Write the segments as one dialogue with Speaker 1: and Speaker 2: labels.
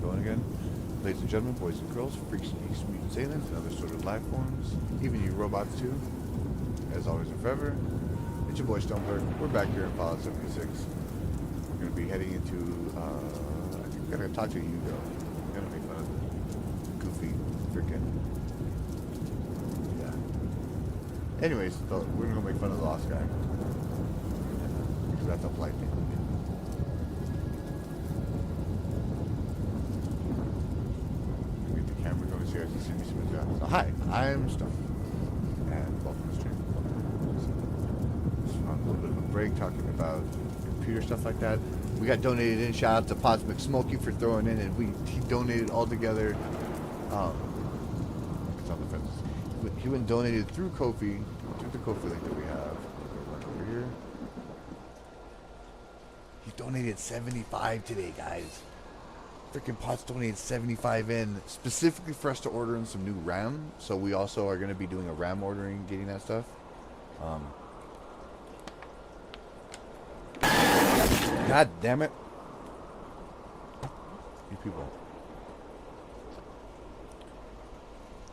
Speaker 1: going again. Ladies and gentlemen, boys and girls, freaks and geeks, mutants, aliens, and other sort of life forms, even you robots too. As always and forever, it's your boy Stoneberg. We're back here in Fallout 76. We're going to be heading into, I think we're going to talk to Hugo. We're going to make fun of the goofy, freaking, yeah. Anyways, we're going to go make fun of the lost guy. Because that's a polite thing. So hi, I'm Stone, and welcome to the stream. Just on a little bit of a break, talking about computer stuff like that. We got donated in. Shout out to Pots McSmokey for throwing in, and he donated all together. It's on the fence. He went and donated through Ko-fi, through the Ko-fi link that we have. Right over here. He donated 75 today, guys. Freaking Potts donated 75 in specifically for us to order in some new RAM. So we also are going to be doing a RAM ordering, getting that stuff. God damn it. You people.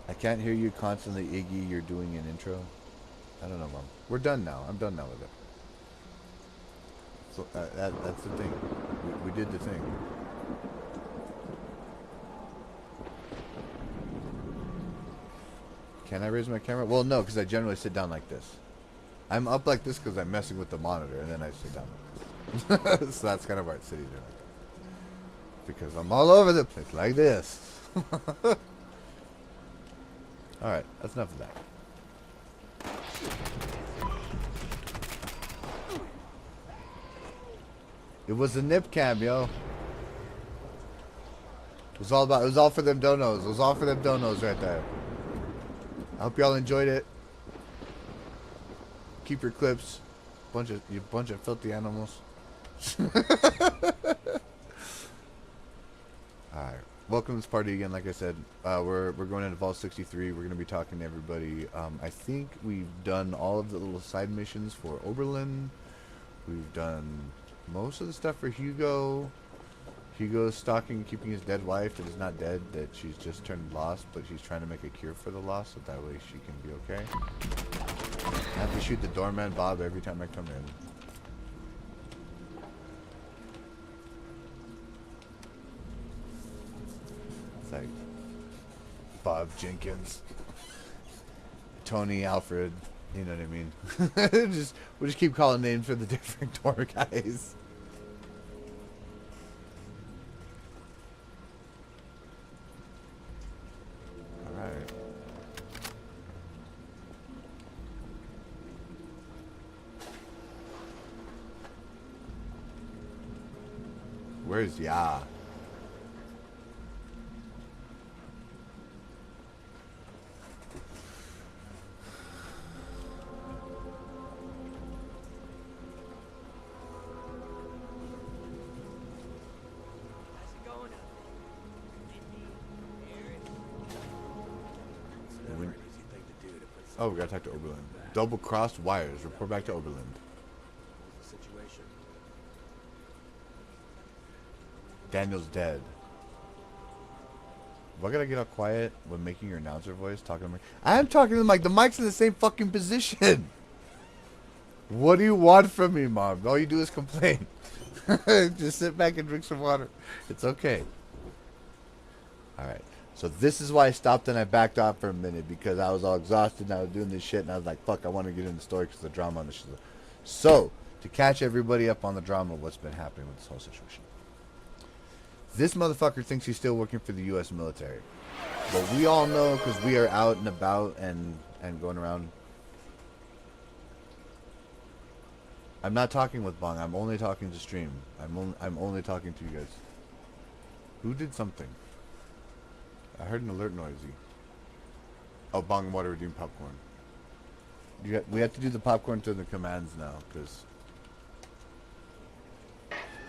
Speaker 1: I can't hear you constantly, Iggy. You're doing an intro. I don't know, Mom. We're done now. I'm done now with it. So that's the thing. We did the thing. Can I raise my camera? Well, no, because I generally sit down like this. I'm up like this because I'm messing with the monitor, and then I sit down like this. So that's kind of why it's sitting there like that. Because I'm all over the place like this. Alright, that's enough of that. It was a nip cam, yo. It was all for them donos. It was all for them donos right there. I hope y'all enjoyed it. Keep your clips. You bunch of filthy animals. Alright. Welcome to this party again, like I said. We're going into Vault 63. We're gonna be talking to everybody. I think we've done all of the little side missions for Oberlin. We've done most of the stuff for Hugo. Hugo's stalking, keeping his dead wife that is not dead, that she's just turned lost, but she's trying to make a cure for the loss, so that way she can be okay. I have to shoot the doorman Bob every time I come in. It's like Bob Jenkins, Tony, Alfred, you know what I mean? We'll just keep calling names for the different door guys. Where's Ya? Oh, we gotta talk to Oberlin. Double-crossed wires. Report back to Oberlin. Daniel's dead. Why gotta get all quiet when making your announcer voice? Talking to me. I'm talking to the mic. The mic's in the same fucking position. What do you want from me, Mom? All you do is complain. Just sit back and drink some water. It's okay. Alright. So this is why I stopped and I backed off for a minute. Because I was all exhausted and I was doing this shit. And I was like, fuck, I want to get in the story because the drama on this shit. So, to catch everybody up on the drama of what's been happening with this whole situation. This motherfucker thinks he's still working for the U.S. military. But we all know, because we are out and about and going around. I'm not talking with Bong. I'm only talking to stream. I'm only talking to you guys. Who did something? I heard an alert noisy. Oh, Bong and Water are doing popcorn. We have to do the popcorn to the commands now, because...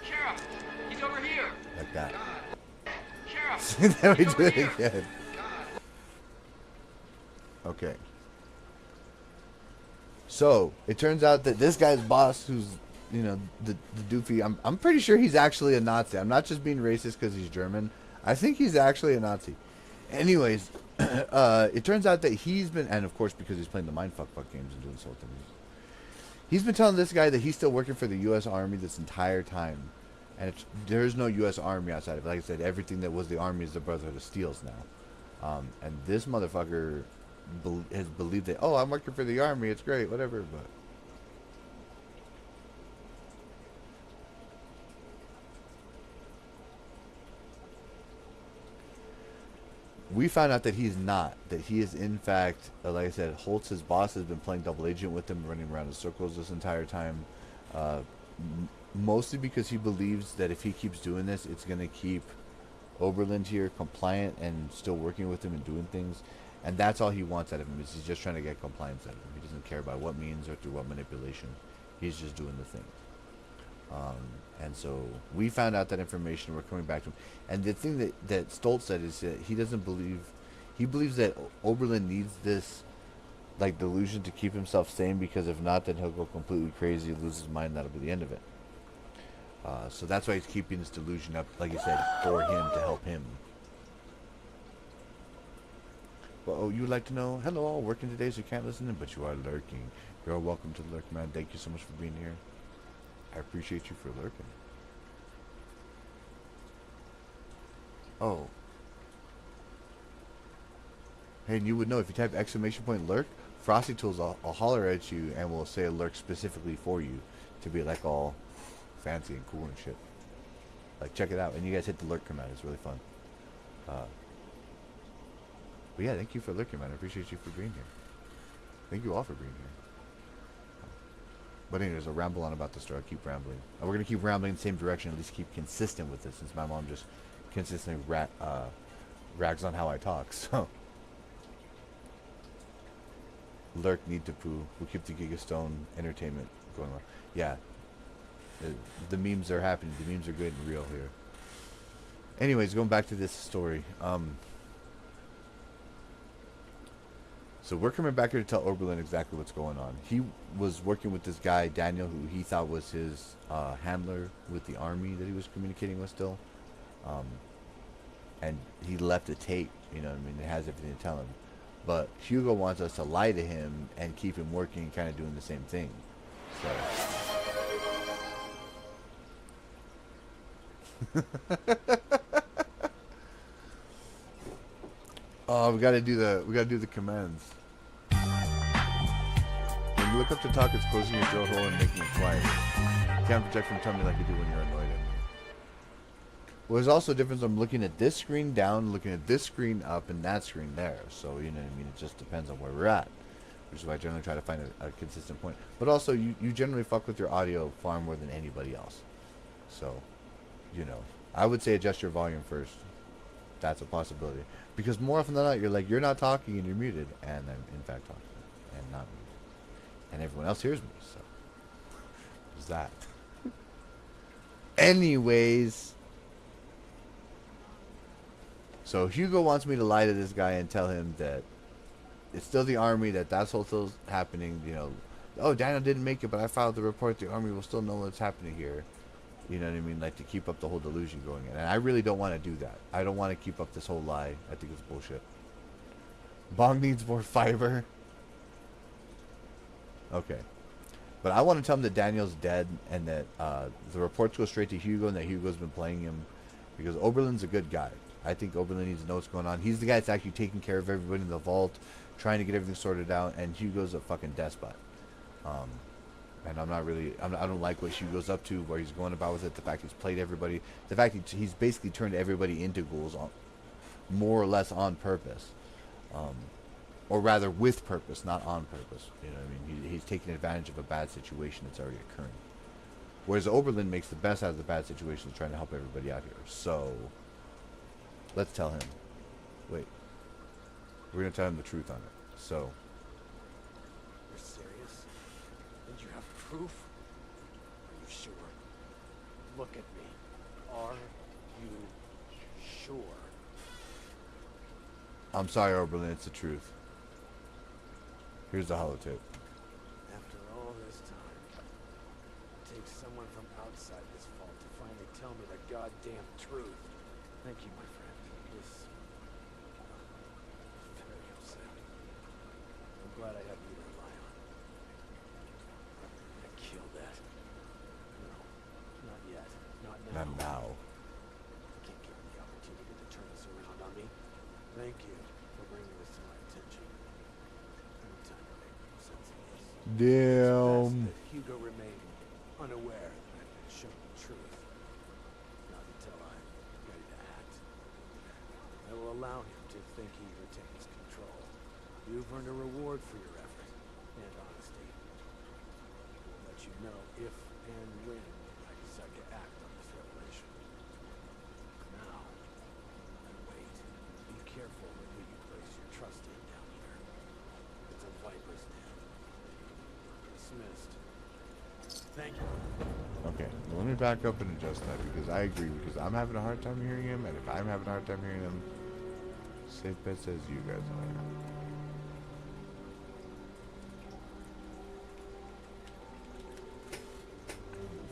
Speaker 2: Sheriff, he's over here.
Speaker 1: Like that.
Speaker 2: Sheriff,
Speaker 1: Then we do it again. Okay. So, it turns out that this guy's boss, who's, you know, the doofy, I'm pretty sure he's actually a Nazi. I'm not just being racist because he's German. I think he's actually a Nazi. Anyways, it turns out that he's been, and of course because he's playing the mindfuck games and doing this whole thing, he's been telling this guy that he's still working for the U.S. Army this entire time, and there's no U.S. Army outside of it. Like I said, everything that was the Army is the Brotherhood of Steels now, and this motherfucker has believed that, oh, I'm working for the Army, it's great, whatever, but. We found out that he's not. That he is, in fact, like I said, Holtz, his boss, has been playing double agent with him, running around in circles this entire time. Mostly because he believes that if he keeps doing this, it's going to keep Oberlin here compliant and still working with him and doing things. And that's all he wants out of him, is he's just trying to get compliance out of him. He doesn't care by what means or through what manipulation. He's just doing the thing. And so we found out that information. We're coming back to him. And the thing that Stoltz said is that he doesn't believe, he believes that Oberlin needs this, like, delusion to keep himself sane, because if not, then he'll go completely crazy, lose his mind, that'll be the end of it. So that's why he's keeping this delusion up, like you said, for him, to help him. Well, oh, you would like to know? Hello, all working today, so you can't listen in, but you are lurking. You're welcome to lurk, man. Thank you so much for being here. I appreciate you for lurking. Oh. Hey, and you would know if you type ! lurk, Frosty Tools will holler at you and will say a lurk specifically for you to be like all fancy and cool and shit. Like, check it out. And you guys hit the lurk command. It's really fun. But yeah, thank you for lurking, man. I appreciate you for being here. Thank you all for being here. But anyways, I'll ramble on about the story. I'll keep rambling. And we're going to keep rambling in the same direction, at least keep consistent with this, since my mom just consistently rags on how I talk, so. Lurk, need to poo. We'll keep the Giga Stone entertainment going on. Yeah. The memes are happening. The memes are good and real here. Anyways, going back to this story. So we're coming back here to tell Oberlin exactly what's going on. He was working with this guy, Daniel, who he thought was his handler with the army that he was communicating with still. And he left a tape, you know what I mean? It has everything to tell him. But Hugo wants us to lie to him and keep him working and kind of doing the same thing. So... Oh, we gotta do the commands. When you look up to talk, it's closing your throat hole and making it quiet. You can't project from tummy like you do when you're annoyed at me. Well, there's also a difference. I'm looking at this screen down, looking at this screen up, and that screen there. So, you know what I mean? It just depends on where we're at. Which is why I generally try to find a consistent point. But also, you generally fuck with your audio far more than anybody else. So, you know, I would say adjust your volume first. That's a possibility. Because more often than not, you're not talking and you're muted. And I'm in fact talking and not muted. And everyone else hears me. So, there's that. Anyways. So Hugo wants me to lie to this guy and tell him that it's still the army, that's what's happening, you know. Oh, Daniel didn't make it, but I filed the report. The army will still know what's happening here. You know what I mean? Like, to keep up the whole delusion going in. And I really don't want to do that. I don't want to keep up this whole lie. I think it's bullshit. Bong needs more fiber. Okay. But I want to tell him that Daniel's dead and that the reports go straight to Hugo and that Hugo's been playing him. Because Oberlin's a good guy. I think Oberlin needs to know what's going on. He's the guy that's actually taking care of everybody in the vault, trying to get everything sorted out, and Hugo's a fucking despot. And I don't like what Hugo's up to, where he's going about with it, the fact he's played everybody, the fact he's basically turned everybody into ghouls, more or less on purpose. Or rather with purpose, not on purpose. You know what I mean? He's taking advantage of a bad situation that's already occurring. Whereas Oberlin makes the best out of the bad situations, trying to help everybody out here. So... let's tell him. Wait. We're going to tell him the truth on it. So.
Speaker 3: You're serious? And you have proof? Are you sure? Look at me. Are you sure?
Speaker 1: I'm sorry, Oberlin. It's the truth. Here's the holotape.
Speaker 3: After all this time, it takes someone from outside this vault to finally tell me the goddamn truth. Thank you, my friend. This... very upsetting. I'm glad I have you to rely on. I killed that. No, not yet. Not now.
Speaker 1: Not now.
Speaker 3: You can't give me the opportunity to turn this around on me. Thank you for bringing this to my attention. Every time I make sense of this. It's
Speaker 1: Damn.
Speaker 3: best that Hugo remained unaware that I've been shown the truth. Not until I'm ready to act. I will allow him to think he retains control. You've earned a reward for your effort and honesty. I will let you know if and when I decide to act on this revelation. Now, I wait. Be careful with who you place your trust in down here. It's a viper's den. Dismissed. Thank you.
Speaker 1: Okay, let me back up and adjust that because I agree. Because I'm having a hard time hearing him, and if I'm having a hard time hearing him, safe bet says you guys are.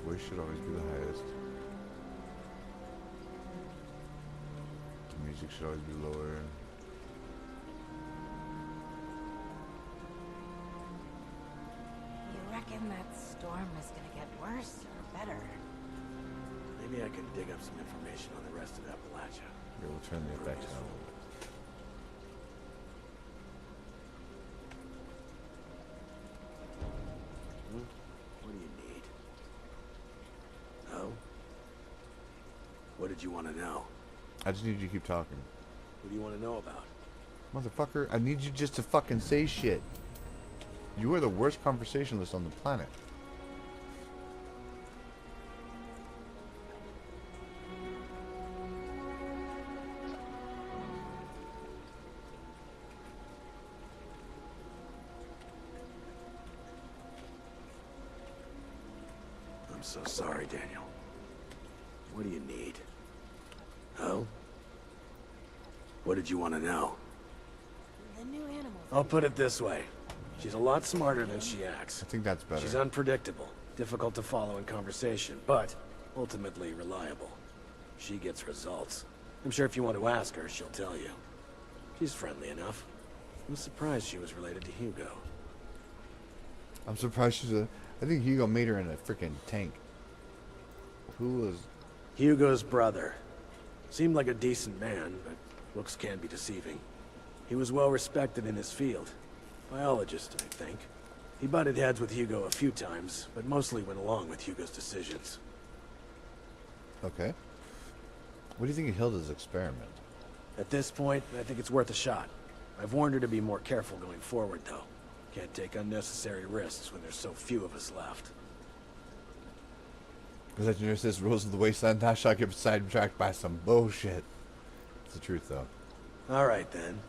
Speaker 1: Voice should always be the highest. The music should always be lower.
Speaker 4: You reckon that storm is gonna get worse or better?
Speaker 3: Maybe I can dig up some information on the rest of Appalachia.
Speaker 1: Yeah, we'll turn the effects down a little bit.
Speaker 3: What do you need? No? What did you want to know?
Speaker 1: I just need you to keep talking.
Speaker 3: What do you want to know about?
Speaker 1: Motherfucker, I need you just to fucking say shit. You are the worst conversationalist on the planet.
Speaker 3: I'm so sorry, Daniel. What do you need? Oh? What did you want to know?
Speaker 4: The new animals.
Speaker 3: I'll put it this way. She's a lot smarter than she acts.
Speaker 1: I think that's better.
Speaker 3: She's unpredictable, difficult to follow in conversation, but ultimately reliable. She gets results. I'm sure if you want to ask her, she'll tell you. She's friendly enough. I'm surprised she was related to Hugo.
Speaker 1: I'm surprised she's a... I think Hugo made her in a freaking tank. Who was...
Speaker 3: Hugo's brother. Seemed like a decent man, but looks can be deceiving. He was well respected in his field. Biologist, I think. He butted heads with Hugo a few times, but mostly went along with Hugo's decisions.
Speaker 1: Okay. What do you think of Hilda's experiment?
Speaker 3: At this point, I think it's worth a shot. I've warned her to be more careful going forward, though. Can't take unnecessary risks when there's so few of us left.
Speaker 1: Because that nurse says rules of the wasteland, thou shalt get sidetracked by some bullshit. It's the truth, though.
Speaker 3: Alright, then.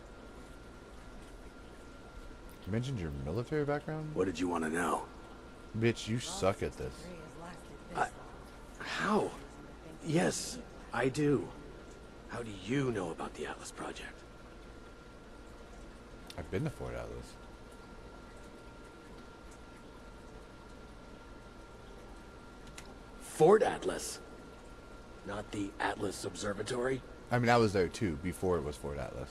Speaker 1: You mentioned your military background?
Speaker 3: What did you want to know?
Speaker 1: Bitch, you suck at this.
Speaker 3: How? Yes, I do. How do you know about the Atlas Project?
Speaker 1: I've been to Fort Atlas.
Speaker 3: Fort Atlas? Not the Atlas Observatory?
Speaker 1: I mean, I was there too, before it was Fort Atlas.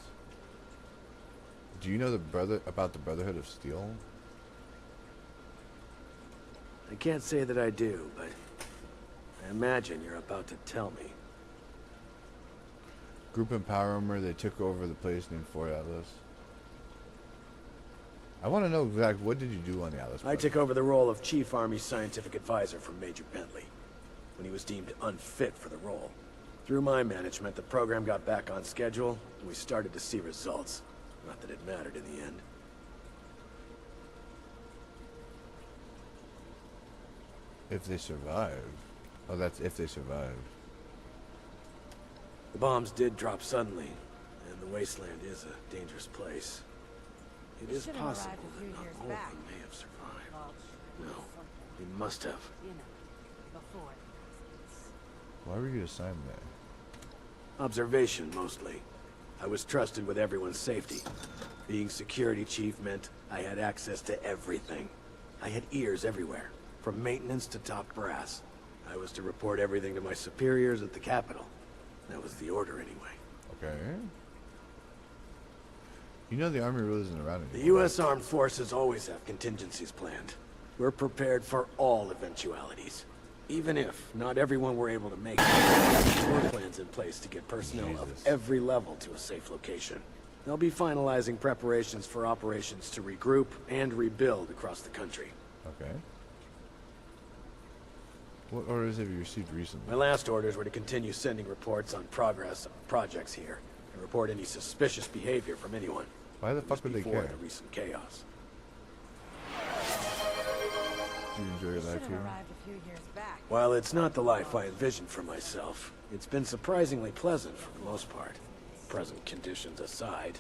Speaker 1: Do you know about the Brotherhood of Steel?
Speaker 3: I can't say that I do, but I imagine you're about to tell me.
Speaker 1: Group in Power Armor, they took over the place named Fort Atlas. I want to know exactly what did you do on the Atlas
Speaker 3: I
Speaker 1: project?
Speaker 3: took over the role of Chief Army Scientific Advisor from Major Bentley, when he was deemed unfit for the role. Through my management, the program got back on schedule, and we started to see results. Not that it mattered in the end.
Speaker 1: If they survive. Oh, that's if they survive.
Speaker 3: The bombs did drop suddenly, and the wasteland is a dangerous place. It
Speaker 4: They
Speaker 3: is
Speaker 4: should have
Speaker 3: possible
Speaker 4: arrived a
Speaker 3: that
Speaker 4: few
Speaker 3: not
Speaker 4: years
Speaker 3: all of
Speaker 4: back.
Speaker 3: them may have survived.
Speaker 4: Well,
Speaker 3: No,
Speaker 4: something,
Speaker 3: they must have.
Speaker 4: you know, before the accidents.
Speaker 1: Why were you assigned there?
Speaker 3: Observation, mostly. I was trusted with everyone's safety. Being security chief meant I had access to everything. I had ears everywhere, from maintenance to top brass. I was to report everything to my superiors at the Capitol. That was the order anyway.
Speaker 1: Okay. You know the army really isn't around anymore.
Speaker 3: The U.S. Armed Forces always have contingencies planned. We're prepared for all eventualities. Even if not everyone were able to make it, there are plans in place to get personnel of every level to a safe location. They'll be finalizing preparations for operations to regroup and rebuild across the country.
Speaker 1: Okay. What orders have you received recently?
Speaker 3: My last orders were to continue sending reports on progress on projects here, and report any suspicious behavior from anyone.
Speaker 1: Why the fuck would they
Speaker 3: Before
Speaker 1: care?
Speaker 3: the recent chaos.
Speaker 1: Do you enjoy your life
Speaker 4: Should have
Speaker 1: here?
Speaker 4: arrived a few years back.
Speaker 3: While it's not the life I envisioned for myself, it's been surprisingly pleasant for the most part. Present conditions aside.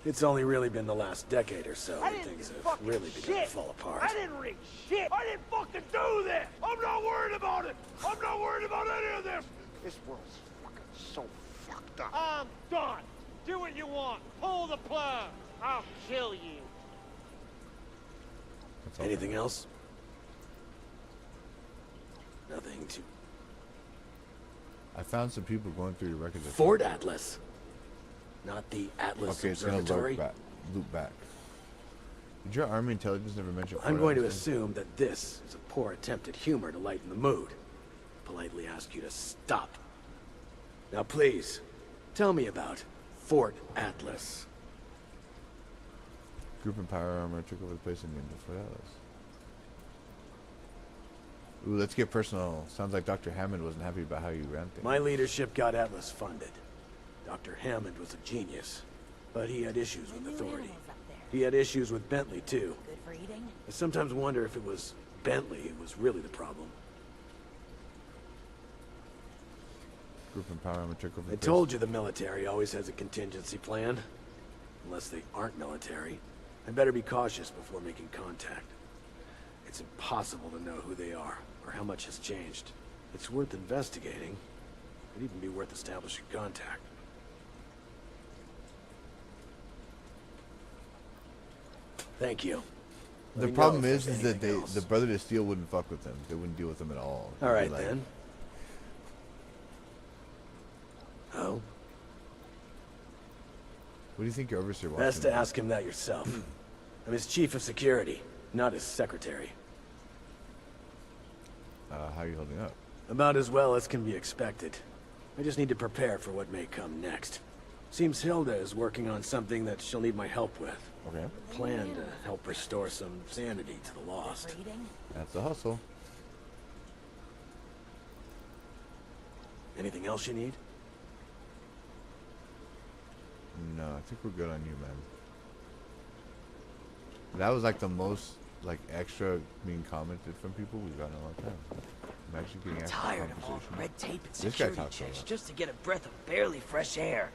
Speaker 3: It's only really been the last decade or so that things have really begun to fall apart.
Speaker 5: I didn't rig shit. I didn't fucking do this. I'm not worried about it. I'm not worried about any of this. This world's fucking so fucked up. I'm done. Do what you want. Pull the plug. I'll kill you.
Speaker 1: That's all.
Speaker 3: Anything else? Nothing to...
Speaker 1: I found some people going through your records.
Speaker 3: Fort Atlas. Not the Atlas
Speaker 1: Okay, it's gonna
Speaker 3: Observatory.
Speaker 1: loop back. Did your army intelligence never mention
Speaker 3: I'm
Speaker 1: Fort
Speaker 3: going to
Speaker 1: Atlas?
Speaker 3: assume that this is a poor attempt at humor to lighten the mood. Politely ask you to stop. Now please, tell me about Fort Atlas.
Speaker 1: Group and power armor took over the place and named it Fort Atlas. Ooh, let's get personal. Sounds like Dr. Hammond wasn't happy about how you ran things.
Speaker 3: My leadership got Atlas funded. Dr. Hammond was a genius, but he had issues with
Speaker 4: New
Speaker 3: authority.
Speaker 4: animals up there.
Speaker 3: He had issues with Bentley too.
Speaker 4: Good for eating.
Speaker 3: I sometimes wonder if it was Bentley who was really the problem.
Speaker 1: Group and power armor took over
Speaker 3: I
Speaker 1: the place.
Speaker 3: told you the military always has a contingency plan. Unless they aren't military. I better be cautious before making contact. It's impossible to know who they are, or how much has changed. It's worth investigating. It'd even be worth establishing contact. Thank you.
Speaker 1: The
Speaker 3: Let me
Speaker 1: problem
Speaker 3: know if
Speaker 1: is
Speaker 3: there's
Speaker 1: that
Speaker 3: anything else.
Speaker 1: the brother to steal wouldn't fuck with them. They wouldn't deal with them at all.
Speaker 3: All
Speaker 1: They'd be
Speaker 3: right
Speaker 1: like,
Speaker 3: then. Oh,
Speaker 1: What do you think your overseer wants?
Speaker 3: best
Speaker 1: from
Speaker 3: to
Speaker 1: you?
Speaker 3: ask him that yourself. I'm his chief of security, not his secretary.
Speaker 1: How are you holding up?
Speaker 3: About as well as can be expected. I just need to prepare for what may come next. Seems Hilda is working on something that she'll need my help with.
Speaker 1: Okay.
Speaker 3: Plan to help restore some sanity to the
Speaker 4: Good
Speaker 3: lost.
Speaker 4: for eating.
Speaker 1: That's a hustle.
Speaker 3: Anything else you need?
Speaker 1: No, I think we're good on you, man. That was like the most like extra being commented from people we've gotten in a long time. I'm actually getting
Speaker 6: I'm
Speaker 1: extra
Speaker 6: tired of all
Speaker 1: conversation.
Speaker 6: the red tape and
Speaker 1: This guy
Speaker 6: security
Speaker 1: talks a
Speaker 6: checks
Speaker 1: lot.
Speaker 6: just to get a breath of barely fresh air.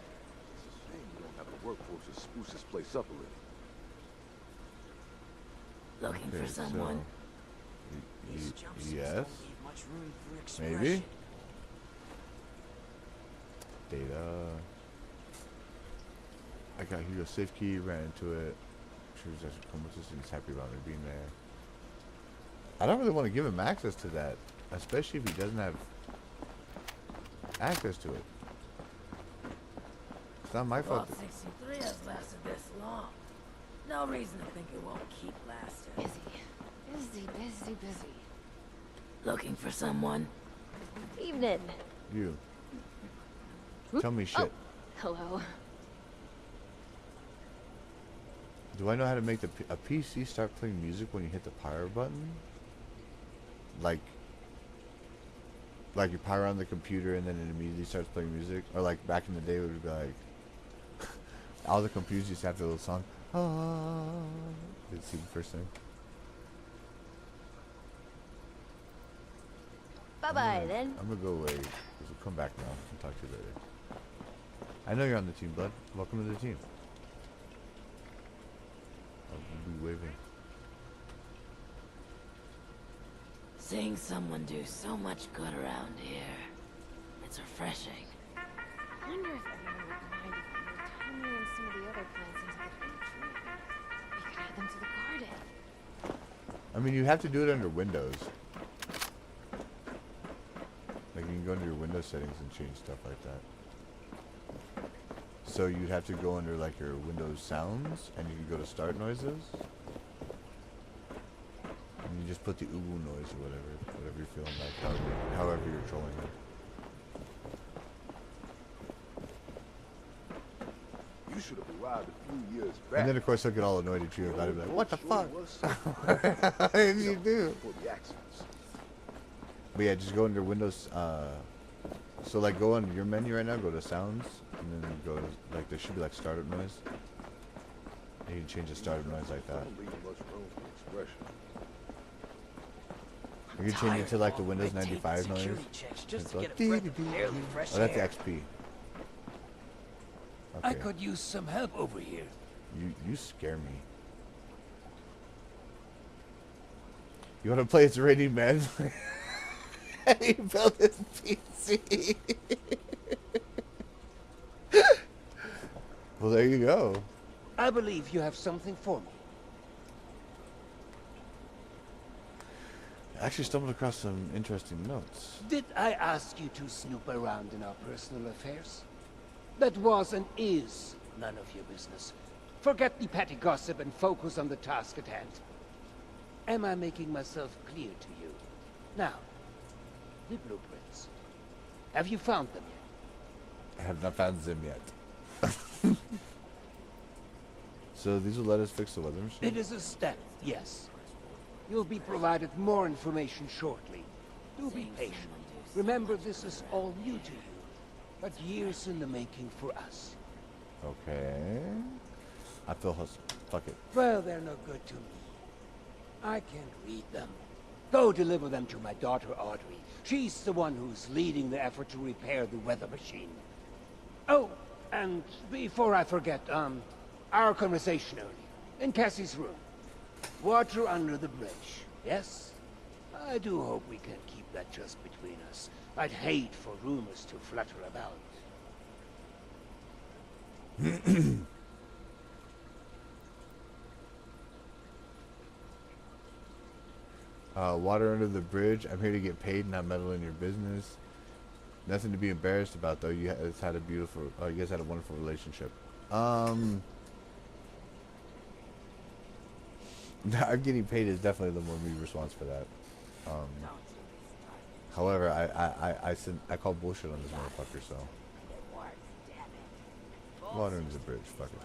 Speaker 7: Shame we don't have a workforce to spruce this place up a little.
Speaker 6: Looking
Speaker 1: Okay,
Speaker 6: for someone.
Speaker 1: y-
Speaker 6: These jump suits
Speaker 1: yes.
Speaker 6: don't leave much room for expression.
Speaker 1: Maybe. Data. I got Hugo's safe key, ran into it. Sure he's actually come with us and he's happy about me being there. I don't really want to give him access to that, especially if he doesn't have access to it. It's not my fault.
Speaker 6: Vault 63 has lasted this long. No reason to think it won't keep lasting.
Speaker 8: Busy.
Speaker 6: Looking for someone?
Speaker 8: Evening.
Speaker 1: You. Tell me shit.
Speaker 8: Hello.
Speaker 1: Do I know how to make a PC start playing music when you hit the power button? Like you power on the computer and then it immediately starts playing music? Or like back in the day it would be like all the computers used to have their little song. You'd see the first thing.
Speaker 8: Bye-bye then.
Speaker 1: I'm gonna go away. 'Cause we'll come back now. I'll talk to you later. I know you're on the team, bud. Welcome to the team. I'll be waving.
Speaker 6: Seeing someone do so much good around here. It's refreshing.
Speaker 8: I wonder if everyone would mind if we were tunneling some of the other plants into the big tree. We could add them to the garden.
Speaker 1: I mean, you have to do it under Windows. Like, you can go into your Windows settings and change stuff like that. So you'd have to go under like your Windows sounds, and you can go to start noises, and you just put the ooh noise or whatever you're feeling like, however you're trolling it.
Speaker 7: You should have arrived a few years back.
Speaker 1: And then of course he'll get all annoyed at you about it, like, what the fuck? What
Speaker 7: Did
Speaker 1: did you do?
Speaker 7: For the accidents.
Speaker 1: But yeah, just go under Windows. So like go on your menu right now, go to sounds, and then go to like there should be like startup noise. And you can change the startup noise like that.
Speaker 7: Don't leave much room for expression.
Speaker 1: You can change it to like the Windows 95 noise. It's like, oh, that's XP. Okay.
Speaker 9: I could use some help over here.
Speaker 1: You scare me. You want to play as Rainy Man? He built his PC. Well, there you go.
Speaker 9: I believe you have something for me.
Speaker 1: I actually stumbled across some interesting notes.
Speaker 9: Did I ask you to snoop around in our personal affairs? That was and is none of your business. Forget the petty gossip and focus on the task at hand. Am I making myself clear to you? Now, the blueprints. Have you found them yet?
Speaker 1: I have not found them yet. So these will let us fix the weather machine?
Speaker 9: It is a step, yes. You'll be provided more information shortly. Do be patient. Remember, this is all new to you, but years in the making for us.
Speaker 1: Okay. I feel hustle. Fuck it.
Speaker 9: Well, they're no good to me. I can't read them. Go deliver them to my daughter, Audrey. She's the one who's leading the effort to repair the weather machine. Oh, and before I forget, our conversation earlier, in Cassie's room. Water under the bridge, yes? I do hope we can keep that just between us. I'd hate for rumors to flutter about.
Speaker 1: Water under the bridge. I'm here to get paid, not meddle in your business. Nothing to be embarrassed about, though. You guys had a beautiful, you guys had a wonderful relationship. I'm getting paid is definitely the more me response for that. However, I call bullshit on this motherfucker, so. Water under the bridge, fuck it.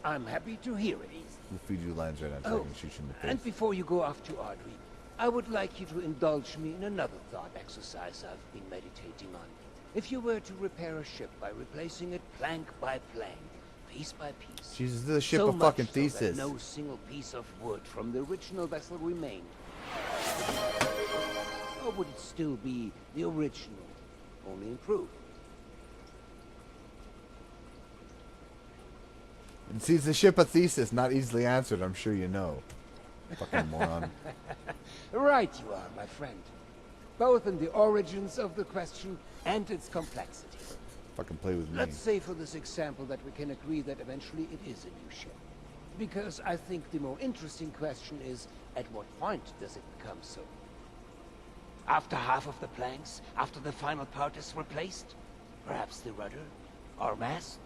Speaker 9: I'm happy to hear it.
Speaker 1: We'll feed you lines right now so I can shoot you in the face.
Speaker 9: And before you go off to Audrey, I would like you to indulge me in another thought exercise I've been meditating on. If you were to repair a ship by replacing it plank by plank, piece by piece.
Speaker 1: Jesus, this is a ship
Speaker 9: so
Speaker 1: of fucking
Speaker 9: much so
Speaker 1: Thesis.
Speaker 9: that no single piece of wood from the original vessel remained. Or would it still be the original, only improved?
Speaker 1: And see, it's the ship of Thesis, not easily answered, I'm sure you know. Fucking moron.
Speaker 9: Right you are, my friend. Both in the origins of the question and its complexity.
Speaker 1: Fucking play with me.
Speaker 9: Let's say for this example that we can agree that eventually it is a new ship. Because I think the more interesting question is, at what point does it become so? After half of the planks? After the final part is replaced? Perhaps the rudder? Or mast?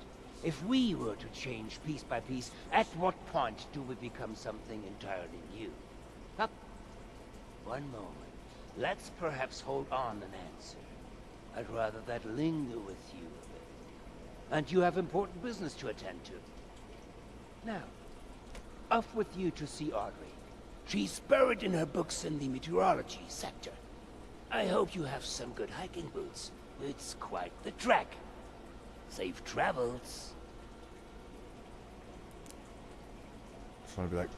Speaker 9: If we were to change piece by piece, at what point do we become something entirely new? Up. One moment. Let's perhaps hold on an answer. I'd rather that linger with you a bit. And you have important business to attend to. Now, off with you to see Audrey. She's buried in her books in the meteorology sector. I hope you have some good hiking boots. It's quite the trek. Safe travels.
Speaker 1: Just want to be like,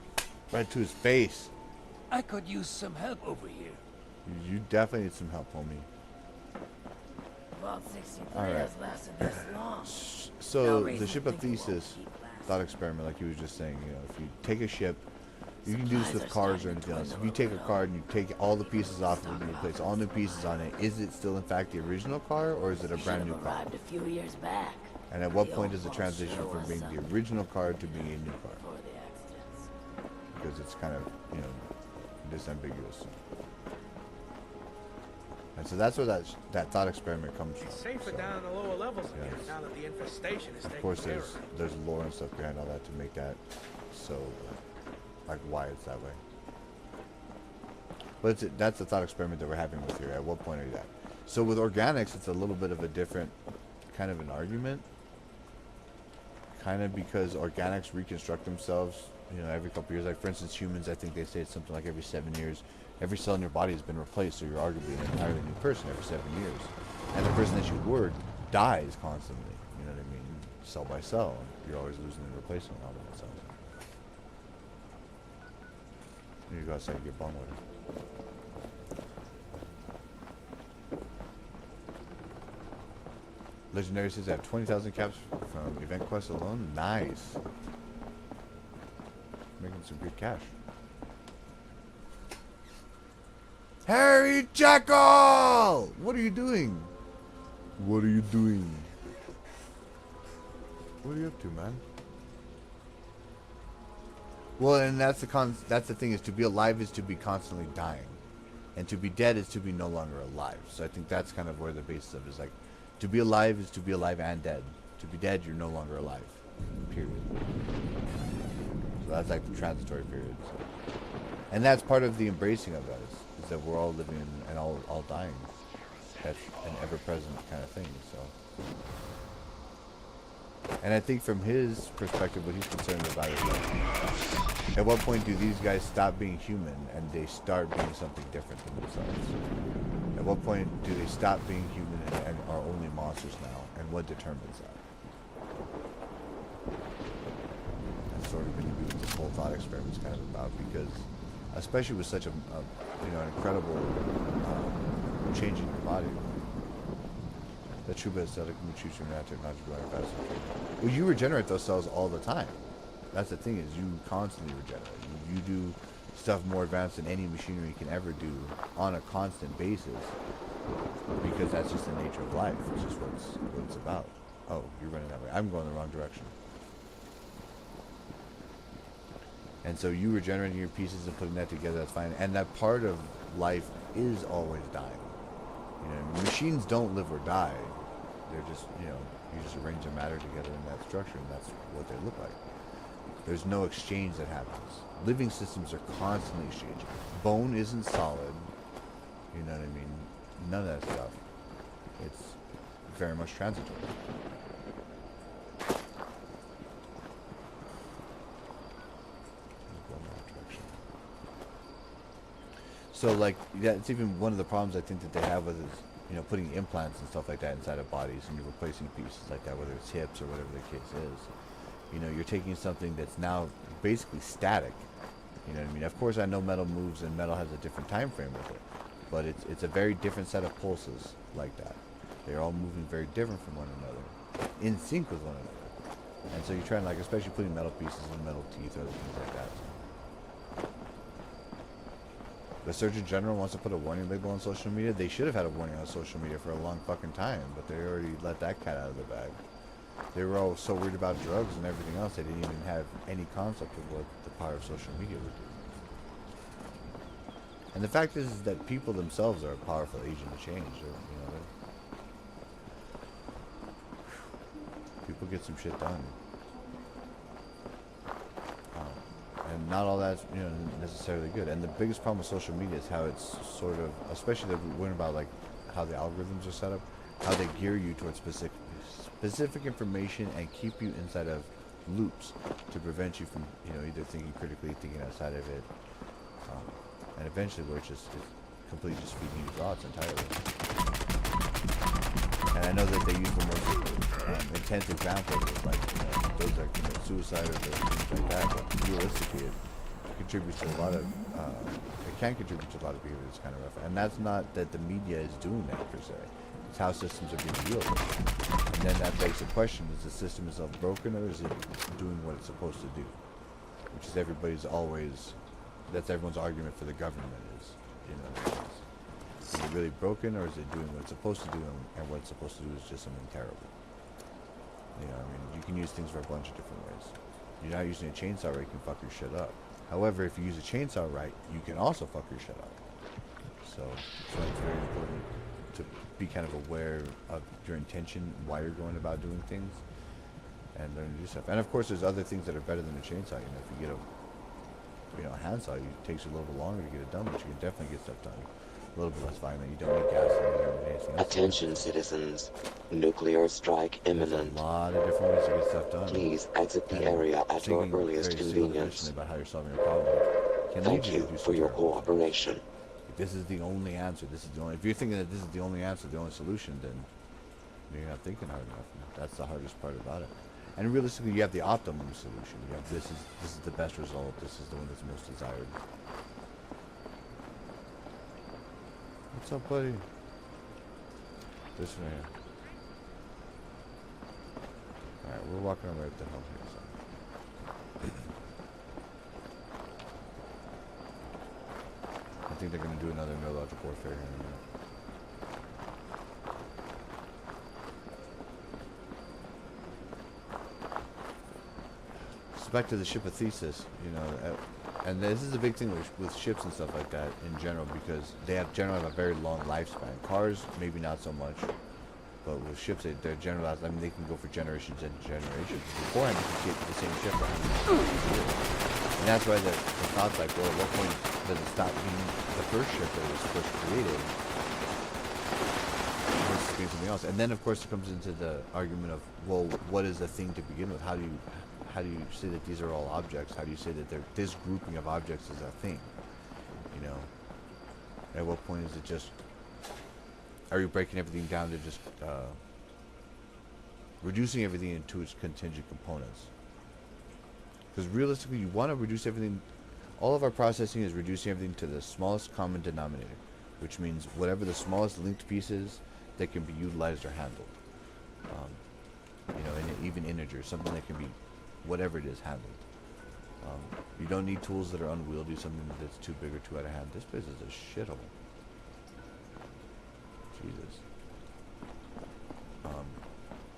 Speaker 1: right to his face.
Speaker 9: I could use some help over here.
Speaker 1: You definitely need some help, homie.
Speaker 6: Vault 63
Speaker 1: All right.
Speaker 6: has lasted this long.
Speaker 1: So
Speaker 6: No
Speaker 1: the
Speaker 6: reason
Speaker 1: ship
Speaker 6: to
Speaker 1: of
Speaker 6: think it won't
Speaker 1: Thesis
Speaker 6: keep lasting.
Speaker 1: thought experiment, like you was just saying, you know, if you take a ship, you can do this with cars or anything else. If you take a car and you take all the pieces off of it and you place all new pieces on it, is it still in fact the original car or is it a brand new car?
Speaker 6: Arrived a few years back.
Speaker 1: And at what point does it transition from being the original car to being a new car?
Speaker 6: Before the accidents.
Speaker 1: Because it's kind of, you know, disambiguous. And so that's where that thought experiment comes from.
Speaker 3: It's safer
Speaker 1: So,
Speaker 3: down in the lower levels again,
Speaker 1: yes.
Speaker 3: now that the infestation is
Speaker 1: of
Speaker 3: taken
Speaker 1: course,
Speaker 3: care of.
Speaker 1: there's lore and stuff behind all that to make that so, like, why it's that way. But that's the thought experiment that we're having with here. At what point are you at? So with organics, it's a little bit of a different kind of an argument. Kind of because organics reconstruct themselves, you know, every couple years. Like, for instance, humans, I think they say it's something like every 7 years. Every cell in your body has been replaced, so you're arguably an entirely new person every 7 years. And the person that you were dies constantly, you know what I mean? Cell by cell. You're always losing and replacing all that stuff. You go outside and get bum with it. Legendary says I have 20,000 caps from Event Quest alone. Nice. Making some good cash. Harry Jekyll! What are you doing? What are you doing? What are you up to, man? Well, and that's the thing, is to be alive is to be constantly dying. And to be dead is to be no longer alive. So I think that's kind of where the basis of it is. Like, to be alive is to be alive and dead. To be dead, you're no longer alive. Period. So that's like the transitory period. So. And that's part of the embracing of that, is that we're all living and all dying. That's an ever-present kind of thing. So. And I think from his perspective, what he's concerned about is like, at what point do these guys stop being human and they start being something different than themselves? At what point do they stop being human and are only monsters now? And what determines that? That's sort of going to be what this whole thought experiment is kind of about, because especially with such a you know, an incredible change in your body. That true, but aesthetic and choose your natural, not to go out faster. Well, you regenerate those cells all the time. That's the thing, is you constantly regenerate. You do stuff more advanced than any machinery can ever do on a constant basis, because that's just the nature of life. It's just what it's about. Oh, you're running that way. I'm going the wrong direction. And so you regenerating your pieces and putting that together, that's fine. And that part of life is always dying. You know, machines don't live or die. They're just, you know, you just arrange the matter together in that structure, and that's what they look like. There's no exchange that happens. Living systems are constantly exchanging. Bone isn't solid. You know what I mean? None of that stuff. It's very much transitory. So, like, yeah, it's even one of the problems I think that they have with is, you know, putting implants and stuff like that inside of bodies, and you're replacing pieces like that, whether it's hips or whatever the case is. You know, you're taking something that's now basically static. You know what I mean? Of course, I know metal moves and metal has a different time frame with it, but it's a very different set of pulses like that. They're all moving very different from one another, in sync with one another. And so you're trying, like, especially putting metal pieces in metal teeth or other things like that. The Surgeon General wants to put a warning label on social media. They should have had a warning on social media for a long fucking time, but they already let that cat out of the bag. They were all so worried about drugs and everything else, they didn't even have any concept of what the power of social media would do. And the fact is that people themselves are a powerful agent of change. You know, people get some shit done. And not all that's, you know, necessarily good. And the biggest problem with social media is how it's sort of, especially that we learn about, like, how the algorithms are set up, how they gear you towards specific information and keep you inside of loops to prevent you from, you know, either thinking critically, thinking outside of it, and eventually where it's completely just feeding you thoughts entirely. And I know that they use the most intense examples of, like, you know, those that commit suicide or things like that, but realistically it contributes to a lot of, it can contribute to a lot of behavior that's kind of rough. And that's not that the media is doing that per se. It's how systems are being wielded. And then that begs the question, is the system itself broken, or is it doing what it's supposed to do? Which is that's everyone's argument for the government is, you know, is it really broken, or is it doing what it's supposed to do, and what it's supposed to do is just something terrible? You know, I mean, you can use things for a bunch of different ways. You're not using a chainsaw right, you can fuck your shit up. However, if you use a chainsaw right, you can also fuck your shit up. So it's very important to be kind of aware of your intention, why you're going about doing things, and learn to do stuff. And of course, there's other things that are better than a chainsaw. You know, if you get a handsaw, it takes you a little bit longer to get it done, but you can definitely get stuff done. A little bit less violent. You don't need gas. You don't need anything else.
Speaker 10: Attention, citizens. Nuclear strike imminent.
Speaker 1: There's a lot of different ways to get stuff done.
Speaker 10: Please exit the
Speaker 1: And
Speaker 10: area at your
Speaker 1: thinking
Speaker 10: earliest
Speaker 1: very
Speaker 10: convenience.
Speaker 1: superficially about how you're solving your problem can lead
Speaker 10: Thank
Speaker 1: you
Speaker 10: you
Speaker 1: to do
Speaker 10: for your
Speaker 1: some terrible things.
Speaker 10: cooperation.
Speaker 1: This is the only answer. This is the only. If you're thinking that this is the only answer, the only solution, then you're not thinking hard enough. That's the hardest part about it. And realistically, you have the optimum solution. You have this is the best result. This is the one that's most desired. What's up, buddy? This one here. Alright, we're walking right up the hill here. So. I think they're going to do another neurological warfare here in a minute. So back to the ship of Thesis, you know, and this is a big thing with ships and stuff like that in general, because they generally have a very long lifespan. Cars, maybe not so much, but with ships, they're generalized. I mean, they can go for generations and generations. Beforehand, you can keep the same ship for 100 years. And that's why the thought's like, well, at what point does it stop being the first ship that was first created? Versus being something else. And then, of course, it comes into the argument of, well, what is the thing to begin with? How do you say that these are all objects? How do you say that this grouping of objects is a thing? You know, at what point is it just? Are you breaking everything down to just reducing everything into its contingent components? Because realistically, you want to reduce everything. All of our processing is reducing everything to the smallest common denominator, which means whatever the smallest linked pieces that can be utilized or handled. You know, and even integers, something that can be, whatever it is, handled. You don't need tools that are unwieldy, something that's too big or too out of hand. This place is a shithole. Jesus.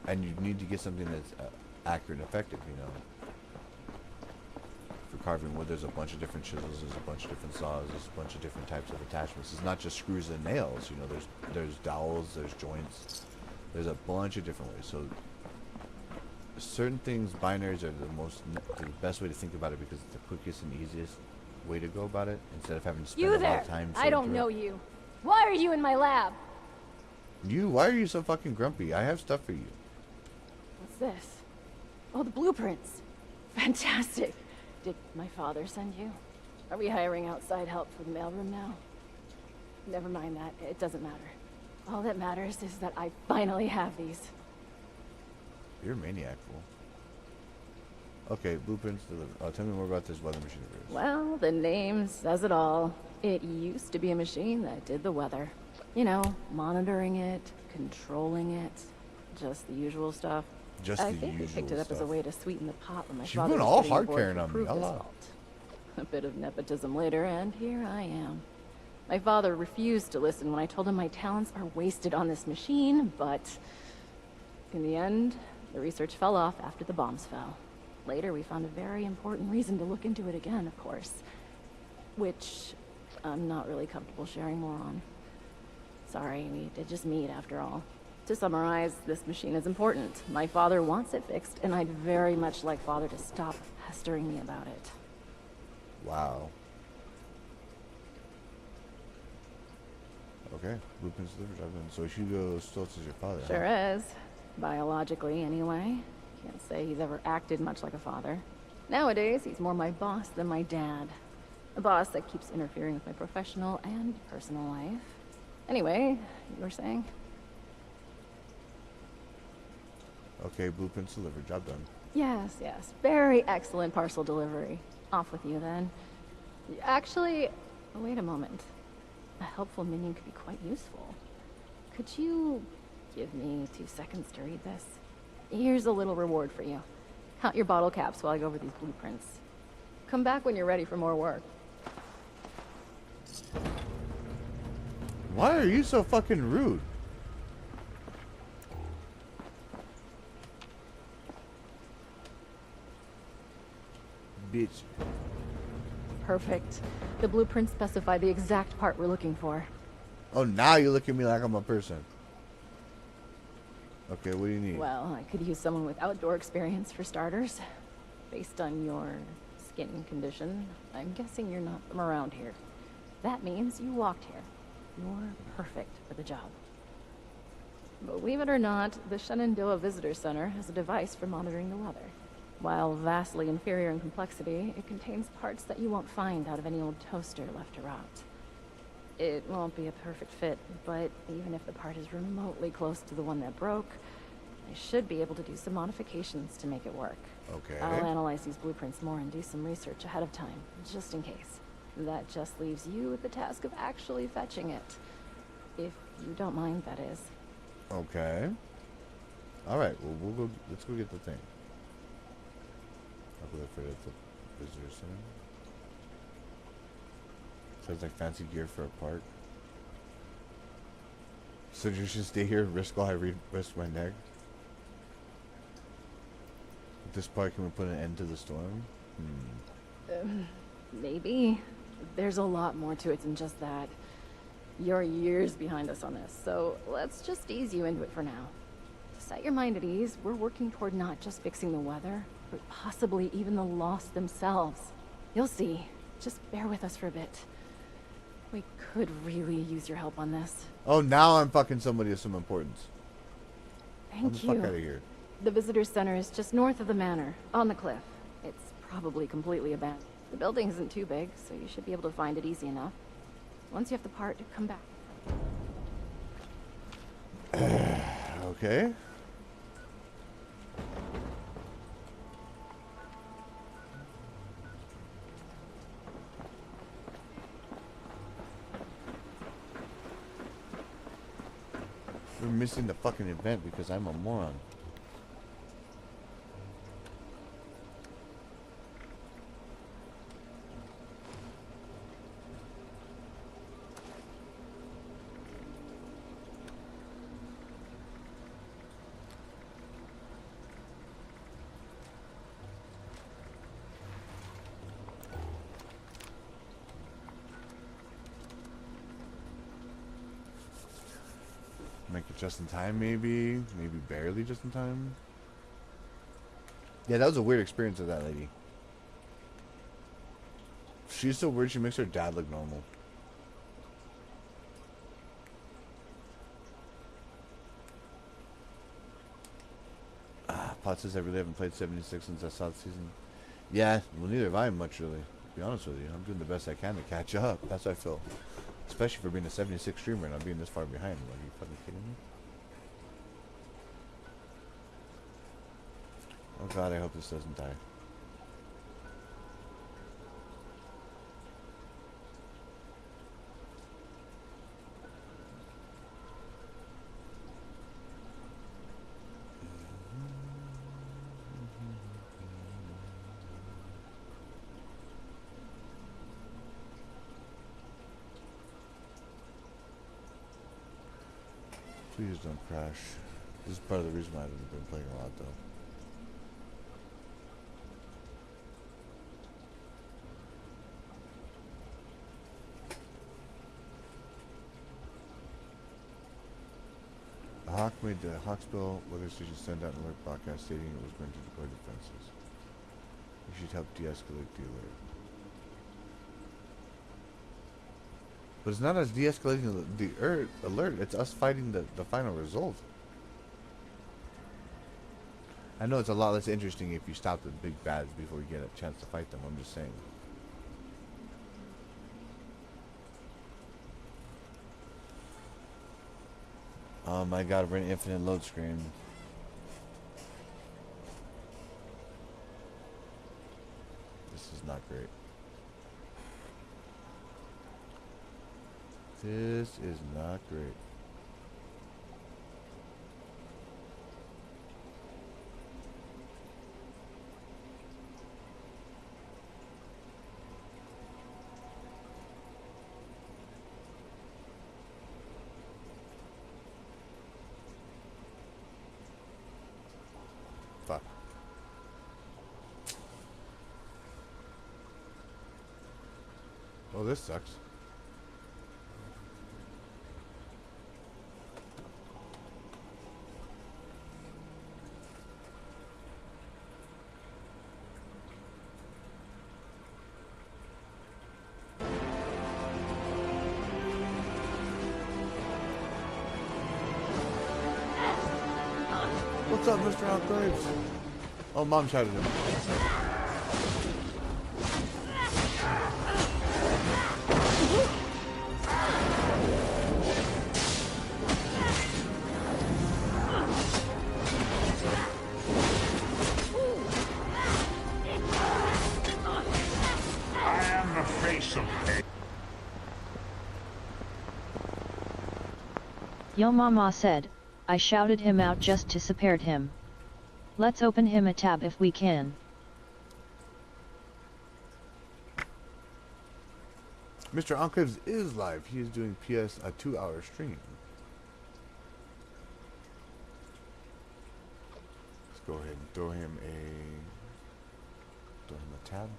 Speaker 1: And you need to get something that's accurate and effective, you know. For carving wood, there's a bunch of different chisels, there's a bunch of different saws, there's a bunch of different types of attachments. It's not just screws and nails, you know, there's dowels, there's joints, there's a bunch of different ways. So certain things, binaries are the best way to think about it, because it's the quickest and easiest way to go about it, instead of having to spend
Speaker 8: You
Speaker 1: a lot
Speaker 8: there!
Speaker 1: of time.
Speaker 8: I don't know you. Why are you in my lab?
Speaker 1: Why are you so fucking grumpy? I have stuff for you.
Speaker 8: What's this? Oh, the blueprints. Fantastic. Did my father send you? Are we hiring outside help for the mailroom now? Never mind that. It doesn't matter. All that matters is that I finally have these.
Speaker 1: You're a maniac, fool. Okay, blueprints delivered. Tell me more about this weather machine of yours.
Speaker 8: Well, the name says it all. It used to be a machine that did the weather. You know, monitoring it, controlling it, just the usual stuff. I think we picked it up as a way to sweeten the pot when my father was
Speaker 1: all
Speaker 8: putting
Speaker 1: hard
Speaker 8: aboard
Speaker 1: carrying
Speaker 8: for
Speaker 1: on me.
Speaker 8: proof
Speaker 1: Allah.
Speaker 8: assault. A bit of nepotism later, and here I am. My father refused to listen when I told him my talents are wasted on this machine, but in the end, the research fell off after the bombs fell. Later, we found a very important reason to look into it again, of course, which I'm not really comfortable sharing more on. Sorry, we did just meet after all. To summarize, this machine is important. My father wants it fixed, and I'd very much like Father to stop pestering me about it.
Speaker 1: Wow. Okay, blueprints delivered. So Hugo Stoltz is your father.
Speaker 8: Sure
Speaker 1: huh?
Speaker 8: is. Biologically, anyway. Can't say he's ever acted much like a father. Nowadays, he's more my boss than my dad. A boss that keeps interfering with my professional and personal life. Anyway, you were saying?
Speaker 1: Okay, blueprints delivered. Job done.
Speaker 8: Yes, yes. Very excellent parcel delivery. Off with you then. Actually, wait a moment. A helpful minion could be quite useful. Could you give me 2 seconds to read this? Here's a little reward for you. Count your bottle caps while I go over these blueprints. Come back when you're ready for more work.
Speaker 1: Why are you so fucking rude? Bitch.
Speaker 8: Perfect. The blueprints specify the exact part we're looking for.
Speaker 1: Oh, now you look at me like I'm a person. Okay, what do you need?
Speaker 8: Well, I could use someone with outdoor experience for starters. Based on your skin condition, I'm guessing you're not from around here. That means you walked here. You're perfect for the job. Believe it or not, the Shenandoah Visitor Center has a device for monitoring the weather. While vastly inferior in complexity, it contains parts that you won't find out of any old toaster left to rot. It won't be a perfect fit, but even if the part is remotely close to the one that broke, I should be able to do some modifications to make it work.
Speaker 1: Okay.
Speaker 8: I'll analyze these blueprints more and do some research ahead of time, just in case. That just leaves you with the task of actually fetching it. If you don't mind, that is.
Speaker 1: Okay. Alright, well, let's go get the thing. I'll go for it at the visitor center. Sounds like fancy gear for a park. So you should stay here, risk all I risk my neck. At this part, can we put an end to the storm?
Speaker 8: Maybe. There's a lot more to it than just that. You're years behind us on this, so let's just ease you into it for now. To set your mind at ease, we're working toward not just fixing the weather, but possibly even the lost themselves. You'll see. Just bear with us for a bit. We could really use your help on this.
Speaker 1: Oh, now I'm fucking somebody of some importance.
Speaker 8: Thank
Speaker 1: you.
Speaker 8: you.
Speaker 1: Fuck out of here.
Speaker 8: The visitor center is just north of the manor, on the cliff. It's probably completely abandoned. The building isn't too big, so you should be able to find it easy enough. Once you have the part, come back.
Speaker 1: Okay. We're missing the fucking event because I'm a moron. Make it just in time, maybe barely just in time. Yeah, that was a weird experience with that lady. She's so weird, she makes her dad look normal. Pot says I really haven't played 76 since I saw the season. Yeah, well, neither have I much, really. To be honest with you, I'm doing the best I can to catch up. That's how I feel. Especially for being a 76 streamer and I'm being this far behind. Like, are you fucking kidding me? Oh god, I hope this doesn't die. Please don't crash. This is part of the reason why I haven't been playing a lot, though. The Hawk made the Hawksbill weather station send out an alert broadcast stating it was going to deploy defenses. You should help de-escalate the alert. But it's not us de-escalating the alert, it's us fighting the final result. I know it's a lot less interesting if you stop the big bads before you get a chance to fight them, I'm just saying. Oh my god, we're in infinite load screen. This is not great. This is not great. Fuck. Oh, this sucks. What's up, Mr. Outgraves? Oh, Mom shouted him.
Speaker 5: I am the face of hate.
Speaker 11: Yo mama said, I shouted him out just to support him. Let's open him a tab if we can.
Speaker 1: Mr. Enclaves is live. He is doing PS a 2-hour stream. Let's go ahead and throw him a tab.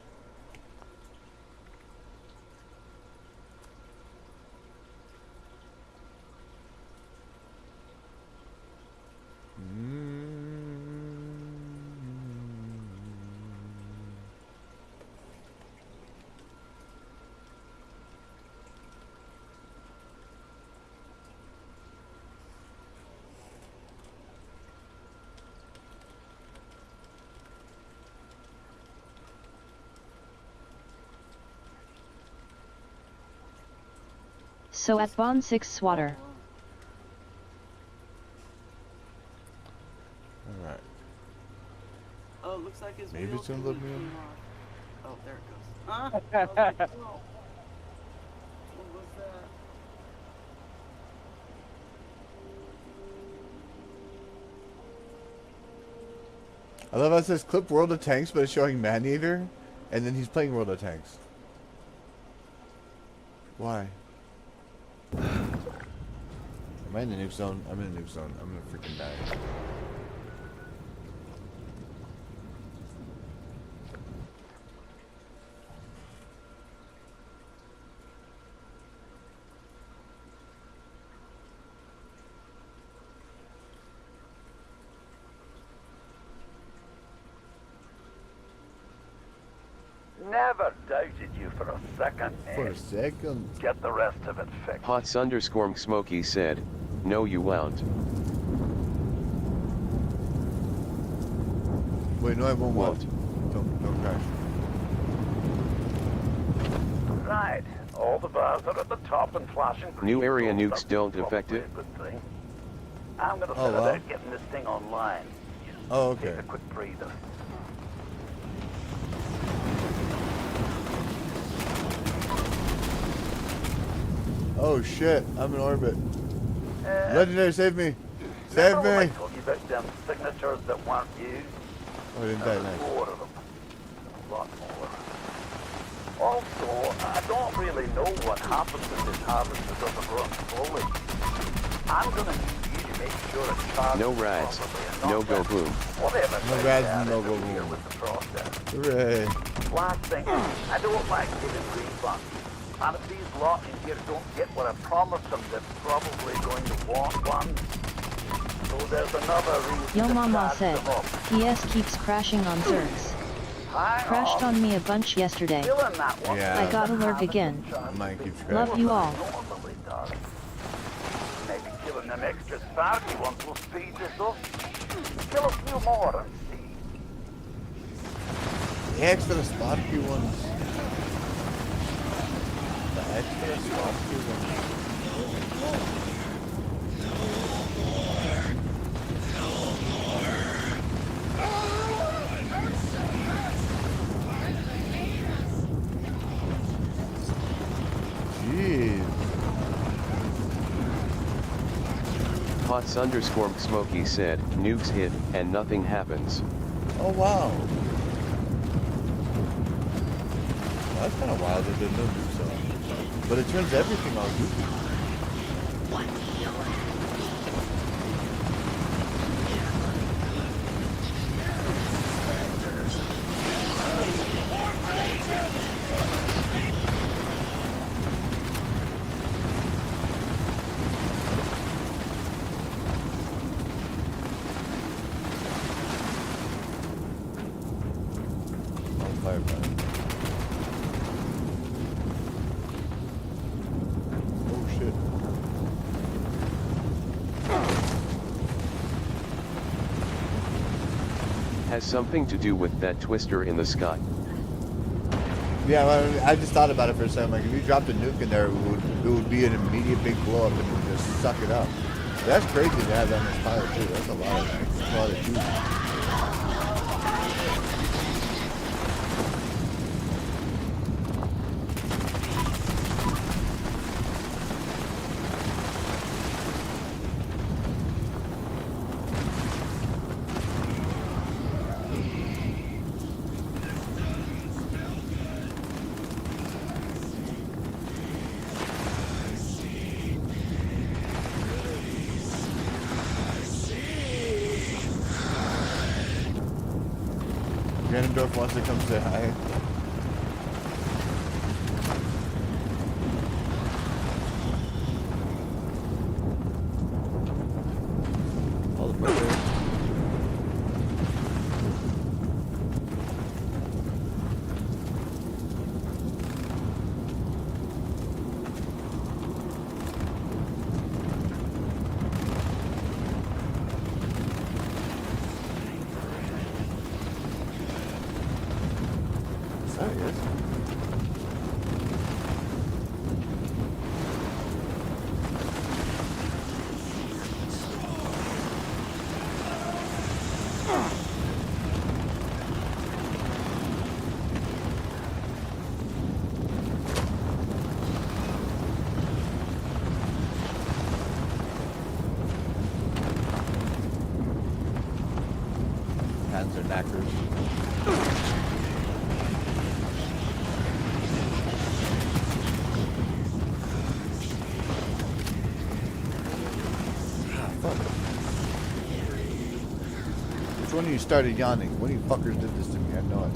Speaker 11: So at Bond 6 Swatter.
Speaker 1: Alright.
Speaker 12: Oh, looks like his
Speaker 1: Maybe
Speaker 12: wheel
Speaker 1: it's gonna
Speaker 12: came
Speaker 1: load me in.
Speaker 12: off. Oh, there it goes. Huh? What was that?
Speaker 1: I love how it says clip World of Tanks, but it's showing Man-Eater, and then he's playing World of Tanks. Why? Am I in the nuke zone? I'm in the nuke zone. I'm gonna freaking die.
Speaker 5: Never doubted you for a second.
Speaker 1: For a second.
Speaker 5: Get the rest of it fixed.
Speaker 13: Hots_Smokey said, no you won't.
Speaker 1: Wait, no I won't. Don't crash.
Speaker 5: Right. All the bars are at the top and flashing green.
Speaker 13: New area
Speaker 5: so
Speaker 13: nukes
Speaker 5: that's
Speaker 13: don't
Speaker 5: probably
Speaker 13: affect it.
Speaker 5: a good thing. I'm gonna
Speaker 1: Oh,
Speaker 5: set
Speaker 1: wow.
Speaker 5: about getting this thing online.
Speaker 1: Oh, okay.
Speaker 5: Take a quick breather.
Speaker 1: Oh shit, I'm in orbit. Legendary, save me. Save
Speaker 5: Remember when I
Speaker 1: me.
Speaker 5: told you about them signatures that weren't used?
Speaker 1: Oh, I didn't die,
Speaker 5: There's
Speaker 1: nice.
Speaker 5: 4 of them. A lot more. Also, I don't really know what happens if this harvester doesn't run slowly. I'm gonna need you to make sure it charges
Speaker 13: No rads,
Speaker 5: properly and not
Speaker 13: no go
Speaker 5: just
Speaker 13: boom.
Speaker 5: whatever
Speaker 1: No
Speaker 5: thing
Speaker 1: rads
Speaker 5: that
Speaker 1: and no go
Speaker 5: interfere
Speaker 1: boom.
Speaker 5: with the process.
Speaker 1: Hooray.
Speaker 5: Last thing, I don't like giving refunds. And if these lot in here don't get what I promised them, they're probably going to want one. So there's another reason
Speaker 11: Yo
Speaker 5: to
Speaker 11: mama
Speaker 5: charge
Speaker 11: said,
Speaker 5: them up.
Speaker 11: PS keeps crashing on Zergs.
Speaker 5: Hang
Speaker 11: Crashed on me a bunch yesterday.
Speaker 5: Still in that one.
Speaker 1: Yeah.
Speaker 11: I got alert again.
Speaker 1: Mine keeps
Speaker 11: Love
Speaker 1: crashing.
Speaker 11: you all.
Speaker 5: Normally does. Maybe killing them extra sparky ones will speed this up. Kill a few more and see.
Speaker 1: The extra sparky ones. The extra sparky ones. Jeez.
Speaker 13: Hots_Smokey said, nukes hit, and nothing happens.
Speaker 1: Oh wow. That's kind of wild that there's no nuke zone. But it turns everything on goofy. On fire, fire. Oh shit.
Speaker 13: has something to do with that twister in the sky.
Speaker 1: Yeah, well, I just thought about it for a second. Like, if you dropped a nuke in there, it would be an immediate big blow up and it would just suck it up. That's crazy to have that on this pilot too. That's a lot of juice. Ganondorf wants to come say hi. All the pressure. Hands are knackers. Which one of you started yawning? One of you fuckers did this to me, I know it.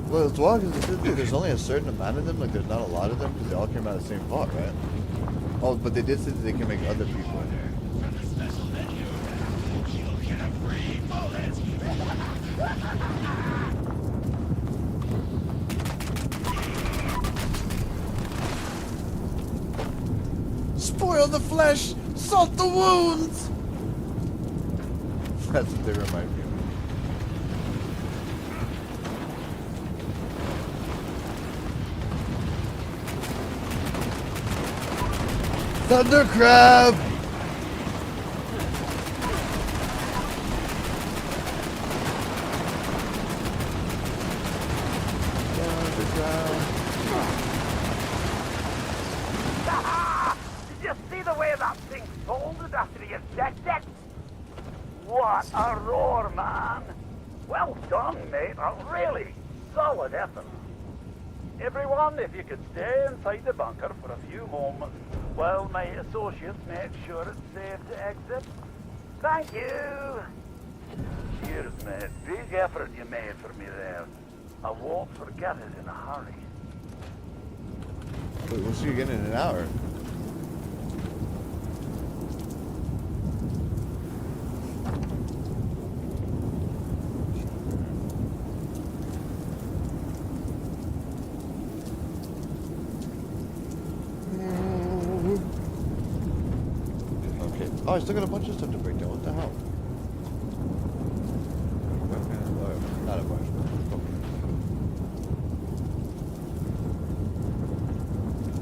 Speaker 1: Well, as long as there's only a certain amount of them, like there's not a lot of them, because they all came out of the same vault, right? Oh, but they did say that they can make other people in there. Spoil the flesh, salt the wounds! That's what they remind me of. Thunder crab! Thunder crab.
Speaker 5: Did you see the way that thing folded after he ejected? What a roar, man! Well done, mate. A really solid effort. Everyone, if you could stay inside the bunker for a few moments while my associates make sure it's safe to exit. Thank you! Cheers, mate. Big effort you made for me there. I won't forget it in a hurry.
Speaker 1: We'll see you again in an hour. Oh, I still got a bunch of stuff to break down. What the hell? Not a bunch.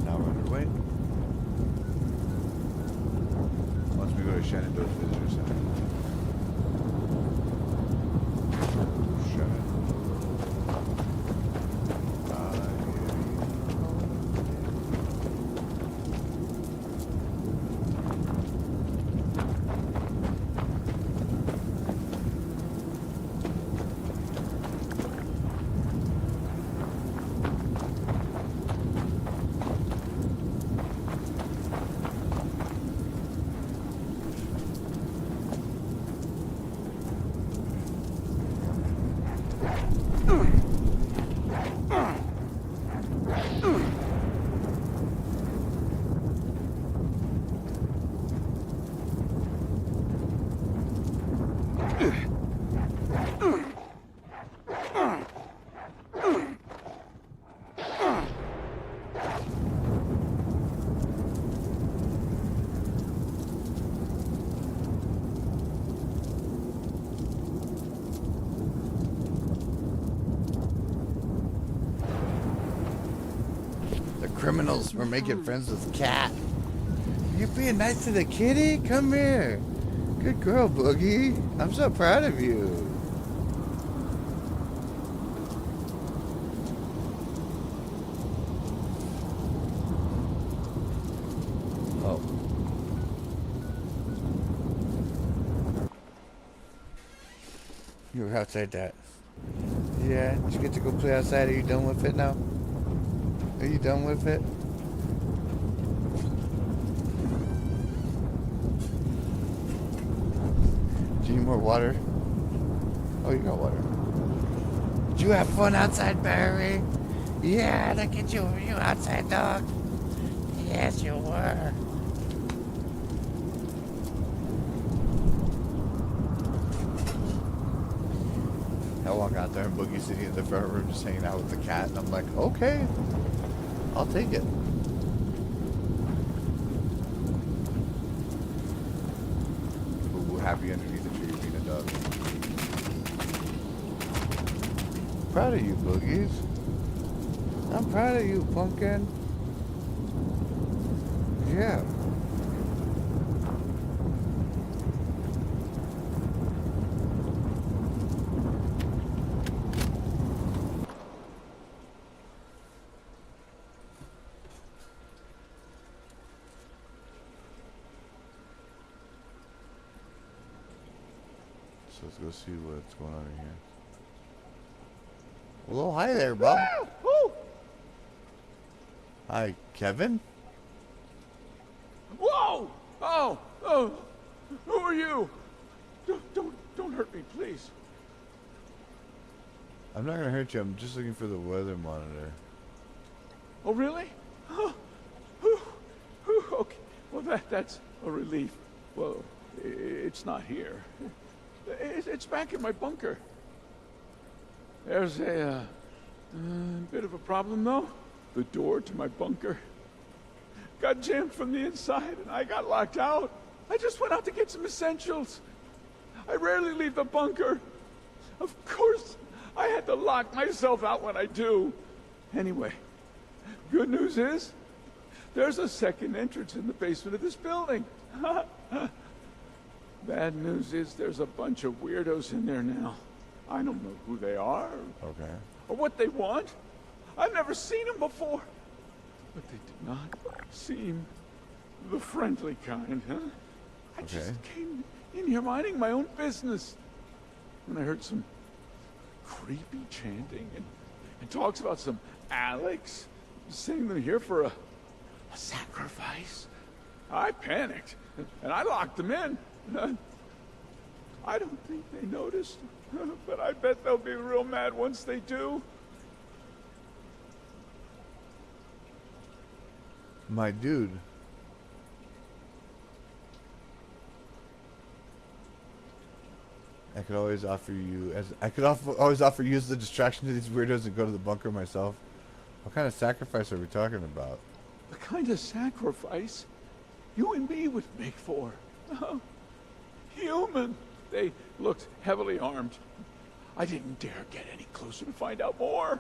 Speaker 1: Now we're underway. Once we go to Shenandoah's Visitor Center. criminals. We're making friends with Cat. You're being nice to the kitty? Come here. Good girl, Boogie. I'm so proud of you. Oh. You were outside that. Yeah, did you get to go play outside? Are you done with it now? Are you done with it? Do you need more water? Oh, you got water. Did you have fun outside, Barry? Yeah, look at you. Were you outside, dog? Yes, you were. I walk out there and Boogie's sitting in the front room just hanging out with the cat, and I'm like, okay, I'll take it. Boo-boo happy underneath the tree being a dog. Proud of you, Boogies. I'm proud of you, Pumpkin. Yeah. So let's go see what's going on in here. Well, hi there, Bob. Hi, Kevin.
Speaker 14: Whoa! Oh, who are you? Don't hurt me, please.
Speaker 1: I'm not gonna hurt you. I'm just looking for the weather monitor.
Speaker 14: Oh, really? Okay. Well, that's a relief. Well, it's not here. It's back in my bunker. There's a bit of a problem, though. The door to my bunker got jammed from the inside, and I got locked out. I just went out to get some essentials. I rarely leave the bunker. Of course, I had to lock myself out when I do. Anyway, good news is, there's a second entrance in the basement of this building. Bad news is there's a bunch of weirdos in there now. I don't know who they are.
Speaker 1: Okay.
Speaker 14: Or what they want. I've never seen them before. But they did not seem the friendly kind, huh? I just came in here minding my own business. And I heard some creepy chanting and talks about some Alex sending them here for a sacrifice. I panicked, and I locked them in. I don't think they noticed, but I bet they'll be real mad once they do.
Speaker 1: My dude. I could always offer you always offer you as the distraction to these weirdos and go to the bunker myself. What kind of sacrifice are we talking about?
Speaker 14: The kind of sacrifice you and me would make for. Human. They looked heavily armed. I didn't dare get any closer to find out more.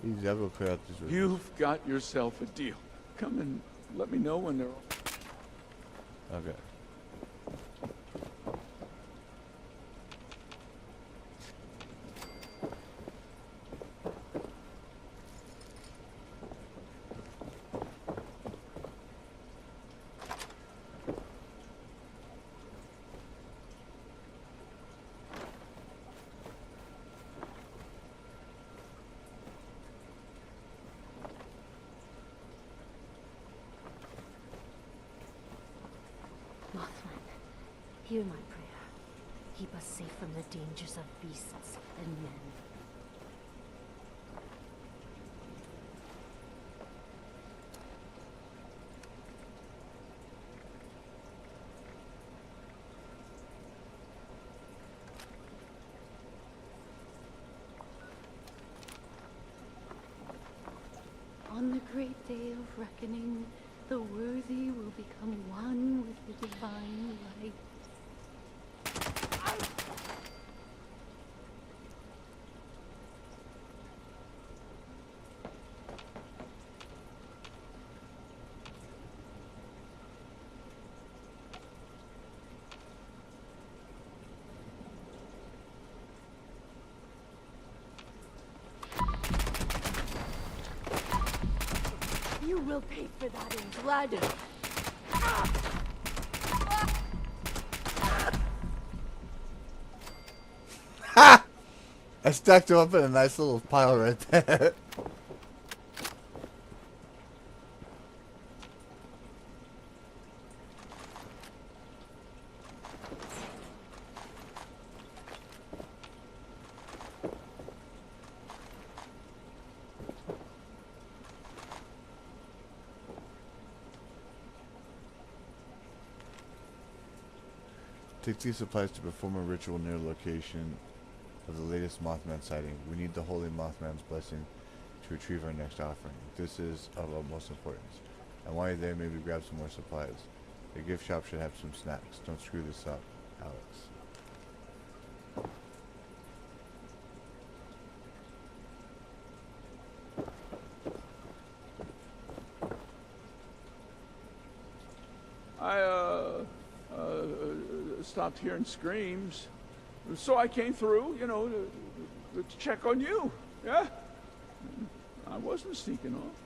Speaker 1: Easy, I'll go clear out these rooms.
Speaker 14: You've got yourself a deal. Come and let me know when they're all...
Speaker 1: Okay.
Speaker 4: Hear my prayer. Keep us safe from the dangers of beasts and men. On the great day of reckoning, the worthy will become one with the divine light.
Speaker 6: will pay for that in blood.
Speaker 1: Ha! I stacked them up in a nice little pile right there. Take these supplies to perform a ritual near location of the latest Mothman sighting. We need the Holy Mothman's blessing to retrieve our next offering. This is of utmost importance. And while you're there, maybe grab some more supplies. The gift shop should have some snacks. Don't screw this up, Alex.
Speaker 14: Stopped hearing screams, so I came through, you know, to check on you. Yeah, I wasn't sneaking off.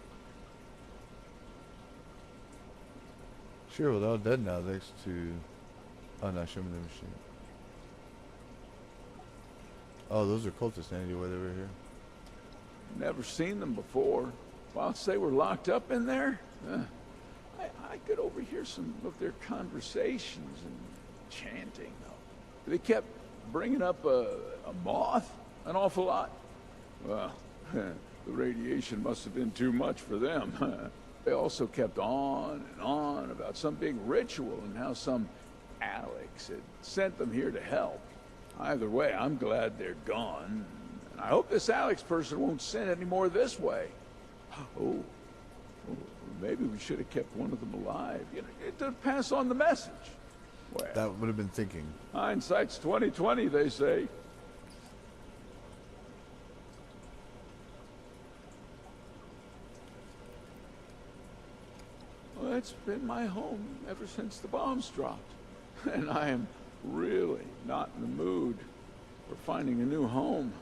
Speaker 1: Sure, well, they're all dead now thanks to... Oh, no, show me the machine. Oh, those are cultists, Andy. Why they were here?
Speaker 14: Never seen them before. Whilst they were locked up in there, I could overhear some of their conversations and chanting, though. They kept bringing up a moth an awful lot. Well, the radiation must have been too much for them. They also kept on and on about some big ritual and how some Alex had sent them here to help. Either way, I'm glad they're gone. And I hope this Alex person won't send any more this way. Oh, maybe we should have kept one of them alive, you know, to pass on the message. Well,
Speaker 1: that would have been thinking.
Speaker 14: Hindsight's 20/20, they say. Well, it's been my home ever since the bombs dropped. And I am really not in the mood for finding a new home.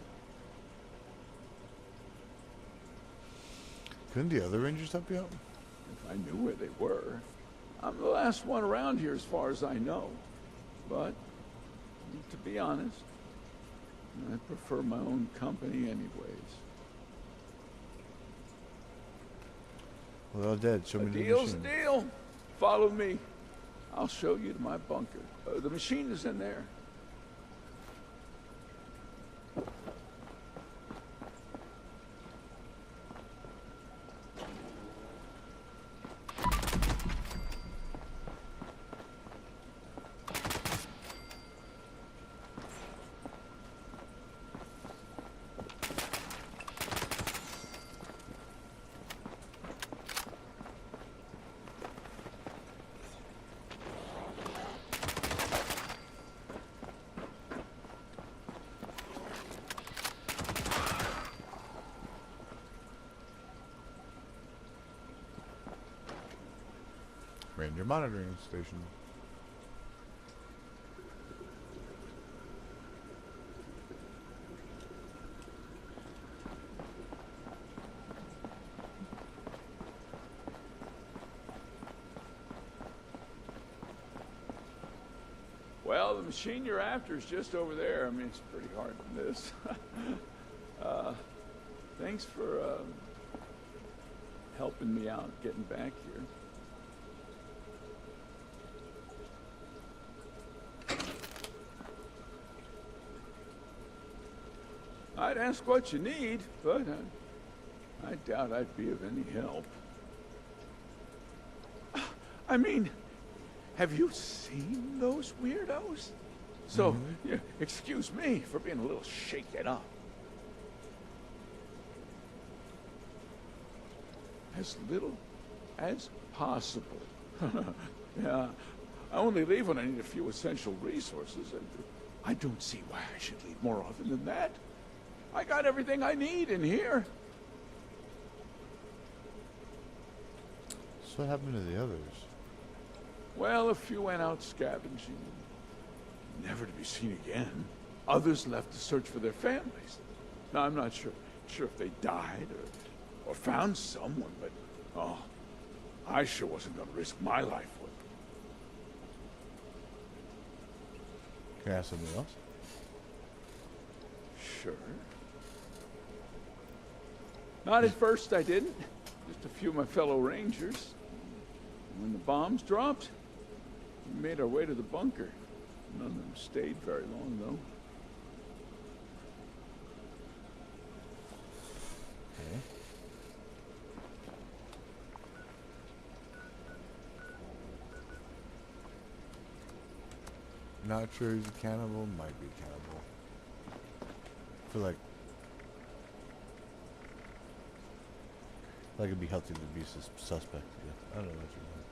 Speaker 1: Couldn't the other rangers help you out?
Speaker 14: If I knew where they were. I'm the last one around here as far as I know. But, to be honest, I prefer my own company anyways.
Speaker 1: Well, they're all dead. Show me the machine.
Speaker 14: A deal's a deal. Follow me. I'll show you to my bunker. The machine is in there.
Speaker 1: Ranger monitoring station.
Speaker 14: Well, the machine you're after is just over there. I mean, it's pretty hard to miss. Thanks for helping me out getting back here. I'd ask what you need, but I doubt I'd be of any help. I mean, have you seen those weirdos? So, yeah, excuse me for being a little shaken up. As little as possible. Yeah, I only leave when I need a few essential resources, and I don't see why I should leave more often than that. I got everything I need in here.
Speaker 1: So what happened to the others?
Speaker 14: Well, a few went out scavenging, never to be seen again. Others left to search for their families. Now, I'm not sure if they died or found someone, but oh, I sure wasn't gonna risk my life with it.
Speaker 1: Can I have something else?
Speaker 14: Sure. Not at first, I didn't. Just a few of my fellow Rangers. When the bombs dropped, we made our way to the bunker. None of them stayed very long, though.
Speaker 1: Okay. Not sure he's a cannibal. Might be a cannibal. I feel like it'd be healthy to be suspect. Yeah. I don't know what you're doing.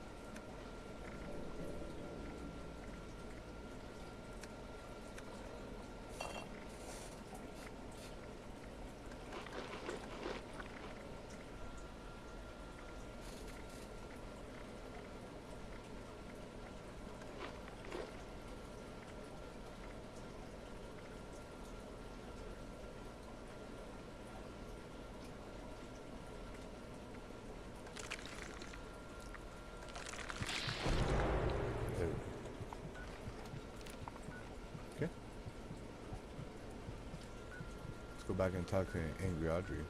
Speaker 1: Okay. Let's go back and talk to Angry Audrey.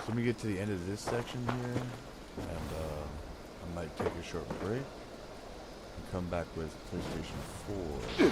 Speaker 1: So let me get to the end of this section here, and I might take a short break and come back with PlayStation 4.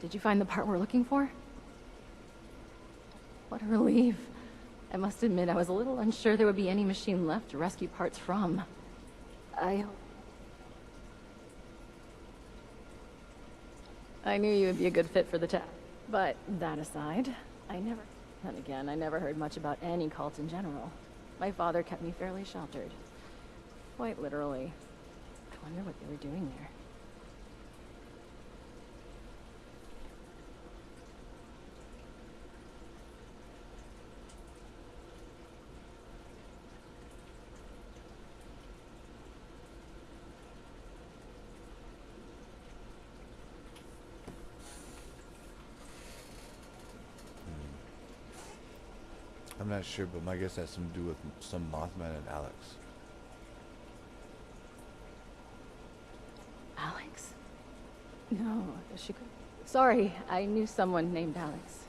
Speaker 8: Did you find the part we're looking for? What a relief. I must admit, I was a little unsure there would be any machine left to rescue parts from. I knew you would be a good fit for the task. But that aside, then again, I never heard much about any cult in general. My father kept me fairly sheltered. Quite literally. I wonder what they were doing there.
Speaker 1: I'm not sure, but my guess has something to do with some Mothman and Alex.
Speaker 8: Alex? No, she could. Sorry, I knew someone named Alex.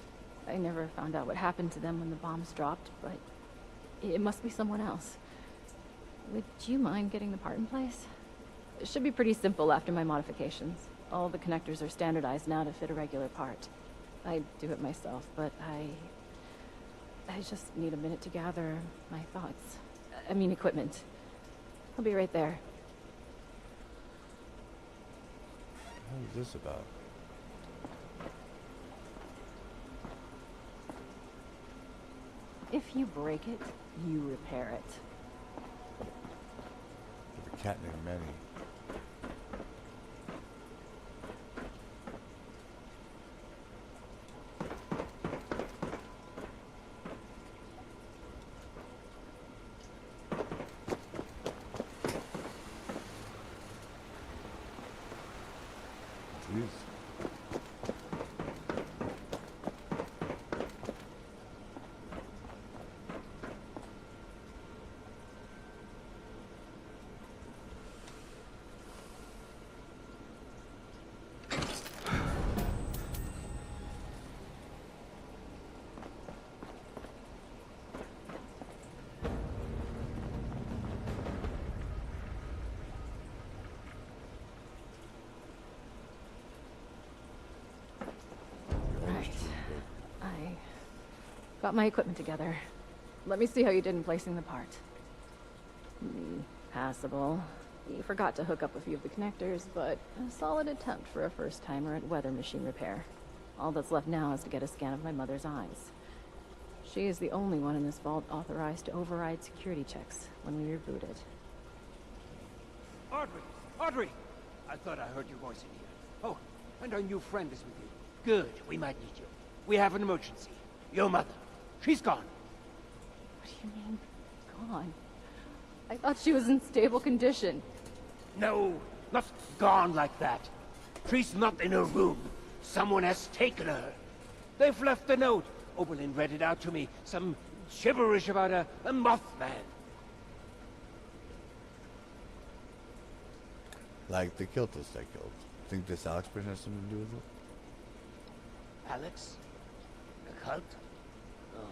Speaker 8: I never found out what happened to them when the bombs dropped, but it must be someone else. Would you mind getting the part in place? It should be pretty simple after my modifications. All the connectors are standardized now to fit a regular part. I do it myself, but I just need a minute to gather my thoughts. I mean equipment. I'll be right there.
Speaker 1: What is this about?
Speaker 8: If you break it, you repair it.
Speaker 1: The cat named Manny. Jeez.
Speaker 8: Got my equipment together. Let me see how you did in placing the part. Passable. You forgot to hook up a few of the connectors, but a solid attempt for a first-timer at weather machine repair. All that's left now is to get a scan of my mother's eyes. She is the only one in this vault authorized to override security checks when we reboot it.
Speaker 9: Audrey! Audrey! I thought I heard your voice in here. Oh, and our new friend is with you. Good, we might need you. We have an emergency. Your mother. She's gone.
Speaker 8: What do you mean, gone? I thought she was in stable condition.
Speaker 9: No, not gone like that. She's not in her room. Someone has taken her. They've left a note. Oberlin read it out to me. Some gibberish about a Mothman.
Speaker 1: Like the cultist I killed. Think this Alex person has something to do with it?
Speaker 9: Alex? The cult? Oh.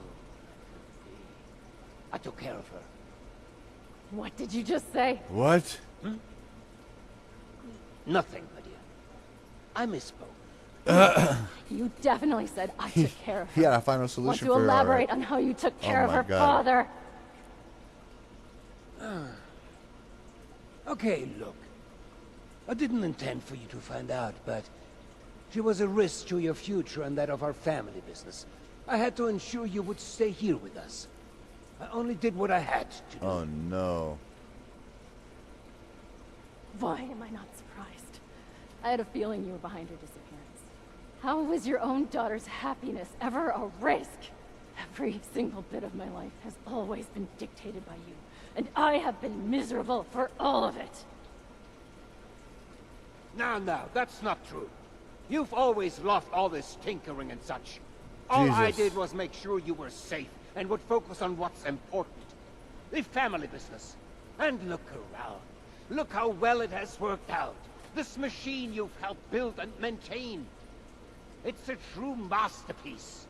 Speaker 9: I took care of her.
Speaker 8: What did you just say?
Speaker 1: What?
Speaker 9: Nothing, my dear. I misspoke.
Speaker 8: You definitely said I took care of her.
Speaker 1: He had a final solution for
Speaker 8: Want
Speaker 1: her.
Speaker 8: to elaborate on how you took care of
Speaker 1: my
Speaker 8: her
Speaker 1: God.
Speaker 8: father?
Speaker 9: Okay, look. I didn't intend for you to find out, but she was a risk to your future and that of our family business. I had to ensure you would stay here with us. I only did what I had to do.
Speaker 1: Oh no.
Speaker 8: Why am I not surprised? I had a feeling you were behind her disappearance. How was your own daughter's happiness ever a risk? Every single bit of my life has always been dictated by you, and I have been miserable for all of it.
Speaker 9: Now, that's not true. You've always loved all this tinkering and such. All I did was make sure you were safe and would focus on what's important. The family business. And look around. Look how well it has worked out. This machine you've helped build and maintain. It's a true masterpiece.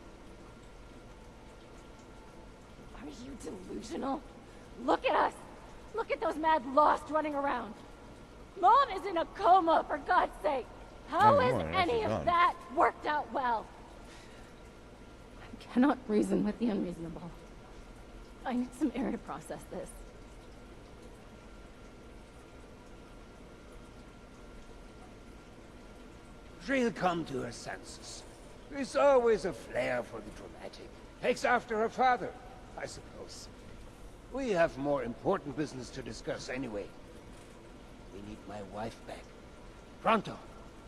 Speaker 8: Are you delusional? Look at us! Look at those mad lost running around! Mom is in a coma, for God's sake! How has any of that worked out well? I cannot reason with the unreasonable. I need some air to process this.
Speaker 9: She'll come to her senses. There's always a flair for the dramatic. Takes after her father, I suppose. We have more important business to discuss anyway. We need my wife back. Pronto.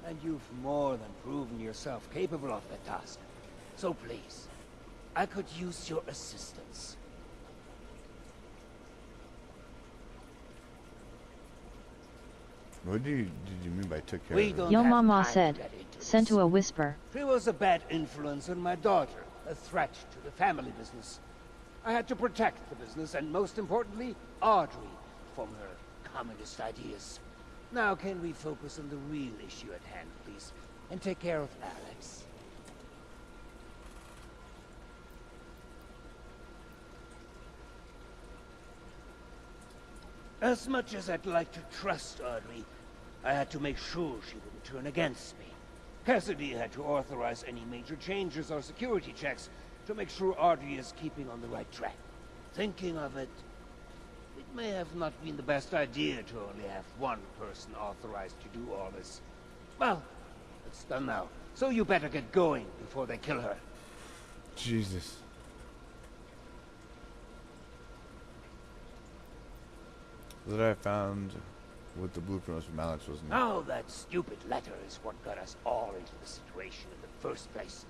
Speaker 9: And you've more than proven yourself capable of that task. So please, I could use your assistance.
Speaker 1: What did you mean by took care
Speaker 9: We
Speaker 1: of
Speaker 9: don't
Speaker 1: her?
Speaker 11: Yo
Speaker 9: have
Speaker 11: mama
Speaker 9: time to
Speaker 11: said,
Speaker 9: get into
Speaker 11: sent
Speaker 9: this.
Speaker 11: to a whisper.
Speaker 9: She was a bad influence on my daughter, a threat to the family business. I had to protect the business and, most importantly, Audrey from her communist ideas. Now can we focus on the real issue at hand, please, and take care of Alex? As much as I'd like to trust Audrey, I had to make sure she wouldn't turn against me. Cassidy had to authorize any major changes or security checks to make sure Audrey is keeping on the right track. Thinking of it, it may have not been the best idea to only have one person authorized to do all this. Well, it's done now, so you better get going before they kill her.
Speaker 1: Jesus. That I found with the blueprint was from Alex, wasn't it?
Speaker 9: Oh, that stupid letter is what got us all into the situation in the first place.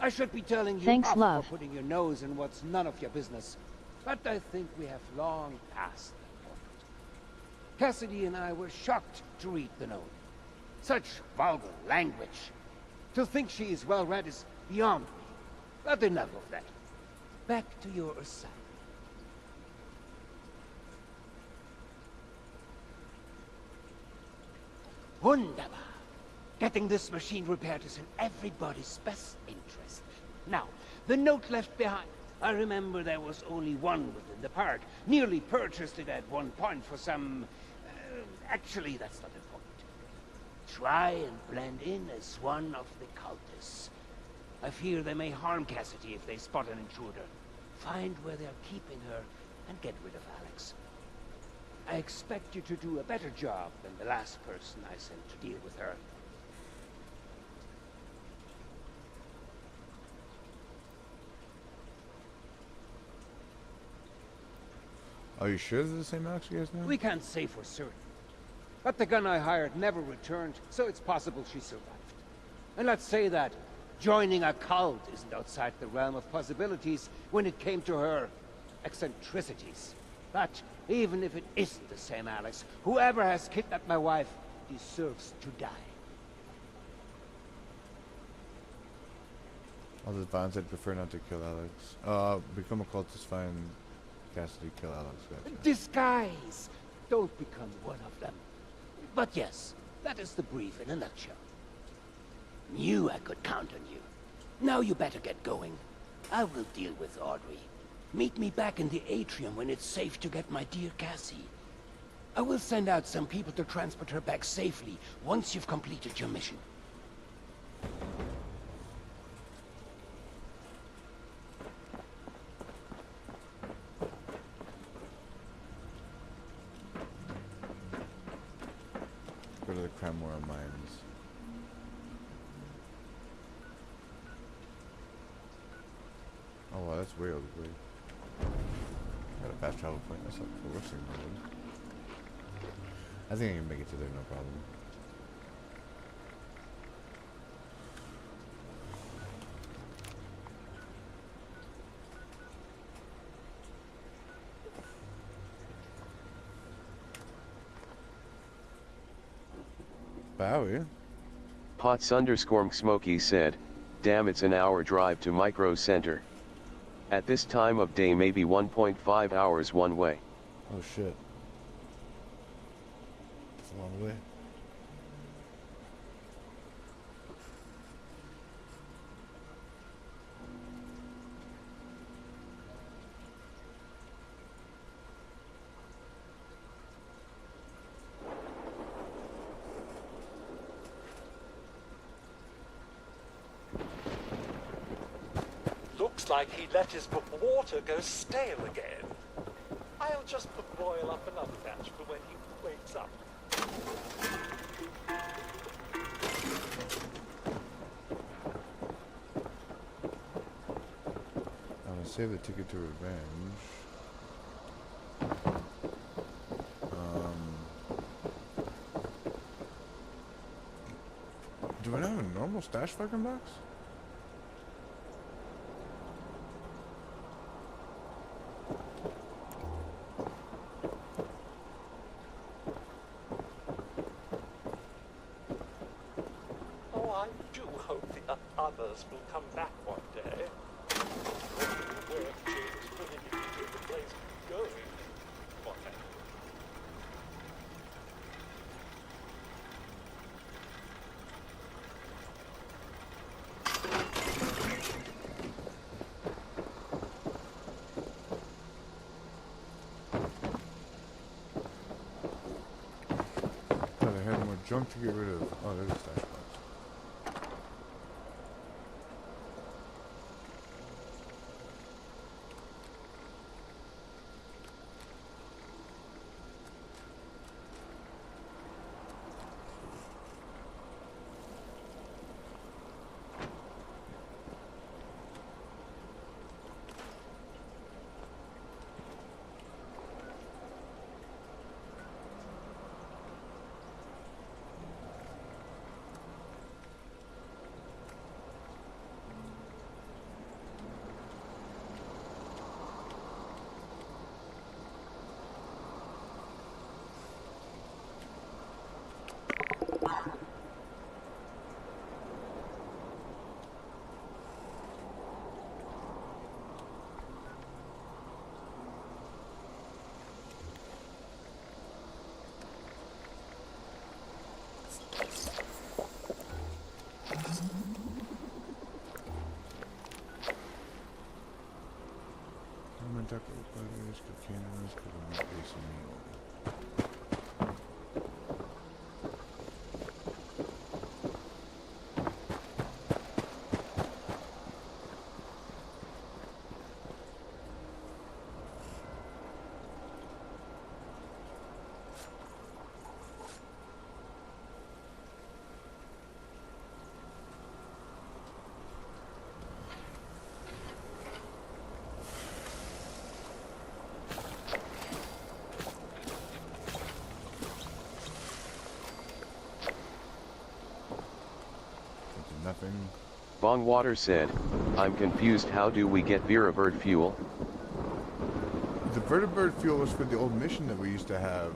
Speaker 9: I should be telling you
Speaker 11: Thanks,
Speaker 9: off
Speaker 11: love.
Speaker 9: for putting your nose in what's none of your business. But I think we have long passed that point. Cassidy and I were shocked to read the note. Such vulgar language. To think she is well read is beyond me. But enough of that. Back to your assignment. Wunderbar. Getting this machine repaired is in everybody's best interest. Now, the note left behind. I remember there was only one within the park. Nearly purchased it at one point for some... actually, that's not important. Try and blend in as one of the cultists. I fear they may harm Cassidy if they spot an intruder. Find where they're keeping her and get rid of Alex. I expect you to do a better job than the last person I sent to deal with her.
Speaker 1: Are you sure they're the same Alex you guys know?
Speaker 9: We can't say for certain. But the gun I hired never returned, so it's possible she survived. And let's say that joining a cult isn't outside the realm of possibilities when it came to her eccentricities. But even if it isn't the same Alex, whoever has kidnapped my wife deserves to die.
Speaker 1: All the violence, I'd prefer not to kill Alex. Become a cultist, find Cassidy, kill Alex. Gotcha.
Speaker 9: Disguise! Don't become one of them. But yes, that is the brief in a nutshell. Knew I could count on you. Now you better get going. I will deal with Audrey. Meet me back in the atrium when it's safe to get my dear Cassie. I will send out some people to transport her back safely once you've completed your mission.
Speaker 1: Go to the Cremora mines. Oh wow, that's way over the way. Got a fast travel point. That's not the worst thing in the world. I think I can make it to there, no problem. Bowie?
Speaker 13: Pots_Smokey said, damn, it's an hour drive to Micro Center. At this time of day maybe 1.5 hours one way.
Speaker 1: Oh shit. It's a long way.
Speaker 15: Looks like he let his water go stale again. I'll just boil up another batch for when he wakes up.
Speaker 1: I'm gonna save the ticket to revenge. Do I have a normal stash fucking box?
Speaker 15: I do hope the others will come back one day. Where James really needed the place going. Whatever.
Speaker 1: had more junk to get rid of. Oh, there's a stash box. Nothing.
Speaker 13: Bongwater said, I'm confused, how do we get Veribird fuel?
Speaker 1: The Vertibird fuel was for the old mission that we used to have.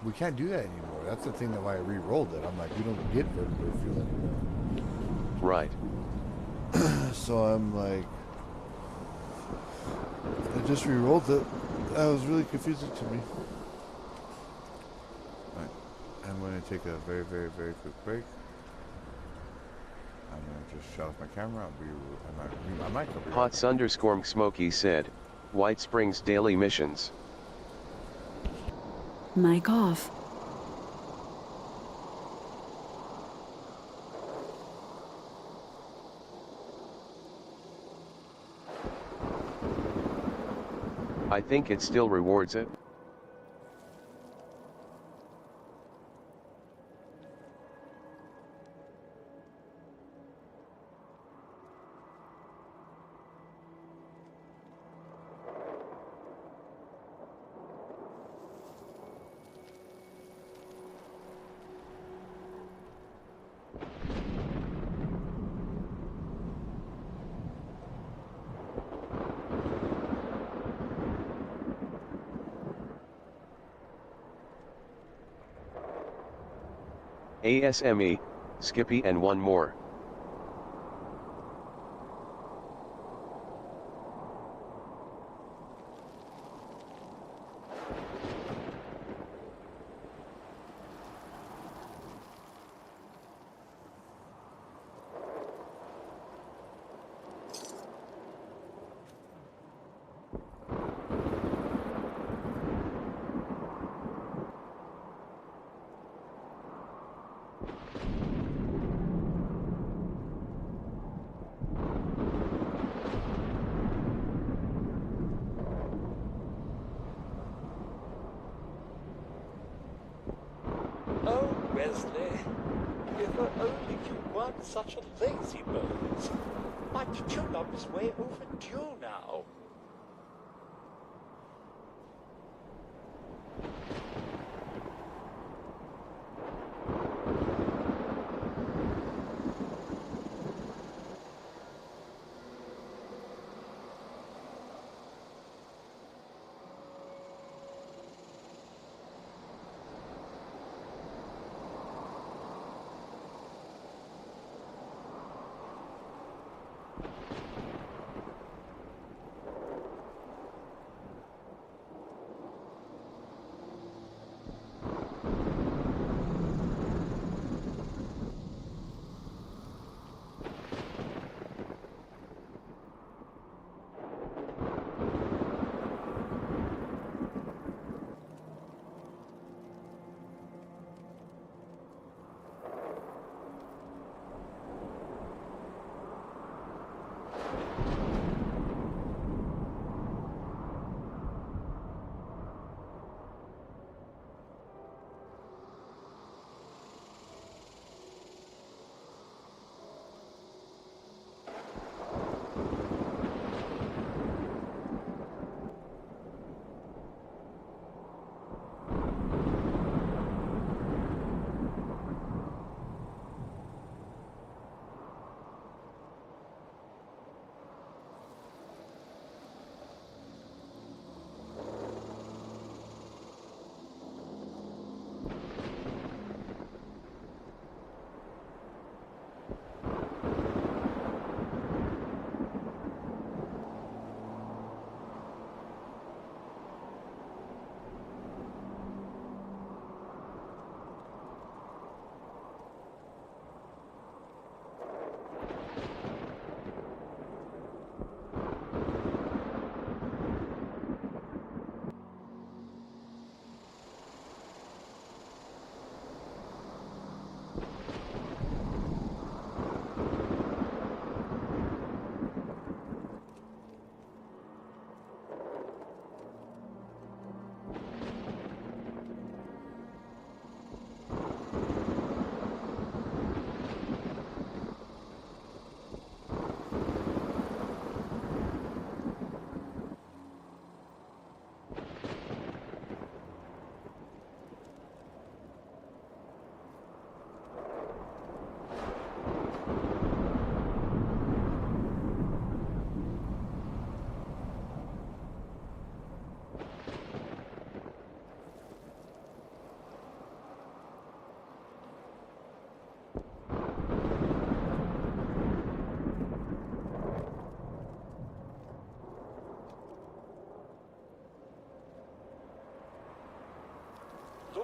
Speaker 1: We can't do that anymore. That's the thing that why I re-rolled it. I'm like, we don't get Vertibird fuel anymore.
Speaker 13: Right.
Speaker 1: So I'm like, I just re-rolled it. That was really confusing to me. Alright. I'm going to take a very, very, very quick break. I'm going to just shut off my camera. I might come back.
Speaker 13: Hots_Smoky said, White Springs daily missions.
Speaker 16: Mic off.
Speaker 13: I think it still rewards it. ASME, Skippy and one more.
Speaker 15: Oh, Wesley, if only you weren't such a lazy bones. My tune-up is way overdue now.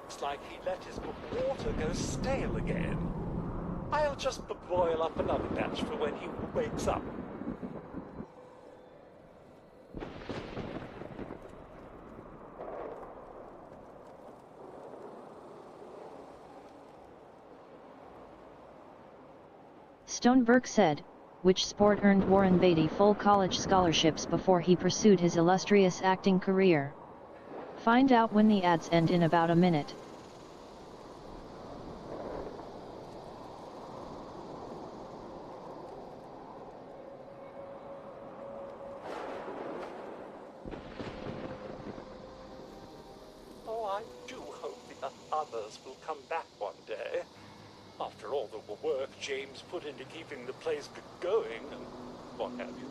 Speaker 15: Looks like he let his water go stale again. I'll just boil up another batch for when he wakes up.
Speaker 11: Stoneberg said, which sport earned Warren Beatty full college scholarships before he pursued his illustrious acting career? Find out when the ads end in about a minute.
Speaker 15: Oh, I do hope the others will come back one day. After all the work James put into keeping the place going and what have you.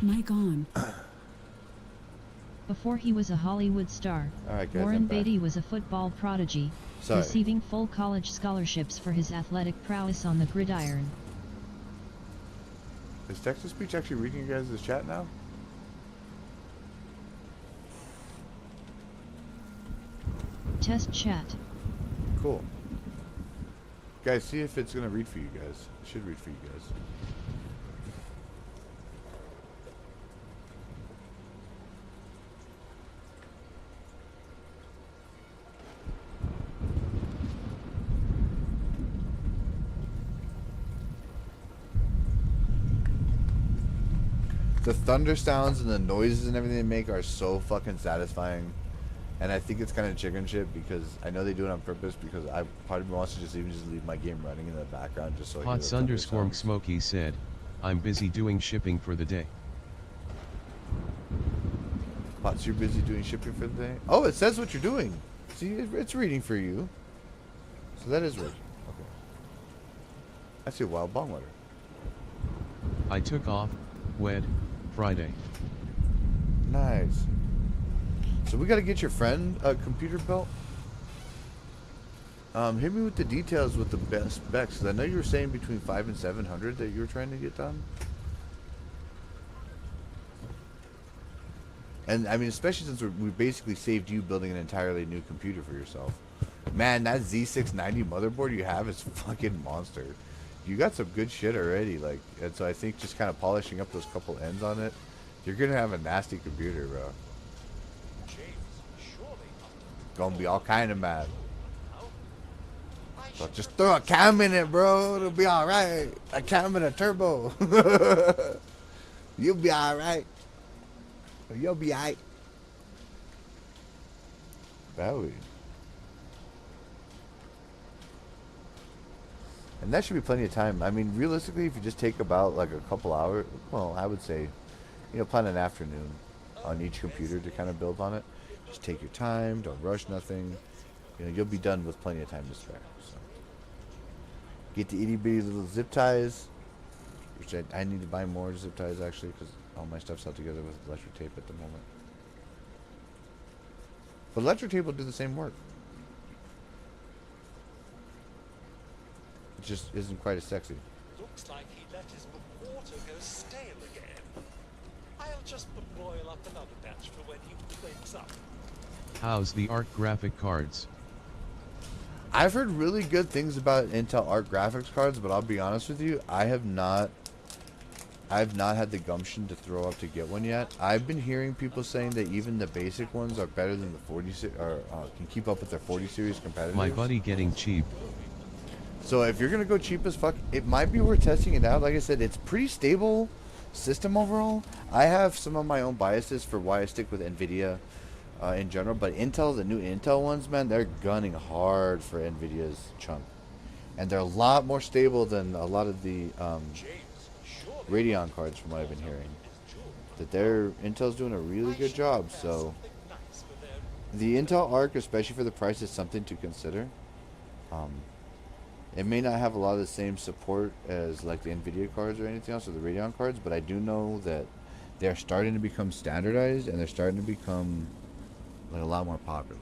Speaker 16: Mic on.
Speaker 11: Before he was a Hollywood star,
Speaker 1: Alright, guys,
Speaker 11: Warren Beatty was a football prodigy,
Speaker 1: Sorry.
Speaker 11: receiving full college scholarships for his athletic prowess on the gridiron.
Speaker 1: Is text-to-speech actually reading you guys' chat now?
Speaker 11: Test chat.
Speaker 1: Cool. Guys, see if it's gonna read for you guys. It should read for you guys. The thunder sounds and the noises and everything they make are so fucking satisfying. And I think it's kind of chicken shit because I know they do it on purpose because part of me wants to just leave my game running in the background just so I hear the thunder sounds.
Speaker 13: Smokey said, I'm busy doing shipping for the day.
Speaker 1: Pots, you're busy doing shipping for the day? Oh, it says what you're doing. See, it's reading for you. So that is right. Okay. I see a wild bong water.
Speaker 13: I took off, Friday.
Speaker 1: Nice. So we gotta get your friend a computer belt. Hit me with the details with the best specs, because I know you were saying between 500 and 700 that you were trying to get done. And I mean, especially since we basically saved you building an entirely new computer for yourself. Man, that Z690 motherboard you have is fucking monster. You got some good shit already, like, and so I think just kind of polishing up those couple ends on it, you're gonna have a nasty computer, bro. Gonna be all kind of mad. So just throw a cam in it, bro. It'll be all right. A cam and a turbo. You'll be all right. You'll be all right. Bowie. And that should be plenty of time. I mean, realistically, if you just take about like a couple hours, well, I would say, you know, plan an afternoon on each computer to kind of build on it. Just take your time, don't rush nothing. You know, you'll be done with plenty of time to spare. So. Get the itty bitty little zip ties, which I need to buy more zip ties actually, because all my stuff's held together with electric tape at the moment. But electric tape will do the same work. It just isn't quite as sexy.
Speaker 15: Looks like he let his water go stale again. I'll just boil up another batch for when he wakes up.
Speaker 13: How's the art graphic cards?
Speaker 1: I've heard really good things about Intel art graphics cards, but I'll be honest with you, I've not had the gumption to throw up to get one yet. I've been hearing people saying that even the basic ones are better than the 40 or can keep up with their 40 series competitors.
Speaker 13: My buddy getting cheap.
Speaker 1: So if you're gonna go cheap as fuck, it might be worth testing it out. Like I said, it's pretty stable. system overall, I have some of my own biases for why I stick with NVIDIA in general. But Intel, the new Intel ones, man, they're gunning hard for NVIDIA's chunk. And they're a lot more stable than a lot of the Radeon cards from what I've been hearing. That Intel's doing a really good job, so the Intel Arc, especially for the price, is something to consider. It may not have a lot of the same support as like the NVIDIA cards or anything else, or the Radeon cards, but I do know that they're starting to become standardized and they're starting to become like a lot more popular.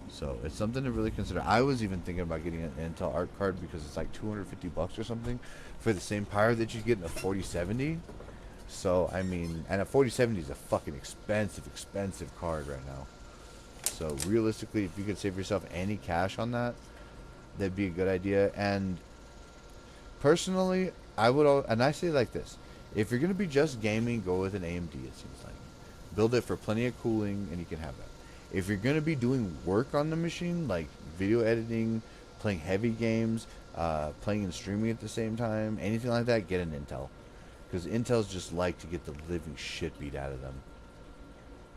Speaker 1: So it's something to really consider. I was even thinking about getting an Intel Arc card because it's like $250 or something for the same power that you get in a 4070. So I mean, and a 4070 is a fucking expensive card right now. So realistically, if you could save yourself any cash on that, that'd be a good idea. And personally, and I say it like this: if you're gonna be just gaming, go with an AMD. It seems like build it for plenty of cooling, and you can have that. If you're gonna be doing work on the machine, like video editing, playing heavy games, playing and streaming at the same time, anything like that, get an Intel, because Intels just like to get the living shit beat out of them.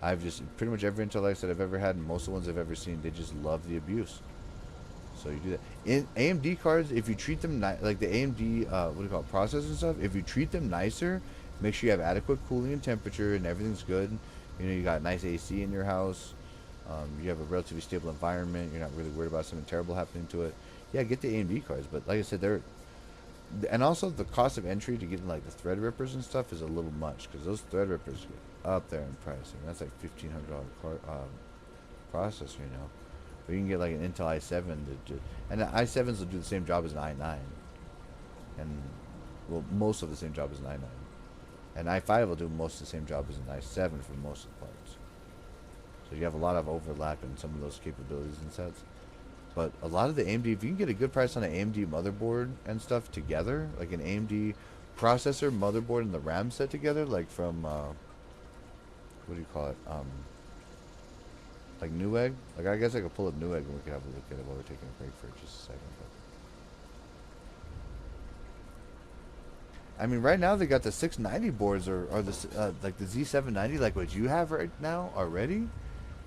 Speaker 1: I've just pretty much every Intel like I said I've ever had, and most of the ones I've ever seen, they just love the abuse. So you do that. In AMD cards, if you treat them like the AMD, what do you call it, processors and stuff, if you treat them nicer, make sure you have adequate cooling and temperature and everything's good. You know, you got nice AC in your house. You have a relatively stable environment. You're not really worried about something terrible happening to it. Yeah, get the AMD cards. But like I said, and also the cost of entry to get like the Threadrippers and stuff is a little much, because those Threadrippers get up there in price. I mean, that's like $1,500 processor, you know. But you can get like an Intel i7 and the i7s will do the same job as an i9, and well, most of the same job as an i9, and i5 will do most of the same job as an i7 for most of the parts. So you have a lot of overlap in some of those capabilities and sets. But a lot of the AMD, if you can get a good price on an AMD motherboard and stuff together, like an AMD processor, motherboard, and the RAM set together, like from what do you call it? Like Newegg. Like I guess I could pull up Newegg and we could have a look at it while we're taking a break for just a second. But I mean, right now they got the 690 boards or the like the Z790, like what you have right now already.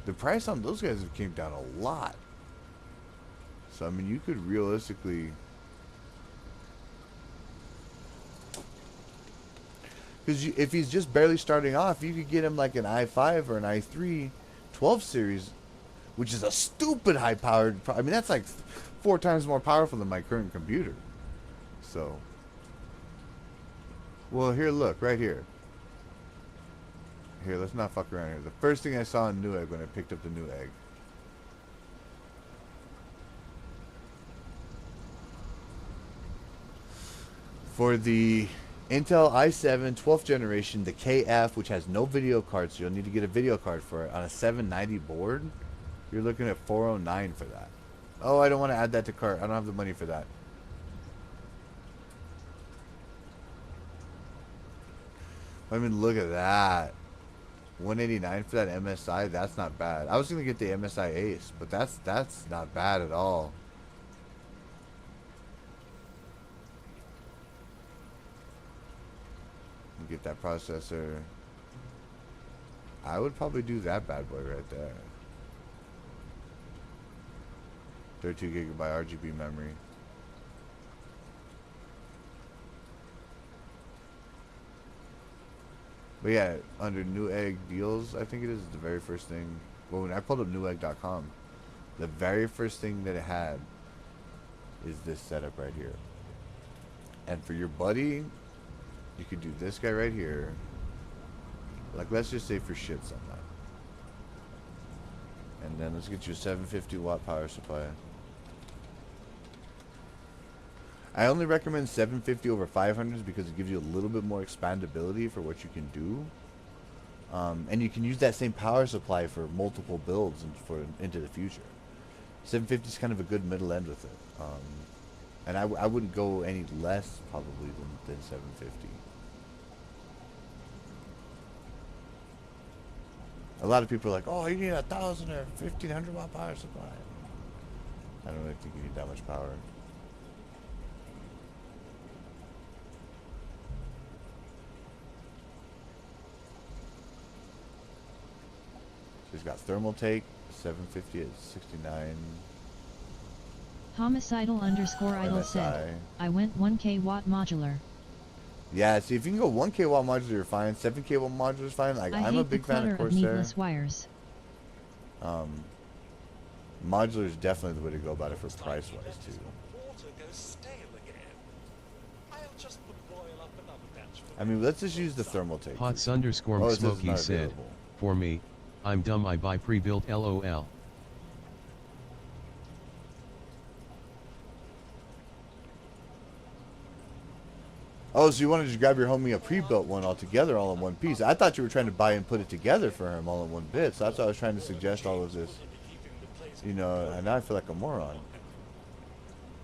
Speaker 1: The price on those guys have came down a lot. So I mean, you could realistically, because if he's just barely starting off, you could get him like an i5 or an i3 12 series, which is a stupid high powered. I mean, that's like 4 times more powerful than my current computer. So, well, here, look, right here. Here, let's not fuck around here. The first thing I saw in Newegg when I picked up the Newegg. For the Intel i7 12th generation, the KF, which has no video card, so you'll need to get a video card for it, on a 790 board, you're looking at $409 for that. Oh, I don't want to add that to cart. I don't have the money for that. I mean, look at that. $189 for that MSI. That's not bad. I was gonna get the MSI Ace, but that's not bad at all. Get that processor. I would probably do that bad boy right there. 32 gigabyte RGB memory. But yeah, under Newegg deals, I think it is the very first thing. Well, when I pulled up Newegg.com, the very first thing that it had is this setup right here. And for your buddy, you could do this guy right here. Like, let's just say for shits on that. And then let's get you a 750 watt power supply. I only recommend 750 over 500s because it gives you a little bit more expandability for what you can do. And you can use that same power supply for multiple builds and into the future. 750 is kind of a good middle end with it. And I wouldn't go any less probably than 750. A lot of people are like, oh, you need 1,000 or 1,500 watt power supply. I don't really think you need that much power. He's got thermal take, 750 at 69.
Speaker 11: Homicidal _ idle said, I went 1k watt modular.
Speaker 1: Yeah, see, if you can go 1k watt modular, you're fine. 7k watt modular is fine. Like, I'm a big fan of Corsair.
Speaker 11: Needless wires.
Speaker 1: Modular is definitely the way to go about it for price wise too. I mean, let's just use the thermal take.
Speaker 13: Pots _ Smokey said, for me, I'm dumb, I buy pre-built LOL.
Speaker 1: Oh, so you wanted to grab your homie a pre-built one altogether, all in one piece. I thought you were trying to buy and put it together for him all in one bit. So that's why I was trying to suggest all of this. You know, and now I feel like a moron.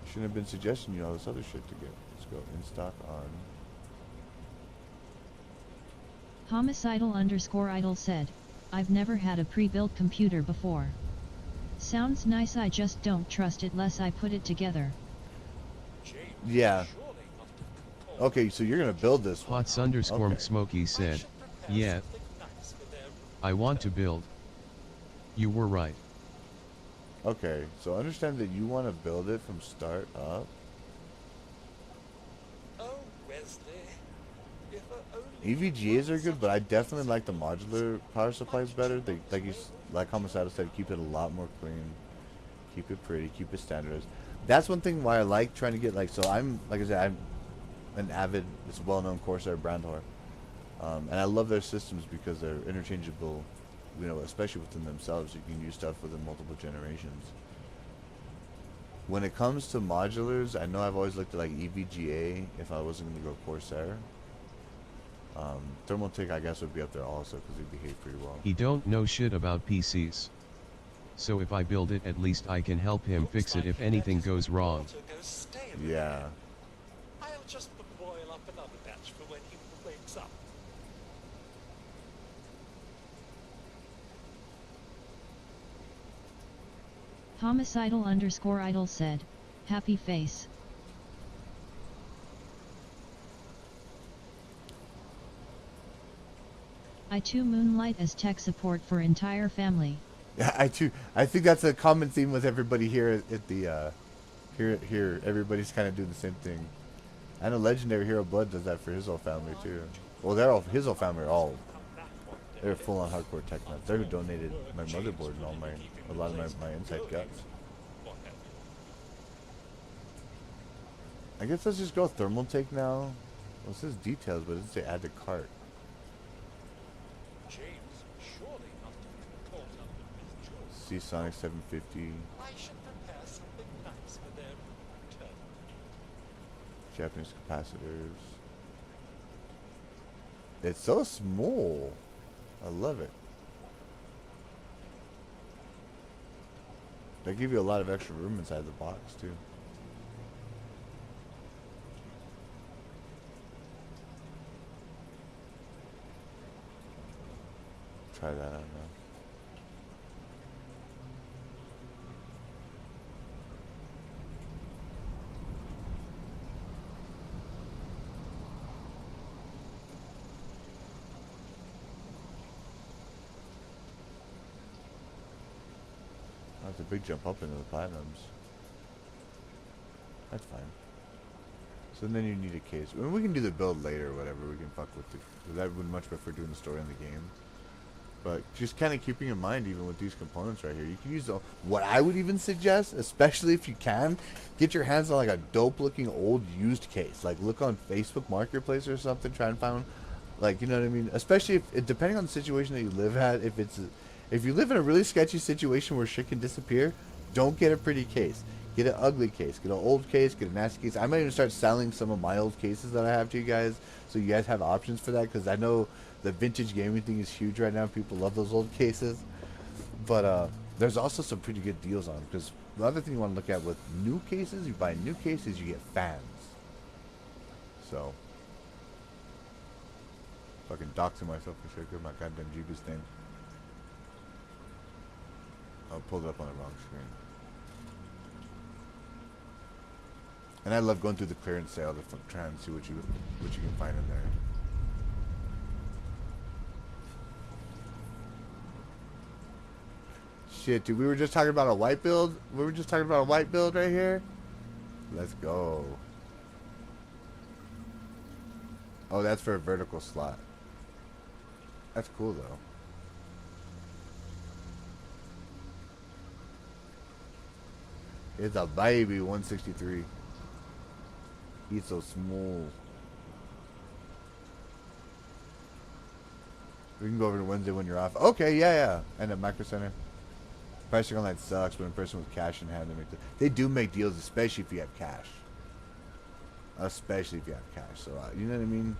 Speaker 1: Shouldn't have been suggesting you all this other shit to get. Let's go in stock on.
Speaker 11: Homicidal _ idle said, I've never had a pre-built computer before. Sounds nice, I just don't trust it less I put it together.
Speaker 1: Yeah. Okay, so you're gonna build this one.
Speaker 13: Pots _ Smokey said, yeah. I want to build. You were right.
Speaker 1: Okay, so understand that you want to build it from start up. EVGAs are good, but I definitely like the modular power supplies better. They, like Homicidal said, keep it a lot more clean, keep it pretty, keep it standardized. That's one thing why I like trying to get, like, so I'm, like I said, I'm an avid, it's a well-known Corsair brand whore. And I love their systems because they're interchangeable, you know, especially within themselves. You can use stuff within multiple generations. When it comes to modulars, I know I've always looked at like EVGA if I wasn't going to go Corsair. Thermaltake, I guess, would be up there also because they behave pretty well.
Speaker 13: He don't know shit about PCs. So if I build it, at least I can help him fix it if anything goes wrong.
Speaker 1: Yeah.
Speaker 15: I'll just boil up another batch for when he wakes up.
Speaker 11: Homicidal _ idle said, happy face. I too moonlight as tech support for entire family.
Speaker 1: Yeah, I too. I think that's a common theme with everybody here at the here. Everybody's kind of doing the same thing. I know Legendary Hero Blood does that for his whole family too. Well, his whole family are all, they're full on hardcore tech nuts. They're who donated my motherboard and a lot of my inside guts. I guess let's just go thermal take now. Well, it says details, but it doesn't say add to cart. Sonic 750.
Speaker 15: I should prepare something nice for their return.
Speaker 1: Japanese capacitors. It's so small. I love it. They give you a lot of extra room inside the box too. Try that out now. That's a big jump up into the platinums. That's fine. So then you need a case. I mean, we can do the build later or whatever. We can fuck with it. I would much prefer doing the story in the game. But just kind of keeping in mind, even with these components right here, you can use what I would even suggest, especially if you can, get your hands on like a dope looking old used case. Like look on Facebook Marketplace or something, try and find, like, you know what I mean? Especially if, depending on the situation that you live at, if you live in a really sketchy situation where shit can disappear, don't get a pretty case. Get an ugly case. Get an old case. Get a nasty case. I might even start selling some of my old cases that I have to you guys, so you guys have options for that, because I know the vintage gaming thing is huge right now. People love those old cases. But there's also some pretty good deals on them, because the other thing you want to look at with new cases, you buy new cases, you get fans. So, fucking doxing myself for sure. Good, my goddamn Jeebus thing. I pulled it up on the wrong screen. And I love going through the clearance sale to try and see what you can find in there. Shit, dude, we were just talking about a white build. We were just talking about a white build right here. Let's go. Oh, that's for a vertical slot. That's cool though. It's a baby 163. He's so small. We can go over to Wednesday when you're off. Okay, yeah. And at Micro Center. Pricing online sucks, but in person with cash in hand, they do make deals, especially if you have cash. Especially if you have cash. So, you know what I mean?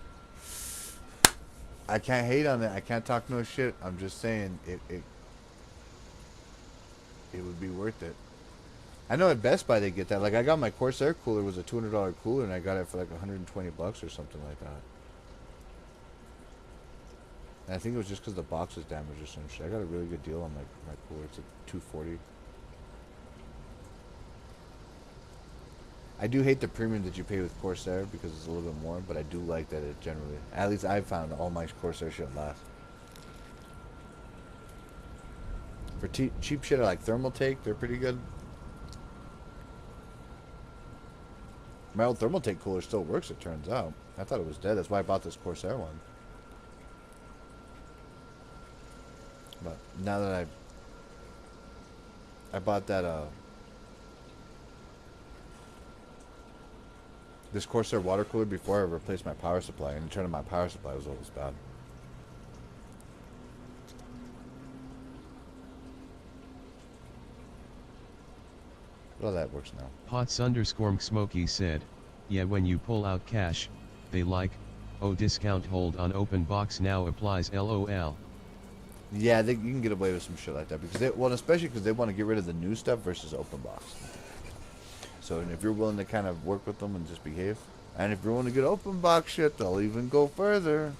Speaker 1: I can't hate on it. I can't talk no shit. I'm just saying it would be worth it. I know at Best Buy they get that. Like, I got my Corsair cooler. It was a $200 cooler, and I got it for like $120 or something like that. And I think it was just because the box was damaged or some shit. I got a really good deal on my cooler. It's a $240. I do hate the premium that you pay with Corsair because it's a little bit more, but I do like that it generally, at least I've found all my Corsair shit lasts. For cheap shit I like Thermaltake, they're pretty good. My old Thermaltake cooler still works, it turns out. I thought it was dead, that's why I bought this Corsair one. But now that I bought that this Corsair water cooler before I replaced my power supply, and it turned out my power supply was always bad. Well, that works now.
Speaker 16: Pots_Smokey said, yeah, when you pull out cash, they like, oh, discount hold on open box now applies LOL.
Speaker 1: Yeah, you can get away with some shit like that because especially because they want to get rid of the new stuff versus open box. So, and if you're willing to kind of work with them and just behave, and if you're willing to get open box shit, they'll even go further.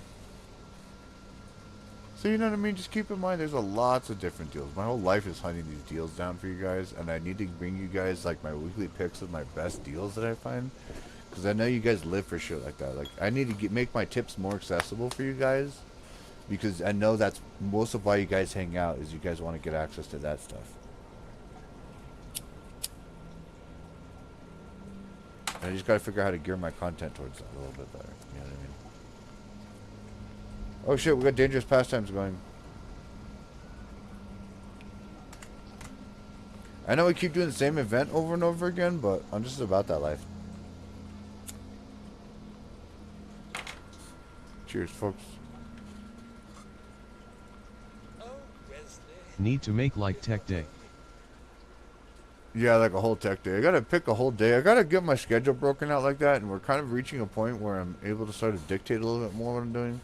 Speaker 1: So, you know what I mean? Just keep in mind, there's lots of different deals. My whole life is hunting these deals down for you guys, and I need to bring you guys like my weekly picks of my best deals that I find, because I know you guys live for shit like that. Like, I need to make my tips more accessible for you guys. Because I know that's most of why you guys hang out is you guys want to get access to that stuff. And I just got to figure out how to gear my content towards that a little bit better. You know what I mean? Oh shit, we got dangerous pastimes going. I know we keep doing the same event over and over again, but I'm just about that life. Cheers, folks.
Speaker 16: Need to make like tech day.
Speaker 1: Yeah, like a whole tech day. I gotta pick a whole day. I gotta get my schedule broken out like that, and we're kind of reaching a point where I'm able to start to dictate a little bit more what I'm doing.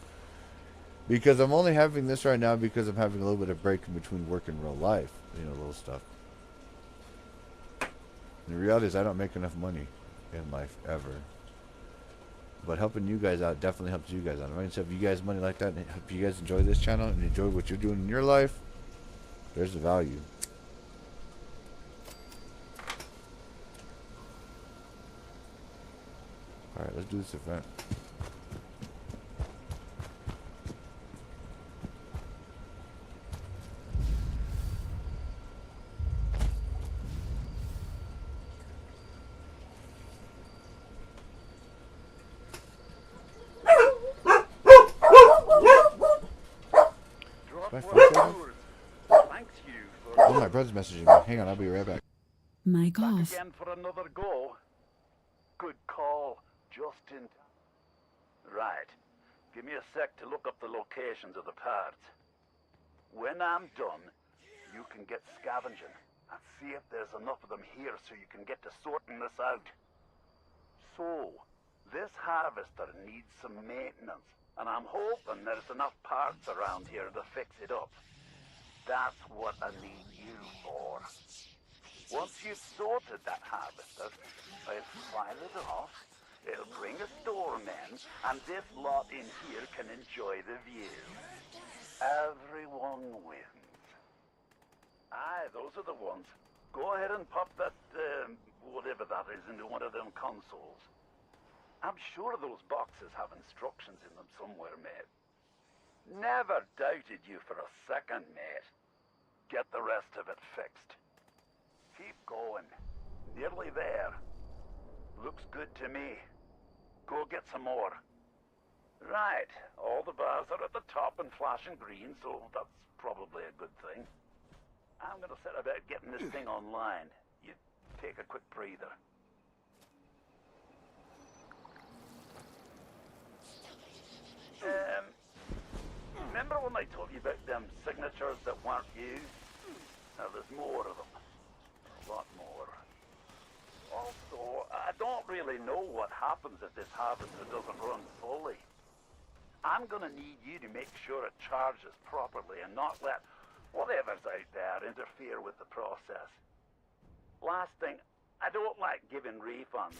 Speaker 1: Because I'm only having this right now because I'm having a little bit of break in between work and real life. You know, little stuff. And the reality is I don't make enough money in life, ever. But helping you guys out definitely helps you guys out. If I can save you guys money like that and help you guys enjoy this channel and enjoy what you're doing in your life, there's the value. Alright, let's do this event. My phone oh, my brother's messaging me. Hang on, I'll be right back.
Speaker 17: Mic off.
Speaker 5: Again for another go. Good call, Justin. Right. Give me a sec to look up the locations of the parts. When I'm done, you can get scavenging and see if there's enough of them here so you can get to sorting this out. So, this harvester needs some maintenance, and I'm hoping there's enough parts around here to fix it up. That's what I need you for. Once you've sorted that harvester, I'll file it off, it'll bring a storm in, and this lot in here can enjoy the view. Everyone wins. Aye, those are the ones. Go ahead and pop that, whatever that is, into one of them consoles. I'm sure those boxes have instructions in them somewhere, mate. Never doubted you for a second, mate.
Speaker 17: get the rest of it fixed. Keep going. Nearly there. Looks good to me. Go get some more. Right. All the bars are at the top and flashing green, so that's probably a good thing. I'm gonna set about getting this thing online. You take a quick breather. Remember when I told you about them signatures that weren't used? Now there's more of them. A lot more. Also, I don't really know what happens if this harvester doesn't run fully. I'm gonna need you to make sure it charges properly and not let whatever's out there interfere with the process. Last thing, I don't like giving refunds.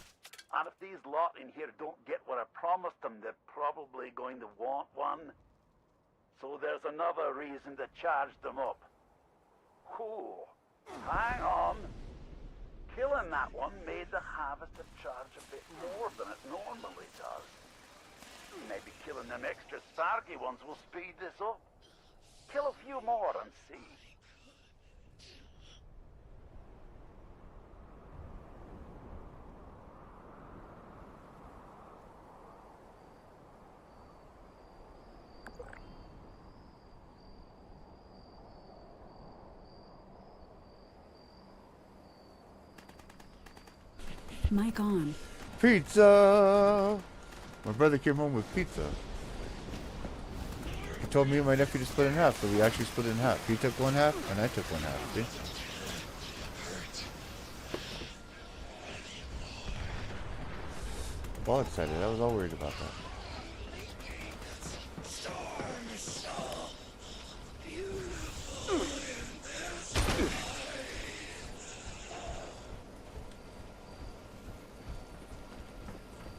Speaker 17: And if these lot in here don't get what I promised them, they're probably going to want one. So there's another reason to charge them up. Cool. Hang on. Killing that one made the harvester charge a bit more than it normally does. Maybe killing them extra Starkey ones will speed this up. Kill a few more and see.
Speaker 18: Mic on.
Speaker 1: Pizza! My brother came home with pizza. He told me and my nephew to split in half, so we actually split it in half. He took one half, and I took one half, see? I'm all excited. I was all worried about that.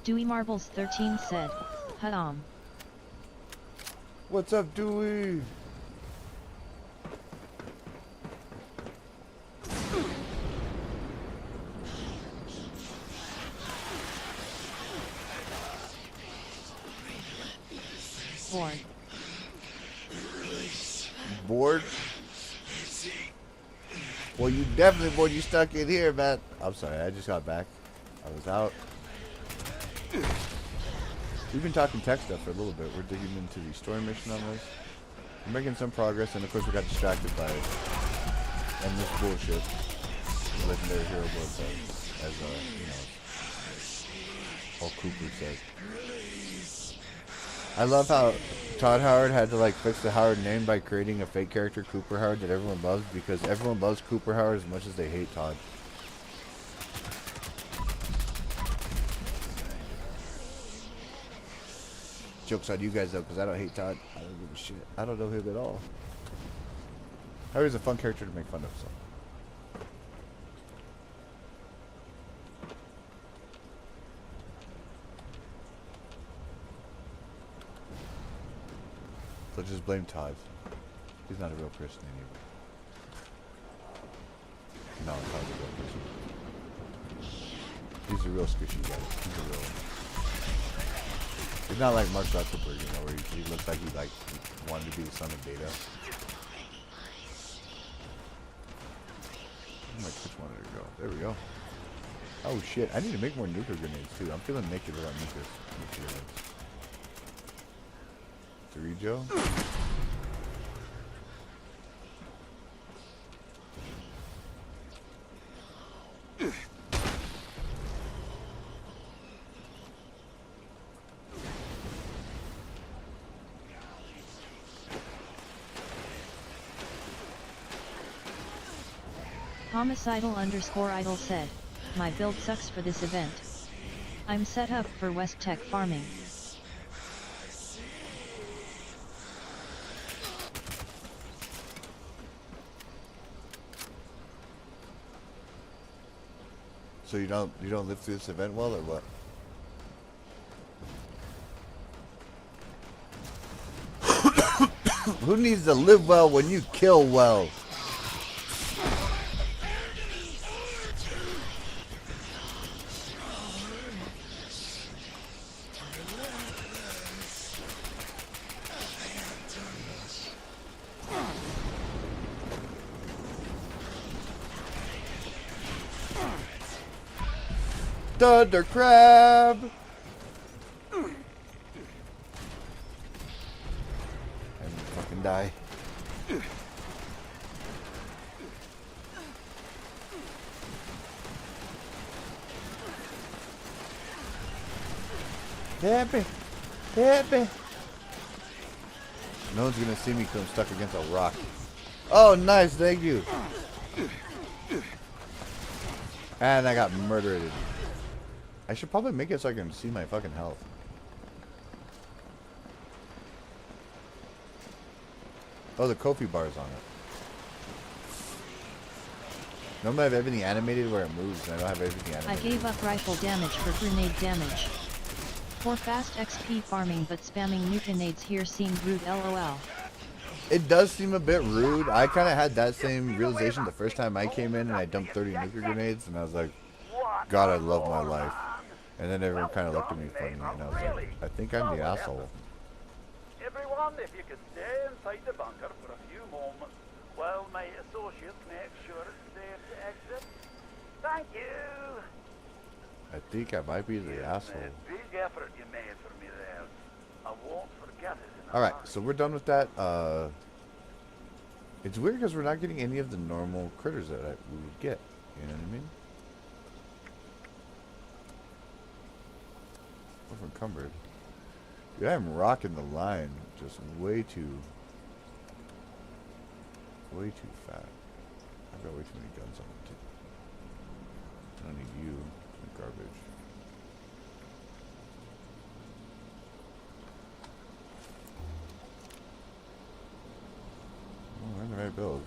Speaker 11: Dewey Marbles 13 said, "Hadam."
Speaker 1: What's up, Dewey?
Speaker 11: Bored.
Speaker 1: Bored? Well, you definitely bored. You stuck in here, man. I'm sorry, I just got back. I was out. We've been talking tech stuff for a little bit. We're digging into the story mission on this. We're making some progress, and of course we got distracted by endless bullshit. Legendary hero blood as you know, all Cooper said. I love how Todd Howard had to like fix the Howard name by creating a fake character, Cooper Howard, that everyone loves, because everyone loves Cooper Howard as much as they hate Todd. Joke's on you guys though, because I don't hate Todd. I don't give a shit. I don't know him at all. Howard's a fun character to make fun of, so. So just blame Todd. He's not a real person anyway. No, Todd's a real person. He's a real squishy guy. He's a real. He's not like Mark Zuckerberg, you know, where he looks like he wanted to be the son of Data. Oh, my Twitch monitor go. There we go. Oh shit! I need to make more nuclear grenades too. I'm feeling naked without nuclear grenades. 3 Joe.
Speaker 11: Homicidal_idol said, "My build sucks for this event. I'm set up for West Tech farming."
Speaker 1: So you don't live through this event well, or what? Who needs to live well when you kill well? Thunder crab. And fucking die. Hit me. Hit me. No one's gonna see me because I'm stuck against a rock. Oh, nice. Thank you. And I got murdered. I should probably make it so I can see my fucking health. Oh, the Kofi bar is on it. Normally I have everything animated where it moves, and I don't have everything animated.
Speaker 11: I gave up rifle damage for grenade damage. For fast XP farming but spamming nuke nades here seemed rude lol.
Speaker 1: It does seem a bit rude. I kind of had that same realization the first time I came in and I dumped 30 nuclear grenades, and I was like, God, I love my life. And then everyone kind of looked at me funny, and I was like, I think I'm the asshole.
Speaker 17: Everyone, if you could stay inside the bunker for a few moments while my associates make sure it's safe to exit. Thank you.
Speaker 1: I think I might be the asshole.
Speaker 17: Big effort you made for me there. I won't forget it.
Speaker 1: Alright, so we're done with that. It's weird because we're not getting any of the normal critters that we would get. You know what I mean? We're encumbered. Dude, I'm rocking the line just way too fat. I've got way too many guns on it too. I don't need you. You're garbage. Oh, we're in the right build.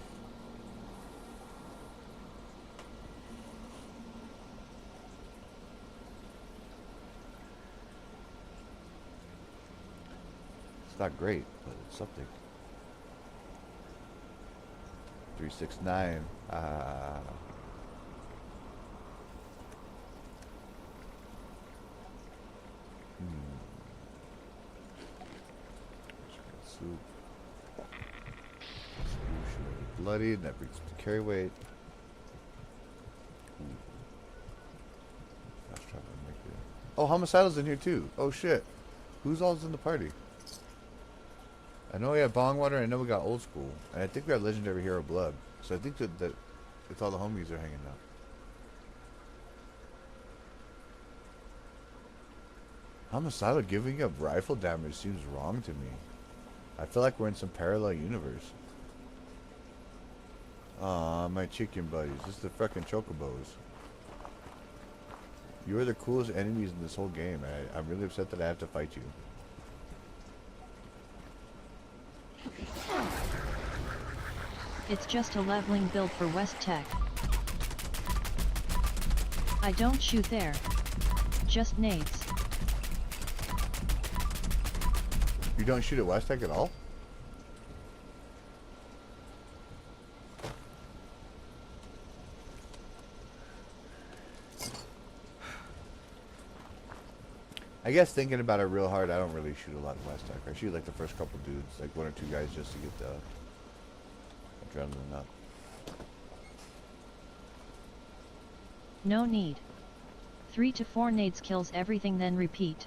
Speaker 1: It's not great, but it's something. 369. Soup. Bloodied, that brings the carry weight. Oh, Homicidal's in here too. Oh shit. Who's all's in the party? I know we got Bongwater, I know we got Old School, and I think we got Legendary Hero Blood. So I think that it's all the homies are hanging out. Homicidal giving up rifle damage seems wrong to me. I feel like we're in some parallel universe. Aw, my chicken buddies. This is the fucking chocobos. You are the coolest enemies in this whole game. I'm really upset that I have to fight you.
Speaker 11: It's just a leveling build for West Tech. I don't shoot there. Just nades.
Speaker 1: You don't shoot at West Tech at all? I guess thinking about it real hard, I don't really shoot a lot in West Tech. I shoot like the first couple dudes, like 1 or 2 guys just to get the adrenaline up.
Speaker 11: No need. 3 to 4 nades kills everything, then repeat.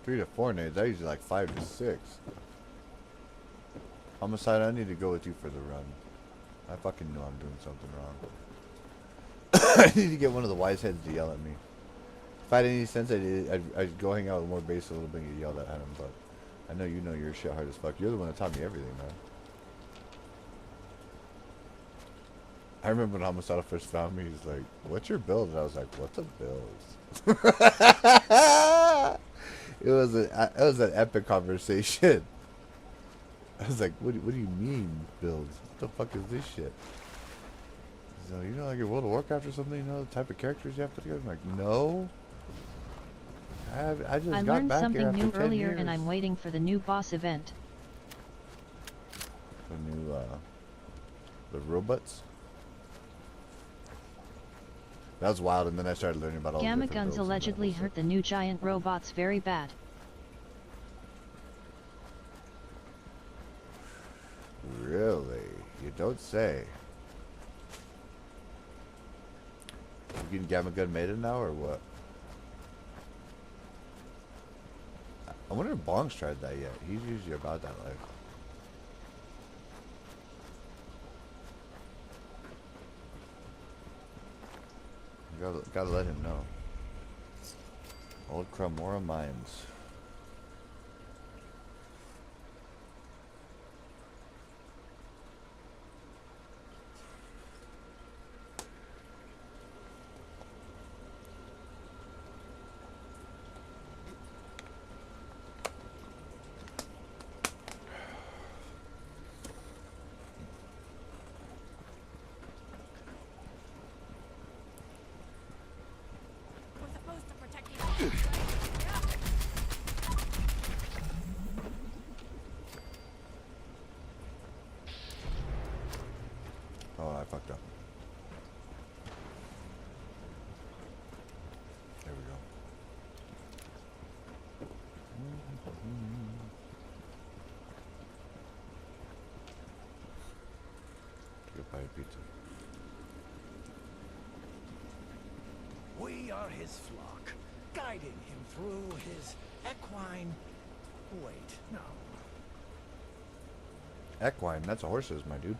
Speaker 1: 3 to 4 nades, I usually like 5 to 6. Homicide, I need to go with you for the run. I fucking know I'm doing something wrong. I need to get one of the wise heads to yell at me. If I had any sense, I'd go hang out with more base a little bit and get yelled at him, but I know you know your shit hard as fuck. You're the one that taught me everything, man. I remember when Homicidal first found me, he's like, what's your build? And I was like, what's a build? It was an epic conversation. I was like, what do you mean, builds? What the fuck is this shit? So, you know, like in World of Warcraft or something, you know, the type of characters you have to do? I'm like, no. I just
Speaker 11: I
Speaker 1: got
Speaker 11: learned
Speaker 1: back
Speaker 11: something new earlier
Speaker 1: years.
Speaker 11: and I'm waiting for the new boss event.
Speaker 1: The new, the robots? That was wild, and then I started learning about all the
Speaker 11: Gamma
Speaker 1: different
Speaker 11: guns
Speaker 1: builds and
Speaker 11: allegedly
Speaker 1: levels.
Speaker 11: hurt the new giant robots very bad.
Speaker 1: Really? You don't say. You getting Gamma Gun Maiden now or what? I wonder if Bong's tried that yet. He's usually about that life. Gotta let him know. Old Cromora Mines. Oh, I fucked up. There we go. Go buy a pizza.
Speaker 3: We are his flock, guiding him through his equine... Wait, no.
Speaker 1: Equine, that's a horses, my dude.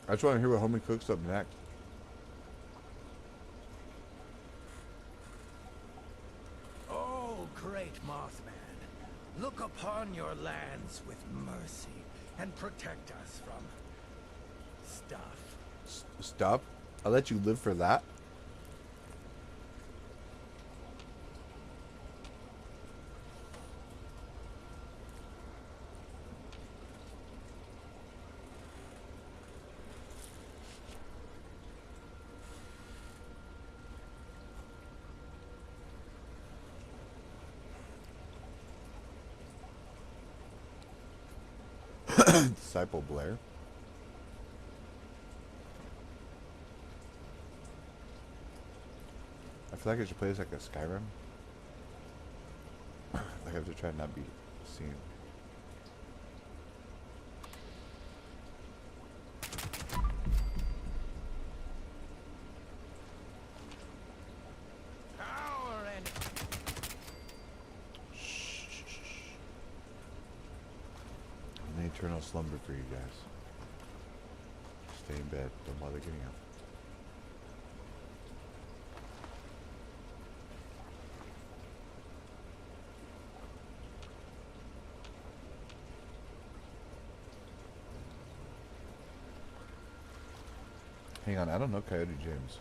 Speaker 1: I just want to hear what Homie cooks up next.
Speaker 3: Oh, great Mothman, look upon your lands with mercy and protect us from stuff.
Speaker 1: Stuff? I'll let you live for that. Disciple Blair. I feel like I should play this like a Skyrim. Like I have to try and not be seen.
Speaker 3: Power and...
Speaker 1: An eternal slumber for you guys. Stay in bed. Don't bother getting up. Hang on, I don't know Coyote James.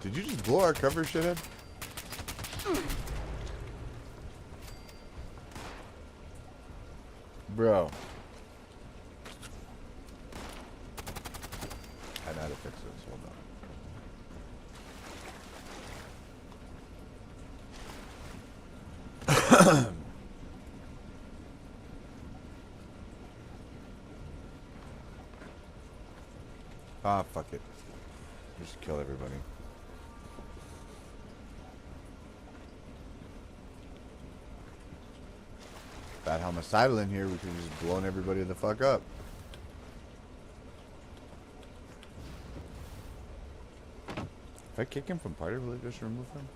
Speaker 1: Did you just blow our cover, shithead? Bro. I know how to fix this. Hold on. Ah, fuck it. Just kill everybody. Bad homicidal in here, we could have just blown everybody the fuck up. If I kick him from party, will it just remove him?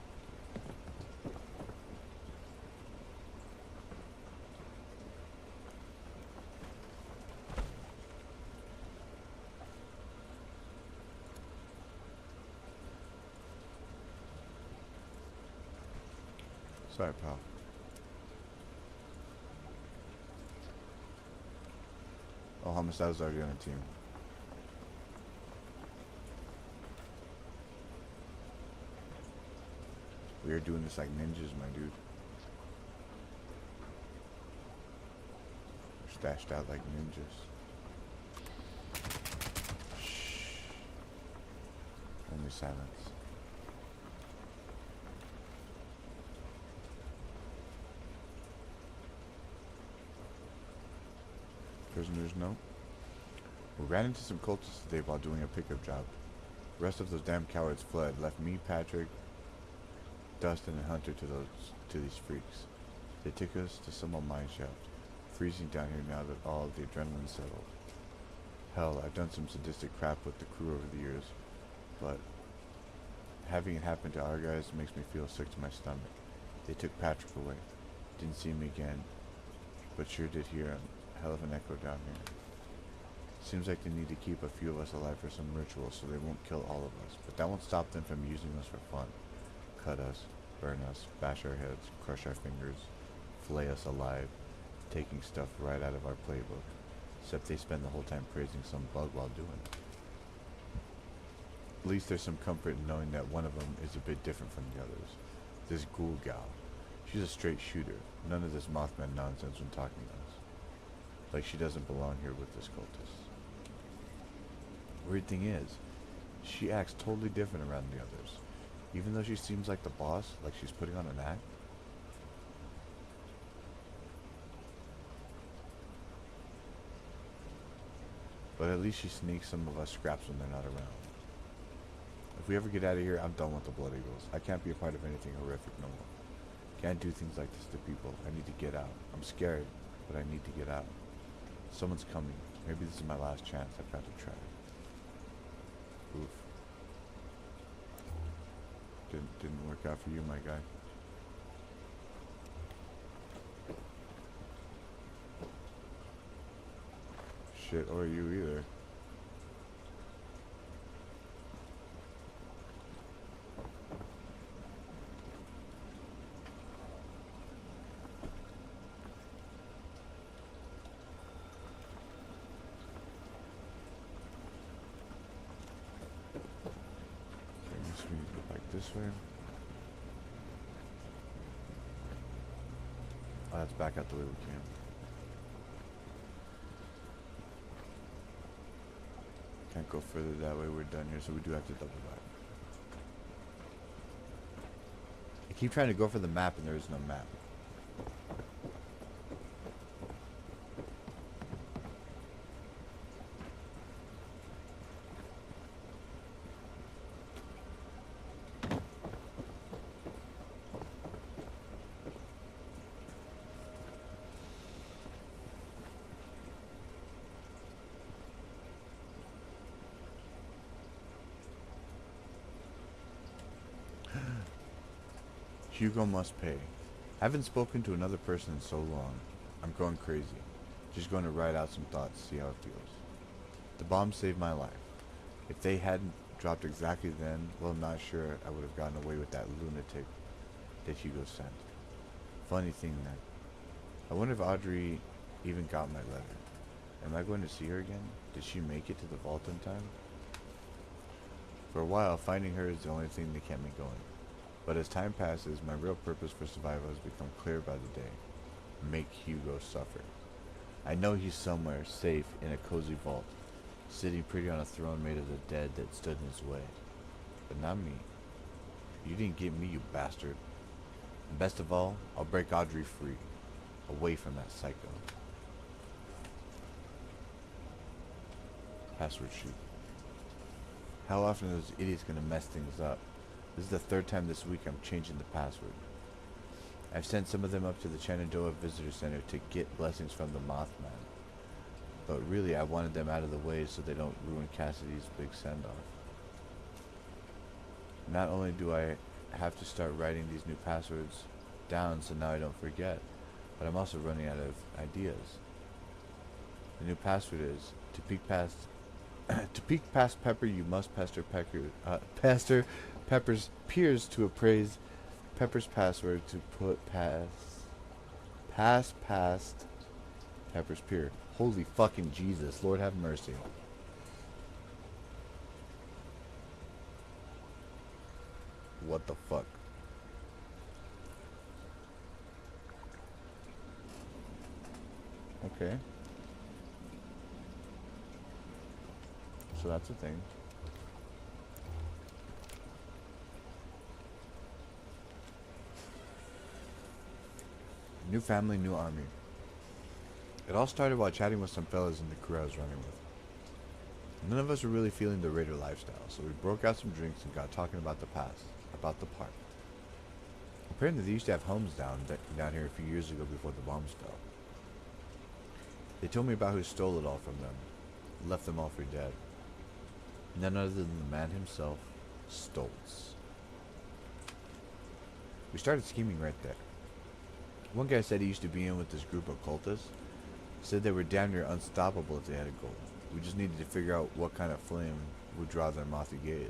Speaker 1: Sorry, pal. Oh, Homicide's already on a team. We are doing this like ninjas, my dude. We're stashed out like ninjas. Shh. Only silence. prisoner's note. We ran into some cultists today while doing a pickup job. The rest of those damn cowards fled, left me, Patrick, Dustin, and Hunter to these freaks. They took us to some mine shaft, freezing down here now that all the adrenaline settled. Hell, I've done some sadistic crap with the crew over the years, but having it happen to our guys makes me feel sick to my stomach. They took Patrick away. Didn't see him again, but sure did hear a hell of an echo down here. Seems like they need to keep a few of us alive for some ritual so they won't kill all of us, but that won't stop them from using us for fun. Cut us, burn us, bash our heads, crush our fingers, flay us alive, taking stuff right out of our playbook, except they spend the whole time praising some bug while doing it. At least there's some comfort in knowing that one of them is a bit different from the others. This ghoul gal. She's a straight shooter. None of this Mothman nonsense when talking to us. Like she doesn't belong here with this cultist. Weird thing is, she acts totally different around the others. Even though she seems like the boss, like she's putting on an act. But at least she sneaks some of us scraps when they're not around. If we ever get out of here, I'm done with the Blood Eagles. I can't be a part of anything horrific no more. Can't do things like this to people. I need to get out. I'm scared, but I need to get out. Someone's coming. Maybe this is my last chance. I've got to try. Oof. Didn't work out for you, my guy. Shit, or you either. This way. Oh, that's back out the way we came. Can't go further that way, we're done here, so we do have to double back. I keep trying to go for the map and there is no map. Hugo must pay. Haven't spoken to another person in so long. I'm going crazy. Just going to write out some thoughts, see how it feels. The bomb saved my life. If they hadn't dropped exactly then, well, I'm not sure I would have gotten away with that lunatic that Hugo sent. Funny thing that. I wonder if Audrey even got my letter. Am I going to see her again? Did she make it to the vault in time? For a while, finding her is the only thing that kept me going. But as time passes, my real purpose for survival has become clear by the day. Make Hugo suffer. I know he's somewhere, safe, in a cozy vault, sitting pretty on a throne made of the dead that stood in his way. But not me. You didn't get me, you bastard. And best of all, I'll break Audrey free, away from that psycho. Password sheet. How often are those idiots gonna mess things up? This is the third time this week I'm changing the password. I've sent some of them up to the Shenandoah Visitor Center to get blessings from the Mothman. But really, I wanted them out of the way so they don't ruin Cassidy's big send-off. Not only do I have to start writing these new passwords down so now I don't forget, but I'm also running out of ideas. The new password is, to peek past Pepper, you must pester Pepper's peers to appraise Pepper's password to put past Pepper's peer. Holy fucking Jesus, Lord have mercy. What the fuck? Okay. So that's a thing. New family, new army. It all started while chatting with some fellas in the crew I was running with. None of us were really feeling the raider lifestyle, so we broke out some drinks and got talking about the past, about the park. Apparently they used to have homes down here a few years ago before the bombs fell. They told me about who stole it all from them, left them all for dead. None other than the man himself, Stoltz. We started scheming right there. One guy said he used to be in with this group of cultists. Said they were damn near unstoppable if they had a goal. We just needed to figure out what kind of flame would draw their mothy gaze.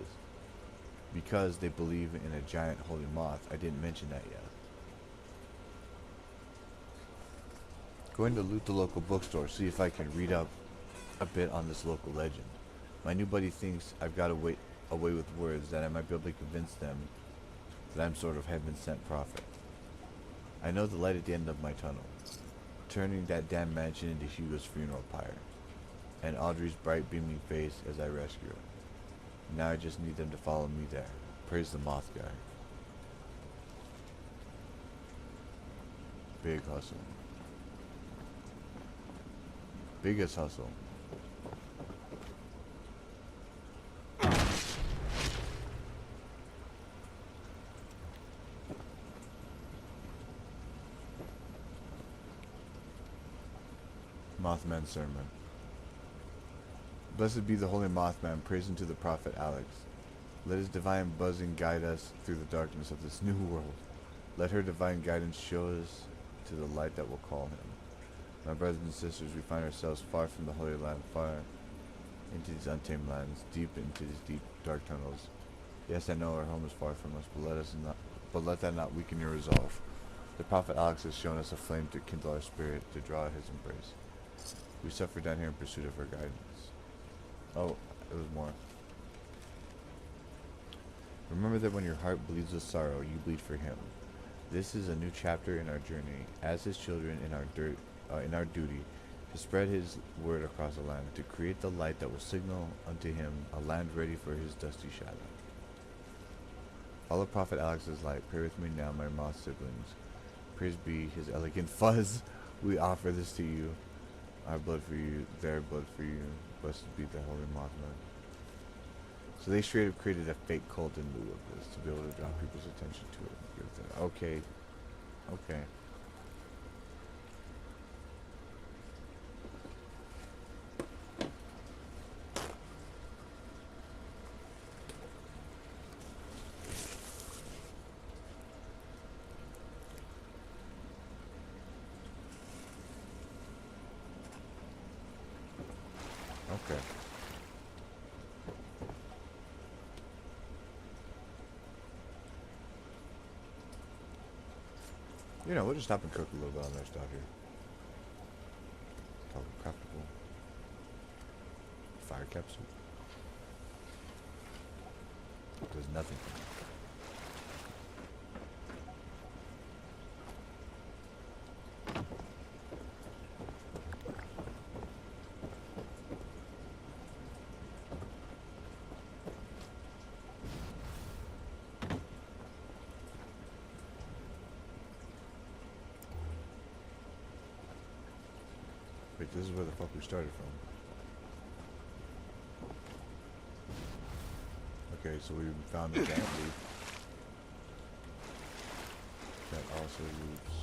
Speaker 1: Because they believe in a giant holy moth, I didn't mention that yet. Going to loot the local bookstore, see if I can read up a bit on this local legend. My new buddy thinks I've got a way with words that I might be able to convince them that I'm sort of heaven-sent prophet. I know the light at the end of my tunnel, turning that damn mansion into Hugo's funeral pyre, and Audrey's bright beaming face as I rescue her. Now I just need them to follow me there. Praise the moth guy. Big hustle. Biggest hustle. Mothman sermon. Blessed be the holy Mothman, praise unto the prophet Alex. Let his divine buzzing guide us through the darkness of this new world. Let her divine guidance show us to the light that will call him. My brothers and sisters, we find ourselves far from the Holy Land, far into these untamed lands, deep into these deep, dark tunnels. Yes, I know our home is far from us, but let that not weaken your resolve. The prophet Alex has shown us a flame to kindle our spirit, to draw his embrace. We suffer down here in pursuit of her guidance. Oh, it was more. Remember that when your heart bleeds with sorrow, you bleed for him. This is a new chapter in our journey, as his children in our duty, to spread his word across the land, to create the light that will signal unto him a land ready for his dusty shadow. Follow Prophet Alex's light. Pray with me now, my moth siblings. Praise be his elegant fuzz. We offer this to you. Our blood for you, their blood for you. Blessed be the holy Mothman. So they straight up created a fake cult in lieu of this to be able to draw people's attention to it. Okay. Okay. Okay. You know, we'll just stop and cook a little bit on their stuff here. Talk craftable. Fire capsule. Does nothing for me. Wait, this is where the fuck we started from. Okay, so we found the cat loop. That also loops.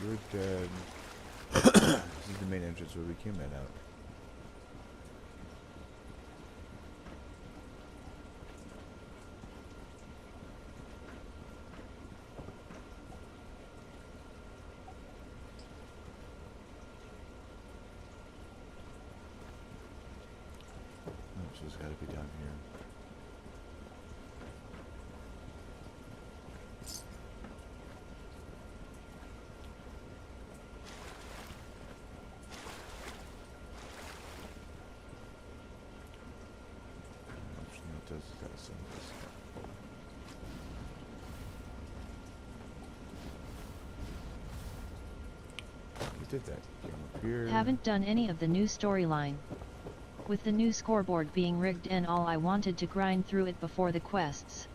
Speaker 1: You're dead. This is the main entrance where we came in out. So it's gotta be down here. Option that does is gotta send this. We did that. Came up here.
Speaker 11: Haven't done any of the new storyline. With the new scoreboard being rigged and all, I wanted to grind through it before the quests.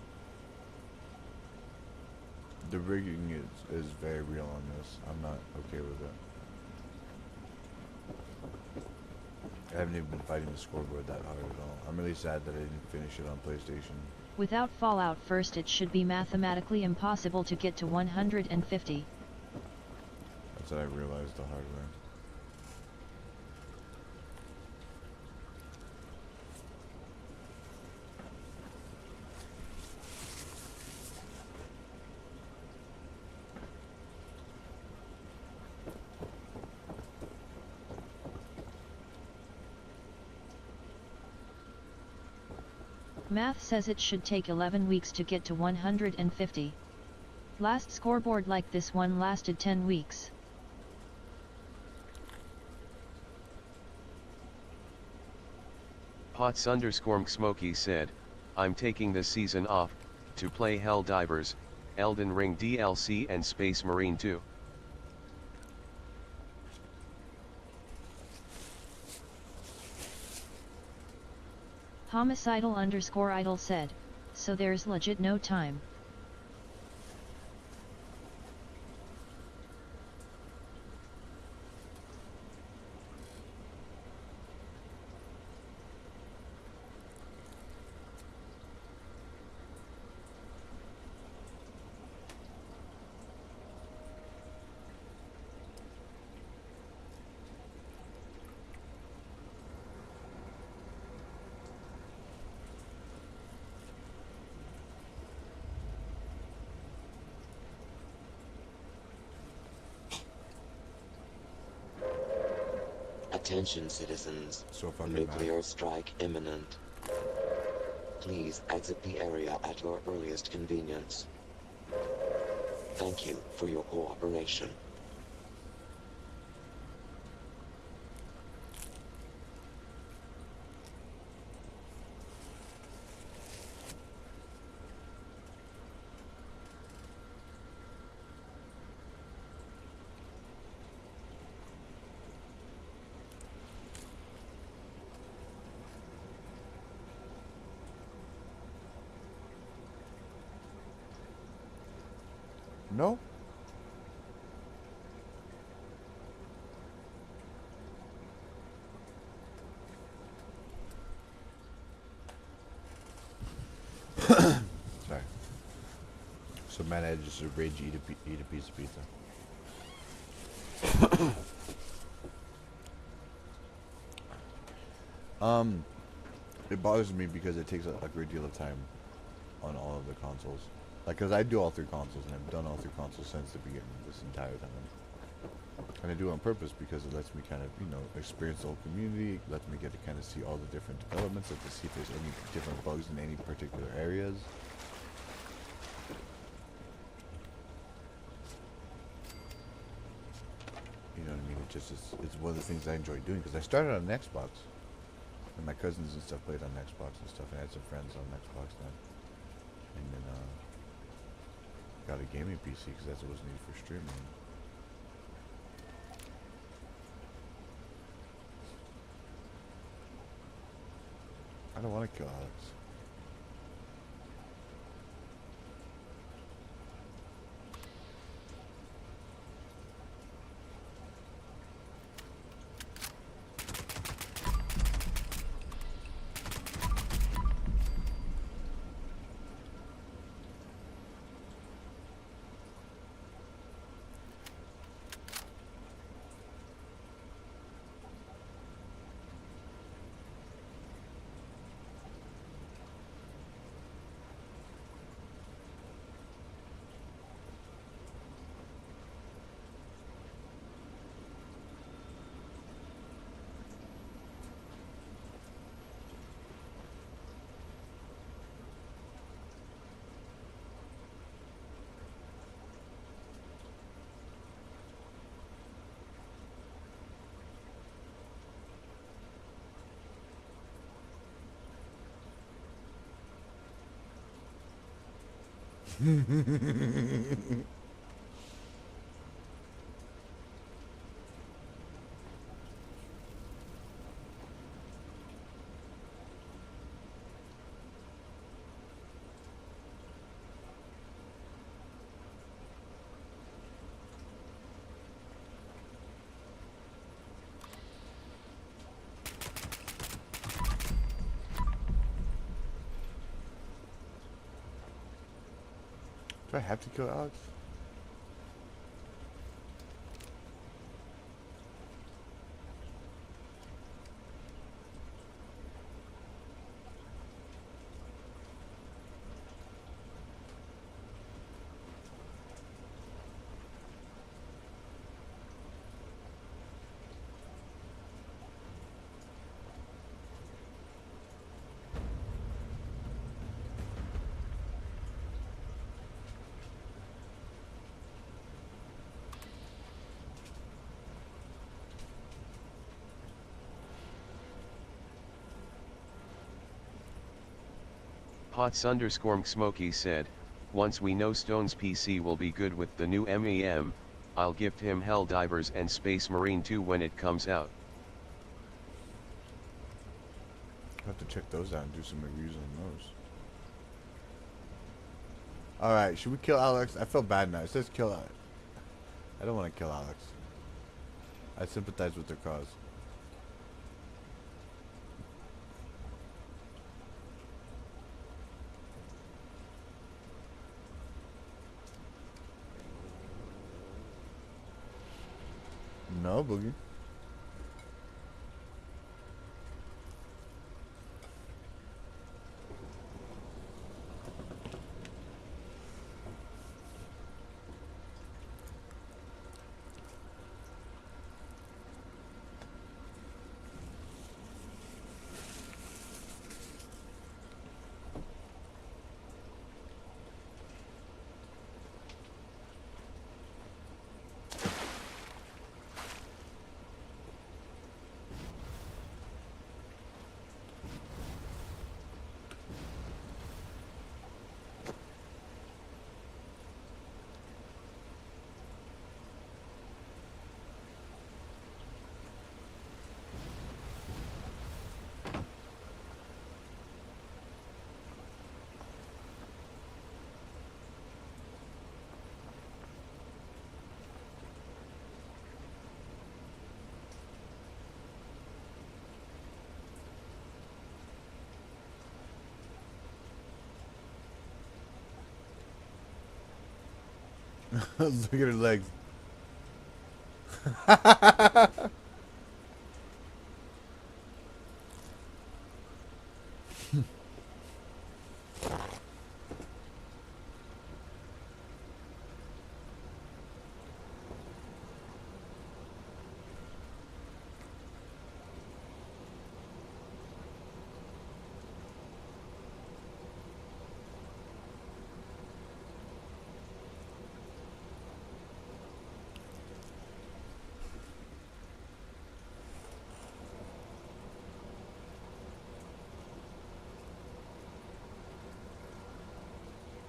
Speaker 1: The rigging is very real on this. I'm not okay with it. I haven't even been fighting the scoreboard that hard at all. I'm really sad that I didn't finish it on PlayStation.
Speaker 11: Without Fallout First, it should be mathematically impossible to get to 150.
Speaker 1: That's what I realized the hard way.
Speaker 11: Math says it should take 11 weeks to get to 150. Last scoreboard like this one lasted 10 weeks.
Speaker 13: Pots_Smoky said, I'm taking this season off, to play Helldivers, Elden Ring DLC and Space Marine 2.
Speaker 11: Homicidal_idol said, so there's legit no time.
Speaker 10: Attention citizens,
Speaker 1: so
Speaker 10: nuclear strike imminent. Please exit the area at your earliest convenience. Thank you for your cooperation.
Speaker 1: No? Sorry. So man, I just rage eat a piece of pizza. It bothers me because it takes a great deal of time on all of the consoles. Like, cause I do all three consoles, and I've done all three consoles since the beginning, this entire time. And I do it on purpose because it lets me kind of, you know, experience the whole community, lets me get to kind of see all the different developments, and to see if there's any different bugs in any particular areas. You know what I mean? It's one of the things I enjoy doing, because I started on an Xbox, and my cousins and stuff played on Xbox and stuff, and I had some friends on Xbox then. And then, got a gaming PC because that's what was needed for streaming. I don't want to kill Alex. Do I have to kill Alex?
Speaker 13: Pots_Smokey said, once we know Stone's PC will be good with the new MEM, I'll gift him Helldivers and Space Marine 2 when it comes out.
Speaker 1: I have to check those out and do some reviews on those. Alright, should we kill Alex? I feel bad now. It says kill Alex. I don't want to kill Alex. I sympathize with their cause. No, Boogie. Look at her legs.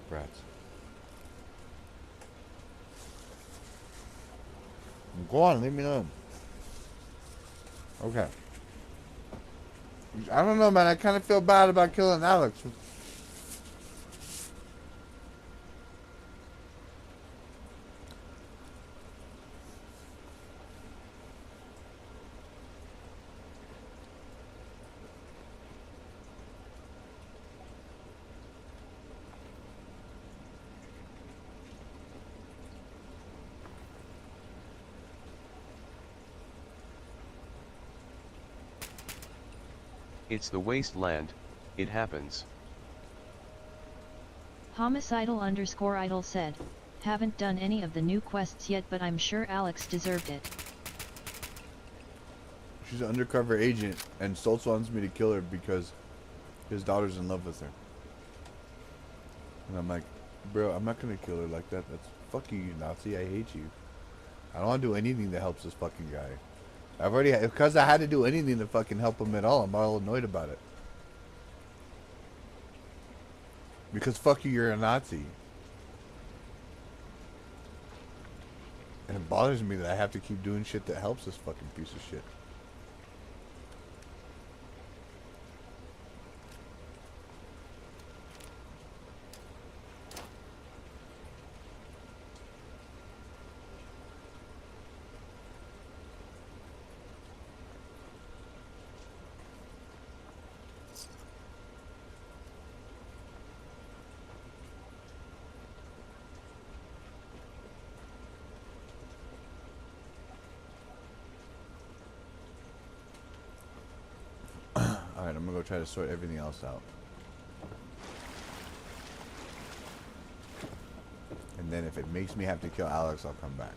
Speaker 1: Brats. Go on, leave me alone. Okay. I don't know, man. I kind of feel bad about killing Alex.
Speaker 13: It's the wasteland, it happens.
Speaker 11: Homicidal_idol said, haven't done any of the new quests yet, but I'm sure Alex deserved it.
Speaker 1: She's an undercover agent, and Stoltz wants me to kill her because his daughter's in love with her. And I'm like, bro, I'm not gonna kill her like that. That's fuck you, you Nazi. I hate you. I don't want to do anything that helps this fucking guy. I've already, because I had to do anything to fucking help him at all. I'm all annoyed about it. Because fuck you, you're a Nazi. And it bothers me that I have to keep doing shit that helps this fucking piece of shit. Alright, I'm gonna go try to sort everything else out. And then if it makes me have to kill Alex, I'll come back.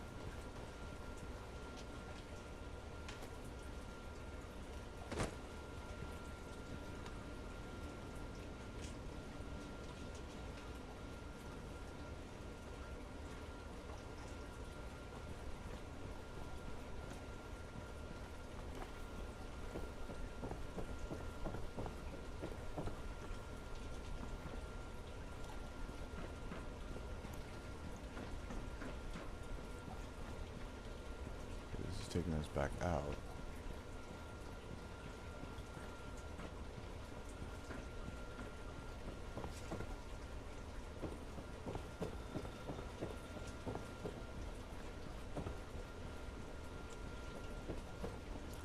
Speaker 1: Taking us back out.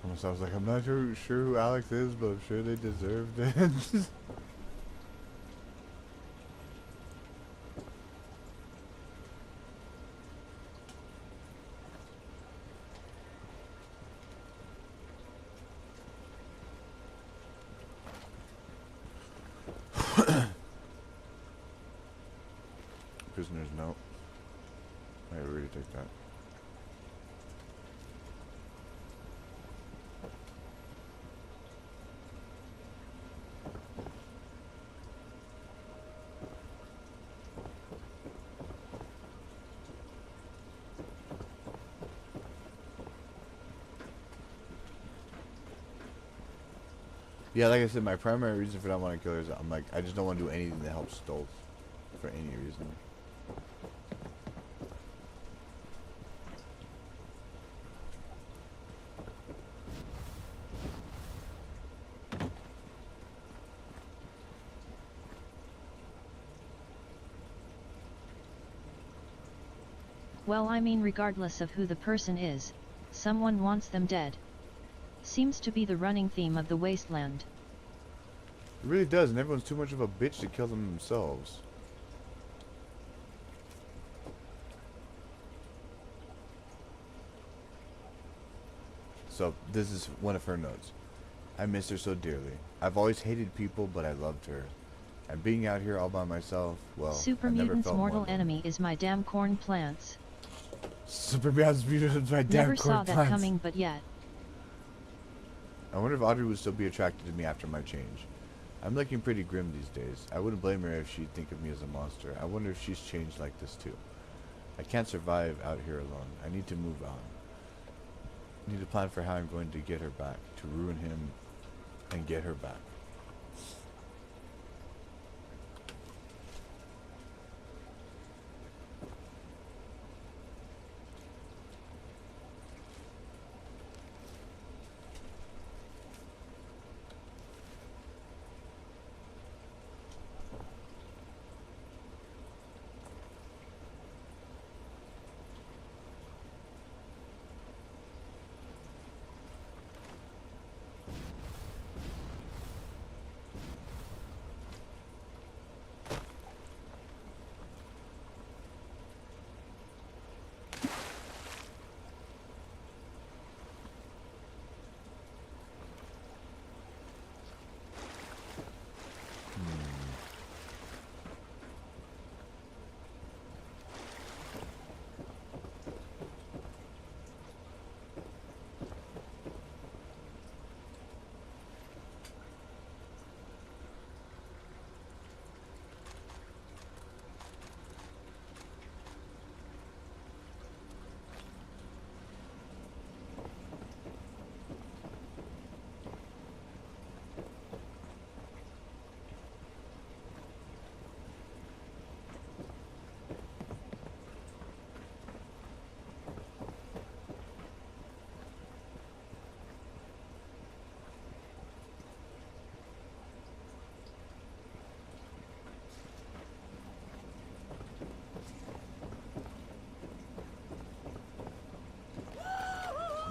Speaker 1: Almost I was like, I'm not sure who Alex is, but I'm sure they deserved it. Prisoner's note. I already take that. Yeah, like I said, my primary reason for not wanting to kill her is I'm like, I just don't want to do anything that helps Stoltz for any reason.
Speaker 11: Well, I mean, regardless of who the person is, someone wants them dead. Seems to be the running theme of the wasteland.
Speaker 1: It really does, and everyone's too much of a bitch to kill them themselves. So, this is one of her notes. I miss her so dearly. I've always hated people, but I loved her. And being out here all by myself, well,
Speaker 11: Super
Speaker 1: I never
Speaker 11: Mutant's
Speaker 1: felt
Speaker 11: mortal
Speaker 1: more
Speaker 11: enemy is my damn corn plants.
Speaker 1: Super Mutant's my damn
Speaker 11: Never
Speaker 1: corn
Speaker 11: saw that
Speaker 1: plants.
Speaker 11: coming, but yet.
Speaker 1: I wonder if Audrey would still be attracted to me after my change. I'm looking pretty grim these days. I wouldn't blame her if she'd think of me as a monster. I wonder if she's changed like this too. I can't survive out here alone. I need to move on. I need to plan for how I'm going to get her back, to ruin him and get her back.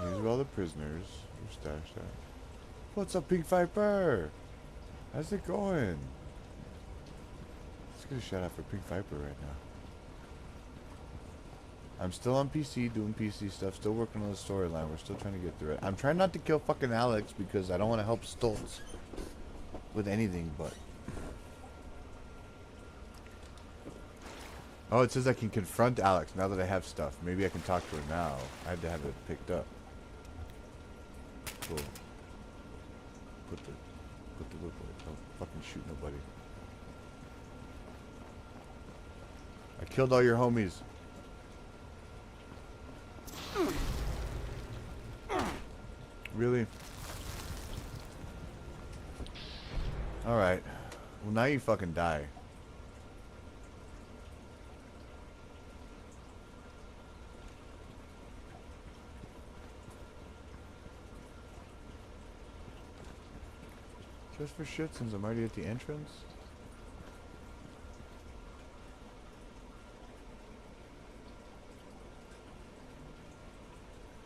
Speaker 1: These are all the prisoners. We're stashed out. What's up, Pink Viper? How's it going? Let's get a shout out for Pink Viper right now. I'm still on PC, doing PC stuff, still working on the storyline. We're still trying to get through it. I'm trying not to kill fucking Alex because I don't want to help Stoltz. with anything but. Oh, it says I can confront Alex now that I have stuff. Maybe I can talk to her now. I had to have it picked up. Cool. Put the whip away. Don't fucking shoot nobody. I killed all your homies. Really? Alright. Well, now you fucking die. Just for shit, since I'm already at the entrance?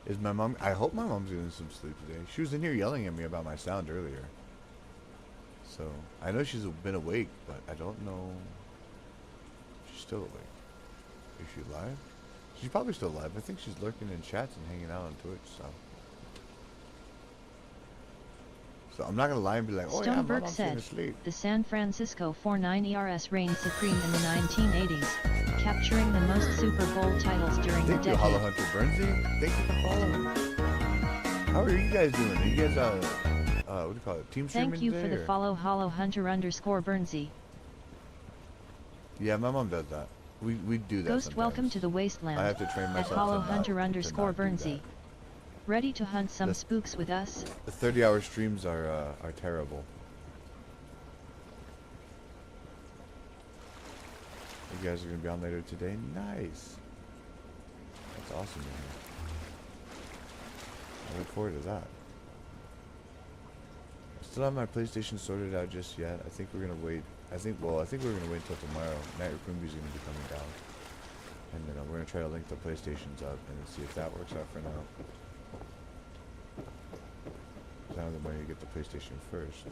Speaker 1: Is my mom... I hope my mom's getting some sleep today. She was in here yelling at me about my sound earlier. So, I know she's been awake, but I don't know... She's still awake. Is she alive? She's probably still alive. I think she's lurking in chats and hanging out on Twitch, so... So I'm not gonna lie and be like, oh yeah, my
Speaker 11: Stoneberg
Speaker 1: mom's
Speaker 11: said,
Speaker 1: gonna sleep.
Speaker 11: the San Francisco 49 ERS reigned supreme in the 1980s, capturing the most Super Bowl titles during the
Speaker 1: Thank you,
Speaker 11: decade.
Speaker 1: Hollow Hunter Burnsy. Thank you for following. How are you guys doing? Are you guys, what do you call it? Team streaming
Speaker 11: Thank you
Speaker 1: today,
Speaker 11: for the
Speaker 1: or?
Speaker 11: follow Hollow Hunter _Burnsy.
Speaker 1: Yeah, my mom does that. We do that
Speaker 11: Ghost
Speaker 1: sometimes.
Speaker 11: welcome to the wasteland.
Speaker 1: I have to train myself
Speaker 11: at Hollow
Speaker 1: to not-
Speaker 11: Hunter
Speaker 1: to not do
Speaker 11: _Burnsy.
Speaker 1: that.
Speaker 11: Ready to hunt some spooks with us?
Speaker 1: The 30-hour streams are terrible. You guys are gonna be on later today. Nice. That's awesome to hear. I look forward to that. I still have my PlayStation sorted out just yet. I think we're gonna wait. I think we're gonna wait until tomorrow. Night Raccoonby's gonna be coming down, and then we're gonna try to link the PlayStations up and see if that works out for now. I have the money to get the PlayStation first.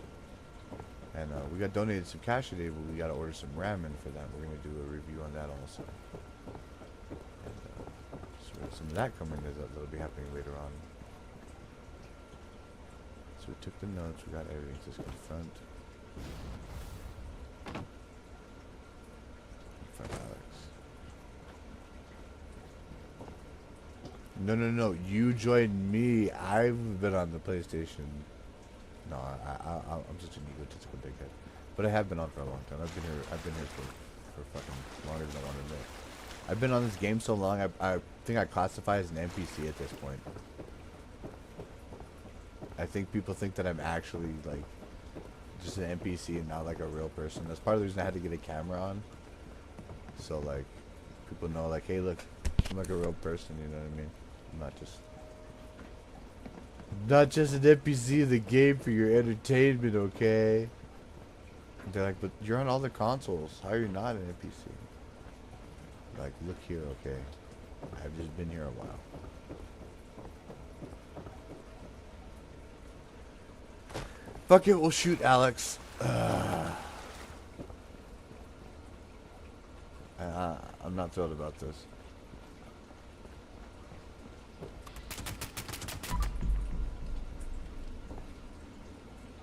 Speaker 1: And we got donated some cash today, but we got to order some ramen for that. We're going to do a review on that also. And so we have some of that coming that'll be happening later on. So we took the notes, we got everything. Just confront Alex. No. You joined me. I've been on the PlayStation. No, I'm such an egotistical dickhead. But I have been on for a long time. I've been here for fucking longer than I want to admit. I've been on this game so long. I think I classify as an NPC at this point. I think people think that I'm actually like just an NPC and not like a real person. That's part of the reason I had to get a camera on. So like people know like, hey, look, I'm like a real person. You know what I mean? I'm not just an NPC in the game for your entertainment, okay? They're like, but you're on all the consoles. How are you not an NPC? Like, look here, okay? I've just been here a while. Fuck it, we'll shoot Alex. I'm not thrilled about this.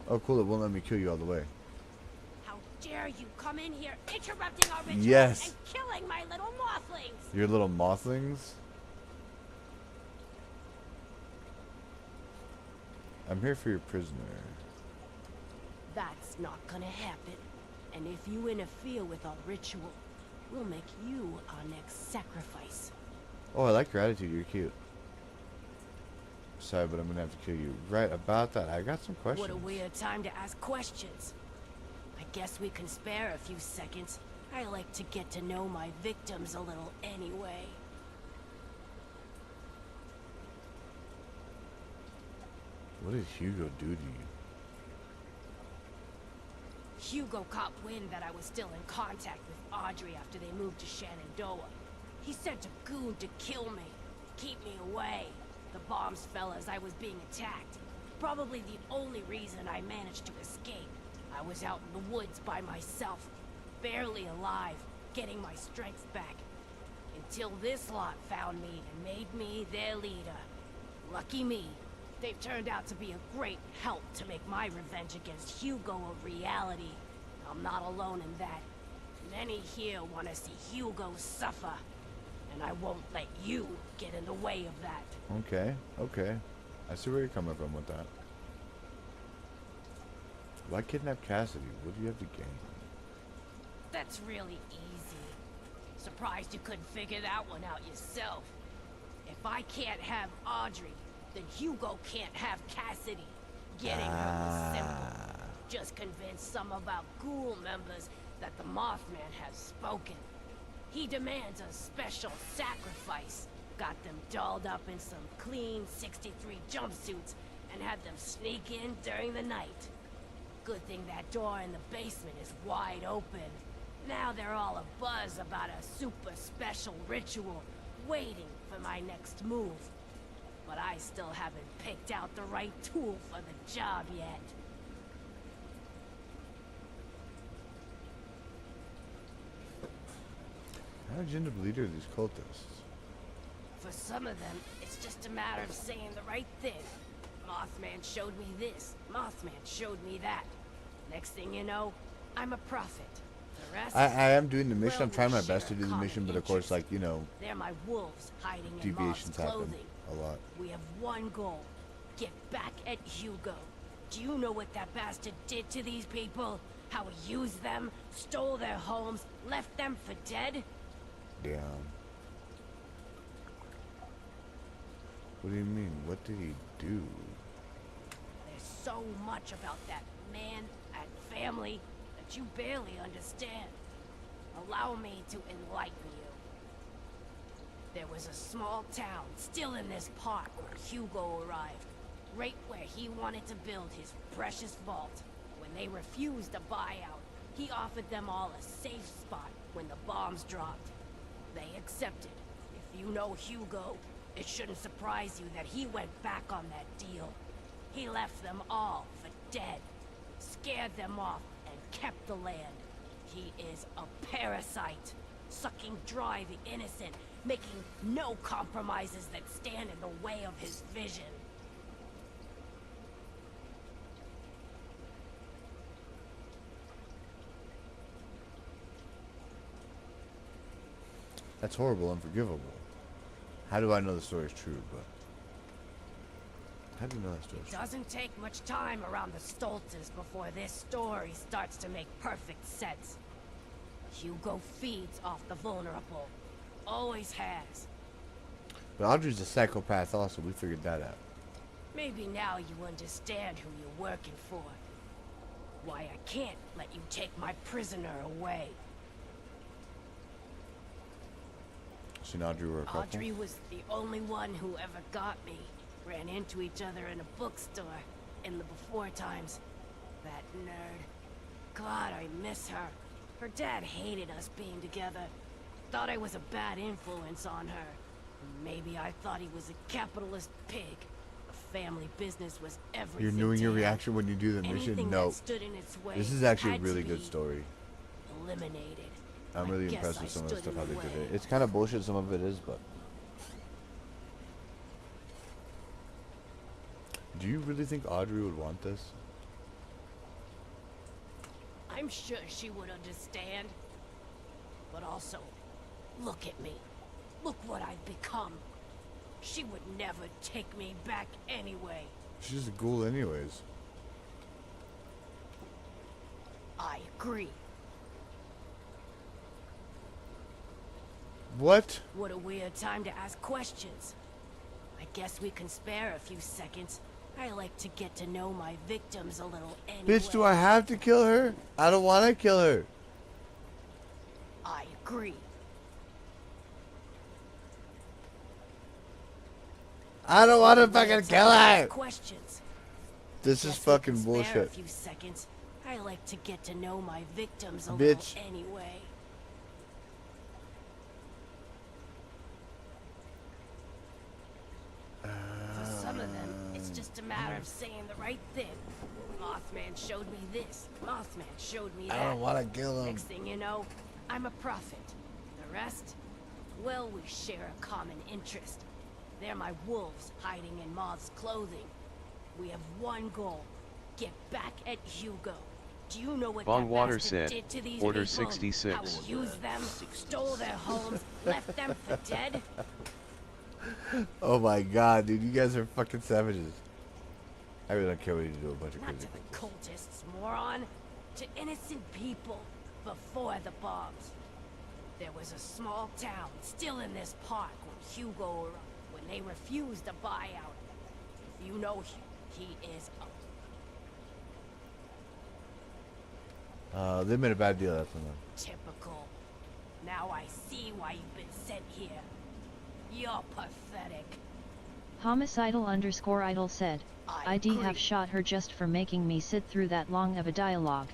Speaker 1: Oh, cool, it won't let me kill you all the way.
Speaker 18: How dare you come in here interrupting our ritual
Speaker 1: Yes.
Speaker 18: and killing my little mothlings!
Speaker 1: Your little mothlings? I'm here for your prisoner.
Speaker 18: That's not gonna happen. And if you interfere with our ritual, we'll make you our next sacrifice.
Speaker 1: Oh, I like your attitude. You're cute. Sorry, but I'm gonna have to kill you. Right about that. I got some questions.
Speaker 18: What a weird time to ask questions. I guess we can spare a few seconds. I like to get to know my victims a little anyway.
Speaker 1: What did Hugo do to you?
Speaker 18: Hugo caught wind that I was still in contact with Audrey after they moved to Shenandoah. He sent a goon to kill me, keep me away. The bombs fell as I was being attacked. Probably the only reason I managed to escape. I was out in the woods by myself, barely alive, getting my strength back. Until this lot found me and made me their leader. Lucky me. They've turned out to be a great help to make my revenge against Hugo a reality. I'm not alone in that. Many here want to see Hugo suffer, and I won't let you get in the way of that.
Speaker 1: Okay, okay. I see where you're coming from with that. Why kidnap Cassidy? What do you have to gain?
Speaker 18: That's really easy. Surprised you couldn't figure that one out yourself. If I can't have Audrey, then Hugo can't have Cassidy. Getting her was simple. Just convince some of our ghoul members that the Mothman has spoken. He demands a special sacrifice. Got them dolled up in some clean 63 jumpsuits and had them sneak in during the night. Good thing that door in the basement is wide open. Now they're all abuzz about a super special ritual, waiting for my next move. But I still haven't picked out the right tool for the job yet.
Speaker 1: How did you end up leader of these cultists?
Speaker 18: For some of them, it's just a matter of saying the right thing. Mothman showed me this. Mothman showed me that. Next thing you know, I'm a prophet. The rest,
Speaker 1: I am doing the mission.
Speaker 18: well,
Speaker 1: I'm trying my
Speaker 18: we
Speaker 1: best to
Speaker 18: share
Speaker 1: do the
Speaker 18: a
Speaker 1: mission, but
Speaker 18: common
Speaker 1: of course, like, you know,
Speaker 18: they're my wolves hiding in
Speaker 1: deviations
Speaker 18: moth's
Speaker 1: happen
Speaker 18: clothing.
Speaker 1: a lot.
Speaker 18: We have one goal. Get back at Hugo. Do you know what that bastard did to these people? How he used them, stole their homes, left them for dead?
Speaker 1: Damn. What do you mean? What did he do?
Speaker 18: There's so much about that man and family that you barely understand. Allow me to enlighten you. There was a small town still in this park when Hugo arrived, right where he wanted to build his precious vault. When they refused a buyout, he offered them all a safe spot when the bombs dropped. They accepted. If you know Hugo, it shouldn't surprise you that he went back on that deal. He left them all for dead, scared them off, and kept the land. He is a parasite, sucking dry the innocent, making no compromises that stand in the way of his vision.
Speaker 1: That's horrible, unforgivable. How do I know the story is true, but... How do you know that story is
Speaker 18: It
Speaker 1: true?
Speaker 18: doesn't take much time around the Stoltzes before this story starts to make perfect sense. Hugo feeds off the vulnerable. Always has.
Speaker 1: But Audrey's a psychopath also, we figured that out.
Speaker 18: Maybe now you understand who you're working for. Why I can't let you take my prisoner away.
Speaker 1: She and Audrey were a couple?
Speaker 18: Audrey was the only one who ever got me. Ran into each other in a bookstore in the before times. That nerd. God, I miss her. Her dad hated us being together. Thought I was a bad influence on her. Maybe I thought he was a capitalist pig. The family business was everything.
Speaker 1: You're doing
Speaker 18: to
Speaker 1: your
Speaker 18: him.
Speaker 1: reaction when you do the mission?
Speaker 18: Anything
Speaker 1: No.
Speaker 18: that stood in its way
Speaker 1: This is actually a
Speaker 18: had to
Speaker 1: really good
Speaker 18: be
Speaker 1: story.
Speaker 18: eliminated.
Speaker 1: I'm
Speaker 18: I
Speaker 1: really
Speaker 18: guess
Speaker 1: impressed
Speaker 18: I
Speaker 1: with some of the
Speaker 18: stood
Speaker 1: stuff
Speaker 18: in
Speaker 1: how
Speaker 18: the
Speaker 1: they did
Speaker 18: way.
Speaker 1: it. It's kind of bullshit, some of it is, but... Do you really think Audrey would want this?
Speaker 18: I'm sure she would understand. But also, look at me. Look what I've become. She would never take me back anyway.
Speaker 1: She's just a ghoul anyways.
Speaker 18: I agree.
Speaker 1: What?
Speaker 18: What a weird time to ask questions. I guess we can spare a few seconds. I like to get to know my victims a little anyway.
Speaker 1: Bitch, do I have to kill her? I don't want to kill her.
Speaker 18: I agree.
Speaker 1: I don't want to fucking kill her.
Speaker 18: Questions.
Speaker 1: This is
Speaker 18: Guess we
Speaker 1: fucking
Speaker 18: can spare
Speaker 1: bullshit.
Speaker 18: A few seconds. I like to get to know my victims a
Speaker 1: Bitch.
Speaker 18: little anyway. For some of them, it's just a matter of saying the right thing. Mothman showed me this. Mothman showed me that.
Speaker 1: I don't want to kill him.
Speaker 18: Next thing you know, I'm a prophet. The rest? Well, we share a common interest. They're my wolves hiding in moth's clothing. We have one goal. Get back at Hugo. Do you know what
Speaker 13: Bong
Speaker 18: that
Speaker 13: Water
Speaker 18: bastard
Speaker 13: said,
Speaker 18: did to these
Speaker 13: Order
Speaker 18: people?
Speaker 13: 66.
Speaker 18: How he used them, stole their homes, left them for dead?
Speaker 1: Oh my god, dude, you guys are fucking savages. I really don't care what you do, a bunch of
Speaker 18: Not
Speaker 1: crazy
Speaker 18: to the cultists, moron. To innocent people before the bombs. There was a small town still in this park when Hugo, when they refused the buyout. If you know he is a
Speaker 1: they made a bad deal, that's enough.
Speaker 18: typical. Now I see why you've been sent here. You're pathetic.
Speaker 11: Homicidal_idol said, ID have shot her just for making me sit through that long of a dialogue.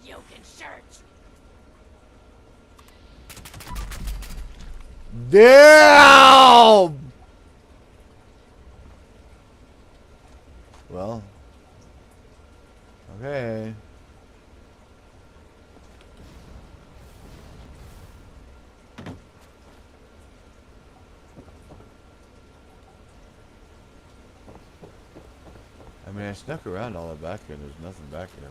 Speaker 18: You can search.
Speaker 1: Damn! Well. Okay. I mean, I snuck around all the back here and there's nothing back here.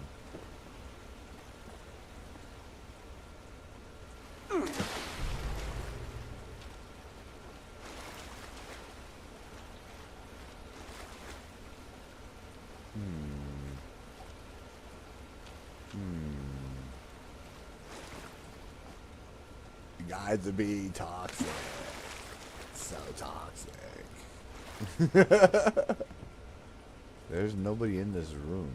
Speaker 1: You guys are being toxic. So toxic. There's nobody in this room.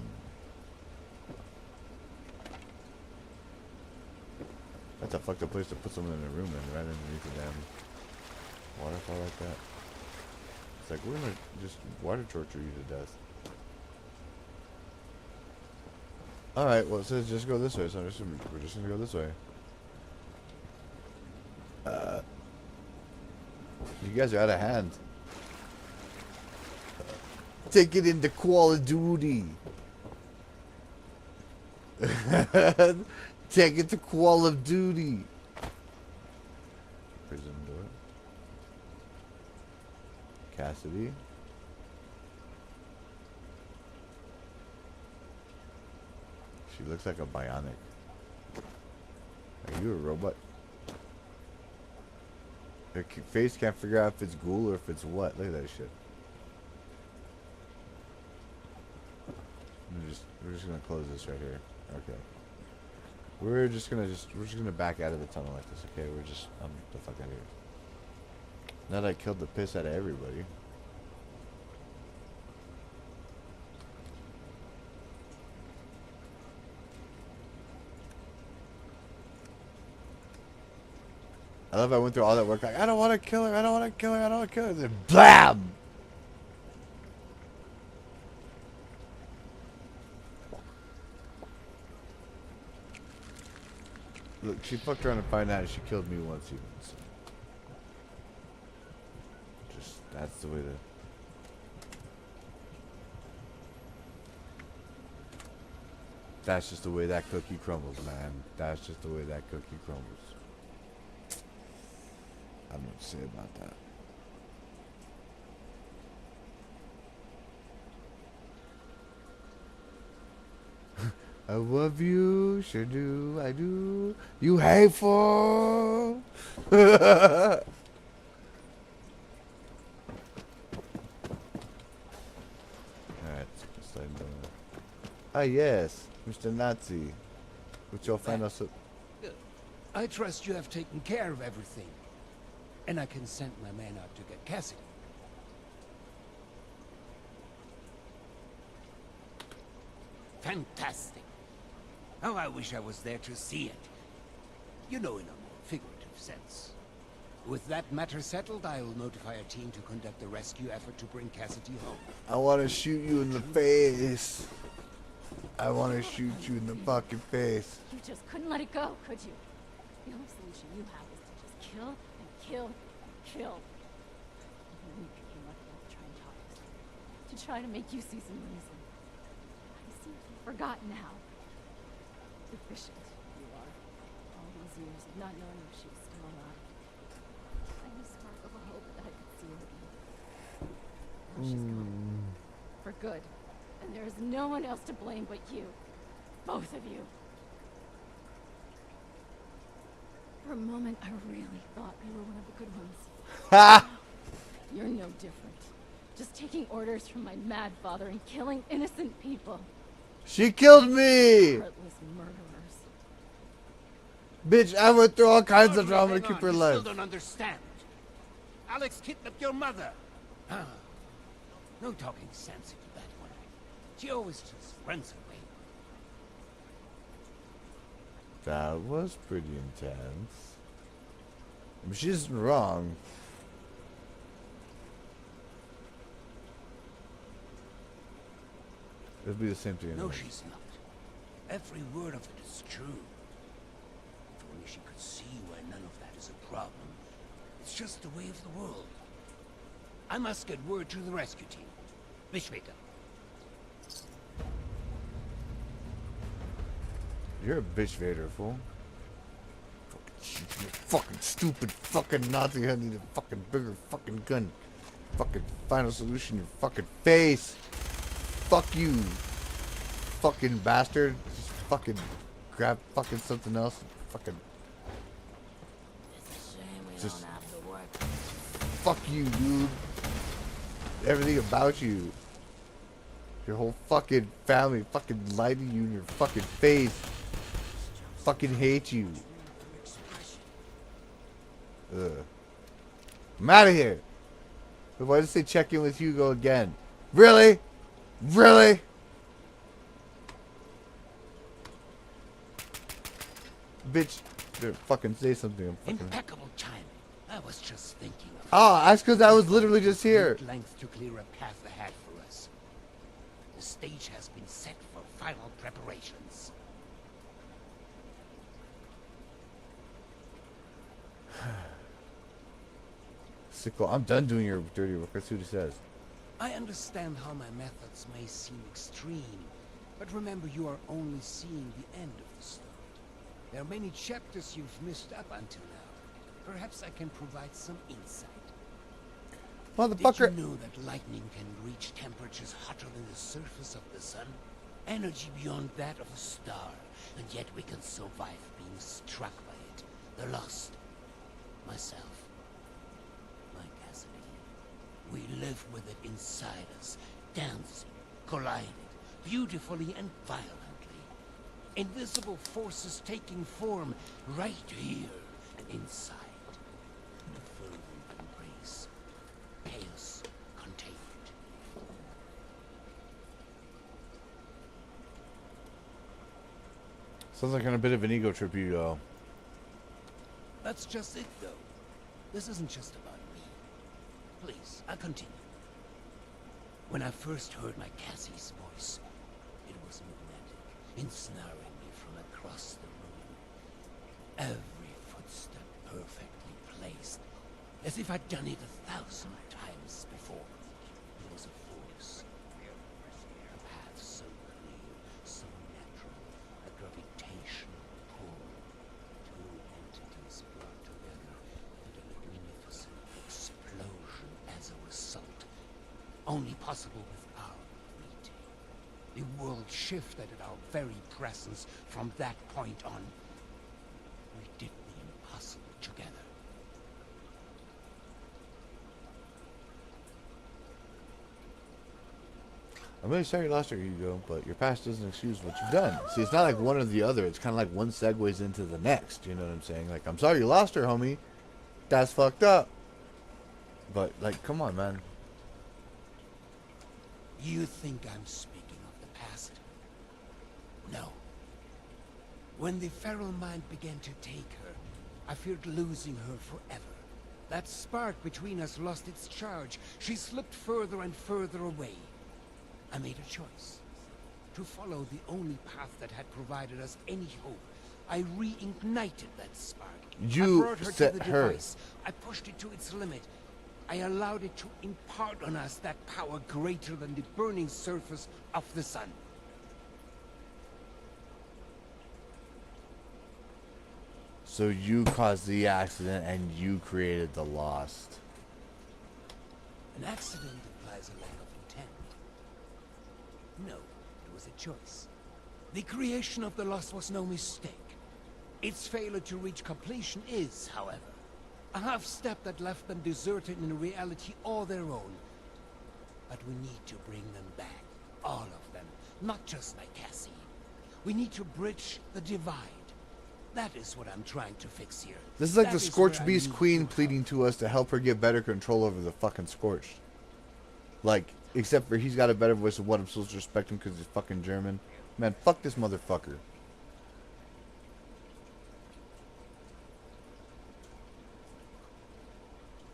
Speaker 1: That's a fucked up place to put someone in a room and right underneath the damn waterfall like that. It's like, we're gonna just water torture you to death. Alright, well it says just go this way, so we're just gonna go this way. You guys are out of hand. Take it into Call of Duty. Take it to Call of Duty. Prison door. Cassidy. She looks like a bionic. Are you a robot? Her face can't figure out if it's ghoul or if it's what. Look at that shit. We're just gonna close this right here. Okay. We're just gonna back out of the tunnel like this. Okay. We're just the fuck out of here. Now that I killed the piss out of everybody. I love I went through all that work like, I don't want to kill her, I don't want to kill her, I don't want to kill her. Then BLAM! Look, she fucked around to find out and she killed me once even. So. Just, that's the way to... That's just the way that cookie crumbles, man. That's just the way that cookie crumbles. I don't know what to say about that. I love you, sure do, I do. You hateful. Alright, slide down. Ah yes, Mr. Nazi. Which you'll find us.
Speaker 9: I trust you have taken care of everything. And I can send my man out to get Cassidy. Fantastic. Oh, I wish I was there to see it. You know, in a more figurative sense. With that matter settled, I'll notify a team to conduct a rescue effort to bring Cassidy home.
Speaker 1: I want to shoot you in the face. I want to shoot you in the fucking face.
Speaker 8: You just couldn't let it go, could you? The only solution you have is to just kill and kill and kill. And then you came up here to try and talk us, to try to make you see some reason. I seem to have forgotten how efficient you are. All these years of not knowing if she was still alive. Tiny spark of a hope that I could see her again. For good. And there is no one else to blame but you. Both of you. For a moment, I really thought you were one of the good ones.
Speaker 1: Ha!
Speaker 8: You're no different. Just taking orders from my mad father and killing innocent people.
Speaker 1: She killed me!
Speaker 8: Heartless murderers.
Speaker 1: Bitch, I went through all kinds of
Speaker 9: Audrey,
Speaker 1: drama to
Speaker 9: hang
Speaker 1: keep
Speaker 9: on,
Speaker 1: her
Speaker 9: you
Speaker 1: alive.
Speaker 9: still don't understand. Alex kidnapped your mother. Ah. No talking sense into that one. She always just runs away.
Speaker 1: That was pretty intense. I mean, she isn't wrong. It'll be the same thing.
Speaker 9: No,
Speaker 1: anyway.
Speaker 9: she's not. Every word of it is true. If only she could see why none of that is a problem. It's just the way of the world. I must get word to the rescue team. Bis später.
Speaker 1: You're a bitch, Vader, fool. You fucking stupid fucking Nazi head need a fucking bigger fucking gun. Fucking final solution, your fucking face. Fuck you. Fucking bastard. Just fucking grab fucking something else. Fucking. Just. Fuck you, dude. Everything about you. Your whole fucking family fucking lied to you in your fucking face. Fucking hate you. Ugh. I'm out of here. Why did it say check in with Hugo again? Really? Really? Bitch, fucking say something. I'm fucking...
Speaker 9: Impeccable timing. I was just thinking of
Speaker 1: Oh, that's because I was literally just here.
Speaker 9: length to clear a path ahead for us. The stage has been set for final preparations.
Speaker 1: Sickle, I'm done doing your dirty work. That's what he says.
Speaker 9: I understand how my methods may seem extreme, but remember you are only seeing the end of the story. There are many chapters you've missed up until now. Perhaps I can provide some insight.
Speaker 1: Motherfucker.
Speaker 9: Did you know that lightning can reach temperatures hotter than the surface of the sun? Energy beyond that of a star, and yet we can survive being struck by it. The lost. Myself. My Cassidy. We live with it inside us, dancing, colliding, beautifully and violently. Invisible forces taking form right here and inside. The fervent embrace. Chaos contained.
Speaker 1: Sounds like on a bit of an ego trip, you go.
Speaker 9: That's just it, though. This isn't just about me. Please, I'll continue. When I first heard my Cassie's voice, it was magnetic, ensnaring me from across the room. Every footstep perfectly placed, as if I'd done it 1,000 times before. It was a force. A path so clear, so natural, a gravitational pull. Two entities brought together, and a magnificent explosion as a result. Only possible with our meeting. The world shifted at our very presence from that point on. We did the impossible together.
Speaker 1: I'm really sorry you lost her, Hugo, but your past doesn't excuse what you've done. See, it's not like one or the other. It's kind of like one segues into the next. You know what I'm saying? Like, I'm sorry you lost her, homie. That's fucked up. But, like, come on, man.
Speaker 9: You think I'm speaking of the past? No. When the feral mind began to take her, I feared losing her forever. That spark between us lost its charge. She slipped further and further away. I made a choice. To follow the only path that had provided us any hope. I reignited that spark.
Speaker 1: You
Speaker 9: I brought her
Speaker 1: set
Speaker 9: to the
Speaker 1: her.
Speaker 9: device. I pushed it to its limit. I allowed it to impart on us that power greater than the burning surface of the sun.
Speaker 1: So you caused the accident and you created the lost.
Speaker 9: An accident applies implies a lack of intent. No, it was a choice. The creation of the Lost was no mistake. Its failure to reach completion is, however, a half-step that left them deserted in a reality all their own. But we need to bring them back. All of them. Not just my Cassie. We need to bridge the divide. That is what I'm trying to fix here.
Speaker 1: This is like
Speaker 9: That
Speaker 1: the
Speaker 9: is
Speaker 1: Scorched
Speaker 9: where I
Speaker 1: Beast
Speaker 9: need
Speaker 1: Queen
Speaker 9: your
Speaker 1: pleading to us to help her get better control over the fucking Scorched. Like, except for he's got a better voice of what I'm supposed to respect him because he's fucking German. Man, fuck this motherfucker.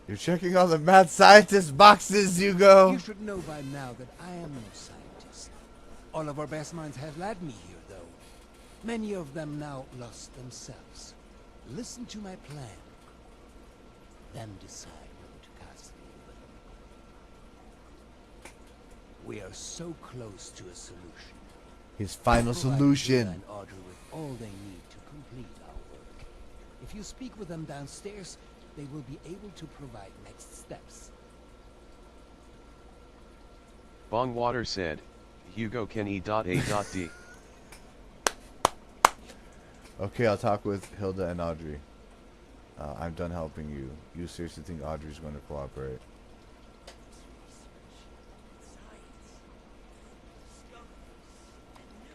Speaker 1: You're checking all the mad scientist boxes, Hugo.
Speaker 9: You should know by now that I am no scientist. All of our best minds have led me here, though. Many of them now lost themselves. Listen to my plan. Then decide whether to cast me with them. We are so close to a solution.
Speaker 1: His final solution.
Speaker 9: And Audrey with all they need to complete our work. If you speak with them downstairs, they will be able to provide next steps.
Speaker 13: Bongwater said, Hugo Kenny.A.D.
Speaker 1: Okay, I'll talk with Hilda and Audrey. I'm done helping you. You seriously think Audrey's going to cooperate?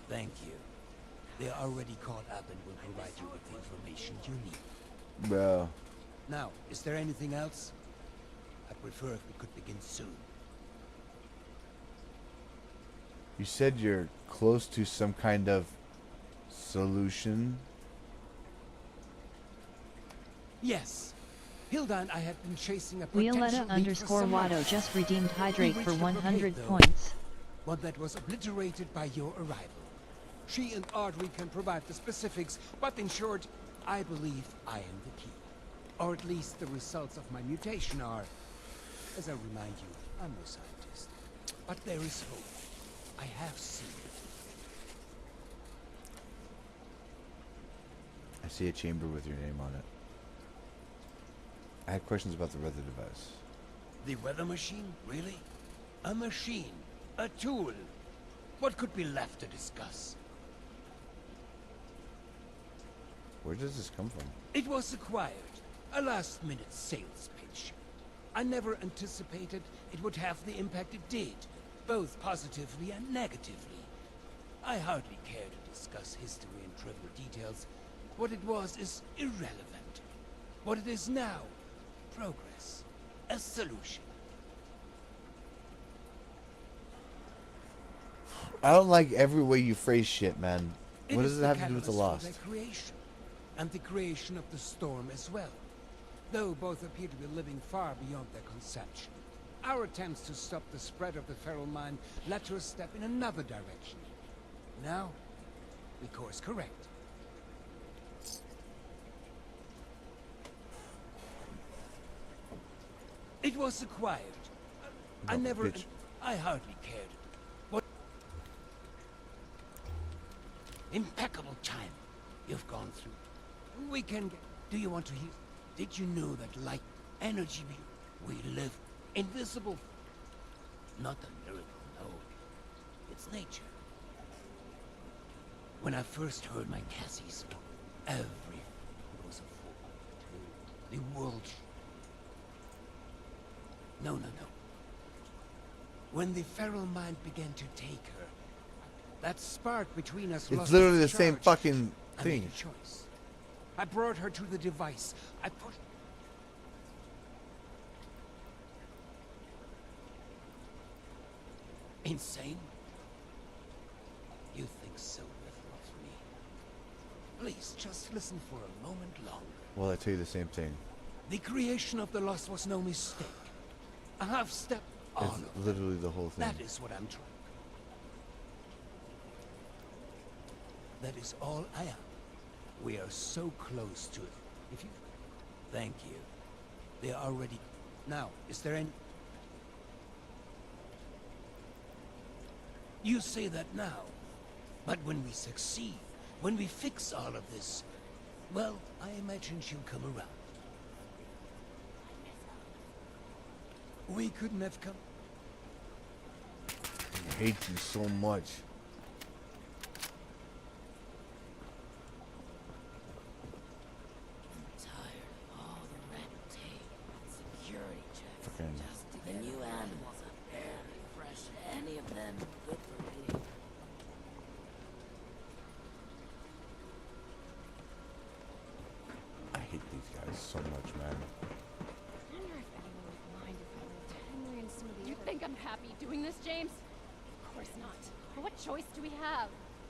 Speaker 9: Thank you. They are already caught up and will provide you with the information you need.
Speaker 1: Bro.
Speaker 9: Now, is there anything else? I'd prefer if we could begin soon.
Speaker 1: You said you're close to some kind of solution?
Speaker 9: Yes. Hilda and I have been chasing a potential
Speaker 11: Violetta
Speaker 9: lead for some
Speaker 11: _Watto
Speaker 9: months.
Speaker 11: just redeemed
Speaker 9: We
Speaker 11: Hydrate
Speaker 9: reached
Speaker 11: for
Speaker 9: a
Speaker 11: 100
Speaker 9: blockade, though,
Speaker 11: points.
Speaker 9: one that was obliterated by your arrival. She and Audrey can provide the specifics, but in short, I believe I am the key. Or at least the results of my mutation are. As I remind you, I'm no scientist. But there is hope. I have seen it.
Speaker 1: I see a chamber with your name on it. I had questions about the weather device.
Speaker 9: The weather machine? Really? A machine? A tool? What could be left to discuss?
Speaker 1: Where does this come from?
Speaker 9: It was acquired. A last-minute sales pitch. I never anticipated it would have the impact it did, both positively and negatively. I hardly care to discuss history in trivial details. What it was is irrelevant. What it is now, progress. A solution.
Speaker 1: I don't like every way you phrase shit, man. What does it have to do with the
Speaker 9: catalyst
Speaker 1: Lost?
Speaker 9: for their creation, and the creation of the storm as well. Though both appear to be living far beyond their conception. Our attempts to stop the spread of the feral mind led to a step in another direction. Now, we course correct. It was acquired. I never...
Speaker 1: bitch.
Speaker 9: I hardly cared. What... Impeccable time you've gone through. We can get... Do you want to hear... Did you know that light, energy, we live invisible? Not a miracle, no. It's nature. When I first heard my Cassie speak, everything was a fool. The world... No. When the feral mind began to take her, that spark between us
Speaker 1: It's
Speaker 9: lost
Speaker 1: literally
Speaker 9: its
Speaker 1: the same
Speaker 9: charge.
Speaker 1: fucking
Speaker 9: I made
Speaker 1: thing.
Speaker 9: a choice. I brought her to the device. I put... Insane? You think so little of me. Please, just listen for a moment longer.
Speaker 1: Well, I tell you the same thing.
Speaker 9: The creation of the Lost was no mistake. A half step. All
Speaker 1: It's
Speaker 9: of
Speaker 1: literally the whole thing.
Speaker 9: that is what I'm trying. That is all I am. We are so close to it. If you... Thank you. They are already... Now, is there any... You say that now. But when we succeed, when we fix all of this, well, I imagine she'll come around. We couldn't have come...
Speaker 1: I hate you so much.
Speaker 6: Tired of all the red tape and security checks.
Speaker 1: Fucking.
Speaker 6: Just to get the new animals are barely fresh. Any of them good for eating.
Speaker 1: I hate these guys so much, man.
Speaker 4: I wonder if anyone would mind if I went to Henry and some of the
Speaker 8: You think I'm happy doing this, James? Of course not. But what choice do we have?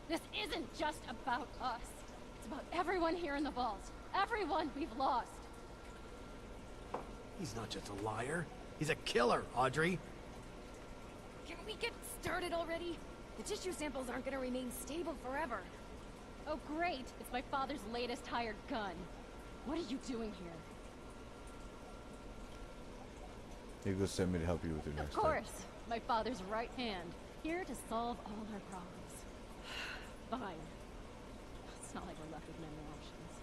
Speaker 8: This isn't just about us. It's about everyone here in the vault. Everyone we've lost.
Speaker 3: He's not just a liar. He's a killer, Audrey.
Speaker 18: Can we get started already? The tissue samples aren't gonna remain stable forever.
Speaker 8: Oh, great. It's my father's latest hired gun. What are you doing here?
Speaker 1: Hugo sent me to help you with your
Speaker 8: Of
Speaker 1: next step.
Speaker 8: course. My father's right hand. Here to solve all our problems. Fine. It's not like we're left with many options.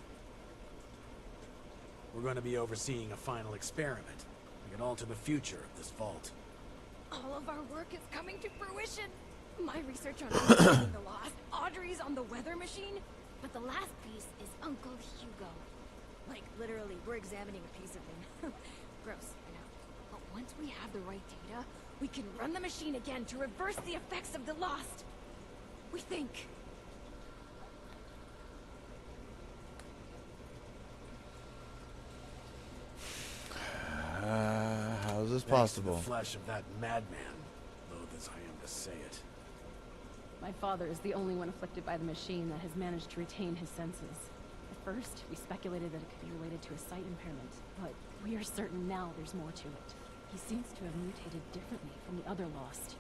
Speaker 3: We're going to be overseeing a final experiment. We can alter the future of this vault.
Speaker 18: All of our work is coming to fruition. My research on understanding the lost, Audrey's on the weather machine, but the last piece is Uncle Hugo. Like, literally, we're examining a piece of him. Gross, I know. But once we have the right data, we can run the machine again to reverse the effects of the lost. We think.
Speaker 1: How is this
Speaker 3: Thanks to
Speaker 1: possible?
Speaker 3: the flesh of that madman, loath as I am to say it.
Speaker 8: My father is the only one afflicted by the machine that has managed to retain his senses. At first, we speculated that it could be related to a sight impairment, but we are certain now there's more to it. He seems to have mutated differently from the other lost.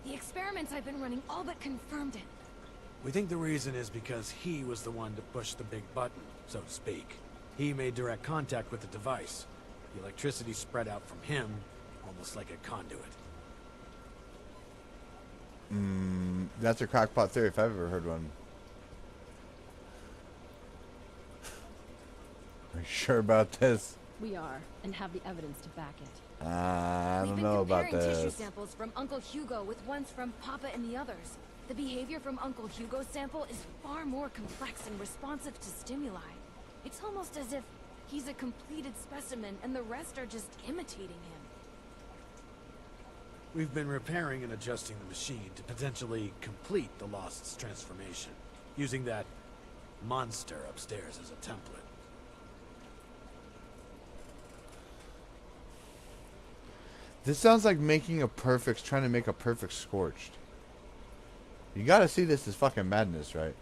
Speaker 18: The experiments I've been running all but confirmed it.
Speaker 3: We think the reason is because he was the one to push the big button, so to speak. He made direct contact with the device. The electricity spread out from him, almost like a conduit.
Speaker 1: That's a crackpot theory if I've ever heard one. Are you sure about this?
Speaker 8: We are, and have the evidence to back it.
Speaker 1: I
Speaker 18: We've
Speaker 1: don't
Speaker 18: been
Speaker 1: know about
Speaker 18: comparing tissue
Speaker 1: this.
Speaker 18: samples from Uncle Hugo with ones from Papa and the others. The behavior from Uncle Hugo's sample is far more complex and responsive to stimuli. It's almost as if he's a completed specimen and the rest are just imitating him.
Speaker 3: We've been repairing and adjusting the machine to potentially complete the Lost's transformation, using that monster upstairs as a template.
Speaker 1: This sounds like trying to make a perfect Scorched. You gotta see this as fucking madness, right?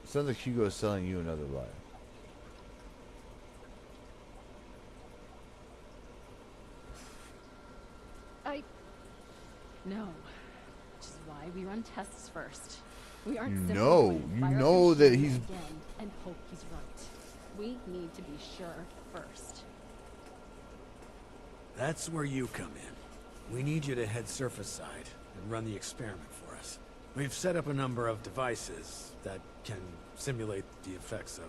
Speaker 1: It sounds like Hugo is selling you another lie.
Speaker 8: No. Which is why we run tests first. We aren't
Speaker 1: You
Speaker 8: simply
Speaker 1: know,
Speaker 8: going to
Speaker 1: you
Speaker 8: fire up
Speaker 1: know
Speaker 8: the
Speaker 1: that
Speaker 8: machine
Speaker 1: he's-
Speaker 8: again and hope he's right. We need to be sure first.
Speaker 3: That's where you come in. We need you to head surface side and run the experiment for us. We've set up a number of devices that can simulate the effects of,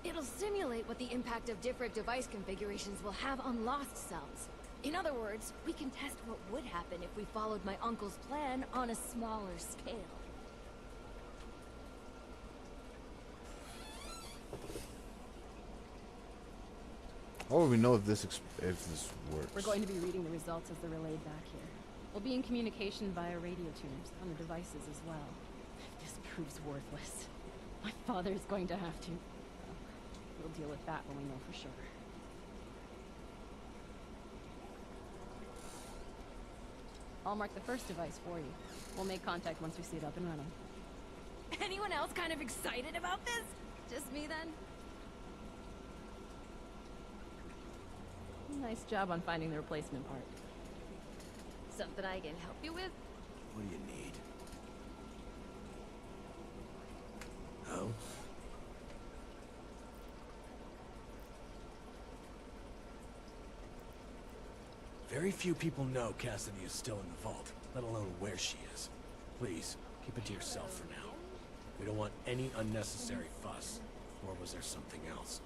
Speaker 18: It'll simulate what the impact of different device configurations will have on lost cells. In other words, we can test what would happen if we followed my uncle's plan on a smaller scale.
Speaker 1: How will we know if this works?
Speaker 8: We're going to be reading the results as they're relayed back here. We'll be in communication via radio tuners on the devices as well. If this proves worthless, my father is going to have to... We'll deal with that when we know for sure. I'll mark the first device for you. We'll make contact once we see it up and running.
Speaker 18: Anyone else kind of excited about this? Just me then?
Speaker 8: Nice job on finding the replacement part.
Speaker 18: Something I can help you with?
Speaker 3: what do you need? Oh? Very few people know Cassidy is still in the vault, let alone where she is. Please, keep it to yourself for now. We don't want any unnecessary fuss. Or was there something else?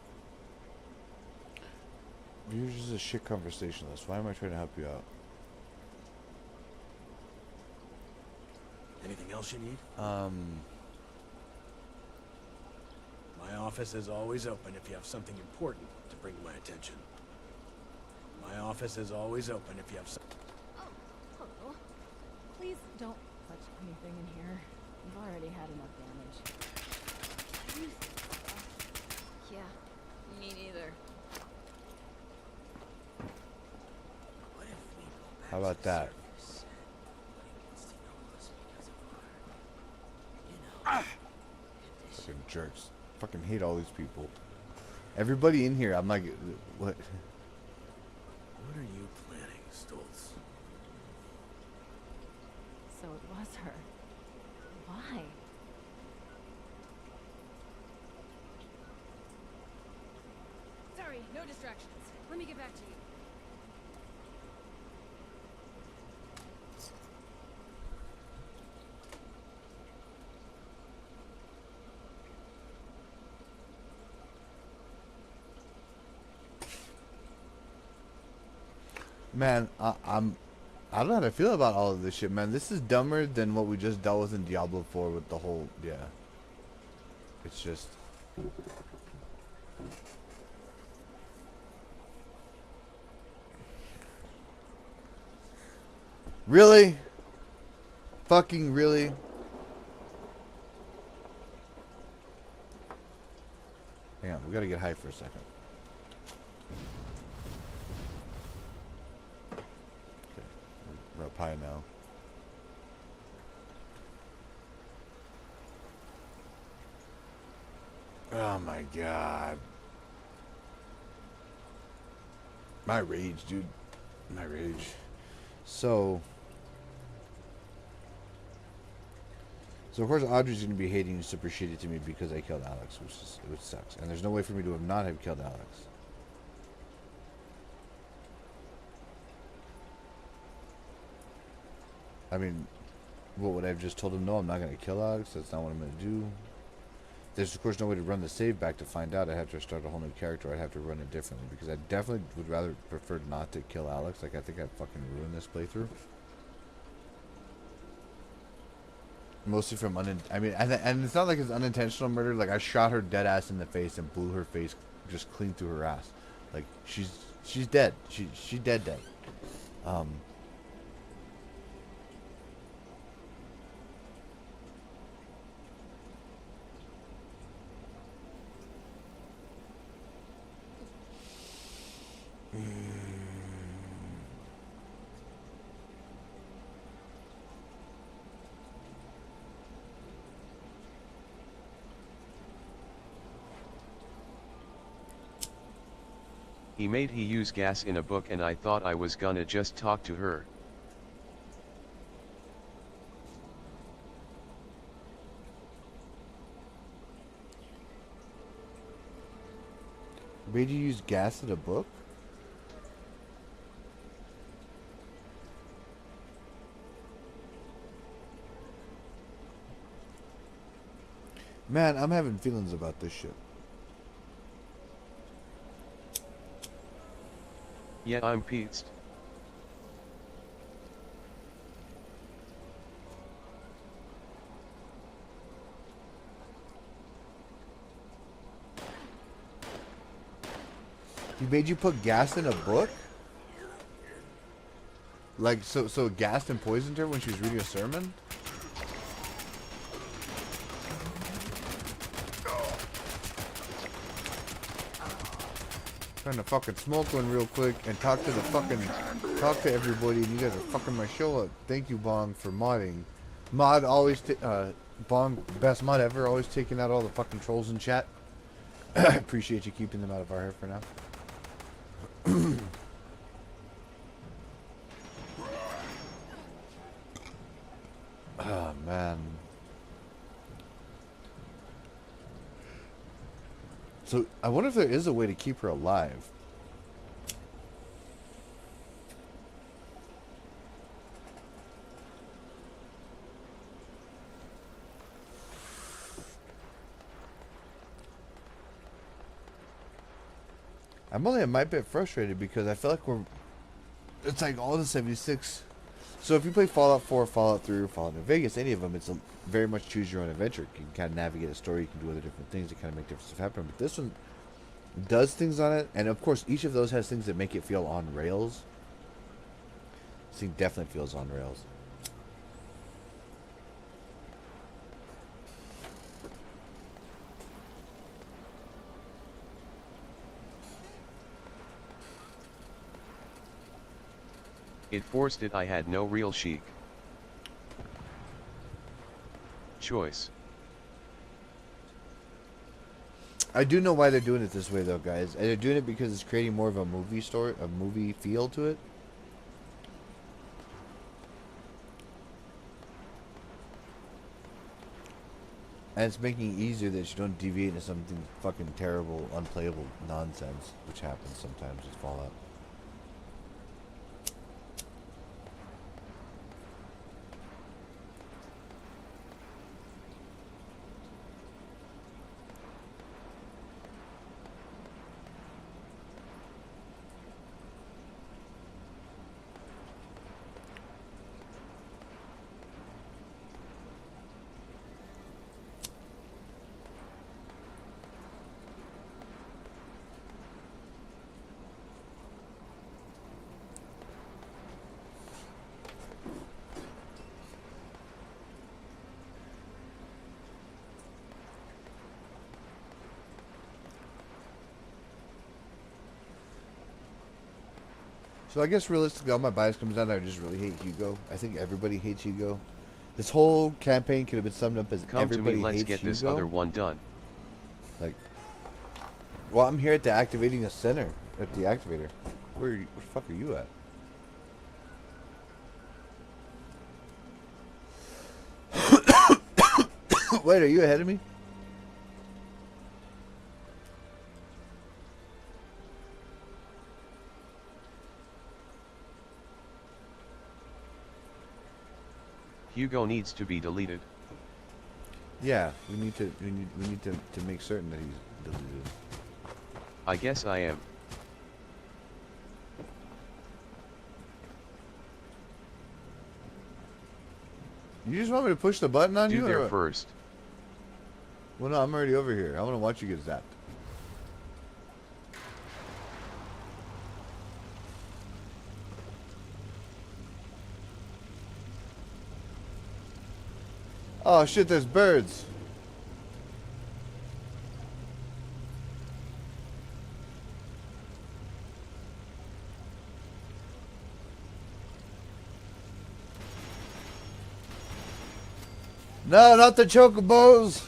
Speaker 1: You're just a shit conversationalist. Why am I trying to help you out?
Speaker 3: Anything else you need?
Speaker 1: My
Speaker 3: office is always open if you have something important to bring to my attention. My office is always open if you have something.
Speaker 8: Oh, hello. Please don't touch anything in here. We've already had enough damage. Yeah, me neither.
Speaker 1: How about that? Fucking jerks. Fucking hate all these people. Everybody in here, I'm like, what?
Speaker 3: What are you planning, Stoltz?
Speaker 8: So it was her. Why?
Speaker 18: Sorry, no distractions. Let me get back to you.
Speaker 1: Man, I don't know how to feel about all of this shit, man. This is dumber than what we just dealt with in Diablo 4 with the whole, yeah. It's just... Really? Fucking really? Hang on, we gotta get high for a second. Okay, we're up high now. Oh my god. My rage, dude. My rage. So of course Audrey's gonna be hating super shitty to me because I killed Alex, which sucks. And there's no way for me to have not have killed Alex. I mean, what would I have just told him? No, I'm not gonna kill Alex. That's not what I'm gonna do. There's of course no way to run the save back to find out. I have to start a whole new character. I'd have to run it differently because I definitely would rather prefer not to kill Alex. Like I think I'd fucking ruin this playthrough. Mostly from and it's not like it's unintentional murder. Like I shot her dead ass in the face and blew her face just clean through her ass. Like she's dead. She dead.
Speaker 13: He made he use gas in a book and I thought I was gonna just talk to her.
Speaker 1: Made you use gas in a book? Man, I'm having feelings about this shit.
Speaker 13: Yeah, I'm pissed.
Speaker 1: He made you put gas in a book? Like, so gassed and poisoned her when she was reading a sermon? Trying to fucking smoke one real quick and talk to everybody, and you guys are fucking my show up. Thank you, Bong, for modding. Mod always, Bong, best mod ever, always taking out all the fucking trolls in chat. Appreciate you keeping them out of our hair for now. Oh, man. So, I wonder if there is a way to keep her alive. I'm only a might bit frustrated because I feel like it's like all the 76. So if you play Fallout 4, Fallout 3, or Fallout New Vegas, any of them, it's very much choose your own adventure. You can kind of navigate a story, you can do other different things that kind of make different stuff happen. But this one does things on it, and of course each of those has things that make it feel on rails. This thing definitely feels on rails.
Speaker 13: It forced it. I had no real chic choice.
Speaker 1: I do know why they're doing it this way though, guys. And they're doing it because it's creating more of a movie story, a movie feel to it. And it's making it easier that you don't deviate into something fucking terrible, unplayable nonsense, which happens sometimes with Fallout. So I guess realistically, all my bias comes down to I just really hate Hugo. I think everybody hates Hugo. This whole campaign could have been summed up as
Speaker 13: Come to
Speaker 1: everybody
Speaker 13: me, let's
Speaker 1: hates
Speaker 13: get
Speaker 1: Hugo.
Speaker 13: this other one done.
Speaker 1: Like, well, I'm here at the activating a center at the activator. Where the fuck are you at? Wait, are you ahead of me?
Speaker 13: Hugo needs to be deleted.
Speaker 1: Yeah, we need to make certain that he's deleted.
Speaker 13: I guess I am.
Speaker 1: You just want me to push the button on you?
Speaker 13: Do there first.
Speaker 1: Well, no, I'm already over here. I want to watch you get zapped. Oh shit, there's birds. No, not the chocobos.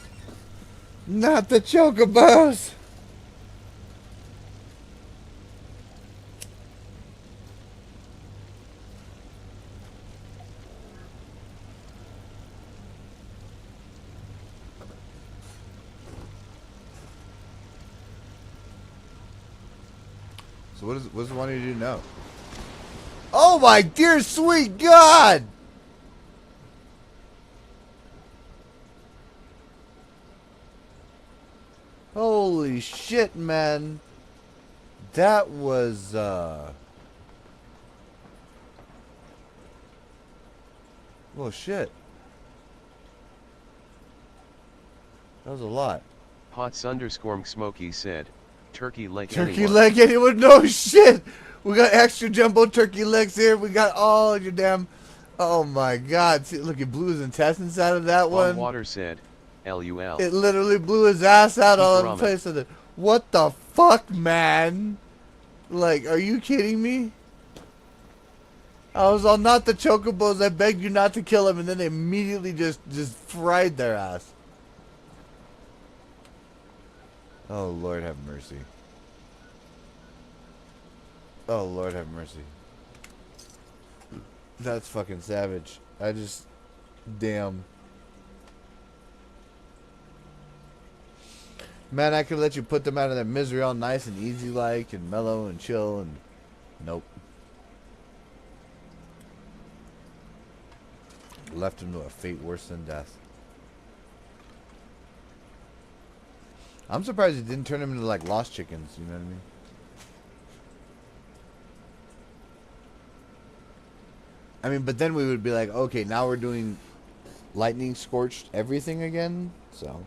Speaker 1: Not the chocobos. So what's it wanting you to do now? Oh my dear sweet God! Holy shit, man. That was, well, shit. That was a lot.
Speaker 13: Pots_Smoky said, turkey leg.
Speaker 1: Turkey leg, anyone? No shit. We got extra jumbo turkey legs here. We got all your damn. Oh my God! See, look, it blew his intestines out of that one.
Speaker 13: Water said, LUL.
Speaker 1: It literally blew his ass out all over the place. With it. What the fuck, man? Like, are you kidding me? I was all, not the chocobos. I begged you not to kill him, and then they immediately just fried their ass. Oh, Lord have mercy. Oh, Lord have mercy. That's fucking savage. I just... Damn. Man, I could let you put them out of their misery all nice and easy like and mellow and chill and... Nope. Left them to a fate worse than death. I'm surprised it didn't turn them into like lost chickens, you know what I mean? I mean, but then we would be like, okay, now we're doing lightning scorched everything again. So.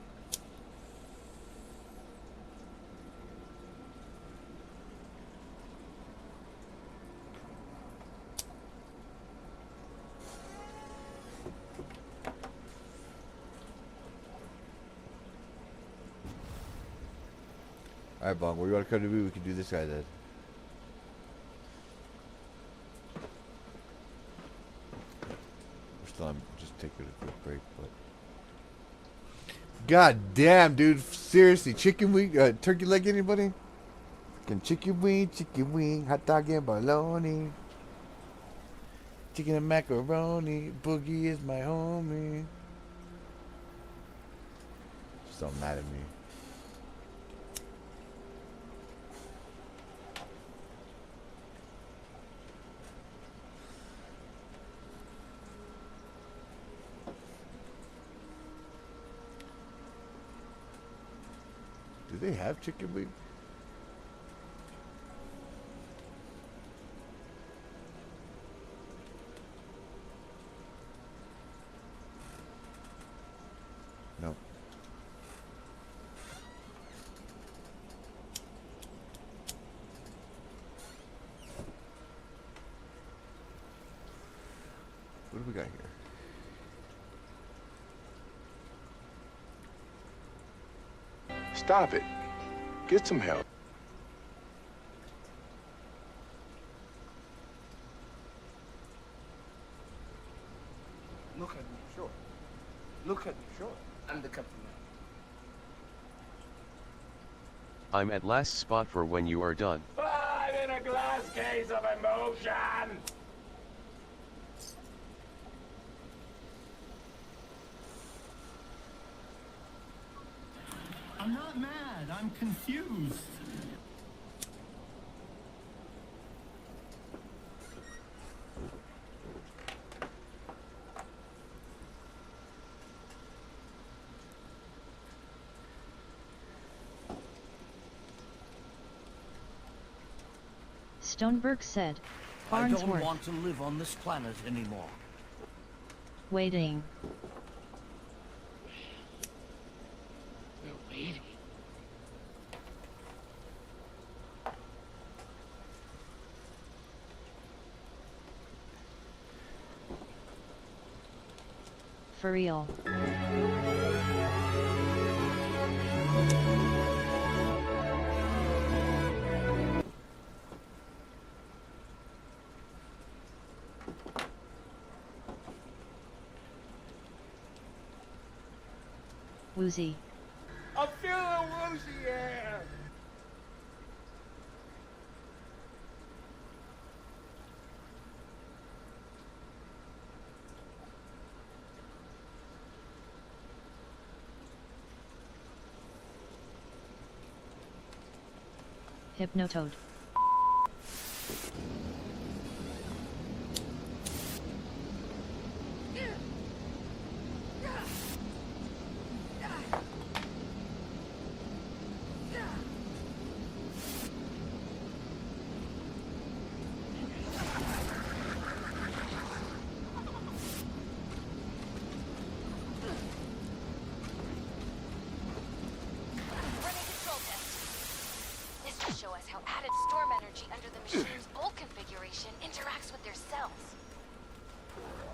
Speaker 1: Alright, Bong, what do you want to come to me? We can do this guy then. We're still on, just taking a quick break, but. God damn, dude. Seriously, chicken wing, turkey leg, anybody? Fucking chicken wing, hot dog and bologna. Chicken and macaroni, Boogie is my homie. So mad at me. Do they have chicken wing? No. What do we got here?
Speaker 7: Stop it. Get some help.
Speaker 9: Look at me, sure. Look at me, sure. I'm the captain now.
Speaker 13: I'm at last spot for when you are done.
Speaker 17: I'm in a glass case of emotion!
Speaker 19: I'm not mad, I'm confused.
Speaker 11: Stoneberg said,
Speaker 19: I don't
Speaker 11: Farnsworth.
Speaker 19: want to live on this planet anymore.
Speaker 11: Waiting.
Speaker 19: We're waiting.
Speaker 11: For real. Woozy.
Speaker 5: I'm feeling woozy here.
Speaker 11: Hypnotoad.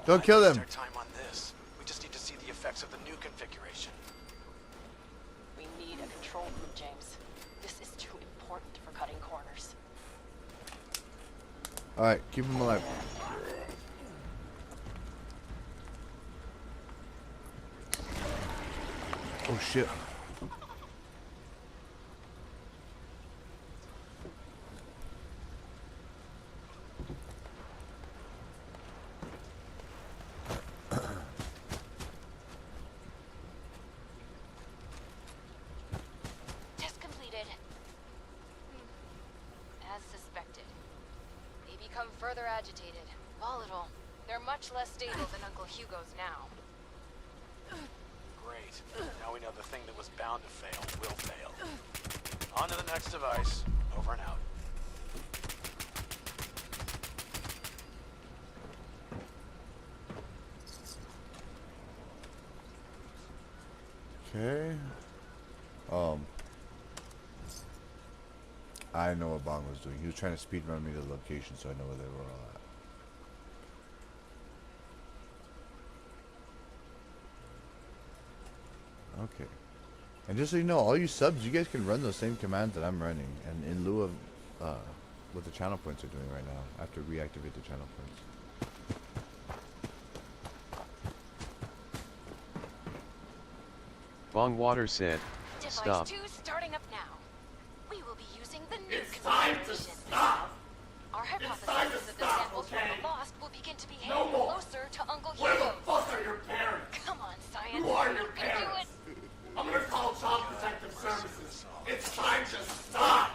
Speaker 1: Don't kill them.
Speaker 3: Our time on this. We just need to see the effects of the new configuration.
Speaker 8: We need a control room, James. This is too important for cutting corners.
Speaker 1: Alright, keep him alive. Oh shit.
Speaker 20: Further agitated, volatile. They're much less stable than Uncle Hugo's now.
Speaker 3: Great. Now we know the thing that was bound to fail will fail. On to the next device. Over and out.
Speaker 1: Okay. I know what Bong was doing. He was trying to speed run me to the location so I know where they were all at. Okay. And just so you know, all you subs, you guys can run those same commands that I'm running. And in lieu of what the channel points are doing right now, I have to reactivate the channel points.
Speaker 13: Bong Water said, stop.
Speaker 20: Device 2 starting up now. We will be using the new
Speaker 5: It's time to stop.
Speaker 20: Our hypothesis is that the samples from the Lost will begin to behave
Speaker 5: No more.
Speaker 20: closer to Uncle
Speaker 5: Where
Speaker 20: Hugo.
Speaker 5: the fuck are your parents?
Speaker 20: Come on, science.
Speaker 5: Who are
Speaker 20: You
Speaker 5: your
Speaker 20: can do
Speaker 5: parents?
Speaker 20: it.
Speaker 5: I'm gonna call Child Protective Services. It's time to stop.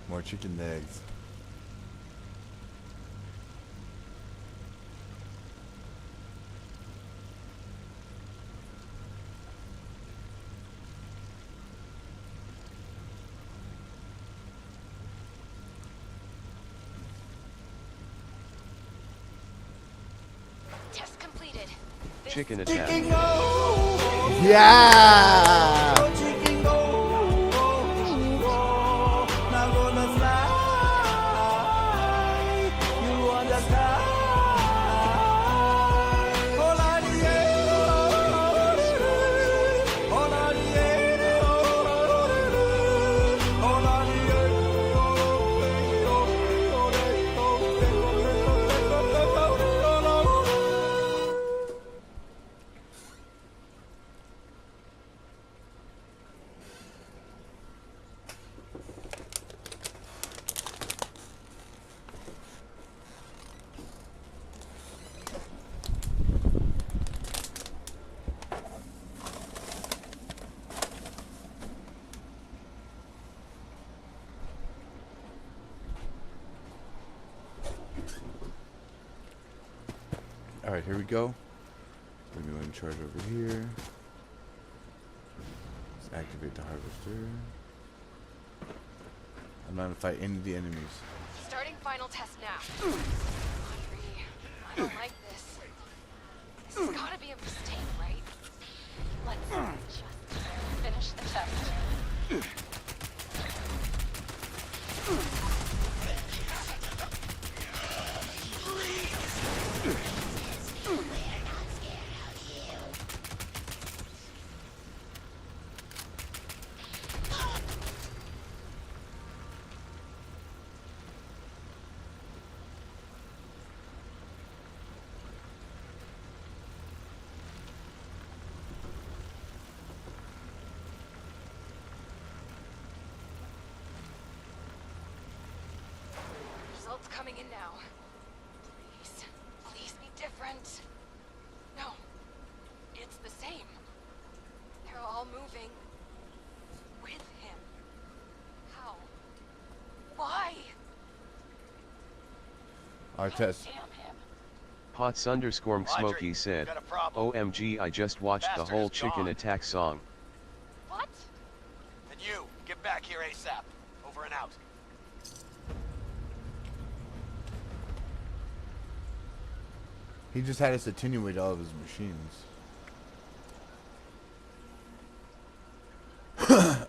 Speaker 1: More chicken legs.
Speaker 20: Test completed.
Speaker 13: Chicken attack.
Speaker 1: Yeah! Alright, here we go. We're going to go and charge over here. Let's activate the harvester. I'm not going to fight any of the enemies.
Speaker 20: Starting final test now. Audrey, I don't like this. This has gotta be a mistake, right? Let's just finish the test. Results coming in now. Please, please be different. No, it's the same. They're all moving with him. How? Why?
Speaker 1: Our test.
Speaker 13: Pots _ Smokey said, OMG, I just watched the whole chicken attack song.
Speaker 20: What?
Speaker 3: And you, get back here ASAP. Over and out.
Speaker 1: He just had us attenuate all of his machines.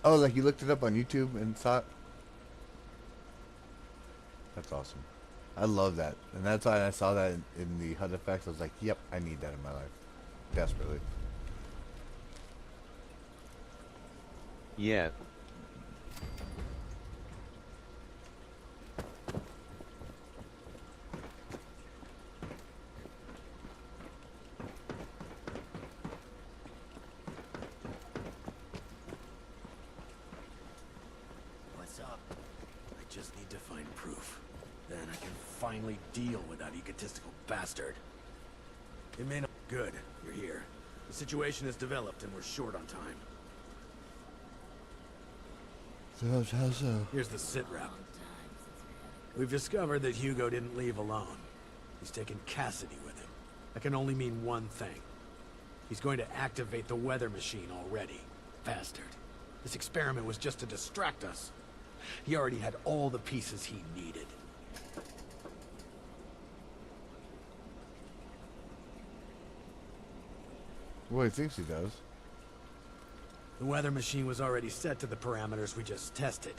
Speaker 1: Oh, like you looked it up on YouTube and saw it? That's awesome. I love that. And that's why I saw that in the HUD effects. I was like, yep, I need that in my life. Desperately.
Speaker 13: Yeah.
Speaker 3: What's up? I just need to find proof. Then I can finally deal with that egotistical bastard. It may not be good. You're here. The situation has developed and we're short on time.
Speaker 1: How so?
Speaker 3: Here's the sit rep. We've discovered that Hugo didn't leave alone. He's taken Cassidy with him. That can only mean one thing. He's going to activate the weather machine already. Bastard. This experiment was just to distract us. He already had all the pieces he needed.
Speaker 1: Well, he thinks he does.
Speaker 3: The weather machine was already set to the parameters we just tested.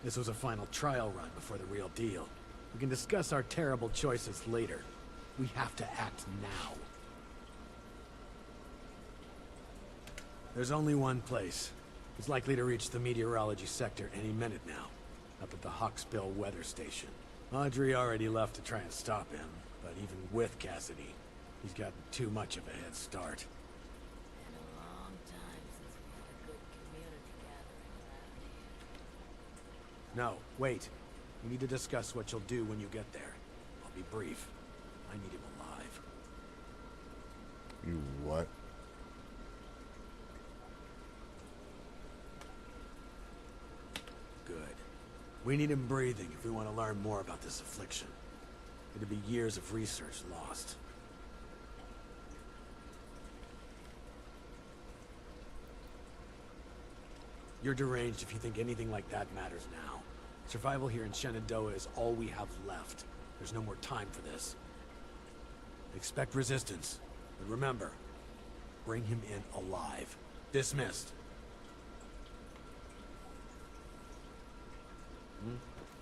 Speaker 3: This was a final trial run before the real deal. We can discuss our terrible choices later. We have to act now. There's only one place. He's likely to reach the meteorology sector any minute now. Up at the Hawksbill weather station. Audrey already left to try and stop him, but even with Cassidy, he's gotten too much of a head start.
Speaker 6: Been a long time since we had a good community gathering around here.
Speaker 3: No, wait. We need to discuss what you'll do when you get there. I'll be brief. I need him alive.
Speaker 1: You what?
Speaker 3: Good. We need him breathing if we want to learn more about this affliction. It'd be years of research lost. You're deranged if you think anything like that matters now. Survival here in Shenandoah is all we have left. There's no more time for this. Expect resistance. But remember, bring him in alive. Dismissed.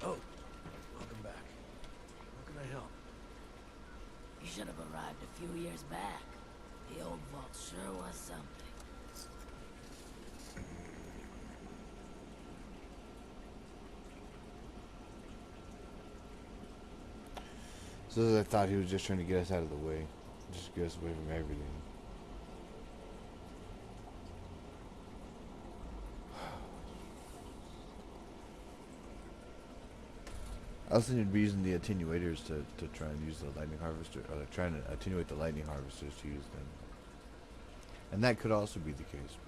Speaker 3: Oh, welcome back. How can I help?
Speaker 6: You should have arrived a few years back. The old vault sure was something.
Speaker 1: So I thought he was just trying to get us out of the way. Just get us away from everything. I was thinking of using the attenuators to try and use the lightning harvester, or trying to attenuate the lightning harvesters to use them. And that could also be the case.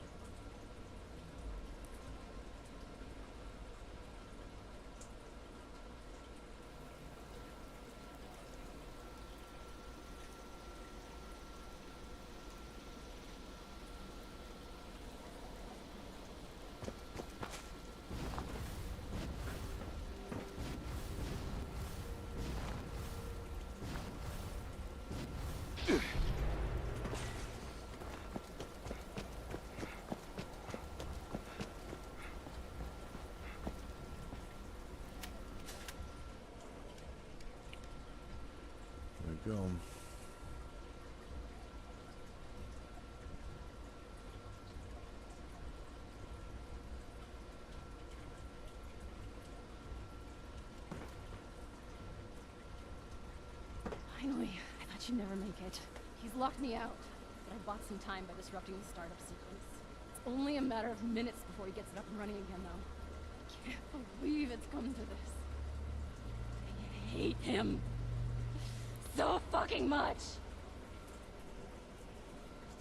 Speaker 1: Go.
Speaker 8: Finally, I thought you'd never make it. He's locked me out, but I bought some time by disrupting the startup sequence. It's only a matter of minutes before he gets it up and running again, though. I can't believe it's come to this. I hate him so fucking much.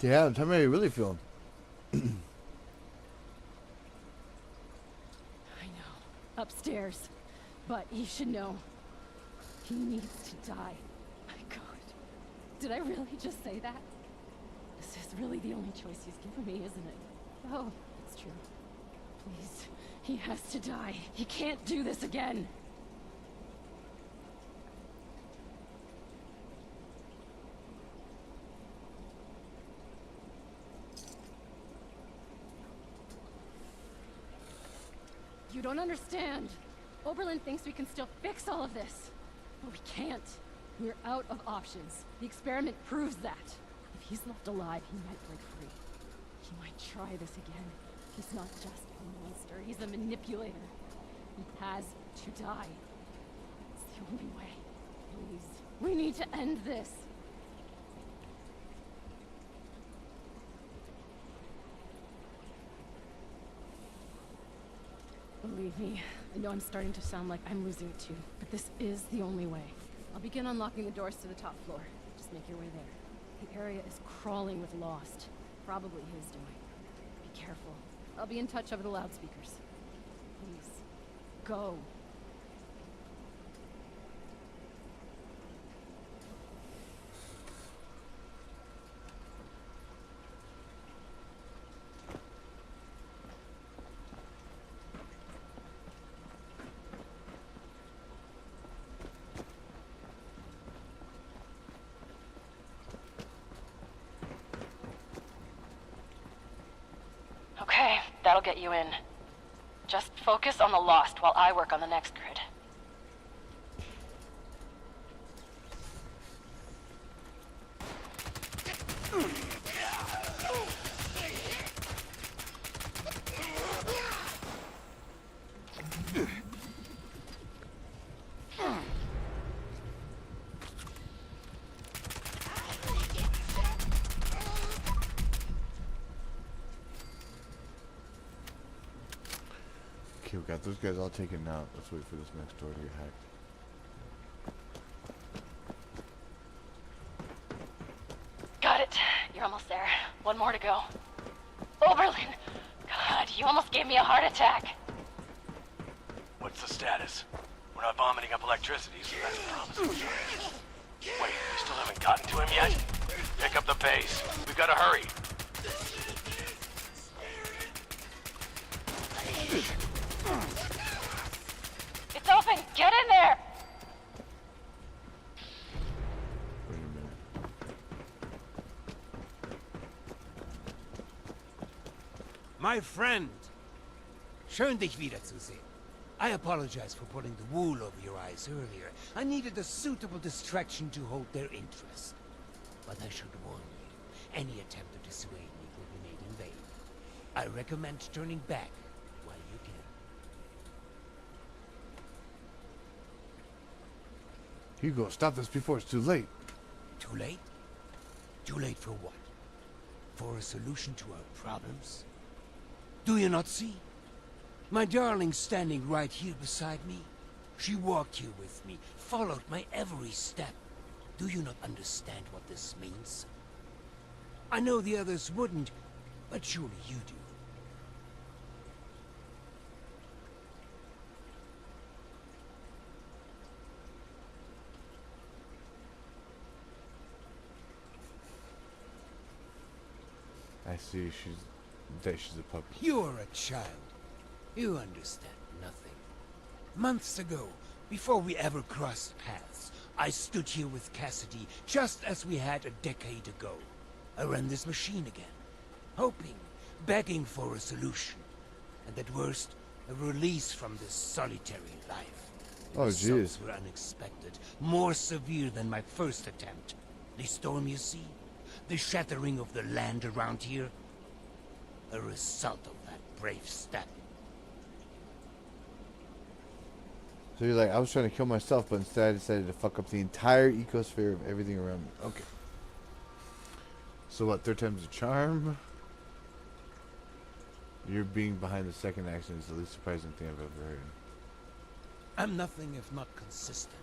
Speaker 1: Yeah, tell me how you really feel.
Speaker 8: I know. Upstairs. But you should know. He needs to die. My God. Did I really just say that? This is really the only choice he's given me, isn't it? Oh, that's true. Please. He has to die. He can't do this again. You don't understand. Oberlin thinks we can still fix all of this. But we can't. We're out of options. The experiment proves that. If he's left alive, he might break free. He might try this again. He's not just a monster, he's a manipulator. He has to die. It's the only way. Please, we need to end this. Believe me, I know I'm starting to sound like I'm losing it too, but this is the only way. I'll begin unlocking the doors to the top floor. Just make your way there. The area is crawling with Lost. Probably his doing. Be careful. I'll be in touch over the loudspeakers. Please, go. that'll get you in. Just focus on the Lost while I work on the next grid.
Speaker 1: Okay, we got those guys all taken out. Let's wait for this next door to get hacked.
Speaker 8: Got it. You're almost there. One more to go. Oberlin! God, you almost gave me a heart attack.
Speaker 3: What's the status? We're not vomiting up electricity, so that's a promise. Wait, you still haven't gotten to him yet? Pick up the pace. We've got to hurry.
Speaker 8: It's open! Get in there!
Speaker 1: Wait a minute.
Speaker 9: My friend! Schön, dich wiederzusehen. I apologize for pulling the wool over your eyes earlier. I needed a suitable distraction to hold their interest. But I should warn you, any attempt to dissuade me will be made in vain. I recommend turning back while you can.
Speaker 1: Hugo, stop this before it's too late.
Speaker 9: Too late? Too late for what? For a solution to our problems? Do you not see? My darling standing right here beside me. She walked here with me, followed my every step. Do you not understand what this means? I know the others wouldn't, but surely you do.
Speaker 1: I see she's a puppy.
Speaker 9: You're a child. You understand nothing. Months ago, before we ever crossed paths, I stood here with Cassidy just as we had a decade ago. I ran this machine again, hoping, begging for a solution. And at worst, a release from this solitary life.
Speaker 1: Oh,
Speaker 9: The
Speaker 1: jeez.
Speaker 9: results were unexpected, more severe than my first attempt. The storm, you see? The shattering of the land around here? A result of that brave step.
Speaker 1: So you're like, I was trying to kill myself, but instead I decided to fuck up the entire ecosphere of everything around me. Okay. So what, third time's a charm? Your being behind the second accident is the least surprising thing I've ever heard.
Speaker 9: I'm nothing if not consistent.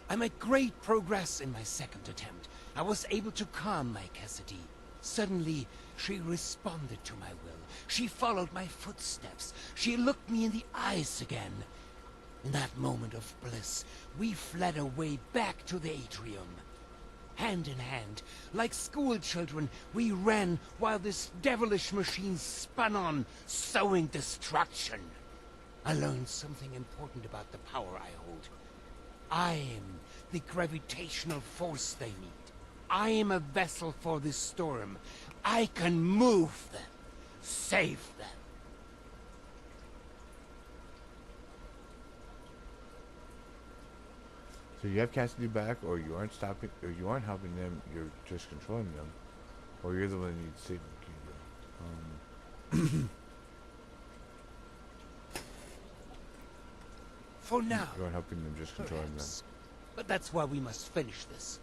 Speaker 9: I made great progress in my second attempt. I was able to calm my Cassidy. Suddenly, she responded to my will. She followed my footsteps. She looked me in the eyes again. In that moment of bliss, we fled away back to the atrium. Hand in hand, like school children, we ran while this devilish machine spun on, sowing destruction. I learned something important about the power I hold. I am the gravitational force they need. I am a vessel for this storm. I can move them, save them.
Speaker 1: So you have Cassidy back, or you aren't stopping, or you aren't helping them, you're just controlling them. Or you're the one that needs saving.
Speaker 9: For now.
Speaker 1: You aren't helping them, just controlling
Speaker 9: Perhaps. But that's why we must finish this.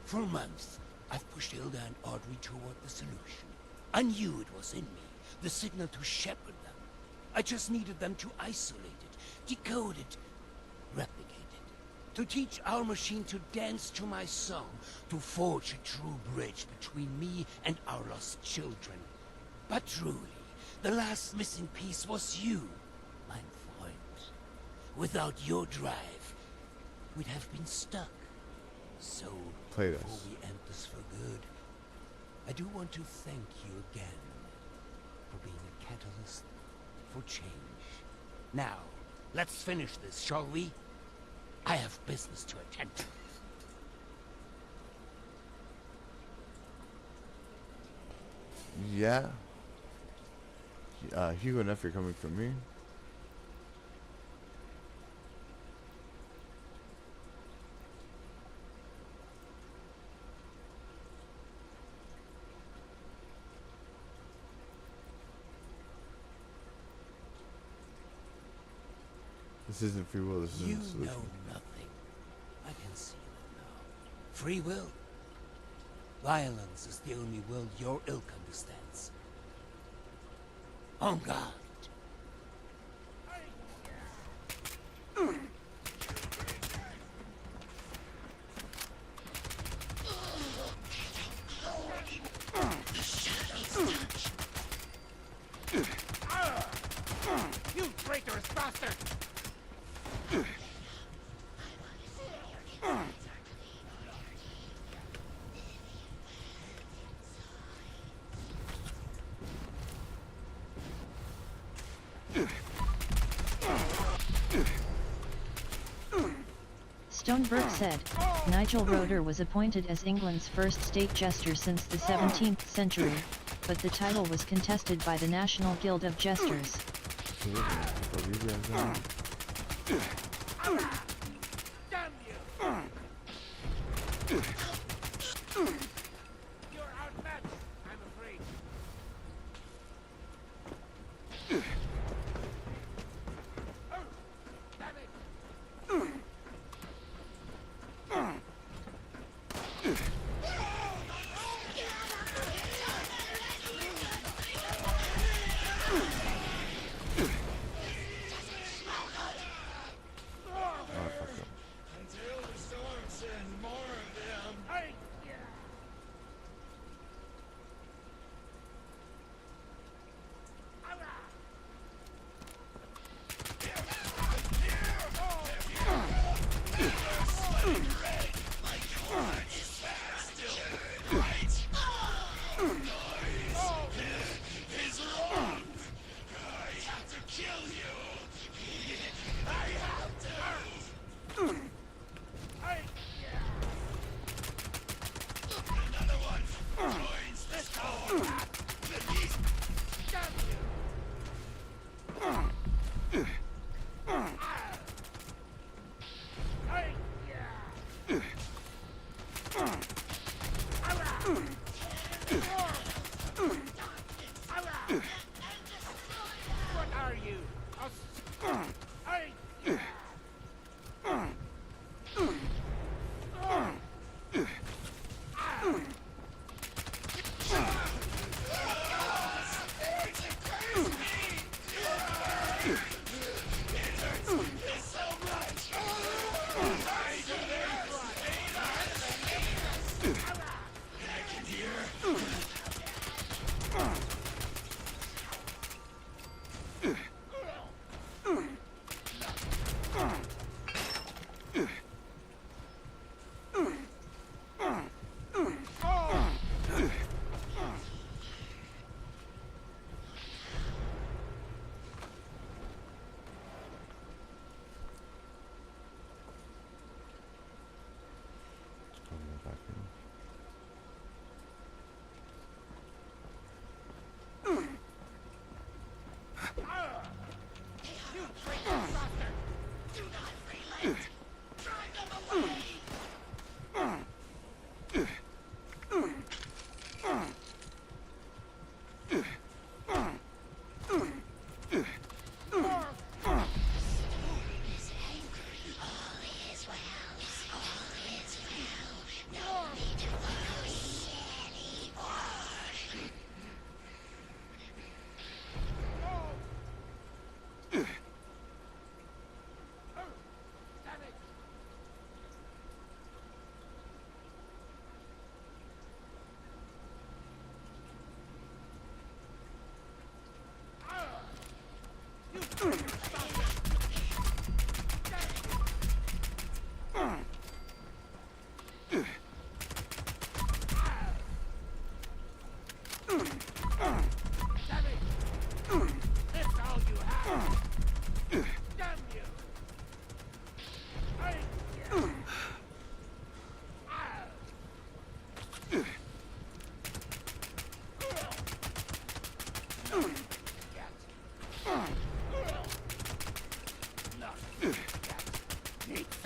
Speaker 9: For months, I've pushed Hilda and Audrey toward the solution. I knew it was in me, the signal to shepherd them. I just needed them to isolate it, decode it, replicate it. To teach our machine to dance to my song, to forge a true bridge between me and our lost children. But truly, the last missing piece was you, mein Freund. Without your drive, we'd have been stuck. So,
Speaker 1: Played us.
Speaker 9: before we end this for good, I do want to thank you again for being a catalyst for change. Now, let's finish this, shall we? I have business to attend to.
Speaker 1: Yeah. Hugo and F, you're coming from me. This isn't free will, this isn't
Speaker 9: You
Speaker 1: a solution.
Speaker 9: know nothing. I can see that now. Free will. Violence is the only will your ilk understands. On guard.
Speaker 5: You traitorous bastard!
Speaker 11: Stoneberg said, Nigel Roeder was appointed as England's first state jester since the 17th century, but the title was contested by the National Guild of Jesters.
Speaker 5: Damn you! You're outmatched, I'm afraid.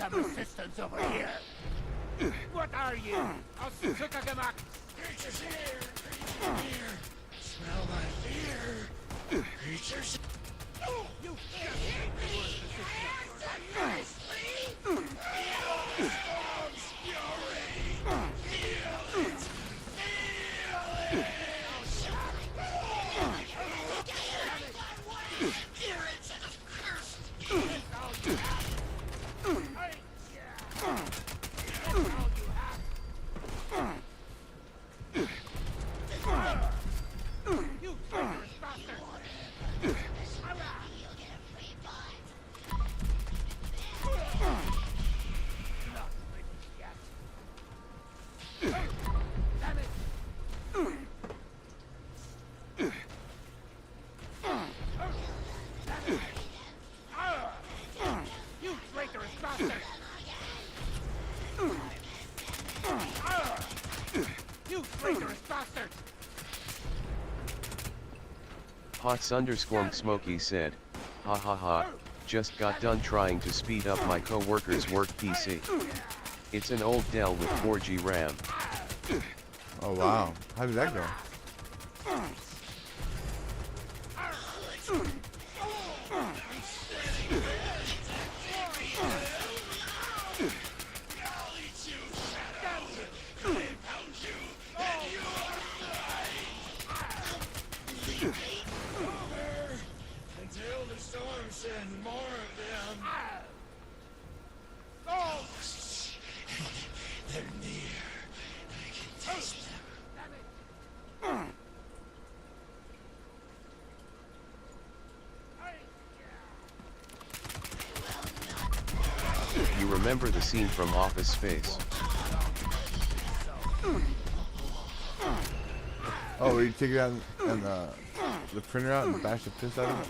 Speaker 5: some assistance over here. What are you? Auszuckergemacht. Creatures here! Creatures here! Smell my fear! Creatures... You
Speaker 13: Hots_Smokey said, ha ha ha, just got done trying to speed up my co-worker's work PC. It's an old Dell with 4G RAM.
Speaker 1: Oh wow, how did that go?
Speaker 5: Until the storm sends more of them. They're near. I can taste them.
Speaker 13: You remember the scene from Office Space?
Speaker 1: Oh, where you take it out and the printer out and bash the piss out of it?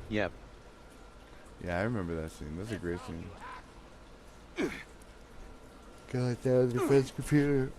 Speaker 13: Yep.
Speaker 1: Yeah, I remember that scene. That's a great scene. God, that was your friend's computer.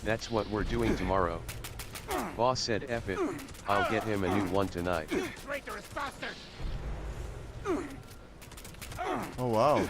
Speaker 13: That's what we're doing tomorrow. Boss said F it, I'll get him a new one tonight.
Speaker 1: Oh wow.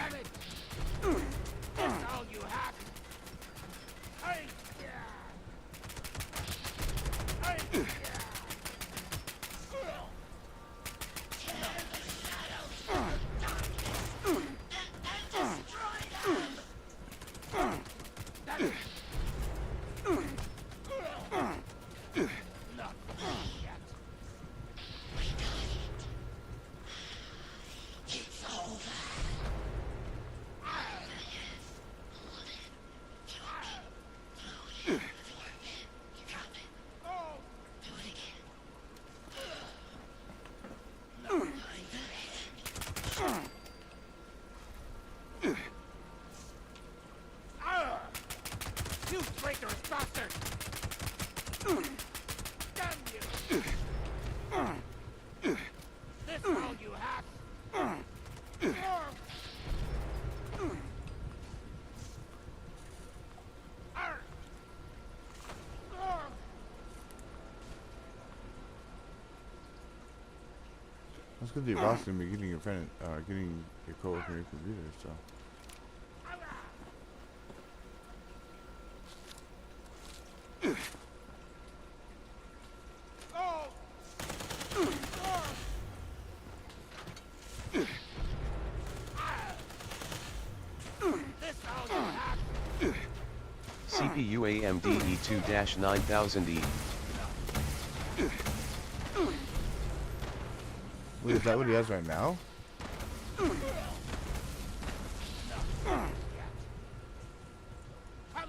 Speaker 1: That's good. The boss gonna be getting your friend, getting your coworker your computer. So.
Speaker 13: CPU AMD E2-9000E.
Speaker 1: Wait, is that what he has right now?
Speaker 5: Come,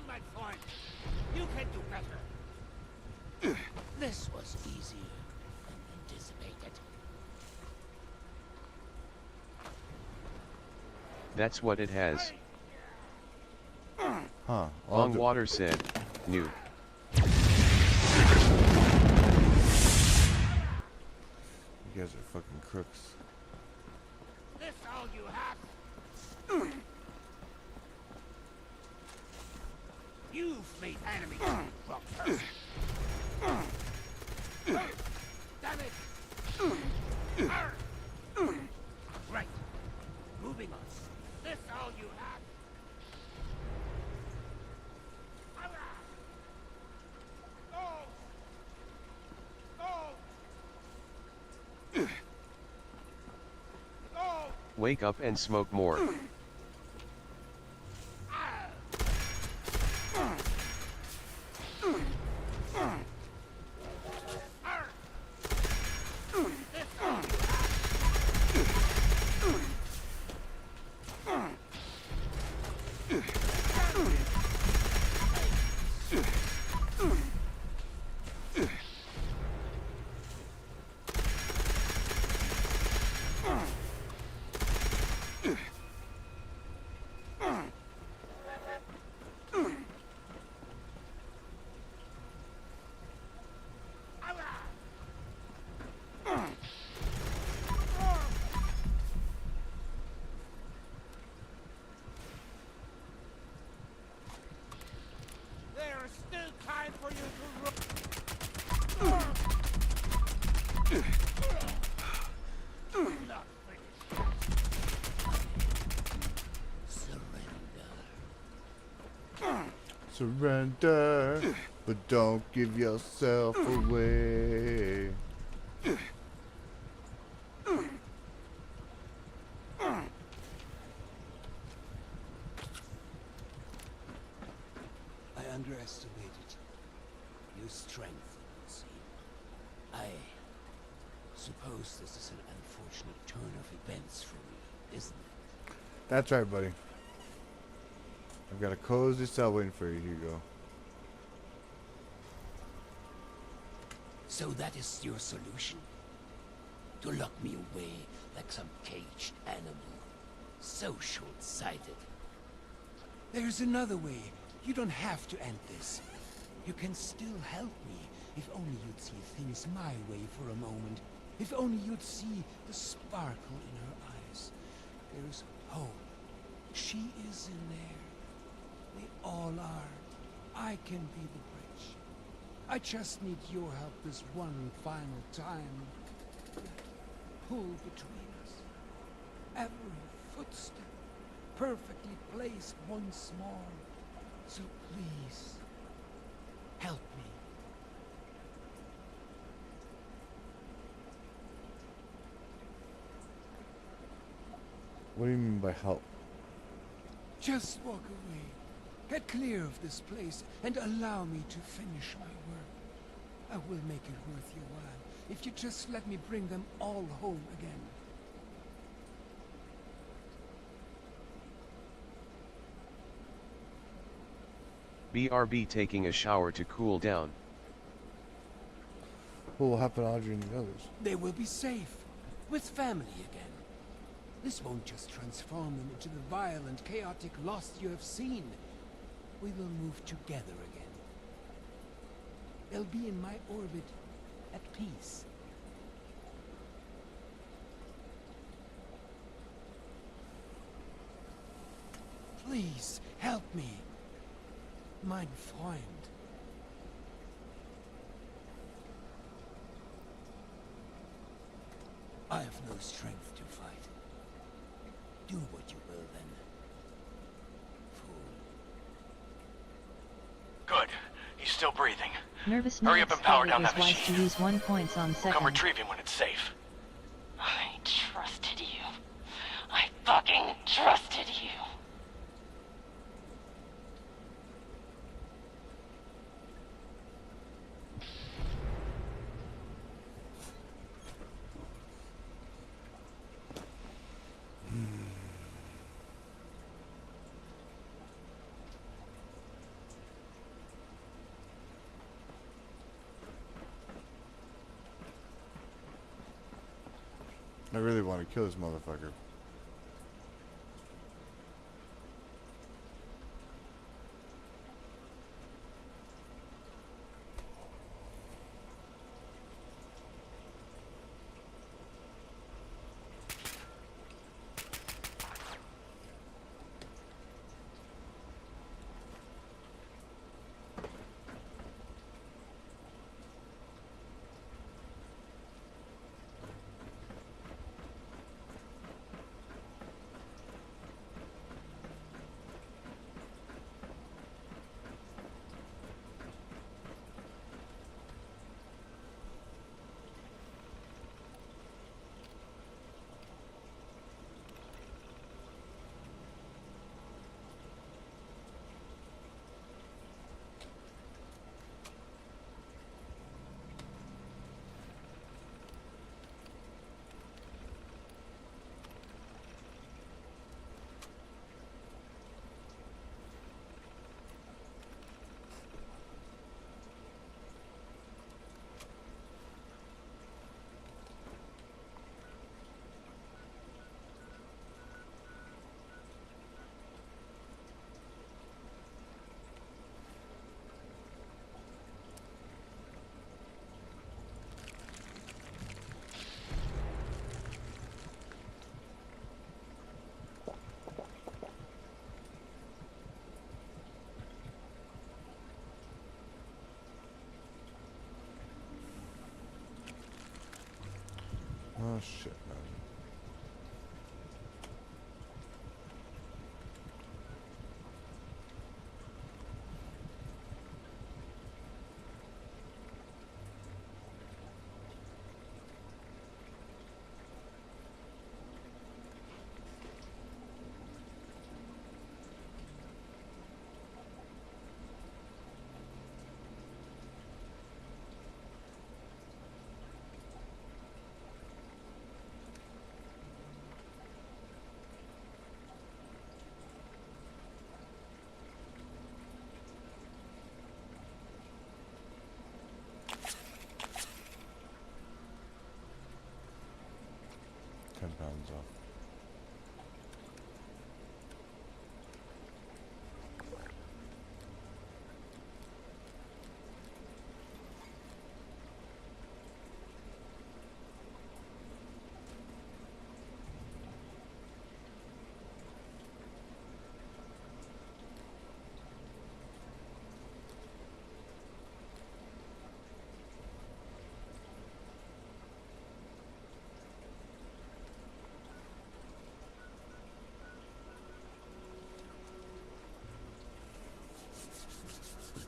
Speaker 5: my friend. You
Speaker 9: can do better. This was easier than anticipated.
Speaker 13: That's what it has.
Speaker 1: Huh.
Speaker 13: Long Water said, new.
Speaker 1: You guys are fucking crooks.
Speaker 9: This all you have? You've made enemies, wrong person. Damn it! Right. Moving on. This all you have?
Speaker 13: Wake up and smoke more.
Speaker 5: There's still time for you to
Speaker 9: Not finished.
Speaker 1: Surrender, but don't give yourself away.
Speaker 9: I underestimated your strength, it seemed. I suppose this is an unfortunate turn of events for me, isn't it?
Speaker 1: That's right, buddy. I've got a cozy cell waiting for you. Here you go.
Speaker 9: So that is your solution? To lock me away like some caged animal? So short-sighted. There's another way. You don't have to end this. You can still help me, if only you'd see things my way for a moment. If only you'd see the sparkle in her eyes. There's hope. She is in there. They all are. I can be the bridge. I just need your help this one final time. Pull between us. Every footstep perfectly placed once more. So please, help me.
Speaker 1: What do you mean by help?
Speaker 9: Just walk away. Get clear of this place and allow me to finish my work. I will make it worth your while if you just let me bring them all home again.
Speaker 13: BRB taking a shower to cool down.
Speaker 1: What will happen to Audrey and the others?
Speaker 9: They will be safe, with family again. This won't just transform them into the violent, chaotic lost you have seen. We will move together again. They'll be in my orbit, at peace. Please, help me. Mein Freund. I have no strength to fight. Do what you will then.
Speaker 21: Good. He's still breathing.
Speaker 11: Nervous
Speaker 21: Hurry up and power down
Speaker 11: his
Speaker 21: that
Speaker 11: wife
Speaker 21: machine.
Speaker 11: to use 1 points on
Speaker 21: We'll
Speaker 11: second.
Speaker 21: come retrieve him when it's safe.
Speaker 18: I trusted you. I fucking trusted you.
Speaker 1: I really want to kill this motherfucker. Oh shit, man. £10 off.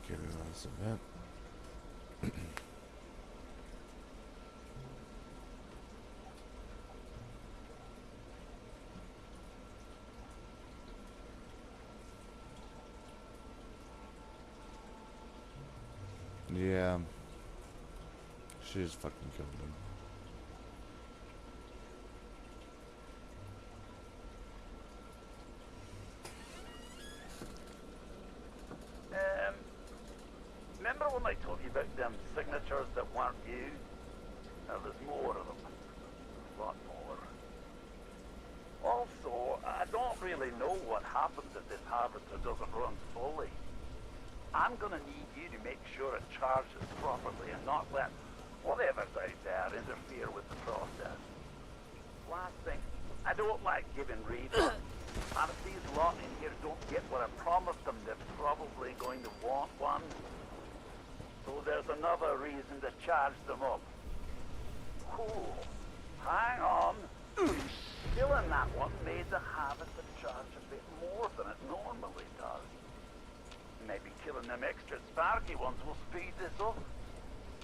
Speaker 1: Get it on this event. Yeah. She just fucking killed him.
Speaker 17: Remember when I told you about them signatures that weren't you? Now there's more of them. A lot more. Also, I don't really know what happens if this harvester doesn't run fully. I'm gonna need you to make sure it charges properly and not let whatever's out there interfere with the process. Last thing, I don't like giving readers. And if these lot in here don't get what I promised them, they're probably going to want one. So there's another reason to charge them up. Cool. Hang on. Killing that one made the harvester charge a bit more than it normally does. Maybe killing them extra sparky ones will speed this up.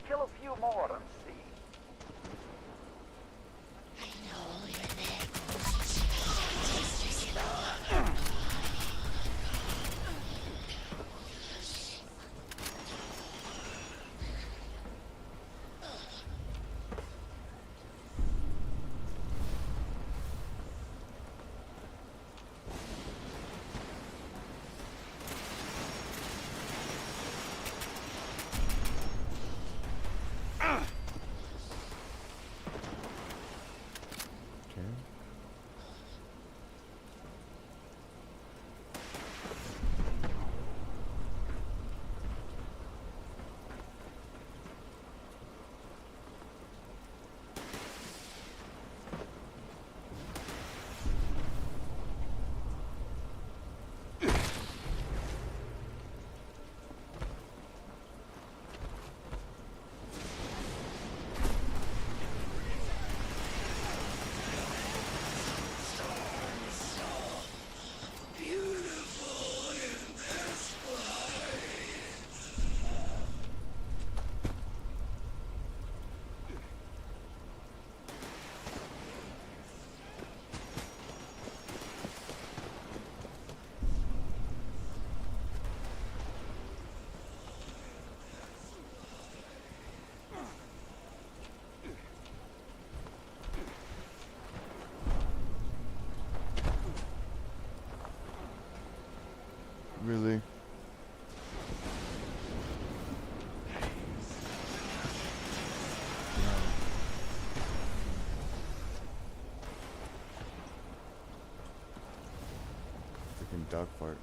Speaker 17: Kill a few more and see. I know you're there.
Speaker 1: fart.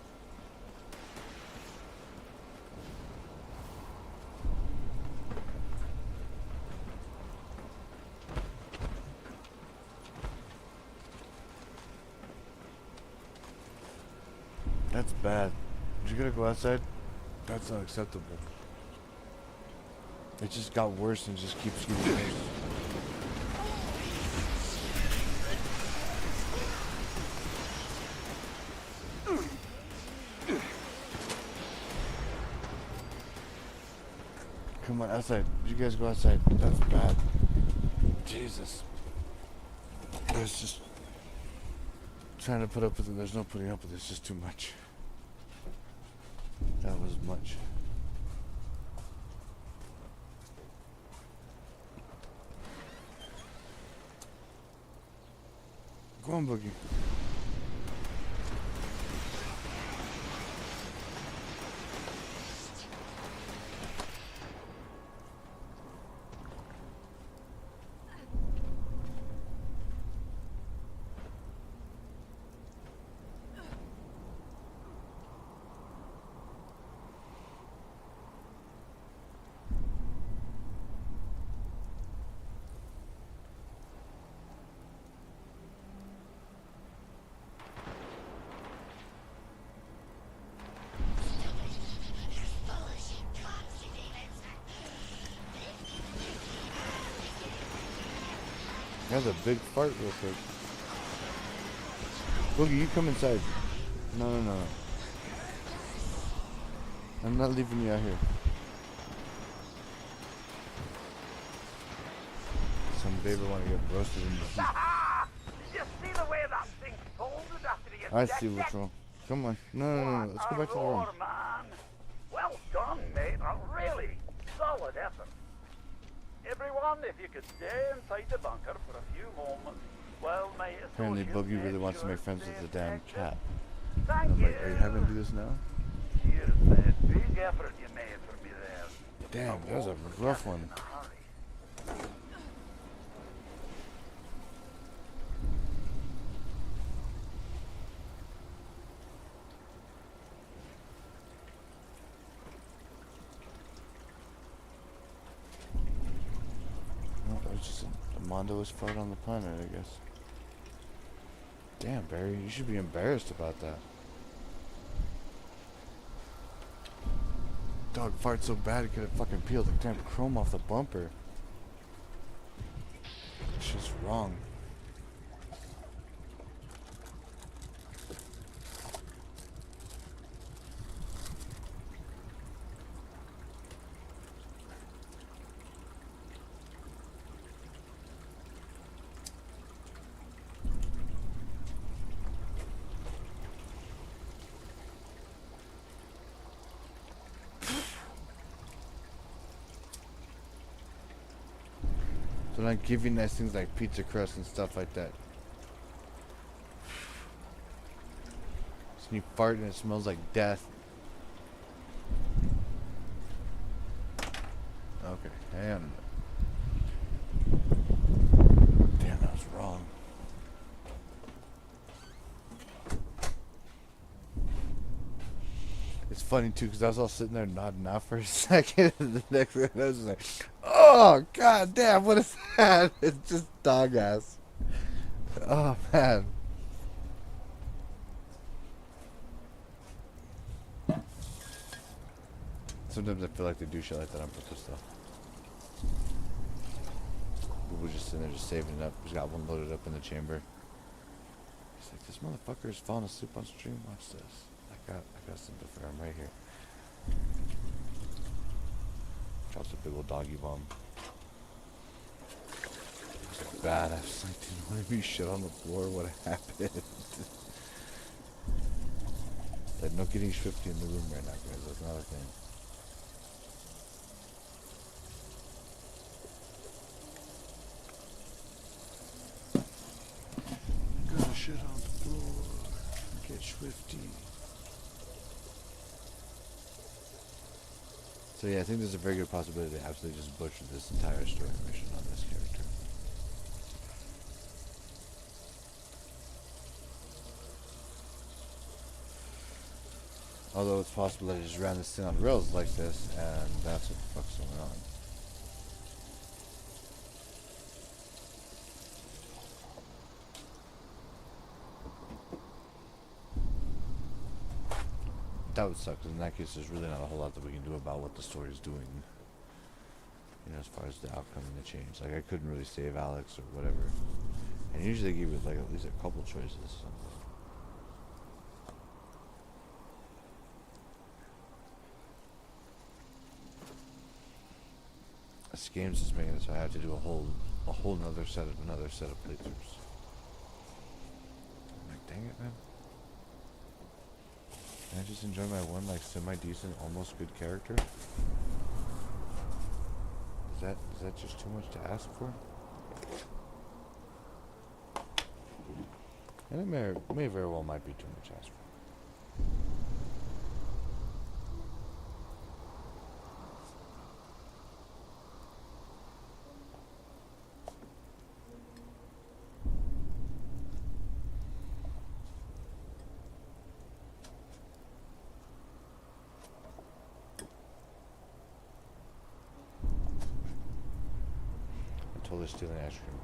Speaker 1: That's bad. Did you gotta go outside? That's unacceptable. It just got worse and just keeps getting worse. Come on, outside. You guys go outside. That's bad. Jesus. There's just trying to put up with it. There's no putting up with it. It's just too much. That was much. Go on, Boogie. That's a big fart real quick. Boogie, you come inside. No, no, no. I'm not leaving you out here. Some baby want to get roasted in the heat.
Speaker 17: You see the way that thing folded after the
Speaker 1: I see what's wrong. Come on. No, no, no, no. Let's go back to the room.
Speaker 17: Man. Well done, mate. A really solid effort. Everyone, if you could stay inside the bunker for a few moments, well, my
Speaker 1: Apparently
Speaker 17: associates
Speaker 1: Boogie really
Speaker 17: made
Speaker 1: wants to
Speaker 17: sure
Speaker 1: make friends with the damn cat.
Speaker 17: Thank
Speaker 1: And I'm like,
Speaker 17: you.
Speaker 1: are you having to do this now?
Speaker 17: Cheers, mate. Big effort you made for me there.
Speaker 1: Damn, that was a rough one. Well, that was just a Mondo's fart on the planet, I guess. Damn, Barry, you should be embarrassed about that. Dog farted so bad it could have fucking peeled the damn chrome off the bumper. It's just wrong. So not give you nice things like pizza crust and stuff like that. So you fart and it smells like death. Okay, damn. Damn, that was wrong. It's funny too, because I was all sitting there nodding out for a second, and the next thing I was just like, oh, god damn, what is that? It's just dog ass. Oh, man. Sometimes I feel like they do shit like that on purpose, though. We're just sitting there just saving it up. Just got one loaded up in the chamber. He's like, this motherfucker is falling asleep on stream. Watch this. I got something for him right here. Drops a big old doggy bomb. It's like bad. I was like, dude, what if you shit on the floor? What happened? Like, no getting swifty in the room right now, guys. That's not a thing. Gonna shit on the floor. Get swifty. So yeah, I think there's a very good possibility they absolutely just butchered this entire story mission on this character. Although it's possible that he just ran this thing on rails like this, and that's what the fuck's going on. That would suck, because in that case, there's really not a whole lot that we can do about what the story's doing. You know, as far as the outcome and the change. Like, I couldn't really save Alex or whatever. And usually they give you, like, at least a couple choices. So. This game's just making it so I have to do a whole another set of playthroughs. I'm like, dang it, man. Can I just enjoy my one, like, semi-decent, almost good character? Is that just too much to ask for? And it may very well might be too much to ask for. Totally stealing ice cream.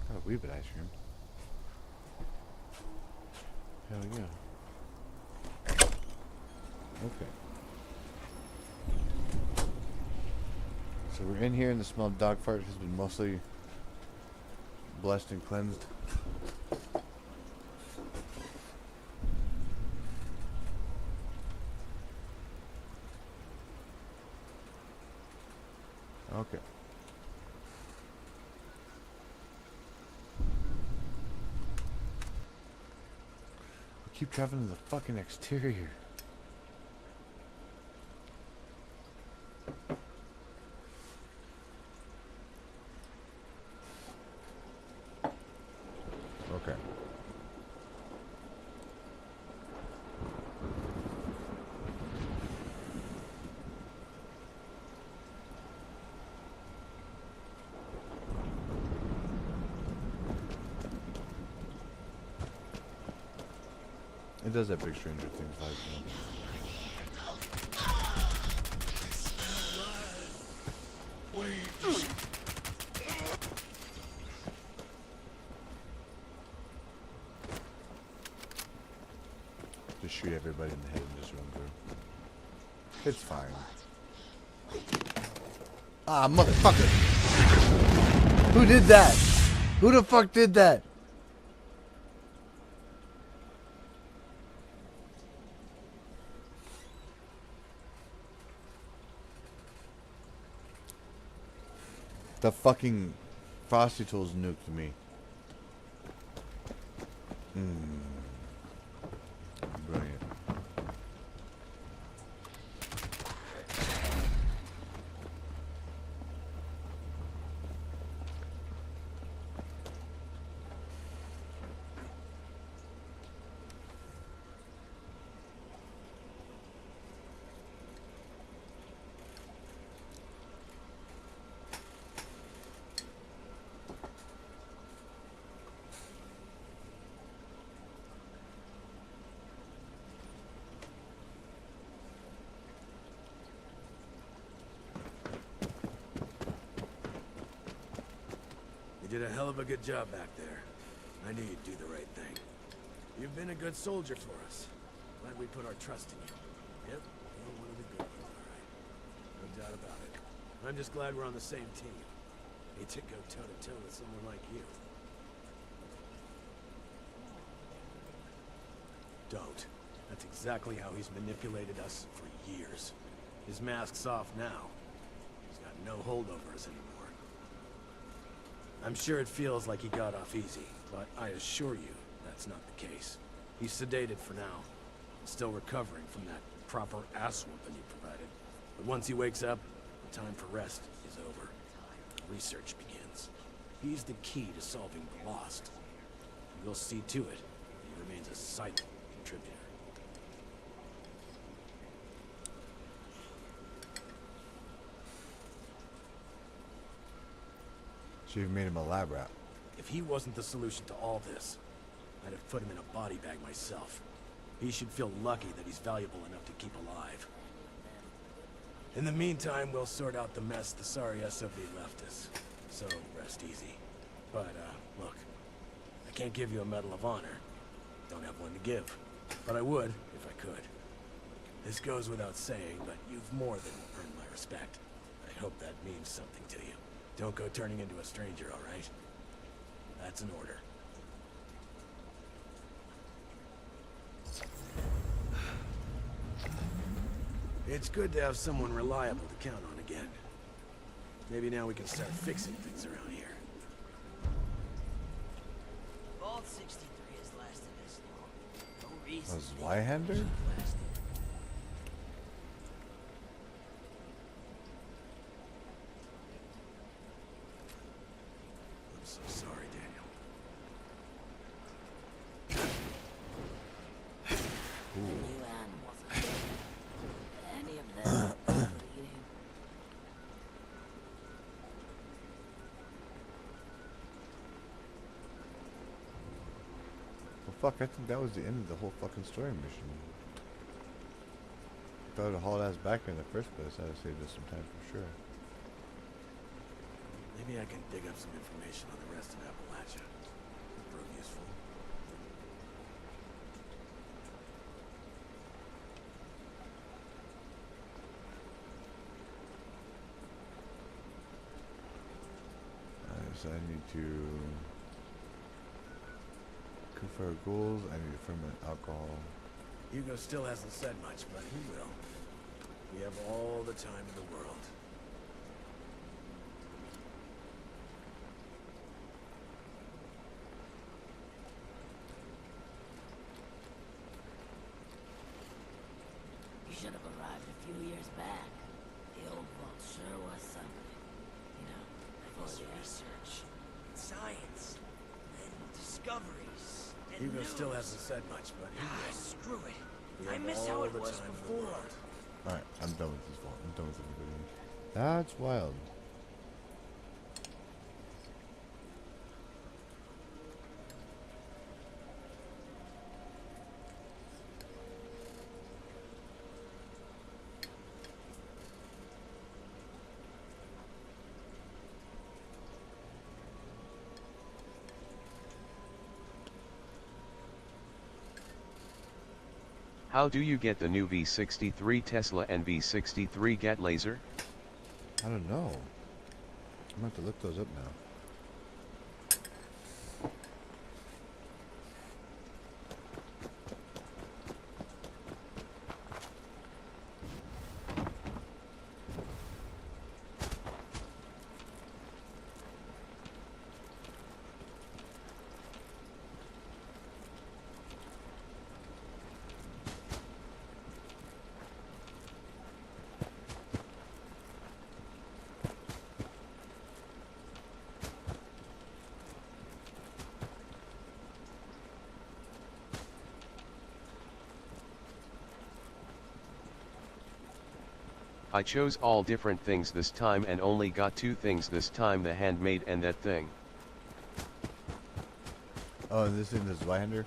Speaker 1: Got a wee bit ice cream. Hell yeah. Okay. So we're in here and the smell of dog fart has been mostly blessed and cleansed. Okay. We keep traveling to the fucking exterior. Okay. It does that big Stranger Things vibe, you know? Just shoot everybody in the head and just run through. It's fine. Ah, motherfucker! Who did that? Who the fuck did that? The fucking Frosty Tools nuked me. Brilliant.
Speaker 3: You did a hell of a good job back there. I knew you'd do the right thing. You've been a good soldier for us. Glad we put our trust in you. Yep, you're one of the good ones, all right. No doubt about it. I'm just glad we're on the same team. Hate to go toe-to-toe with someone like you. Don't. That's exactly how he's manipulated us for years. His mask's off now. He's got no hold over us anymore. I'm sure it feels like he got off easy, but I assure you that's not the case. He's sedated for now, still recovering from that proper ass whooping he provided. But once he wakes up, the time for rest is over. Research begins. He's the key to solving the Lost. We'll see to it. He remains a silent contributor.
Speaker 1: So you made him a lab rat.
Speaker 3: If he wasn't the solution to all this, I'd have put him in a body bag myself. He should feel lucky that he's valuable enough to keep alive. In the meantime, we'll sort out the mess the sorry SOB left us. So, rest easy. But, look, I can't give you a Medal of Honor. Don't have one to give. But I would, if I could. This goes without saying, but you've more than earned my respect. I hope that means something to you. Don't go turning into a stranger, all right? That's an order. It's good to have someone reliable to count on again. Maybe now we can start fixing things around here.
Speaker 12: Vault 63 has lasted this long. No reason.
Speaker 1: Was Zweihander?
Speaker 3: I'm so sorry, Daniel.
Speaker 6: New animals. Any of them eating.
Speaker 1: Well, fuck, I think that was the end of the whole fucking story mission. I thought I'd hauled ass back here in the first place. I'd have saved us some time for sure.
Speaker 3: Maybe I can dig up some information on the rest of Appalachia. Prove useful.
Speaker 1: So I need to cook for our goals. I need to ferment alcohol.
Speaker 3: Hugo still hasn't said much, but he will. We have all the time in the world.
Speaker 6: You should have arrived a few years back. The old vault sure was something. You know, full of research,
Speaker 12: Science, and discoveries, and
Speaker 3: Hugo
Speaker 12: news.
Speaker 3: still hasn't said much, but he will.
Speaker 12: Screw it.
Speaker 3: We
Speaker 12: I
Speaker 3: have
Speaker 12: miss
Speaker 3: all
Speaker 12: how it
Speaker 3: the
Speaker 12: was
Speaker 3: time in the
Speaker 12: before.
Speaker 3: world.
Speaker 1: Alright, I'm done with this vault. I'm done with everybody. That's wild.
Speaker 13: How do you get the new V63 Tesla and V63 Gat laser?
Speaker 1: I don't know. I'm going to have to look those up now.
Speaker 13: I chose all different things this time and only got 2 things this time, the handmade and that thing.
Speaker 1: Oh, and this thing is Zweihander?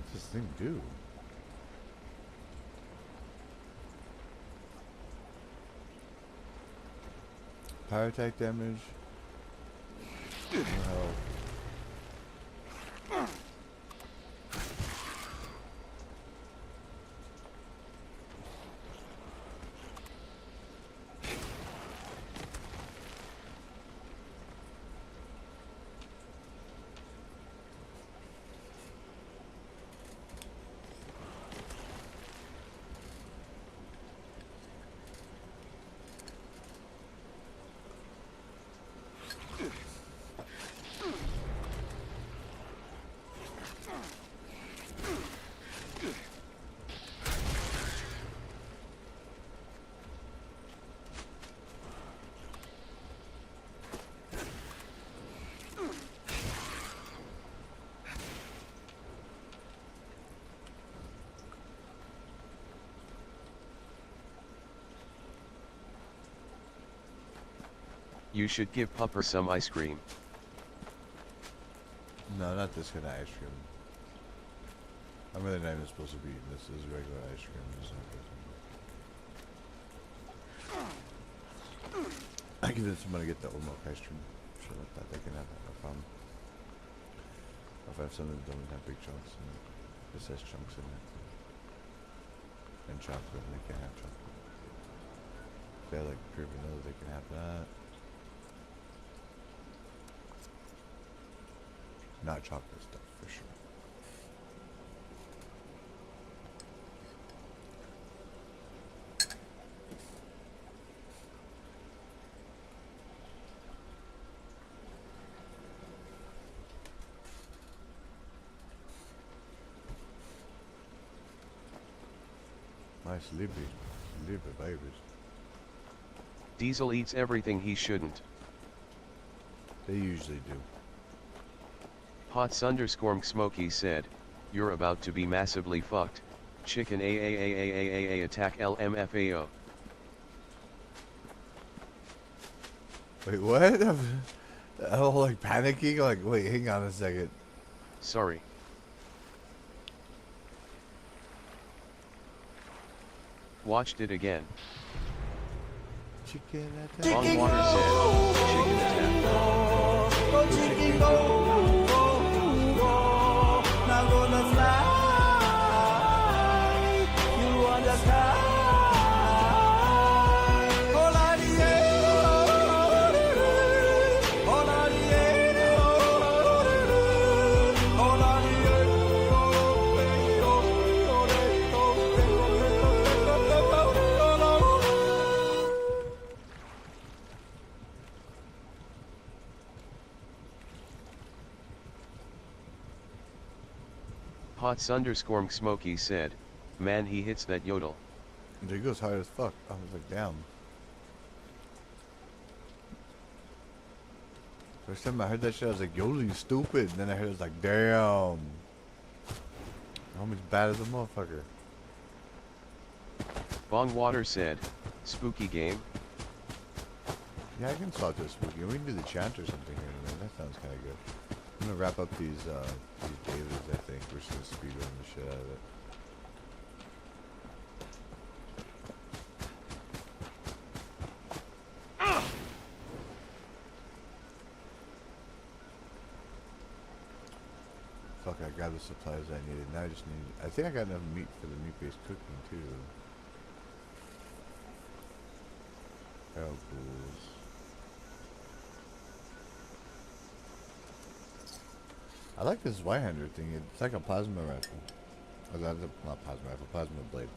Speaker 1: What's this thing do? Power attack damage. No health.
Speaker 13: You should give Pupper some ice cream.
Speaker 1: No, not this kind of ice cream. I'm really not even supposed to be eating this. This is regular ice cream. This is not good. I give it to someone to get the oat milk ice cream. Shit like that. They can have that. No problem. If I have something that doesn't have big chunks in it. This has chunks in it. And chocolate, and they can't have chocolate. If they have like pure vanilla, they can have that. Not chocolate stuff, for sure. My sleepy babies.
Speaker 13: Diesel eats everything he shouldn't.
Speaker 1: They usually do.
Speaker 13: Hots_Smoky said, "You're about to be massively fucked. Chicken AAAAAA attack LMFAO."
Speaker 1: Wait, what? Oh, like panicking? Like, wait, hang on a second.
Speaker 13: Sorry. Watched it again.
Speaker 1: Chicken attack.
Speaker 13: Long Water said, "Chicken attack."
Speaker 5: Chicken go, now gonna fly. You on the sky.
Speaker 13: Hots_Smoky said, "Man, he hits that yodel."
Speaker 1: He goes hard as fuck. I was like, damn. First time I heard that shit, I was like, yodeling stupid. And then I heard it was like, damn. Homie's bad as a motherfucker.
Speaker 13: Bong Water said, "Spooky game."
Speaker 1: Yeah, I can talk to a spooky. We can do the chant or something here in a minute. That sounds kind of good. I'm gonna wrap up these dailies. I think we're just gonna speed run the shit out of it. Fuck! I grabbed the supplies I needed. Now I just need. I think I got enough meat for the meat-based cooking too. Hell, ghouls. I like this Zweihander thing. It's like a plasma rifle. Oh, that's not plasma rifle, plasma blade.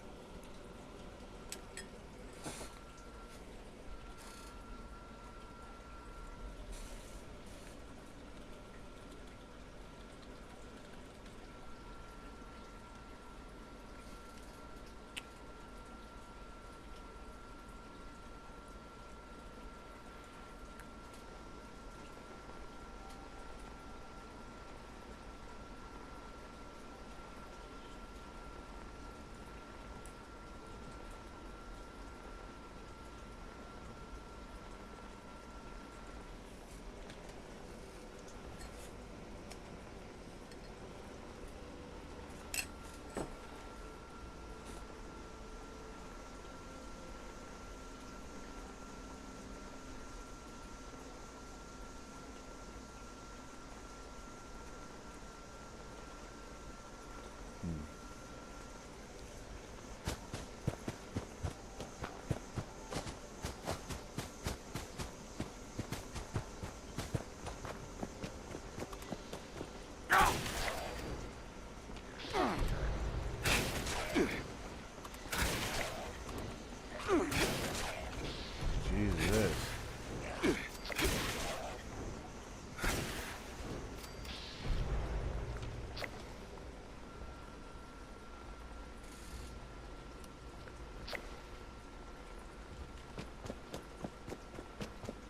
Speaker 1: Jesus.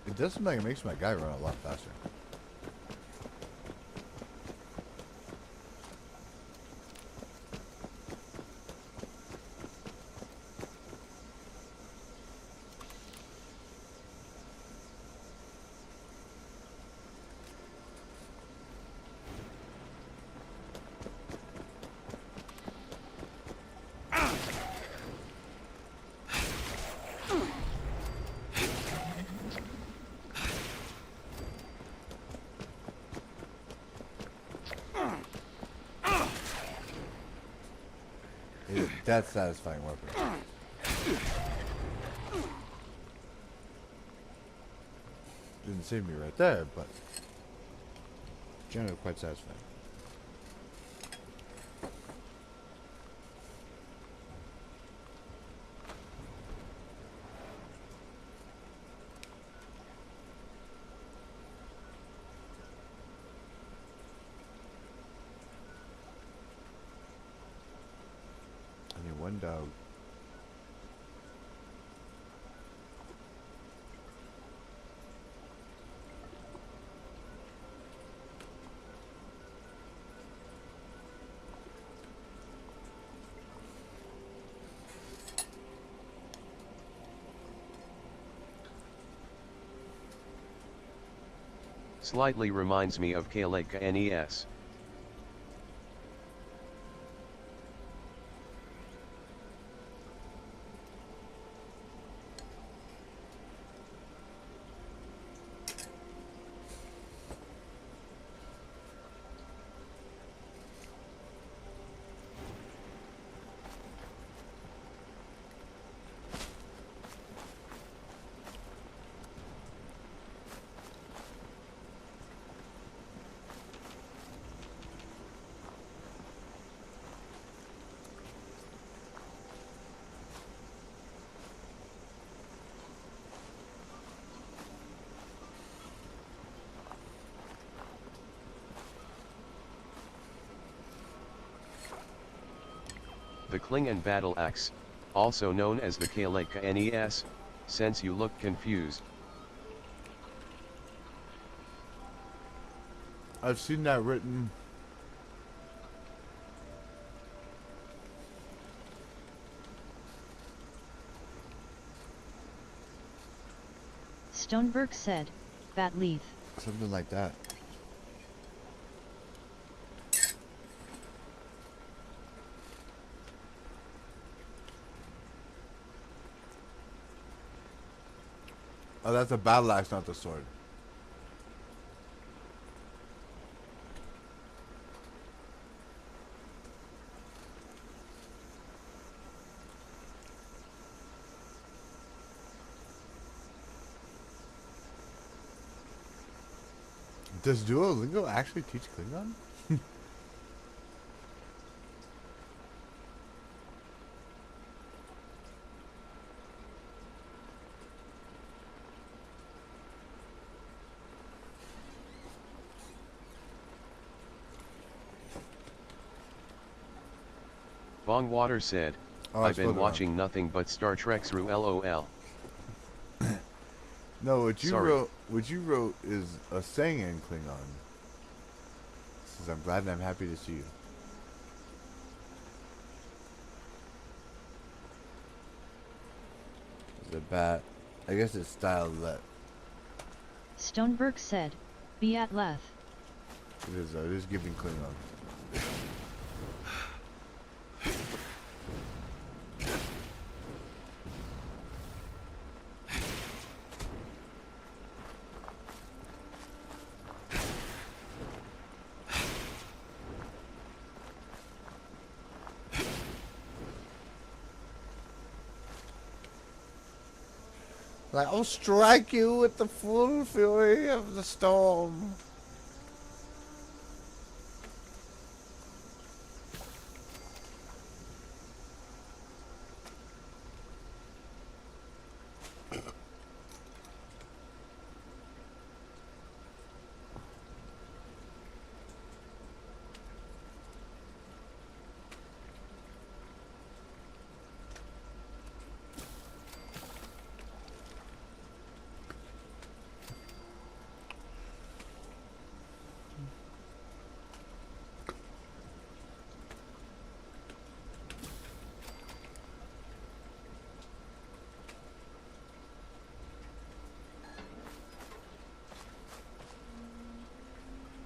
Speaker 1: It does seem like it makes my guy run a lot faster. death satisfying weapon. Didn't save me right there, but generally quite satisfying. Only one dog.
Speaker 13: Slightly reminds me of Kaleka NES. The Klingon battle axe, also known as the Kaleka NES, since you look confused.
Speaker 1: I've seen that written.
Speaker 11: Stoneberg said, Bat Leaf.
Speaker 1: Something like that. Oh, that's a battle axe, not the sword. Does Duolingo actually teach Klingon?
Speaker 13: Bongwater said,
Speaker 1: Oh,
Speaker 13: I've
Speaker 1: spelled
Speaker 13: been
Speaker 1: it
Speaker 13: watching nothing but Star Trek through LOL.
Speaker 1: No, what you
Speaker 13: Sorry.
Speaker 1: wrote is a saying in Klingon. Says, I'm glad and I'm happy to see you. Is it bat? I guess it's styled let.
Speaker 11: Stoneberg said, Be at Leth.
Speaker 1: It is though. It is giving Klingon. Like, I'll strike you with the full fury of the storm.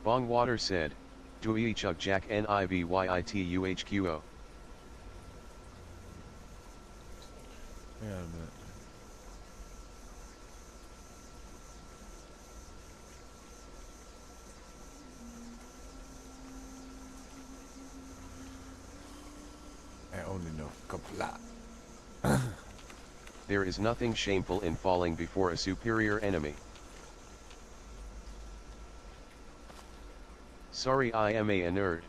Speaker 13: Bongwater said, Dui Chuk Jack Nivyituhqo.
Speaker 1: Hang on a minute. I only know
Speaker 13: There is nothing shameful in falling before a superior enemy. Sorry, I am a nerd.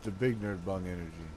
Speaker 1: The big nerd bong energy.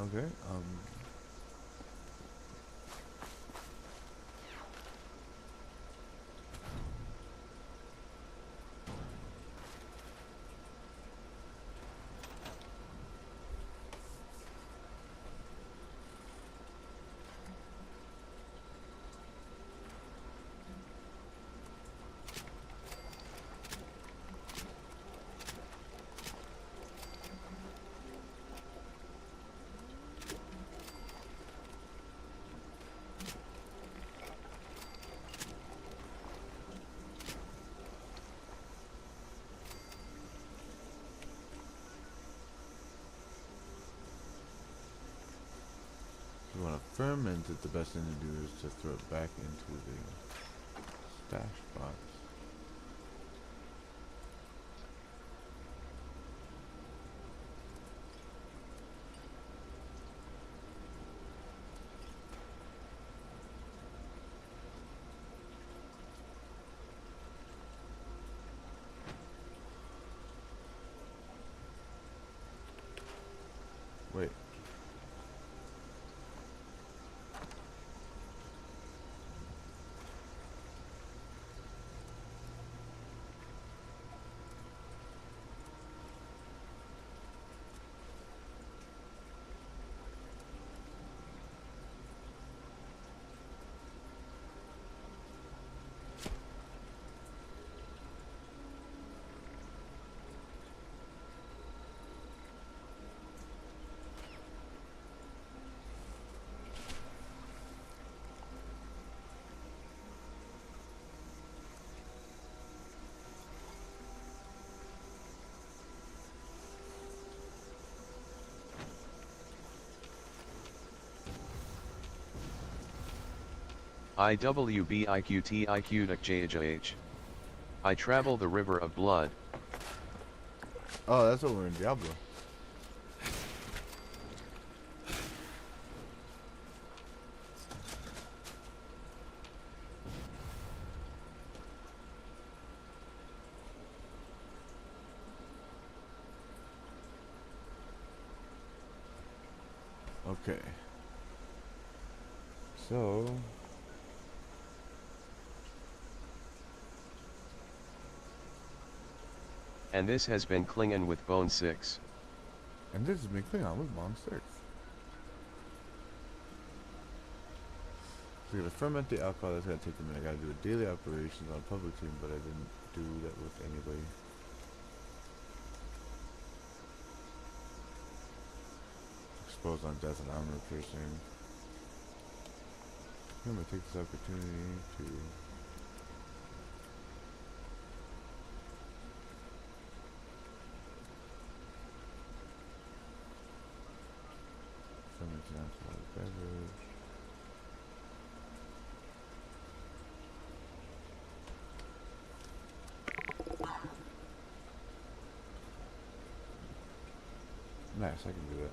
Speaker 1: Okay, you want to ferment it, the best thing to do is to throw it back into the stash box. Wait.
Speaker 13: IWBIQTIQJH. I travel the river of blood.
Speaker 1: Oh, that's what we're in Diablo. Okay. So
Speaker 13: And this has been Klingon with Bone 6.
Speaker 1: And this has been Klingon with Bone 6. So I gotta ferment the alcohol, that's gonna take a minute. I gotta do a daily operations on a public team, but I didn't do that with anybody. Exposed on death and armor piercing. I'm gonna take this opportunity to ferment an alcoholic beverage. Nice, I can do that.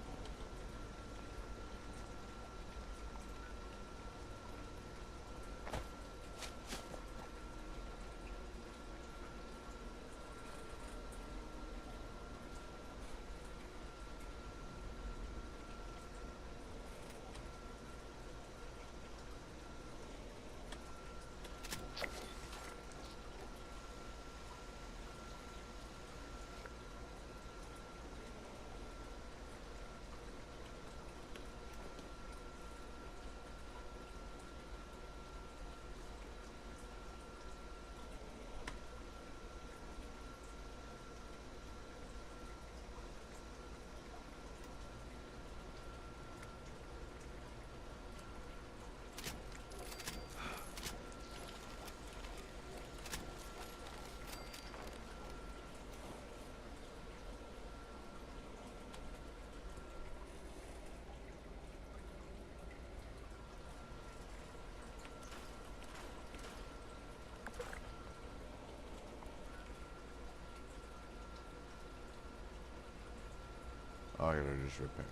Speaker 1: Oh, I gotta just repair.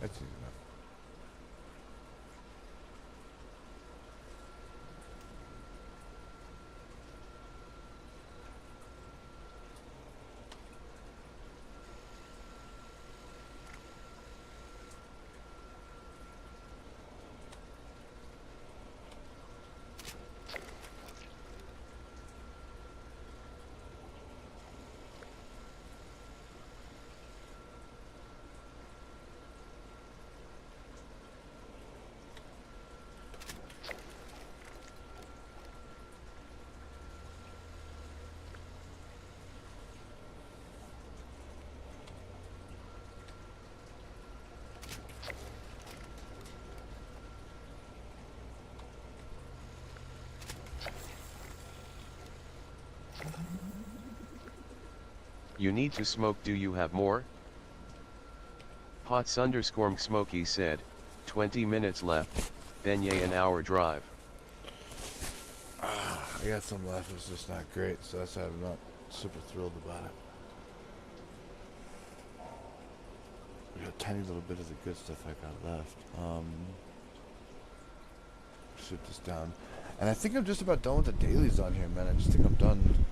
Speaker 1: That's easy enough.
Speaker 13: You need to smoke. Do you have more? Pots _ Smoky said, 20 minutes left, Beignet an hour drive.
Speaker 1: I got some left, it's just not great, so that's why I'm not super thrilled about it. We got a tiny little bit of the good stuff I got left. Shoot this down. And I think I'm just about done with the dailies on here, man. I just think I'm done.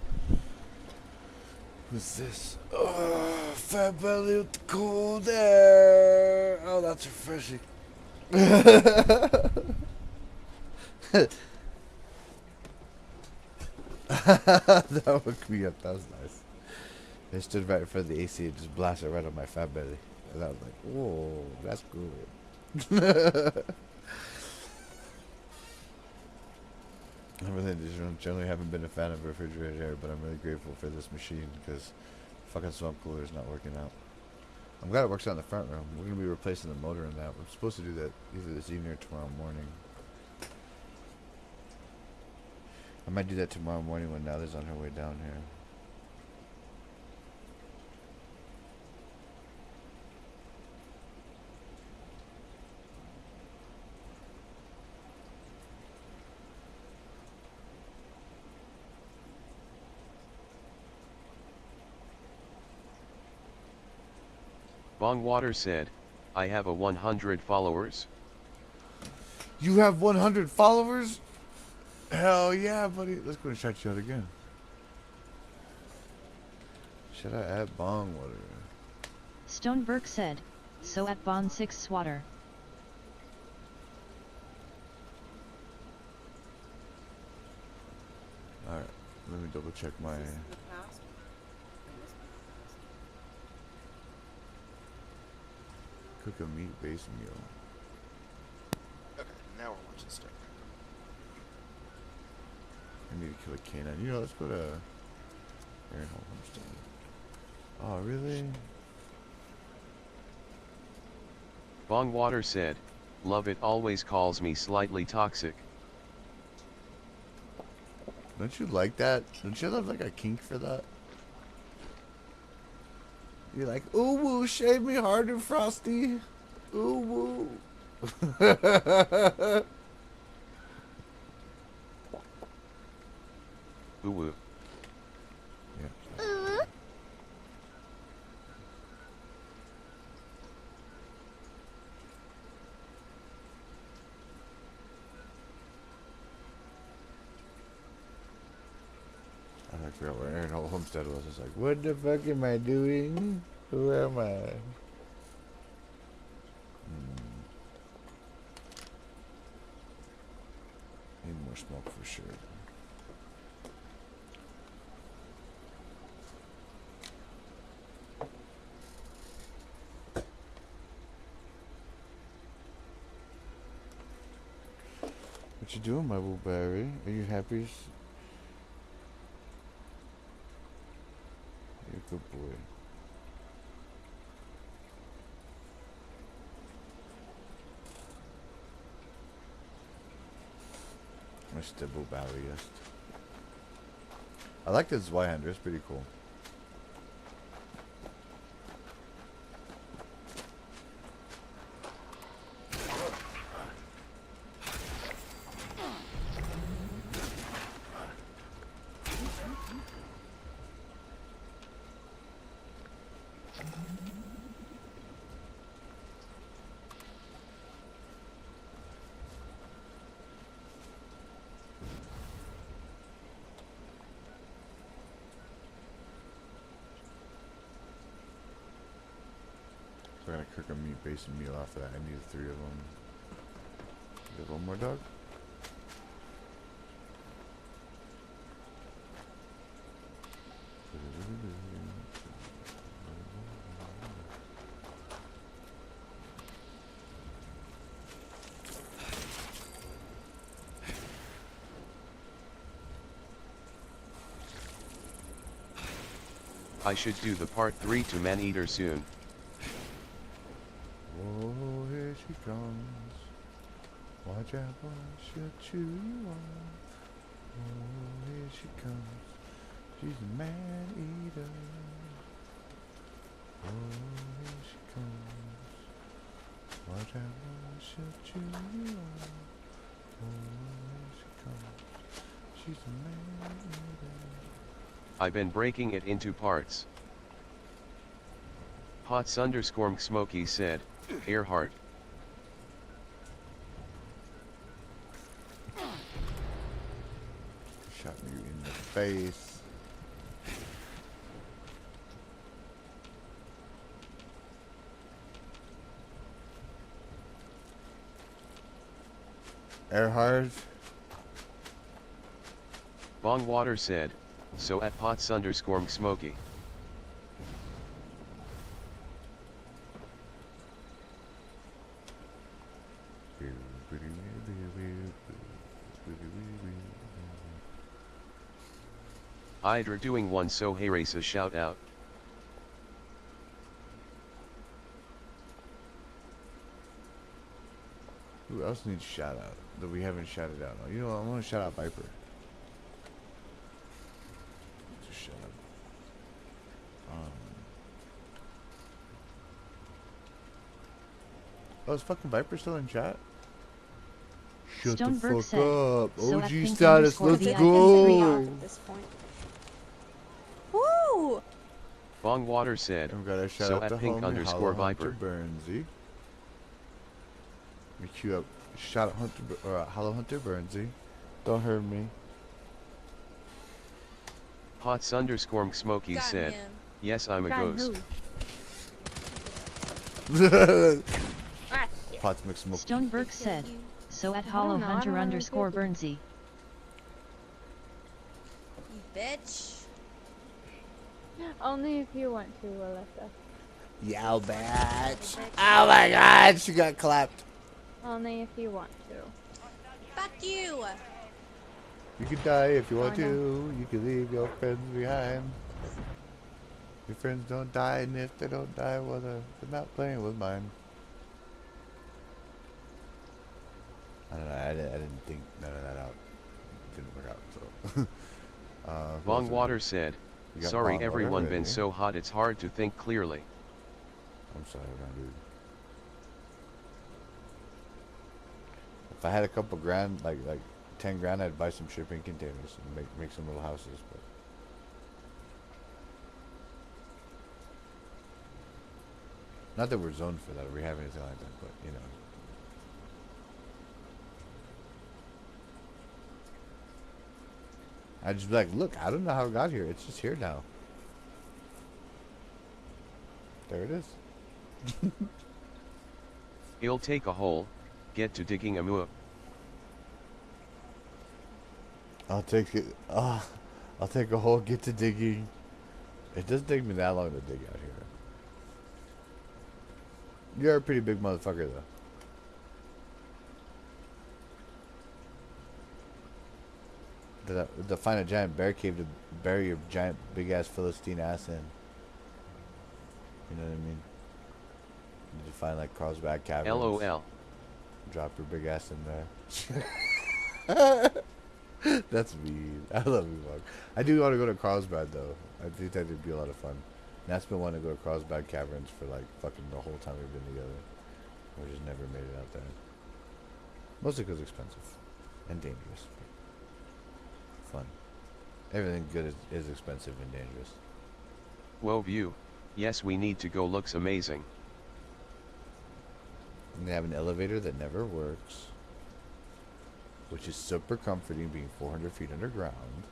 Speaker 1: Who's this? Oh, fat belly with the cold air. Oh, that's refreshing. That woke me up. That was nice. I stood right in front of the AC and just blasted right on my fat belly. And I was like, whoa, that's cool. I really just generally haven't been a fan of refrigerated air, but I'm really grateful for this machine because fucking swamp cooler is not working out. I'm glad it works out in the front room. We're going to be replacing the motor in that. We're supposed to do that either this evening or tomorrow morning. I might do that tomorrow morning when Nelly's on her way down here.
Speaker 13: Bongwater said, I have a 100 followers.
Speaker 1: You have 100 followers? Hell yeah, buddy. Let's go and shout you out again. Should I add Bongwater?
Speaker 11: Stoneberg said, so at Bond 6 Swatter.
Speaker 1: Alright, let me double check my... Cook a meat-based meal.
Speaker 2: Okay, now we're watching stuff.
Speaker 1: I need to kill a canine. You know, let's go to Aaron Homestead. Oh, really?
Speaker 13: Bongwater said, love it always calls me slightly toxic.
Speaker 1: Don't you like that? Don't you have like a kink for that? You're like, ooh woo, shave me harder, Frosty. Ooh woo.
Speaker 13: Ooh woo.
Speaker 1: Yeah. Homestead was. It's like, what the fuck am I doing? Who am I? Need more smoke for sure. What you doing, my little berry? Are you happy? You're a good boy. Mr. Boobarriest. I like this Zweihander, it's pretty cool. So I gotta cook a meat-based meal after that. I need 3 of them. You got one more, dog?
Speaker 13: I should do the part 3 to Man-Eater soon.
Speaker 1: Oh, here she comes. Watch out, boy, she'll chew you off. Oh, here she comes. She's a man-eater. Oh, here she comes. Watch out, boy, she'll chew you off. Oh, here she comes. She's a man-eater.
Speaker 13: I've been breaking it into parts. Pots_Smokey said, Earhart.
Speaker 1: Shot you in the face. Earhart.
Speaker 13: Bongwater said, so at Pots_Smokey. Idra doing one, so hey race a shout out.
Speaker 1: Who else needs shout out that we haven't shouted out? You know what? I want to shout out Viper. Just shut up. Oh, is fucking Viper still in chat? Shut
Speaker 11: Stoneberg
Speaker 1: the fuck
Speaker 11: said,
Speaker 1: up.
Speaker 11: so
Speaker 1: OG
Speaker 11: at
Speaker 1: status, let's go.
Speaker 14: At this point. Woo!
Speaker 13: Bongwater said,
Speaker 1: I'm gonna shout
Speaker 13: so
Speaker 1: out
Speaker 13: at
Speaker 1: to
Speaker 13: Pink_Viper.
Speaker 1: Hunter Burnsy. Let me queue up. Shout out Hunter, Hollow Hunter Burnsy. Don't hurt me.
Speaker 13: Pots_Smokey said, yes, I'm a ghost.
Speaker 1: Pots McSmokey.
Speaker 11: Stoneberg said, so at Hollow Hunter _Burnsy.
Speaker 14: You bitch.
Speaker 22: Only if you want to, Alyssa.
Speaker 1: Yo, bitch. Oh my god, she got clapped.
Speaker 22: Only if you want to.
Speaker 14: Fuck you.
Speaker 1: You can die if you want
Speaker 22: Oh, no.
Speaker 1: to. You can leave your friends behind. Your friends don't die, and if they don't die, well, they're not playing with mine. I don't know. I didn't think none of that out. It didn't work out. So.
Speaker 13: Bongwater said,
Speaker 1: You got
Speaker 13: sorry
Speaker 1: Bongwater
Speaker 13: everyone
Speaker 1: ready.
Speaker 13: been so hot it's hard to think clearly.
Speaker 1: I'm sorry, man, dude. If I had a couple grand, like 10 grand, I'd buy some shipping containers and make some little houses. But not that we're zoned for that, or we have anything like that. But you know. I'd just be like, look, I don't know how it got here. It's just here now. There it is.
Speaker 13: He'll take a hole, get to digging a moo.
Speaker 1: I'll take it. I'll take a hole, get to digging. It doesn't take me that long to dig out here. You're a pretty big motherfucker, though. To find a giant bear cave to bury your giant, big-ass Philistine ass in. You know what I mean? You need to find, like, Carlsbad Caverns.
Speaker 13: LOL.
Speaker 1: Drop your big ass in there. That's mean. I love you, Mark. I do want to go to Carlsbad, though. I think that would be a lot of fun. Nat's been wanting to go to Carlsbad Caverns for, like, fucking the whole time we've been together. We just never made it out there. Mostly because it's expensive. And dangerous. Fun. Everything good is expensive and dangerous.
Speaker 13: Whoa view. Yes, we need to go. Looks amazing.
Speaker 1: And they have an elevator that never works. Which is super comforting, being 400 feet underground.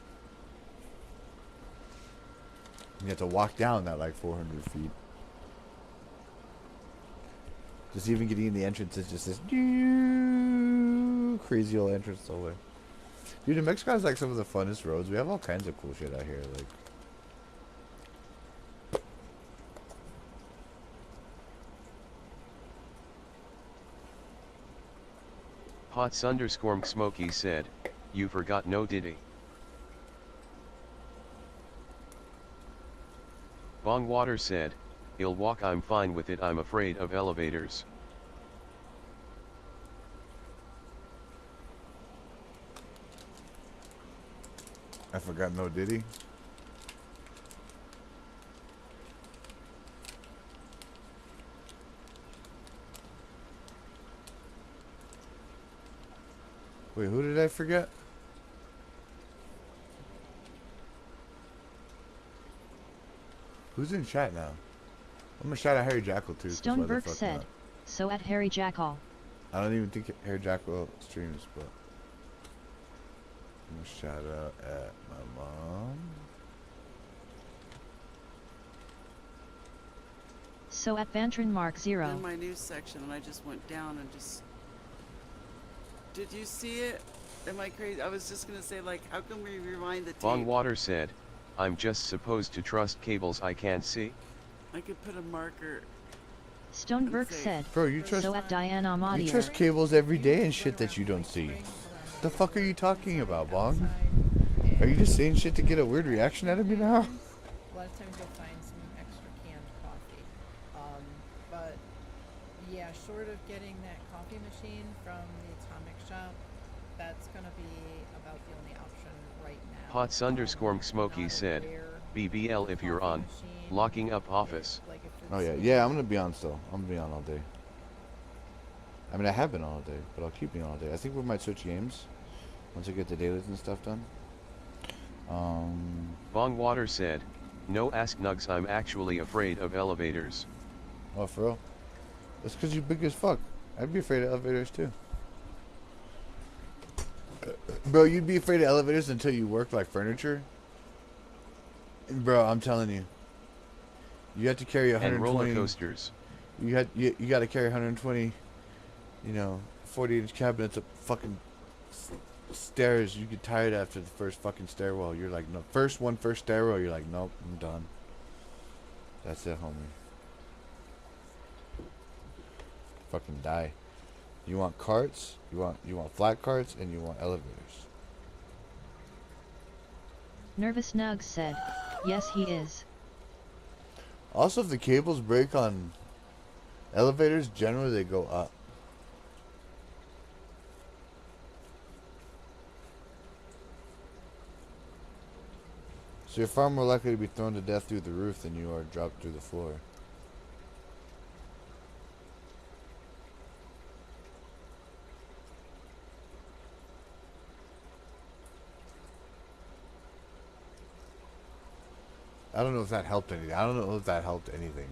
Speaker 1: You have to walk down that like 400 feet. Just even getting in the entrance is just this crazy old entrance the whole way. Dude, New Mexico has like some of the funnest roads. We have all kinds of cool shit out here. Like,
Speaker 13: Pots_Smokey said, you forgot no Diddy. Bongwater said, I'll walk, I'm fine with it, I'm afraid of elevators.
Speaker 1: I forgot no Diddy. Wait, who did I forget? Who's in chat now? I'm gonna shout out Harry Jackal too.
Speaker 11: Stoneberg said, so at Harry Jackal.
Speaker 1: I don't even think Harry Jackal streams, but I'm gonna shout out at my mom.
Speaker 11: So at Vantron Mark 0.
Speaker 15: In my news section, and I just went down and just. Did you see it? Am I crazy? I was just gonna say, like, how can we rewind the tape?
Speaker 13: Bongwater said, I'm just supposed to trust cables I can't see.
Speaker 15: I could put a marker.
Speaker 11: Stoneberg said,
Speaker 1: bro, you trust,
Speaker 11: so at Diane Amadio.
Speaker 1: you trust cables every day and shit that you don't see. The fuck are you talking about, Bong? Are you just saying shit to get a weird reaction out of me now?
Speaker 16: A lot of times you'll find some extra canned coffee. But yeah, short of getting that coffee machine from the Atomic Shop, that's gonna be about the only option right now.
Speaker 13: Pots_Smokey said, BBL if you're on, locking up office.
Speaker 1: Oh yeah, yeah, I'm gonna be on still. I'm gonna be on all day. I mean, I have been on all day, but I'll keep being on all day. I think we might switch games once I get the dailies and stuff done.
Speaker 13: Bongwater said, no ask Nugs, I'm actually afraid of elevators.
Speaker 1: Oh, for real? That's because you're big as fuck. I'd be afraid of elevators too. Bro, you'd be afraid of elevators until you worked like furniture? Bro, I'm telling you. You have to carry 120.
Speaker 13: And roller coasters.
Speaker 1: You got to carry 120, 40-inch cabinets up fucking stairs. You get tired after the first fucking stairwell. You're like, no. First stairwell, you're like, nope, I'm done. That's it, homie. Fucking die. You want carts, you want flat carts, and you want elevators.
Speaker 11: Nervous Nugs said, yes he is.
Speaker 1: Also, if the cables break on elevators, generally they go up. So you're far more likely to be thrown to death through the roof than you are dropped through the floor. I don't know if that helped anything.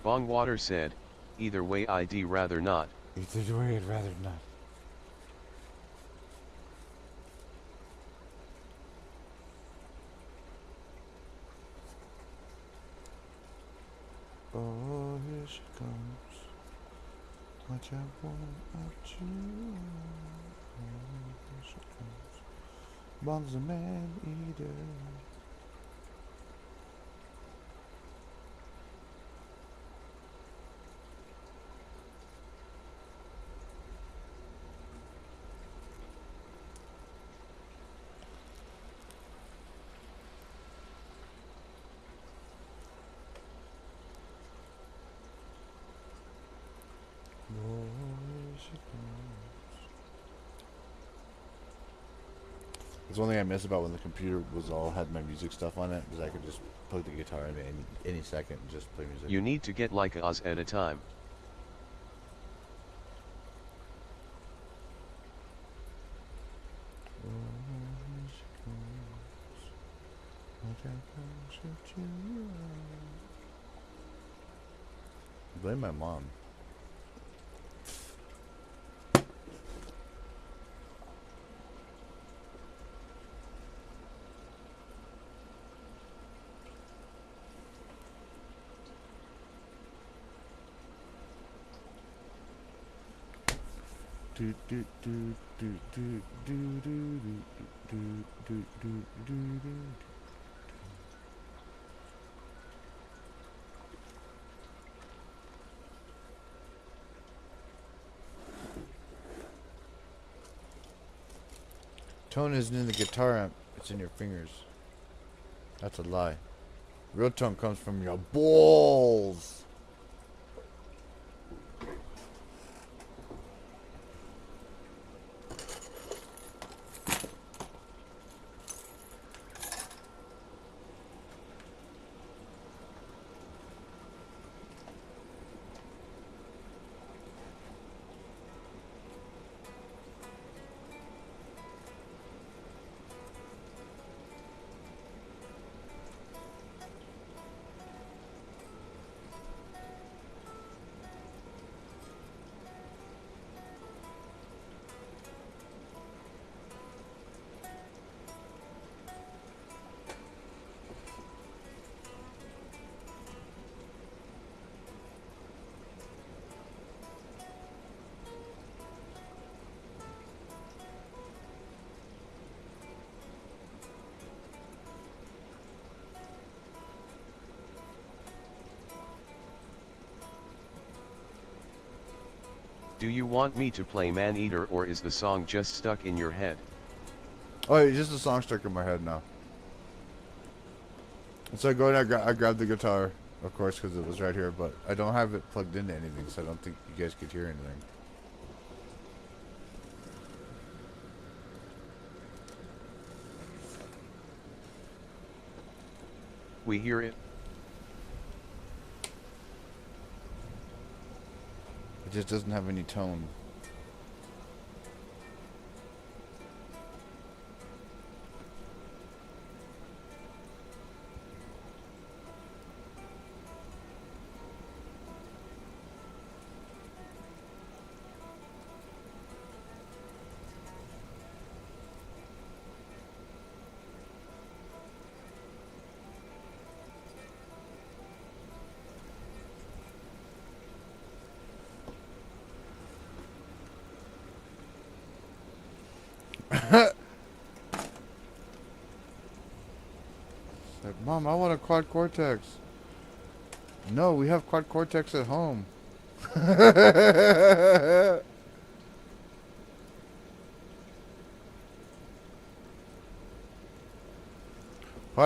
Speaker 13: Bongwater said, either way I'd rather not.
Speaker 1: Either way I'd rather not. here she comes. Watch out for you. Here she comes. Mom's a man eater. There's one thing I miss about when the computer was all had my music stuff on it, is I could just plug the guitar in any second and just play music.
Speaker 13: You need to get like us at a time.
Speaker 1: Blame my mom. Do do do do do do do do do do do do. Tone isn't in the guitar amp, it's in your fingers. That's a lie. Real tone comes from your balls.
Speaker 13: Do you want me to play Man Eater or is the song just stuck in your head?
Speaker 1: Oh, it's just a song stuck in my head now. And so I go and I grabbed the guitar, of course, because it was right here, but I don't have it plugged into anything, so I don't think you guys could hear anything.
Speaker 13: We hear it.
Speaker 1: It just doesn't have any tone. Like, Mom, I want a quad cortex. No, we have quad cortex at home. Part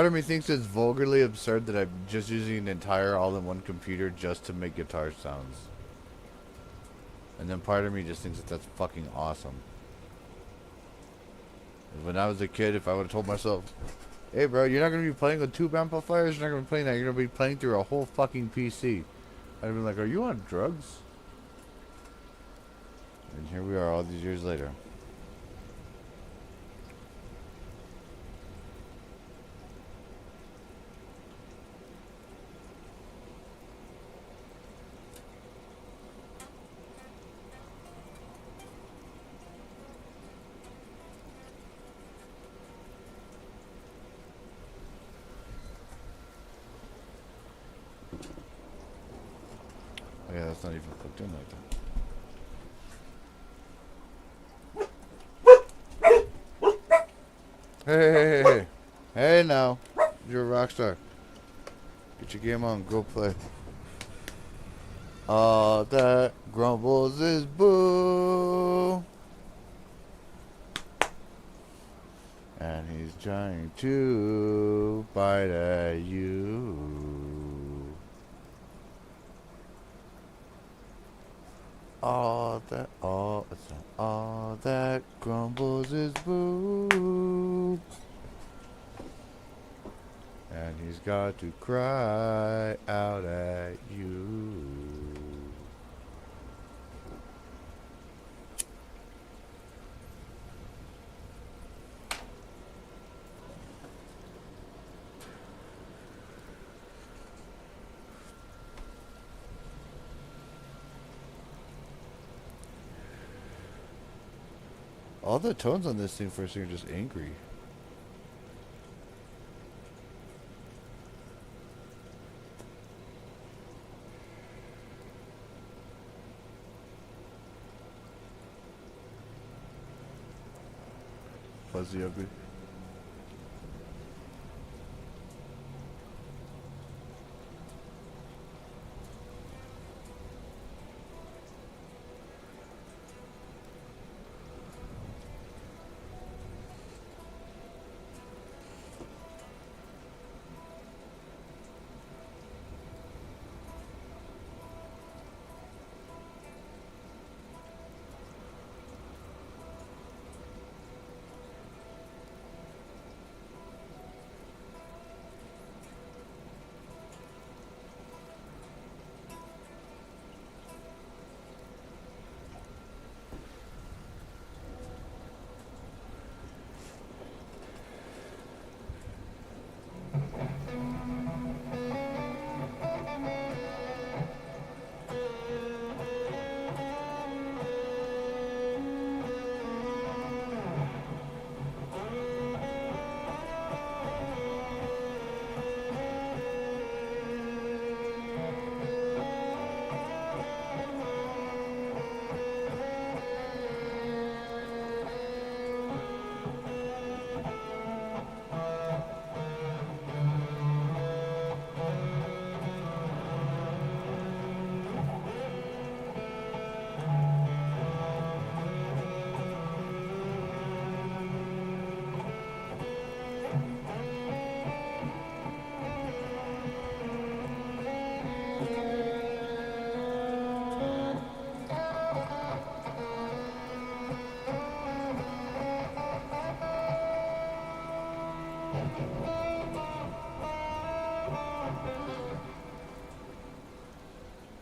Speaker 1: of me thinks it's vulgarly absurd that I'm just using an entire all-in-one computer just to make guitar sounds. And then part of me just thinks that that's fucking awesome. When I was a kid, if I would have told myself, hey bro, you're not going to be playing with tube amplifiers, you're not going to be playing that, you're going to be playing through a whole fucking PC. I'd have been like, are you on drugs? And here we are all these years later. Oh, yeah, that's not even hooked in like that. Hey. Hey now. You're a rock star. Get your game on. Go play. All that grumbles is boo. And he's trying to bite at you. All that grumbles is boo. And he's got to cry out at you. All the tones on this thing first thing are just angry. Fuzzy ugly.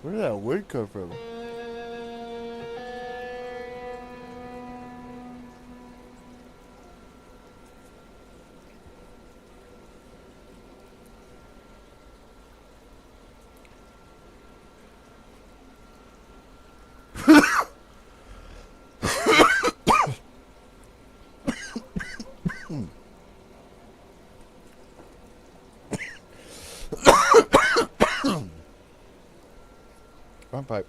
Speaker 1: Where did that word come from? Front pipe.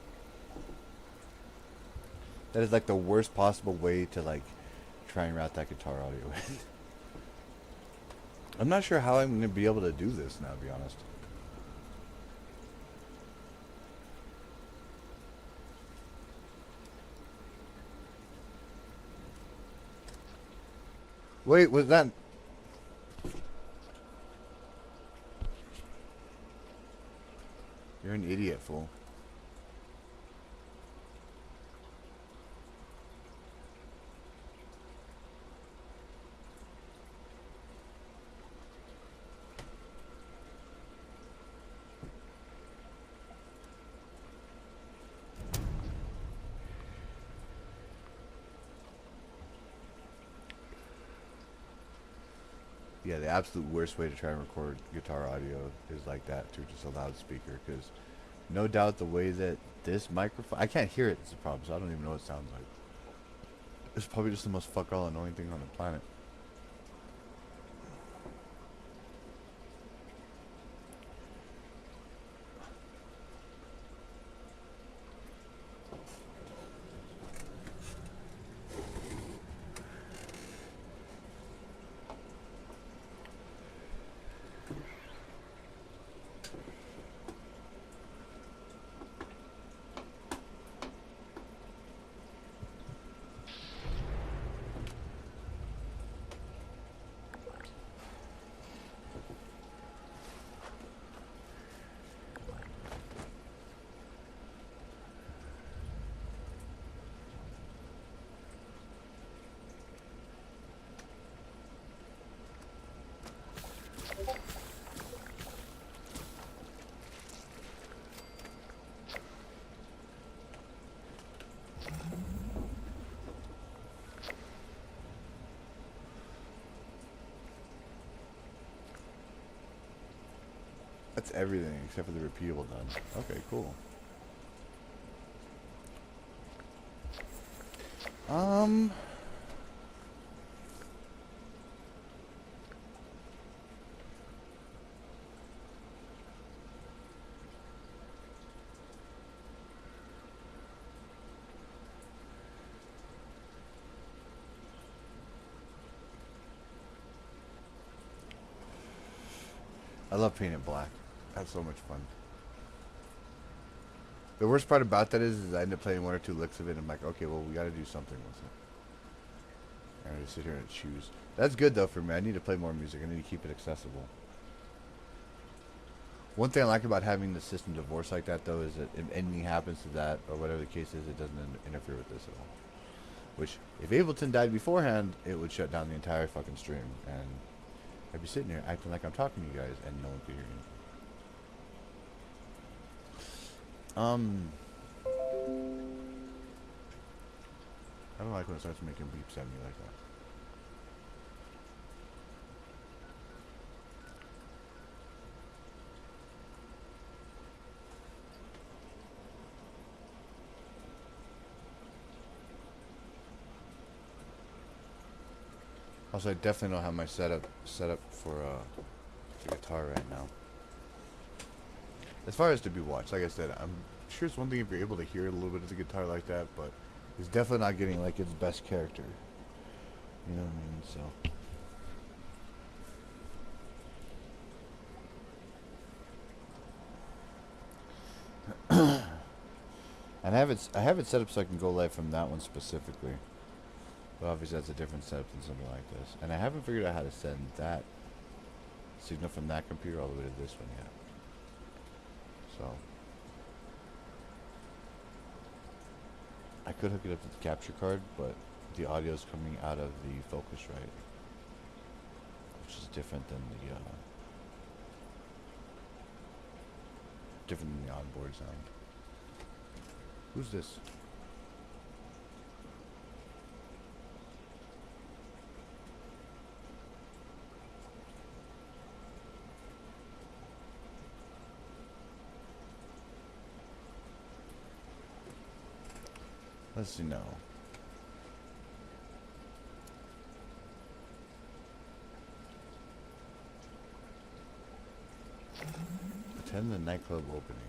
Speaker 1: That is like the worst possible way to like try and route that guitar audio in. I'm not sure how I'm going to be able to do this now, to be honest. Wait, was that... You're an idiot, fool. Yeah, the absolute worst way to try and record guitar audio is like that, through just a loudspeaker, because no doubt the way that this microphone... I can't hear it, it's a problem, so I don't even know what it sounds like. It's probably just the most fuck all annoying thing on the planet. That's everything except for the repeatable done. Okay, cool. I love painting black. That's so much fun. The worst part about that is I end up playing 1 or 2 licks of it and I'm like, okay, well, we gotta do something with it. And I just sit here and choose. That's good though for me. I need to play more music. I need to keep it accessible. One thing I like about having the system divorced like that though is that if anything happens to that or whatever the case is, it doesn't interfere with this at all. Which, if Ableton died beforehand, it would shut down the entire fucking stream. And I'd be sitting here acting like I'm talking to you guys and no one could hear me. I don't like when it starts making beeps at me like that. Also, I definitely don't have my setup for the guitar right now. As far as to be watched, like I said, I'm sure it's one thing if you're able to hear a little bit of the guitar like that, but it's definitely not getting like its best character. You know what I mean? So, and I have it set up so I can go live from that one specifically. But obviously that's a different setup than something like this. And I haven't figured out how to send that signal from that computer all the way to this one yet. So I could hook it up to the capture card, but the audio is coming out of the Focusrite, which is different than the onboard sound. Who's this? Let's see now. Attend the nightclub opening.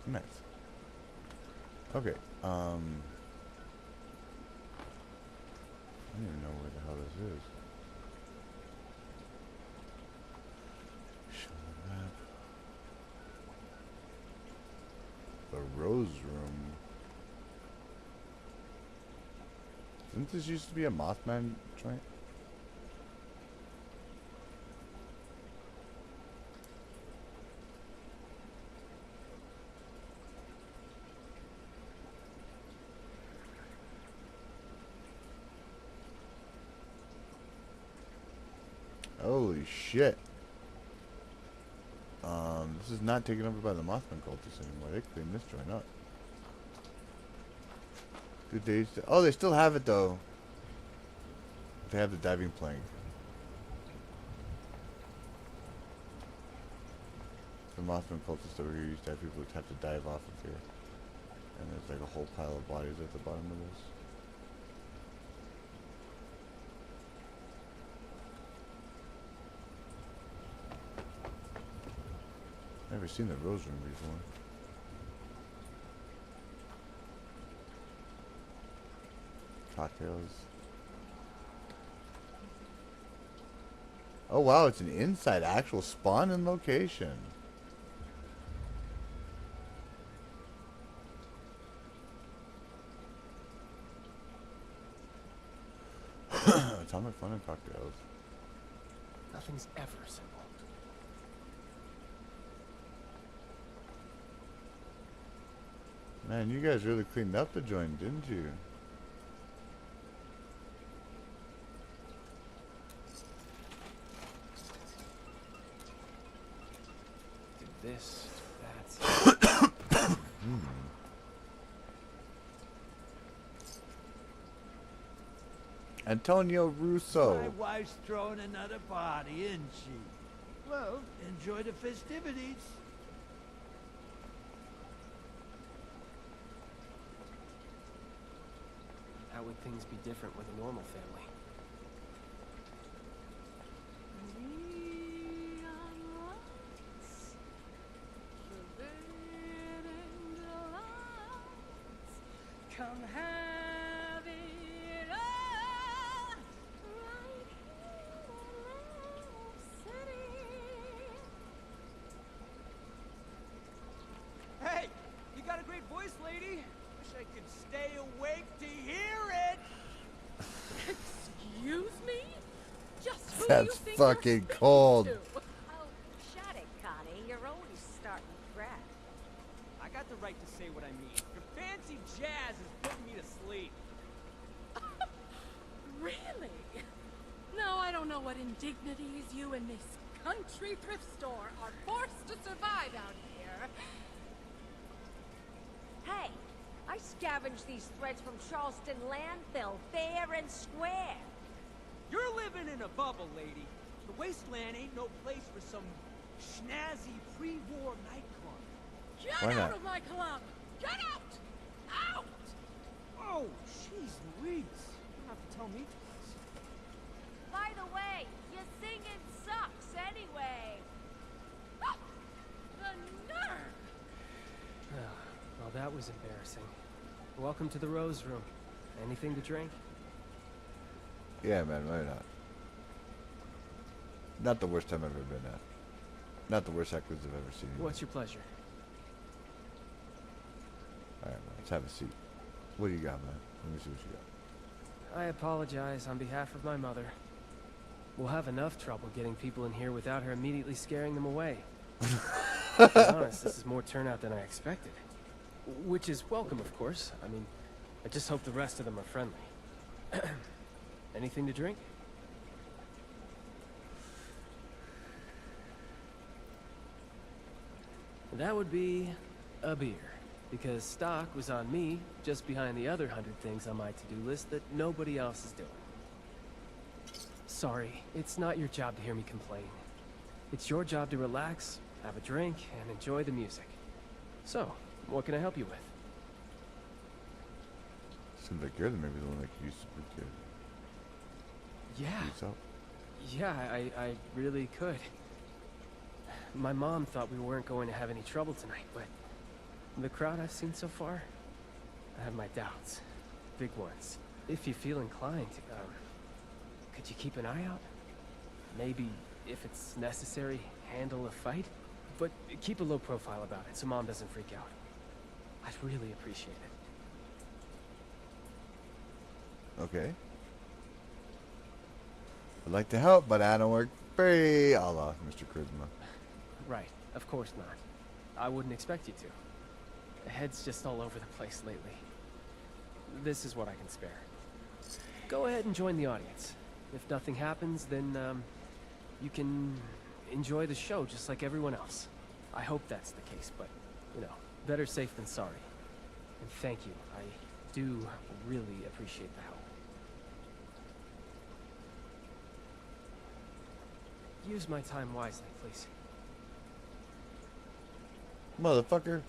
Speaker 1: Nice. Okay. I don't even know where the hell this is. Show the map. The Rose Room. Didn't this used to be a Mothman joint? Holy shit. This is not taken over by the Mothman cultists anymore. They cleaned this joint up. Good days. Oh, they still have it though. They have the diving plank. The Mothman cultists over here used to have people who have to dive off of here. And there's like a whole pile of bodies at the bottom of this. Never seen the Rose Room before. Cocktails. Oh wow, it's an inside actual spawn and location. Atomic fun and cocktails.
Speaker 4: Nothing's ever simple.
Speaker 1: Man, you guys really cleaned up the joint, didn't you?
Speaker 4: Did this
Speaker 1: Antonio Russo.
Speaker 5: My wife's throwing another party, isn't she? Well, enjoy the festivities.
Speaker 4: How would things be different with a normal family?
Speaker 18: Come have it all right here in
Speaker 3: Hey, you got a great voice, lady. Wish I could stay awake to hear it.
Speaker 18: Excuse me? Just who do you
Speaker 1: That's
Speaker 18: think you're
Speaker 1: fucking
Speaker 18: speaking
Speaker 1: cold.
Speaker 18: to?
Speaker 7: Oh, shut it, Connie. You're always starting crap.
Speaker 3: I got the right to say what I mean. Your fancy jazz is putting me to sleep.
Speaker 18: Really? No, I don't know what indignities you and this country thrift store are forced to survive out here.
Speaker 7: Hey, I scavenged these threads from Charleston landfill, fair and square.
Speaker 3: You're living in a bubble, lady. The wasteland ain't no place for some snazzy pre-war nightclub.
Speaker 18: Get
Speaker 1: Why
Speaker 18: out
Speaker 1: not?
Speaker 18: of my club! Get out! Out!
Speaker 3: Oh, jeez Louise. You don't have to tell me twice.
Speaker 7: By the way, your singing sucks anyway.
Speaker 18: Ah, the nerve!
Speaker 4: Well, that was embarrassing. Welcome to the Rose Room. Anything to drink?
Speaker 1: Yeah, man, why not? Not the worst time I've ever been at. Not the worst actors I've ever seen.
Speaker 4: What's your pleasure?
Speaker 1: Alright, man, let's have a seat. What do you got, man? Let me see what you got.
Speaker 4: I apologize on behalf of my mother. We'll have enough trouble getting people in here without her immediately scaring them away. To be honest, this is more turnout than I expected. Which is welcome, of course. I mean, I just hope the rest of them are friendly. Anything to drink? That would be a beer. Because stock was on me, just behind the other 100 things on my to-do list that nobody else is doing. Sorry, it's not your job to hear me complain. It's your job to relax, have a drink, and enjoy the music. So, what can I help you with?
Speaker 1: Seems like you're maybe the one that could use some good.
Speaker 4: Yeah.
Speaker 1: Yourself?
Speaker 4: Yeah, I really could. My mom thought we weren't going to have any trouble tonight, but the crowd I've seen so far, I have my doubts. Big ones. If you feel inclined, could you keep an eye out? Maybe, if it's necessary, handle a fight? But keep a low profile about it so Mom doesn't freak out. I'd really appreciate it.
Speaker 1: Okay. I'd like to help, but I don't work free. A la Mr. Charisma.
Speaker 4: Right, of course not. I wouldn't expect you to. The head's just all over the place lately. This is what I can spare. Go ahead and join the audience. If nothing happens, then, you can enjoy the show just like everyone else. I hope that's the case, but, you know, better safe than sorry. And thank you. I do really appreciate the help. Use my time wisely, please.
Speaker 1: Motherfucker.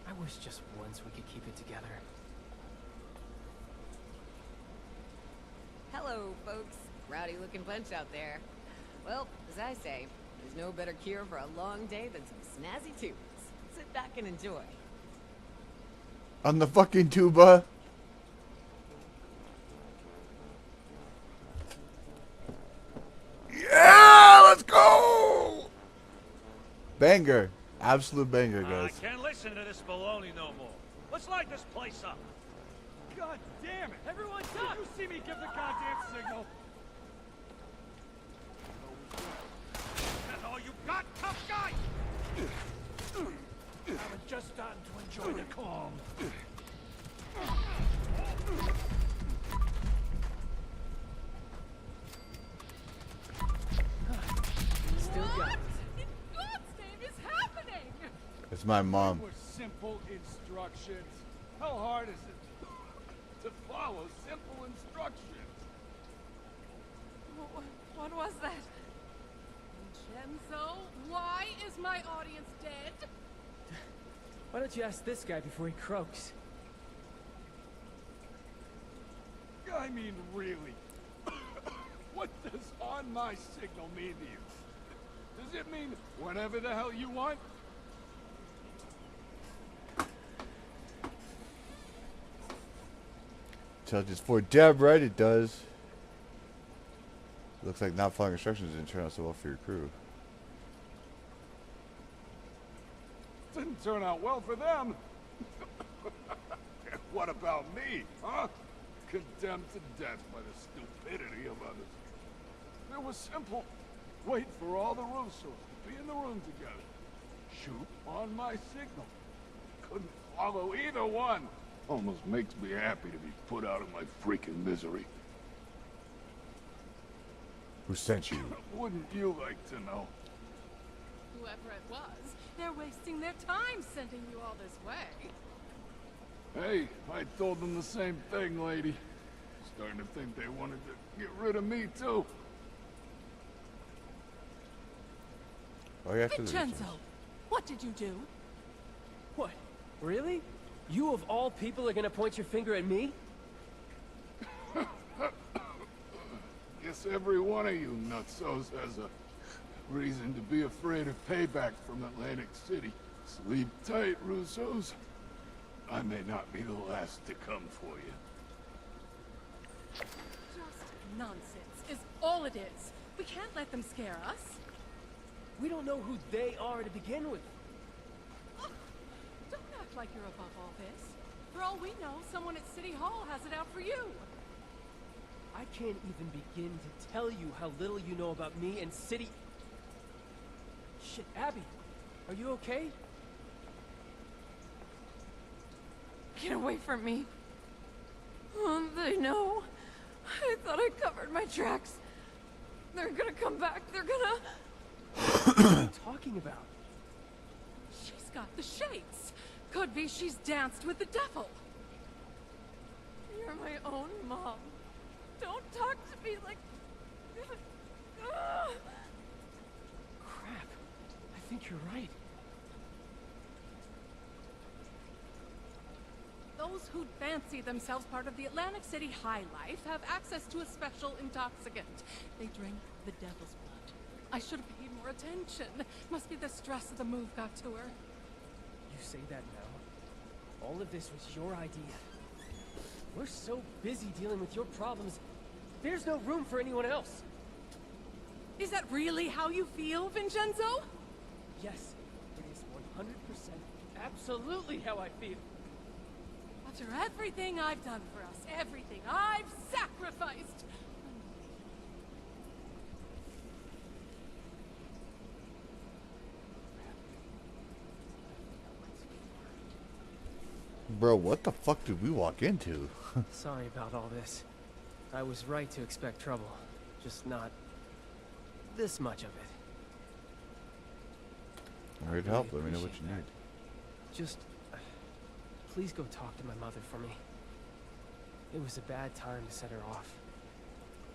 Speaker 4: I wish just once we could keep it together.
Speaker 10: Hello, folks. Rowdy looking bunch out there. Well, as I say, there's no better cure for a long day than some snazzy tunes. Sit back and enjoy.
Speaker 1: On the fucking tuba. Yeah, let's go. Banger. Absolute banger, guys.
Speaker 5: I can't listen to this baloney no more. Let's light this place up. God damn it! Everyone, stop! You see me give the goddamn signal. That's all you got, tough guy. I'm just starting to enjoy the calm.
Speaker 1: It's my mom.
Speaker 5: They were simple instructions. How hard is it to follow simple instructions?
Speaker 19: What was that? Vincenzo, why is my audience dead?
Speaker 4: Why don't you ask this guy before he croaks?
Speaker 5: I mean, really. What does on my signal mean to you? Does it mean whatever the hell you want?
Speaker 1: Intelligence for Deb, right? It does. Looks like not following instructions didn't turn out so well for your crew.
Speaker 5: Didn't turn out well for them. What about me, huh? Condemned to death by the stupidity of others. It was simple. Wait for all the Russos to be in the room together. Shoot on my signal. Couldn't follow either one. Almost makes me happy to be put out of my freaking misery.
Speaker 1: Who sent you?
Speaker 5: Wouldn't you like to know?
Speaker 19: Whoever it was, they're wasting their time sending you all this way.
Speaker 5: Hey, I told them the same thing, lady. Starting to think they wanted to get rid of me, too.
Speaker 1: Oh, yeah, after the
Speaker 19: Vincenzo, what did you do?
Speaker 4: What? Really? You of all people are gonna point your finger at me?
Speaker 5: Guess every one of you nutsos has a reason to be afraid of payback from Atlantic City. Sleep tight, Russos. I may not be the last to come for you.
Speaker 19: Just nonsense is all it is. We can't let them scare us.
Speaker 4: We don't know who they are to begin with.
Speaker 19: Ugh, don't act like you're above all this. For all we know, someone at City Hall has it out for you.
Speaker 4: I can't even begin to tell you how little you know about me and City... Shit, Abby, are you okay?
Speaker 19: Get away from me. Oh, they know. I thought I covered my tracks. They're gonna come back. They're gonna...
Speaker 4: What are you talking about?
Speaker 19: She's got the shakes. Could be she's danced with the devil. You're my own mom. Don't talk to me like...
Speaker 4: Crap. I think you're right.
Speaker 19: Those who fancy themselves part of the Atlantic City high life have access to a special intoxicant. They drink the devil's blood. I should have paid more attention. Must be the stress of the move got to her.
Speaker 4: You say that now? All of this was your idea. We're so busy dealing with your problems, there's no room for anyone else.
Speaker 19: Is that really how you feel, Vincenzo?
Speaker 4: Yes, it is 100% absolutely how I feel.
Speaker 19: After everything I've done for us, everything I've sacrificed.
Speaker 1: Bro, what the fuck did we walk into?
Speaker 4: Sorry about all this. I was right to expect trouble, just not this much of it.
Speaker 1: I'm here to help. Let me know what you need.
Speaker 4: Just, please go talk to my mother for me. It was a bad time to set her off.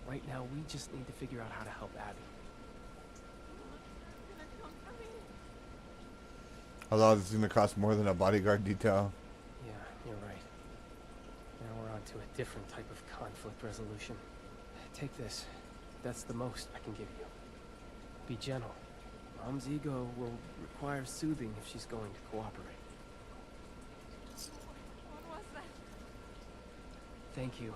Speaker 4: Right now, we just need to figure out how to help Abby.
Speaker 1: Although this is going to cost more than a bodyguard detail.
Speaker 4: Yeah, you're right. Now we're on to a different type of conflict resolution. Take this. That's the most I can give you. Be gentle. Mom's ego will require soothing if she's going to cooperate.
Speaker 19: What was that?
Speaker 4: Thank you.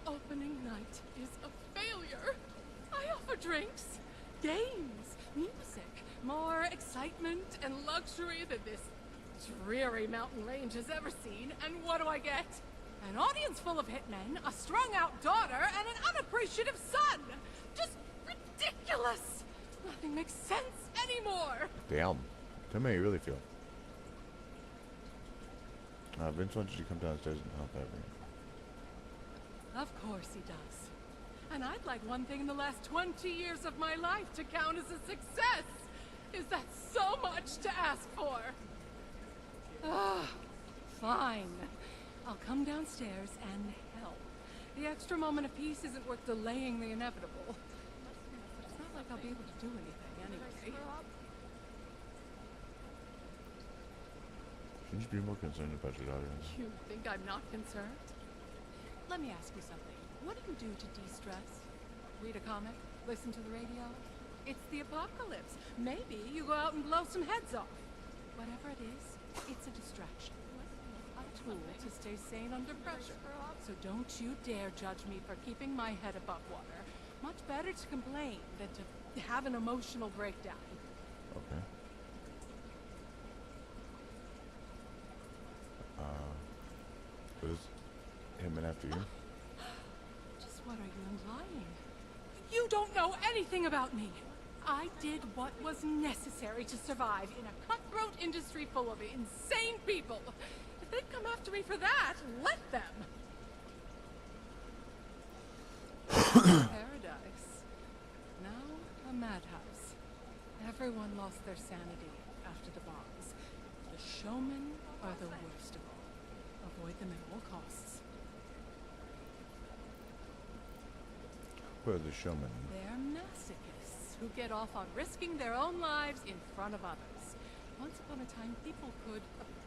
Speaker 19: Opening night is a failure. I offer drinks, games, music, more excitement and luxury than this dreary mountain range has ever seen, and what do I get? An audience full of hitmen, a strung-out daughter, and an unappreciative son! Just ridiculous! Nothing makes sense anymore!
Speaker 1: Damn. Tell me how you really feel. Vince, why don't you come downstairs and help Abby?
Speaker 19: Of course he does. And I'd like one thing in the last 20 years of my life to count as a success. Is that so much to ask for? Ah, fine. I'll come downstairs and help. The extra moment of peace isn't worth delaying the inevitable. It's not like I'll be able to do anything anyway.
Speaker 1: Should you be more concerned about your daughter?
Speaker 19: You think I'm not concerned? Let me ask you something. What do you do to de-stress? Read a comic? Listen to the radio? It's the apocalypse. Maybe you go out and blow some heads off. Whatever it is, it's a distraction. A tool to stay sane under pressure. So don't you dare judge me for keeping my head above water. Much better to complain than to have an emotional breakdown.
Speaker 1: Okay. What is him and after you?
Speaker 19: Just what are you implying? You don't know anything about me. I did what was necessary to survive in a cutthroat industry full of insane people. If they'd come after me for that, let them. Paradise. Now a madhouse. Everyone lost their sanity after the bombs. The showmen are the worst of all. Avoid them at all costs.
Speaker 1: Where are the showmen?
Speaker 19: They're masochists who get off on risking their own lives in front of others. Once upon a time, people could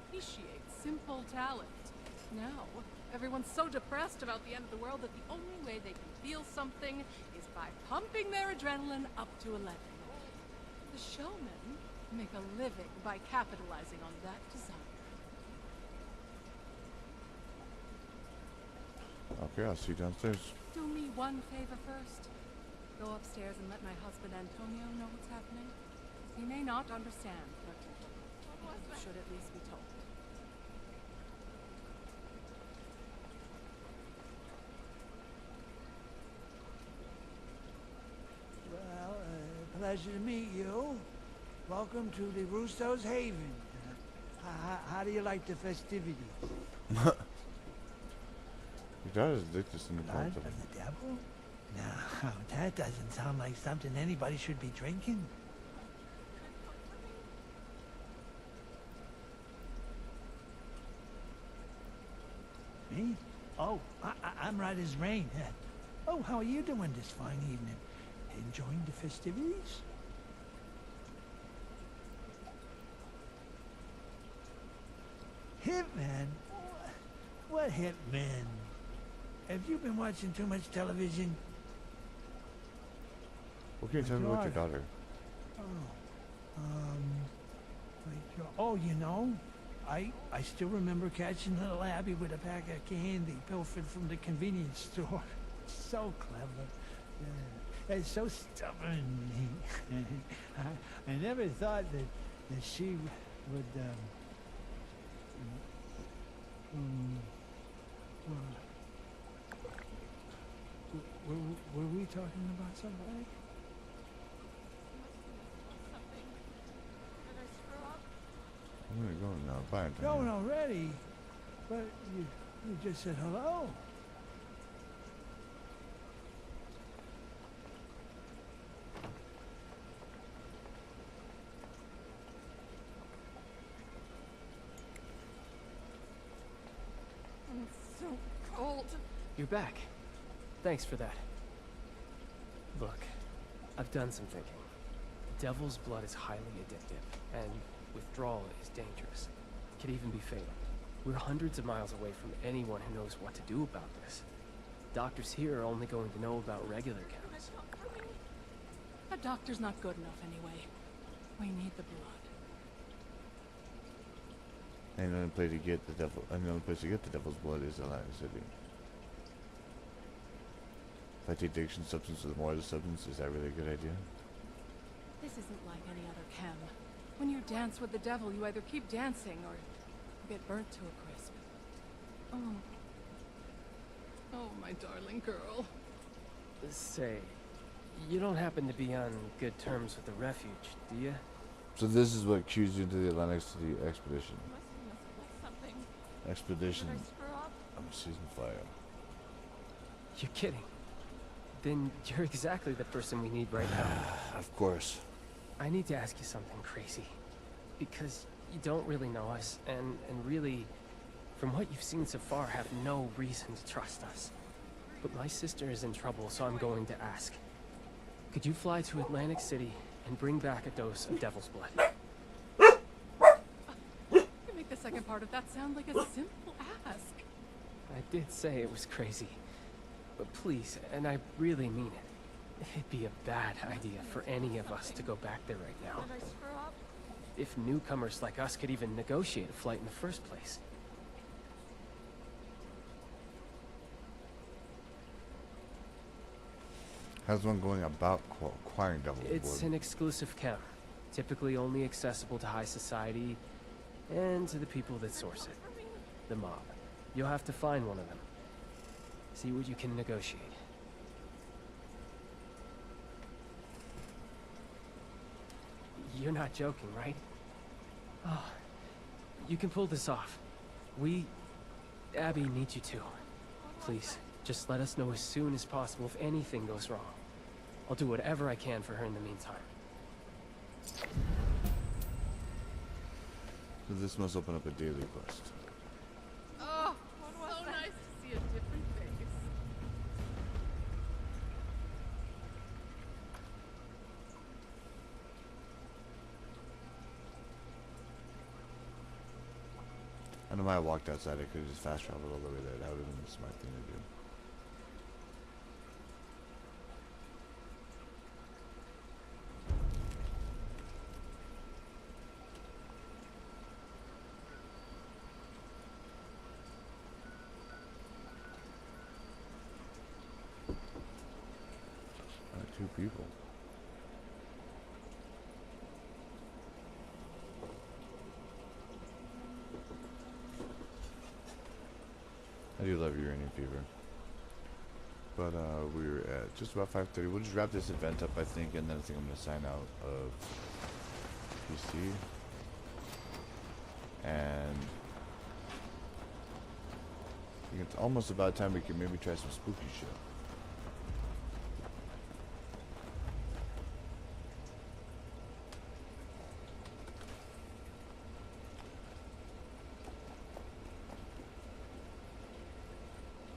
Speaker 19: appreciate simple talent. Now, everyone's so depressed about the end of the world that the only way they can feel something is by pumping their adrenaline up to 11. The showmen make a living by capitalizing on that desire.
Speaker 1: Okay, I'll see you downstairs.
Speaker 19: Do me one favor first. Go upstairs and let my husband Antonio know what's happening. He may not understand, but you should at least be told.
Speaker 8: Well, pleasure to meet you. Welcome to the Russo's Haven. How do you like the festivities?
Speaker 1: Your daughter's addicted to the
Speaker 8: Blood
Speaker 1: concept.
Speaker 8: of the devil? No, that doesn't sound like something anybody should be drinking. Me? Oh, I'm right as rain. Oh, how are you doing this fine evening? Enjoying the festivities? Hitman? What hitman? Have you been watching too much television?
Speaker 1: What can you tell me about your daughter?
Speaker 8: Oh, you know, I still remember catching little Abby with a pack of candy pilfered from the convenience store. So clever. And so stubborn. I never thought that she would, were we talking about somebody?
Speaker 1: I'm gonna go now. Bye, Antonio.
Speaker 8: Going already? But you just said hello.
Speaker 19: I'm so cold.
Speaker 4: You're back. Thanks for that. Look, I've done some thinking. Devil's blood is highly addictive, and withdrawal is dangerous. It could even be fatal. We're hundreds of miles away from anyone who knows what to do about this. Doctors here are only going to know about regular counts.
Speaker 19: A doctor's not good enough anyway. We need the blood.
Speaker 1: And the only place to get the devil, and the only place to get the devil's blood is Atlantic City. If I take the addiction substance with more of the substance, is that really a good idea?
Speaker 19: This isn't like any other chem. When you dance with the devil, you either keep dancing or get burnt to a crisp. Oh. Oh, my darling girl.
Speaker 4: Say, you don't happen to be on good terms with the refuge, do you?
Speaker 1: So this is what cues you into the Atlantic City expedition.
Speaker 19: Something.
Speaker 1: Expedition
Speaker 19: Did I screw up?
Speaker 1: of season 5.
Speaker 4: You're kidding. Then you're exactly the person we need right now.
Speaker 1: Of course.
Speaker 4: I need to ask you something crazy. Because you don't really know us, and really, from what you've seen so far, have no reason to trust us. But my sister is in trouble, so I'm going to ask. Could you fly to Atlantic City and bring back a dose of Devil's Blood?
Speaker 19: You make the second part of that sound like a simple ask.
Speaker 4: I did say it was crazy. But please, and I really mean it, it'd be a bad idea for any of us to go back there right now.
Speaker 7: Did I screw up?
Speaker 4: If newcomers like us could even negotiate a flight in the first place.
Speaker 1: How's one going about acquiring Devil's Blood?
Speaker 4: It's an exclusive camp, typically only accessible to high society and to the people that source it, the mob. You'll have to find one of them. See what you can negotiate. You're not joking, right? Oh, you can pull this off. Abby needs you to. Please, just let us know as soon as possible if anything goes wrong. I'll do whatever I can for her in the meantime.
Speaker 1: So this must open up a daily quest.
Speaker 19: Oh, so nice to see a different face.
Speaker 1: I know when I walked outside, I could have just fast traveled all the way there. That would have been the smart thing to do. Two people. I do love Uranium Fever. But we're at just about 5:30. We'll just wrap this event up, I think, and then I think I'm gonna sign out of PC. And I think it's almost about time we can maybe try some spooky shit.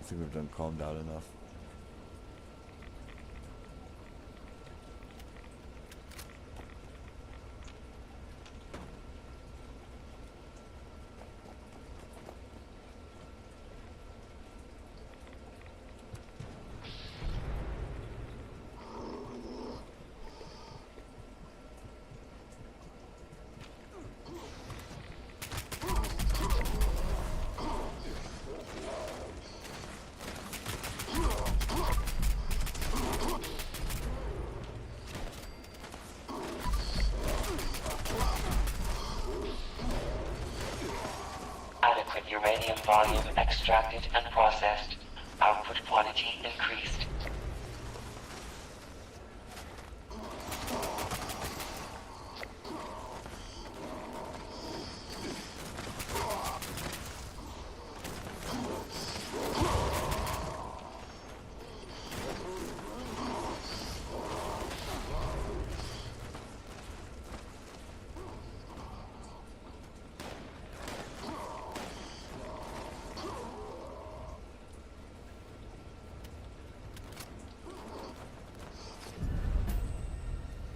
Speaker 1: I think we've done calmed down enough.
Speaker 9: Adequate uranium volume extracted and processed. Output quantity increased.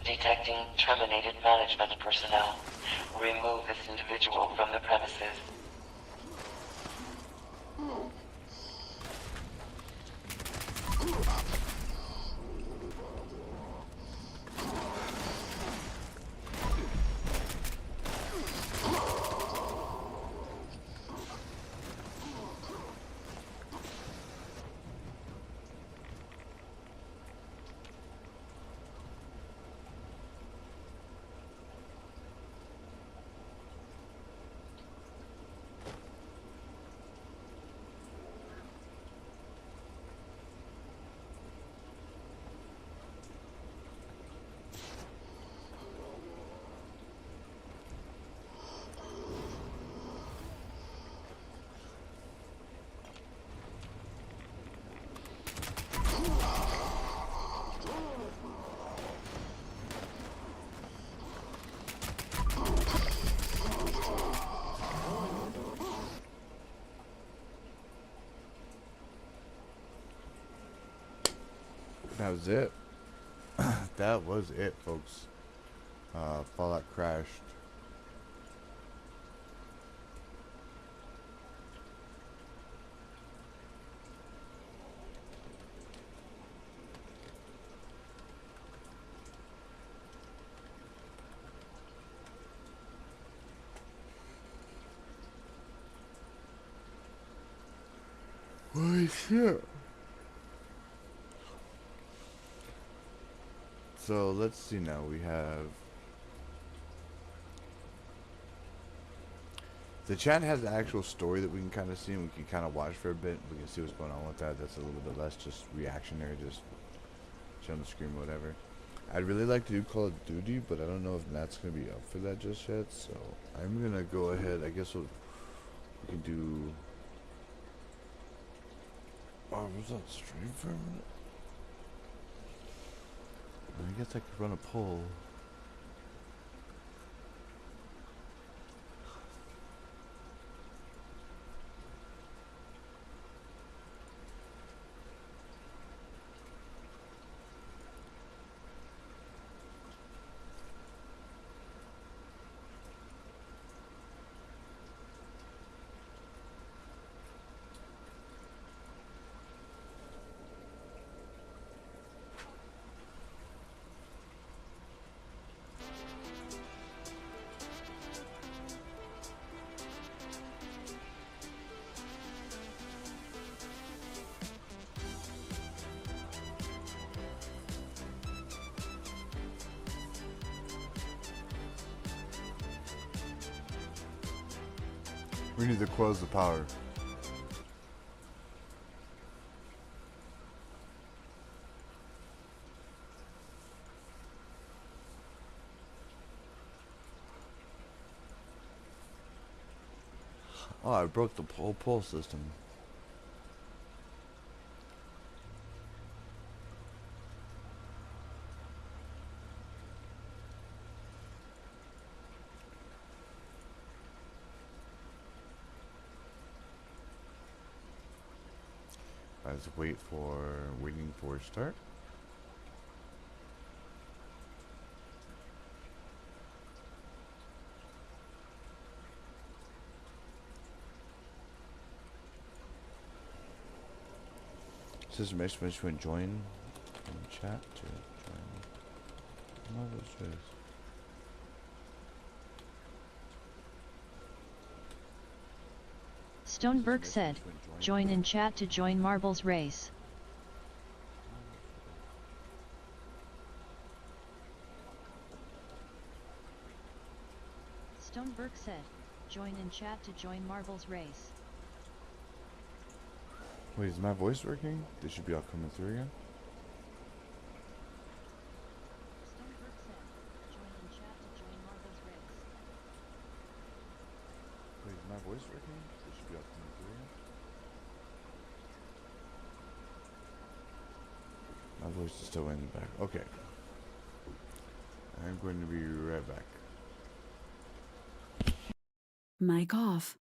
Speaker 9: Detecting terminated management personnel. Remove this individual from the premises.
Speaker 1: That was it. That was it, folks. Fallout crashed. Holy shit. So let's see now. We have the chat has an actual story that we can kind of see and we can kind of watch for a bit. We can see what's going on with that. That's a little bit less just reactionary, just showing the screen, whatever. I'd really like to do Call of Duty, but I don't know if Nat's gonna be up for that just yet. So I'm gonna go ahead. I guess we can do. Oh, was that stream for a minute? I guess I could run a poll. We need to close the power. Oh, I broke the whole pole system. Let's waiting for start. Says make sure to join in chat to join. Marvel's Race.
Speaker 11: Stoneberg said, join in chat to join Marbles Race. Stoneberg said, join in chat to join Marbles Race.
Speaker 1: Wait, is my voice working? This should be all coming through again.
Speaker 11: Stoneberg said, join in chat to join Marbles Race.
Speaker 1: Wait, is my voice working? This should be all coming through again. My voice is still in the back. Okay. I'm going to be right back.
Speaker 20: Mic off.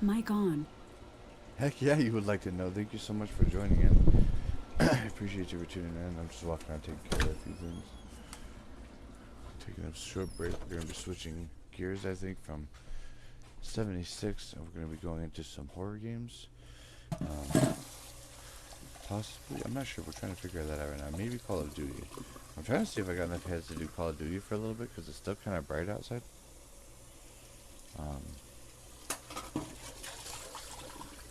Speaker 20: Mic on.
Speaker 1: Heck yeah, you would like to know. Thank you so much for joining in. I appreciate you for tuning in. I'm just walking around taking care of a few things. Taking a short break. We're going to be switching gears, I think, from 76, and we're going to be going into some horror games. Possibly, I'm not sure. We're trying to figure that out right now. Maybe Call of Duty. I'm trying to see if I got enough heads to do Call of Duty for a little bit, because it's still kind of bright outside.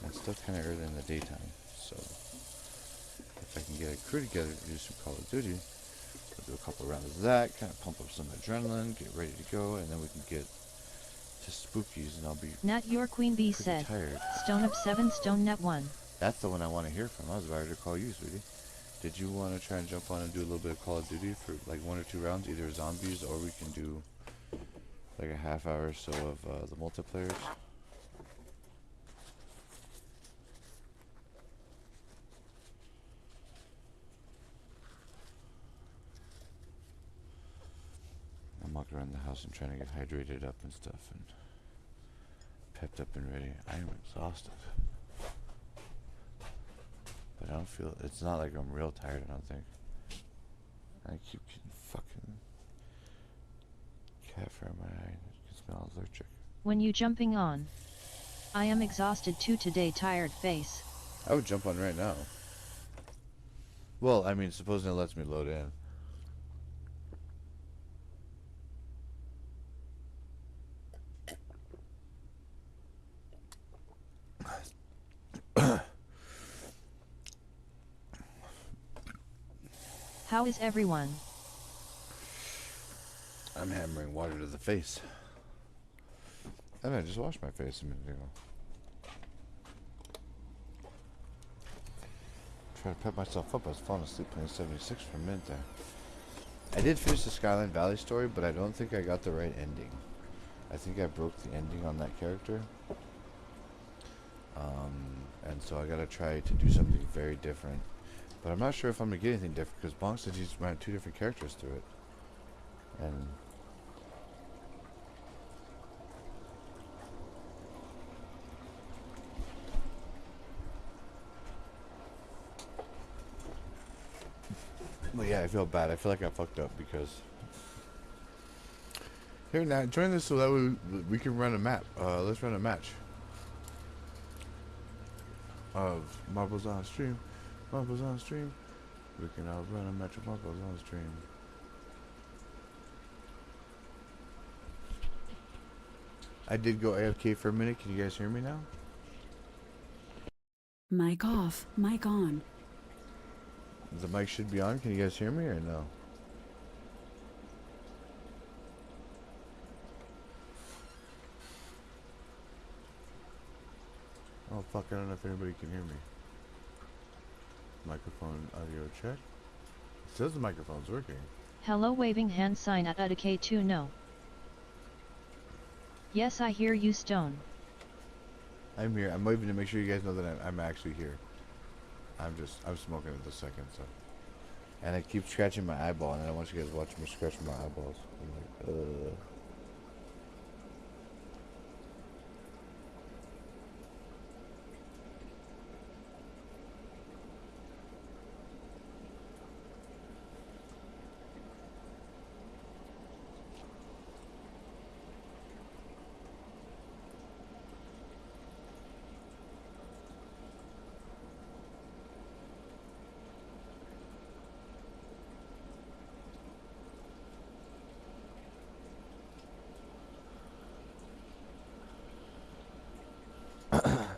Speaker 1: It's still kind of early in the daytime, so if I can get a crew together to do some Call of Duty, we'll do a couple rounds of that, kind of pump up some adrenaline, get ready to go, and then we can get to spookies, and I'll be
Speaker 11: Nat Your Queen Bee said,
Speaker 1: tired.
Speaker 11: Stone up 7 Stone Net 1.
Speaker 1: That's the one I want to hear from. I was about to call you, sweetie. Did you want to try and jump on and do a little bit of Call of Duty for like 1 or 2 rounds, either zombies, or we can do like a half hour or so of the multiplayers? I'm walking around the house and trying to get hydrated up and stuff and pepped up and ready. I am exhausted. But I don't feel, it's not like I'm real tired, I don't think. I keep getting fucking cat fur in my eye. It gets me all allergic.
Speaker 11: When you jumping on? I am exhausted too today, tired face.
Speaker 1: I would jump on right now. Well, I mean, supposing it lets me load in.
Speaker 11: How is everyone?
Speaker 1: I'm hammering water to the face. And I just washed my face a minute ago. Trying to pep myself up. I was falling asleep playing 76 for a minute there. I did finish the Skyline Valley story, but I don't think I got the right ending. I think I broke the ending on that character. And so I gotta try to do something very different. But I'm not sure if I'm gonna get anything different, because Bonk said he's ran 2 different characters through it. And but yeah, I feel bad. I feel like I fucked up because here now join us so that we can run a map. Let's run a match of Marbles on Stream. Marbles on Stream. We can all run a match of Marbles on Stream. I did go AFK for a minute. Can you guys hear me now?
Speaker 20: Mic off, mic on.
Speaker 1: The mic should be on. Can you guys hear me or no? Oh fuck, I don't know if anybody can hear me. Microphone audio check. It says the microphone's working.
Speaker 11: Hello, waving hand sign at K2 no. Yes, I hear you, Stone.
Speaker 1: I'm here. I'm waving to make sure you guys know that I'm actually here. I'm smoking at the second, so. And I keep scratching my eyeball, and I don't want you guys watching me scratch my eyeballs. I'm like,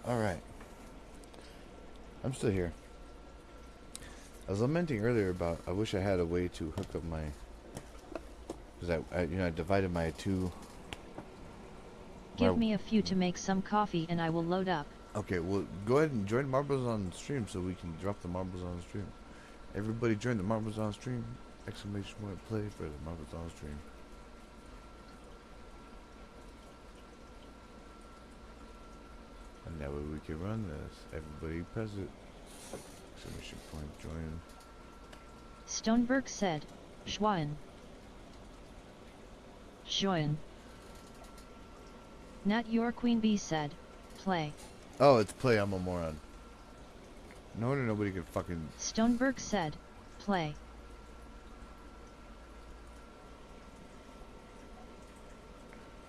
Speaker 1: Alright. I'm still here. I was lamenting earlier about I wish I had a way to hook up my, because I divided my 2.
Speaker 11: Give me a few to make some coffee and I will load up.
Speaker 1: Okay, well go ahead and join Marbles on Stream so we can drop the Marbles on Stream. Everybody join the Marbles on Stream! Exclamation point play for the Marbles on Stream. And that way we can run this. Everybody press it. Exclamation point join.
Speaker 11: Stoneberg said, Schwein. Join. Nat Your Queen Bee said, play.
Speaker 1: Oh, it's play. I'm a moron. No wonder nobody could fucking...
Speaker 11: Stoneberg said, play.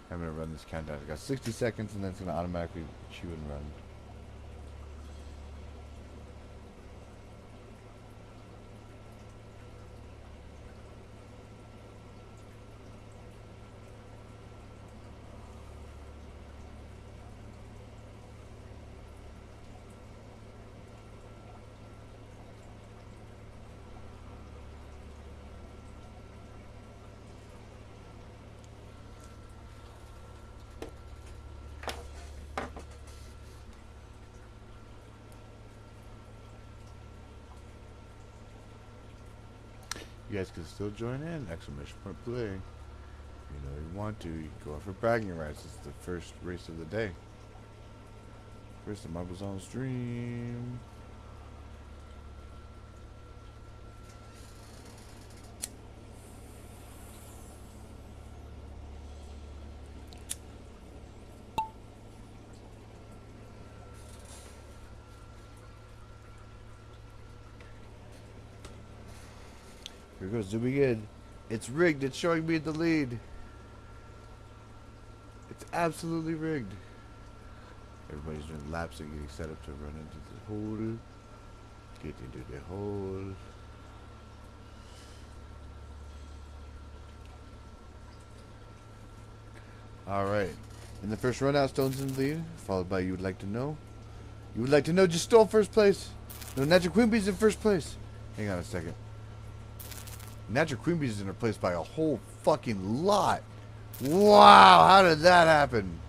Speaker 1: I'm gonna run this countdown. I got 60 seconds and then it's gonna automatically chew and run. You guys can still join in. Exclamation point play. You know you want to. You can go out for bragging rights. It's the first race of the day. First the marbles on stream. Here goes Do Be Good. It's rigged. It's showing me the lead. It's absolutely rigged. Everybody's doing laps and getting set up to run into the hole. Get into the hole. Alright. In the first run out, Stone's in the lead, followed by You Would Like to Know. You Would Like to Know just stole first place. No, Natural Queen Bee's in first place. Hang on a second. Natural Queen Bee's in replaced by a whole fucking lot. Wow, how did that happen?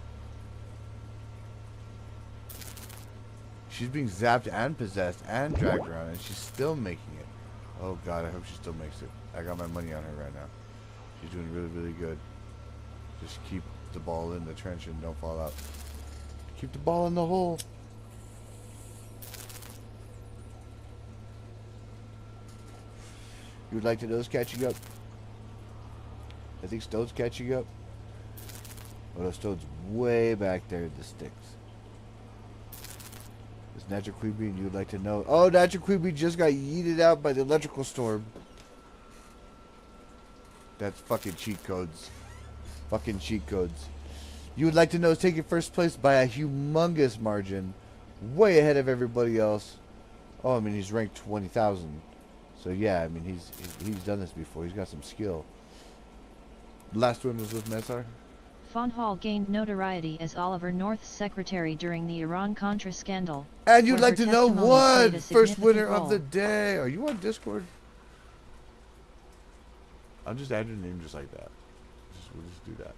Speaker 1: She's being zapped and possessed and dragged around, and she's still making it. Oh god, I hope she still makes it. I got my money on her right now. She's doing really, really good. Just keep the ball in the trench and don't fall out. Keep the ball in the hole. You would like to know who's catching up? I think Stone's catching up. Oh no, Stone's way back there in the sticks. It's Natural Queen Bee and You Would Like to Know. Oh, Natural Queen Bee just got yeeted out by the electrical storm. That's fucking cheat codes. Fucking cheat codes. You Would Like to Know is taking first place by a humongous margin. Way ahead of everybody else. Oh, I mean, he's ranked 20,000. So yeah, I mean, he's done this before. He's got some skill. Last one was with Messar.
Speaker 11: Fawn Hall gained notoriety as Oliver North's secretary during the Iran-Contra scandal.
Speaker 1: And You'd
Speaker 11: where
Speaker 1: Like
Speaker 11: her
Speaker 1: to Know
Speaker 11: testimony
Speaker 1: what?
Speaker 11: played a
Speaker 1: First winner
Speaker 11: significant
Speaker 1: of the
Speaker 11: role.
Speaker 1: day. Are you on Discord? I'll just add your name just like that. We'll just do that.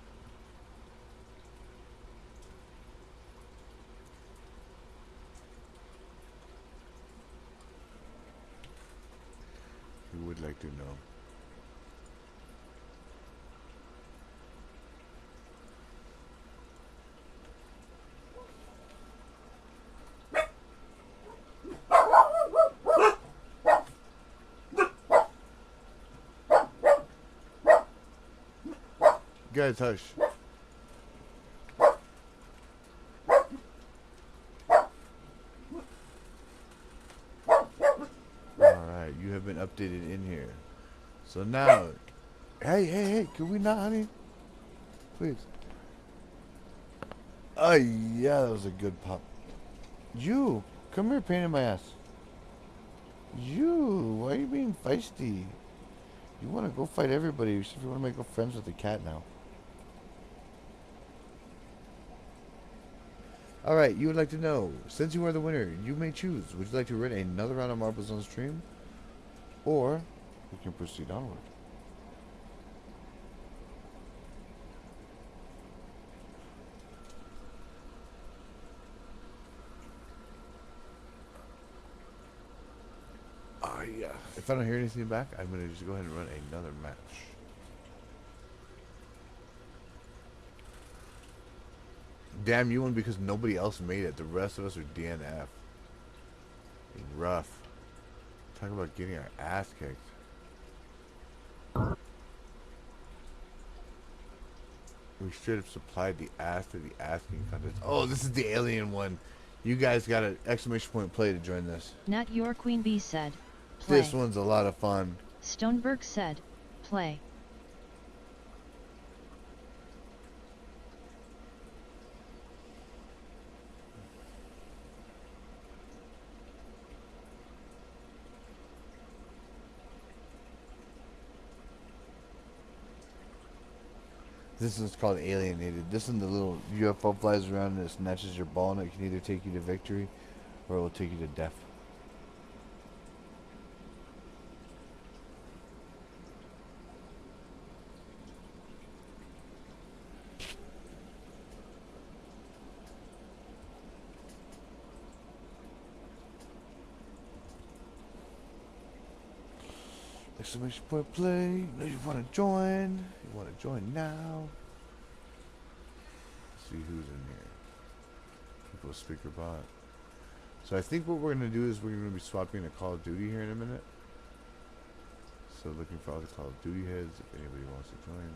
Speaker 1: You would like to know. Guys, hush. Alright, you have been updated in here. So now, hey, can we not, honey? Please. Oh, yeah, that was a good pop. You, come here, pain in my ass. You, why are you being feisty? You want to go fight everybody. You want to make friends with the cat now. Alright, You Would Like to Know. Since you are the winner, you may choose. Would you like to run another round of marbles on stream? Or we can proceed onward. Yeah. If I don't hear anything back, I'm going to just go ahead and run another match. Damn, you won because nobody else made it. The rest of us are DNF. Rough. Talk about getting our ass kicked. Ooh, We straight up supplied the ass to the asking contest. Oh, this is the alien one. You guys got an exclamation point play to join this.
Speaker 11: Not Your Queen Bee said, play.
Speaker 1: This one's a lot of fun.
Speaker 11: Stoneberg said, play.
Speaker 1: This is called Alienated. This one, the little UFO flies around and it snatches your ball, and it can either take you to victory or it will take you to death. Exclamation point play. Know you want to join. You want to join now. Let's see who's in here. People speaker bot. So I think what we're going to do is we're going to be swapping a Call of Duty here in a minute. So looking for all the Call of Duty heads if anybody wants to join.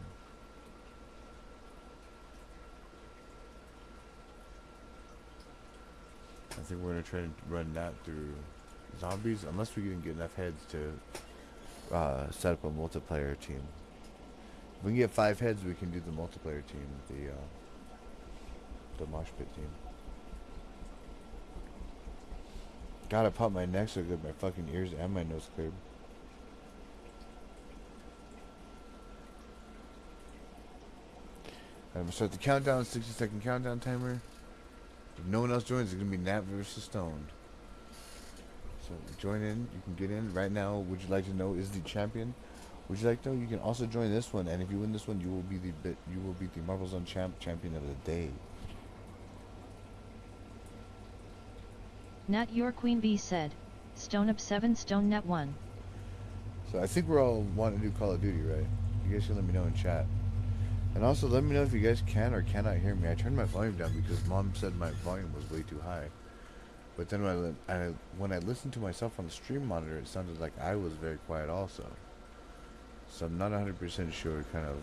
Speaker 1: I think we're going to try and run that through zombies unless we can get enough heads to set up a multiplayer team. If we can get 5 heads, we can do the multiplayer team, the mosh pit team. God, I popped my neck so good, my fucking ears and my nose cleared. I'm gonna start the countdown, 60-second countdown timer. If no one else joins, it's gonna be Nat versus Stone. So join in, you can get in right now. Would you like to know is the champion? Would you like to know? You can also join this one, and if you win this one, you will be the Marvel Zone champion of the day.
Speaker 11: Not Your Queen Bee said, Stone up 7, Stone net 1.
Speaker 1: So I think we're all wanting to do Call of Duty, right? You guys can let me know in chat. And also let me know if you guys can or cannot hear me. I turned my volume down because Mom said my volume was way too high. But then when I listened to myself on the stream monitor, it sounded like I was very quiet also. So I'm not 100% sure kind of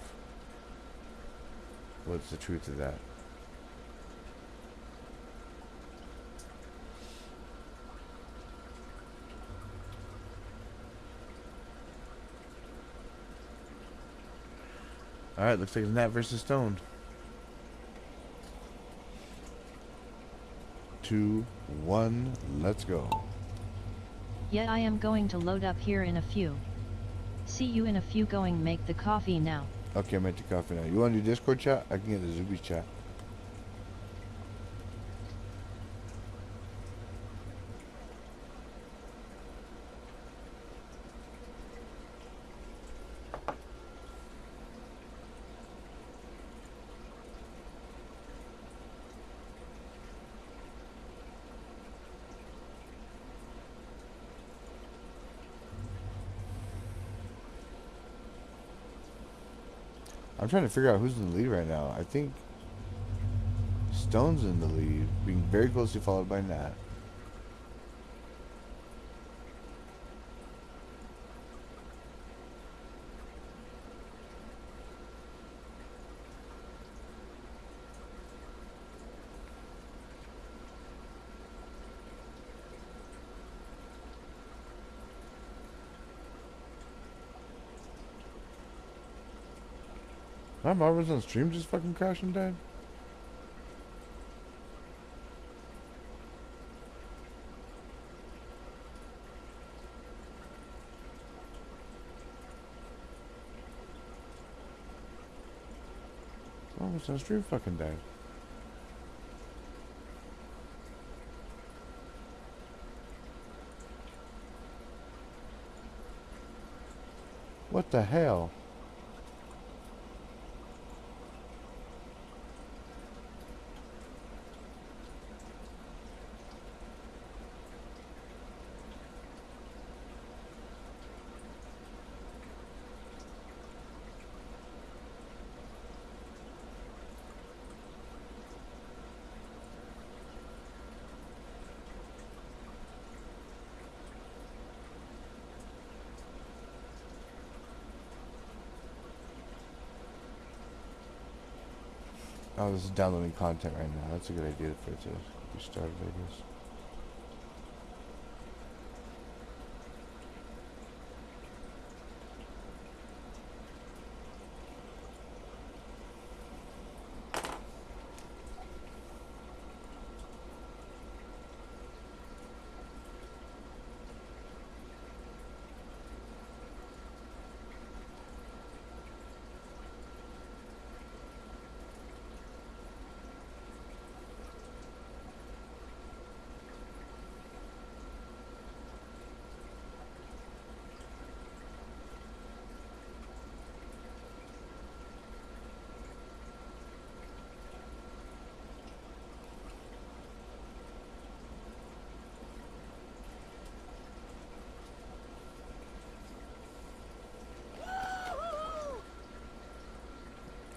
Speaker 1: what's the truth of that. Alright, looks like it's Nat versus Stone. 2, 1, let's go.
Speaker 11: Yeah, I am going to load up here in a few. See you in a few. Going make the coffee now.
Speaker 1: Okay, I'm at the coffee now. You want to do Discord chat? I can get the Zubi's chat. I'm trying to figure out who's in the lead right now. I think Stone's in the lead, being very closely followed by Nat. My Marvel's on stream just fucking crashed and died. Marvel's on stream fucking died. What the hell? Oh, this is downloading content right now. That's a good idea for it to be started, I guess.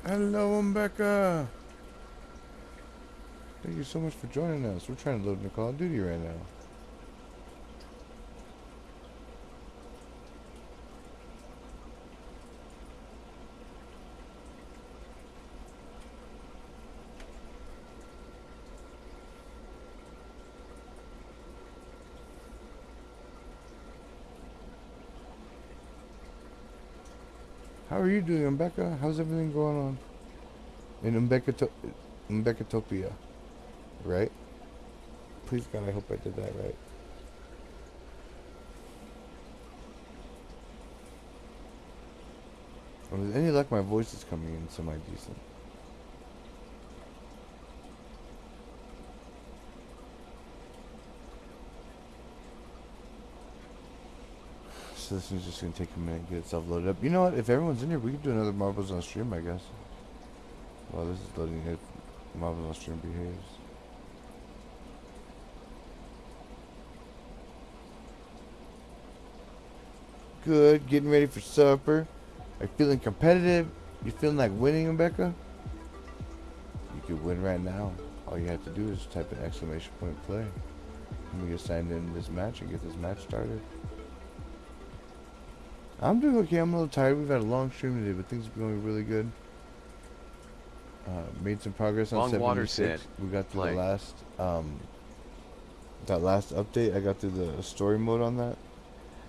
Speaker 1: Hello, Becca. Thank you so much for joining us. We're trying to load into Call of Duty right now. How are you doing, Becca? How's everything going on in Mbekatopia? Right? Please God, I hope I did that right. Well, with any luck, my voice is coming in semi-decent. So this is just going to take a minute to get itself loaded up. You know what? If everyone's in here, we could do another Marbles on stream, I guess. Well, this is loading it. Marbles on stream behaves. Good. Getting ready for supper. Are you feeling competitive? You feeling like winning, Rebecca? You could win right now. All you have to do is type an exclamation point play. And we get signed in this match and get this match started. I'm doing okay. I'm a little tired. We've had a long stream today, but things are going really good. Made some progress on 76. We got through the last that last update. I got through the story mode on that.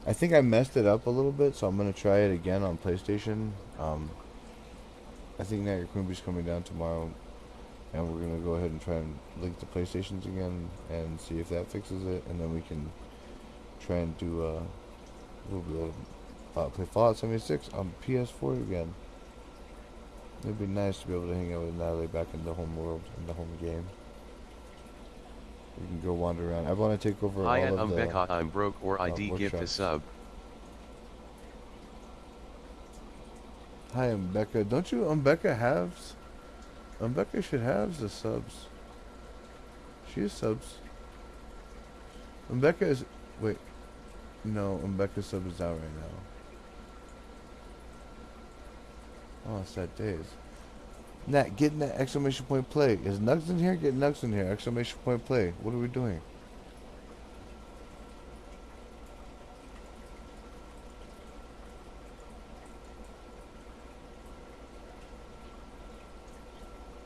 Speaker 1: I think I messed it up a little bit, so I'm gonna try it again on PlayStation. I think Night Your Queen Bee's coming down tomorrow, and we're gonna go ahead and try and link the PlayStations again and see if that fixes it, and then we can try and do we'll be able to play Fallout 76 on PS4 again. It'd be nice to be able to hang out with Natalie back in the home world, in the home game. We can go wander around. I want to take over
Speaker 13: Hi,
Speaker 1: all of the...
Speaker 13: Becca, I'm broke or ID gift a sub.
Speaker 1: Hi, Becca. Don't you, Becca have... Becca should have the subs. She has subs. Becca is... Wait. No, Becca's sub is out right now. Oh, it's that days. Nat, getting that exclamation point play. Is Nugs in here? Get Nugs in here. Exclamation point play. What are we doing?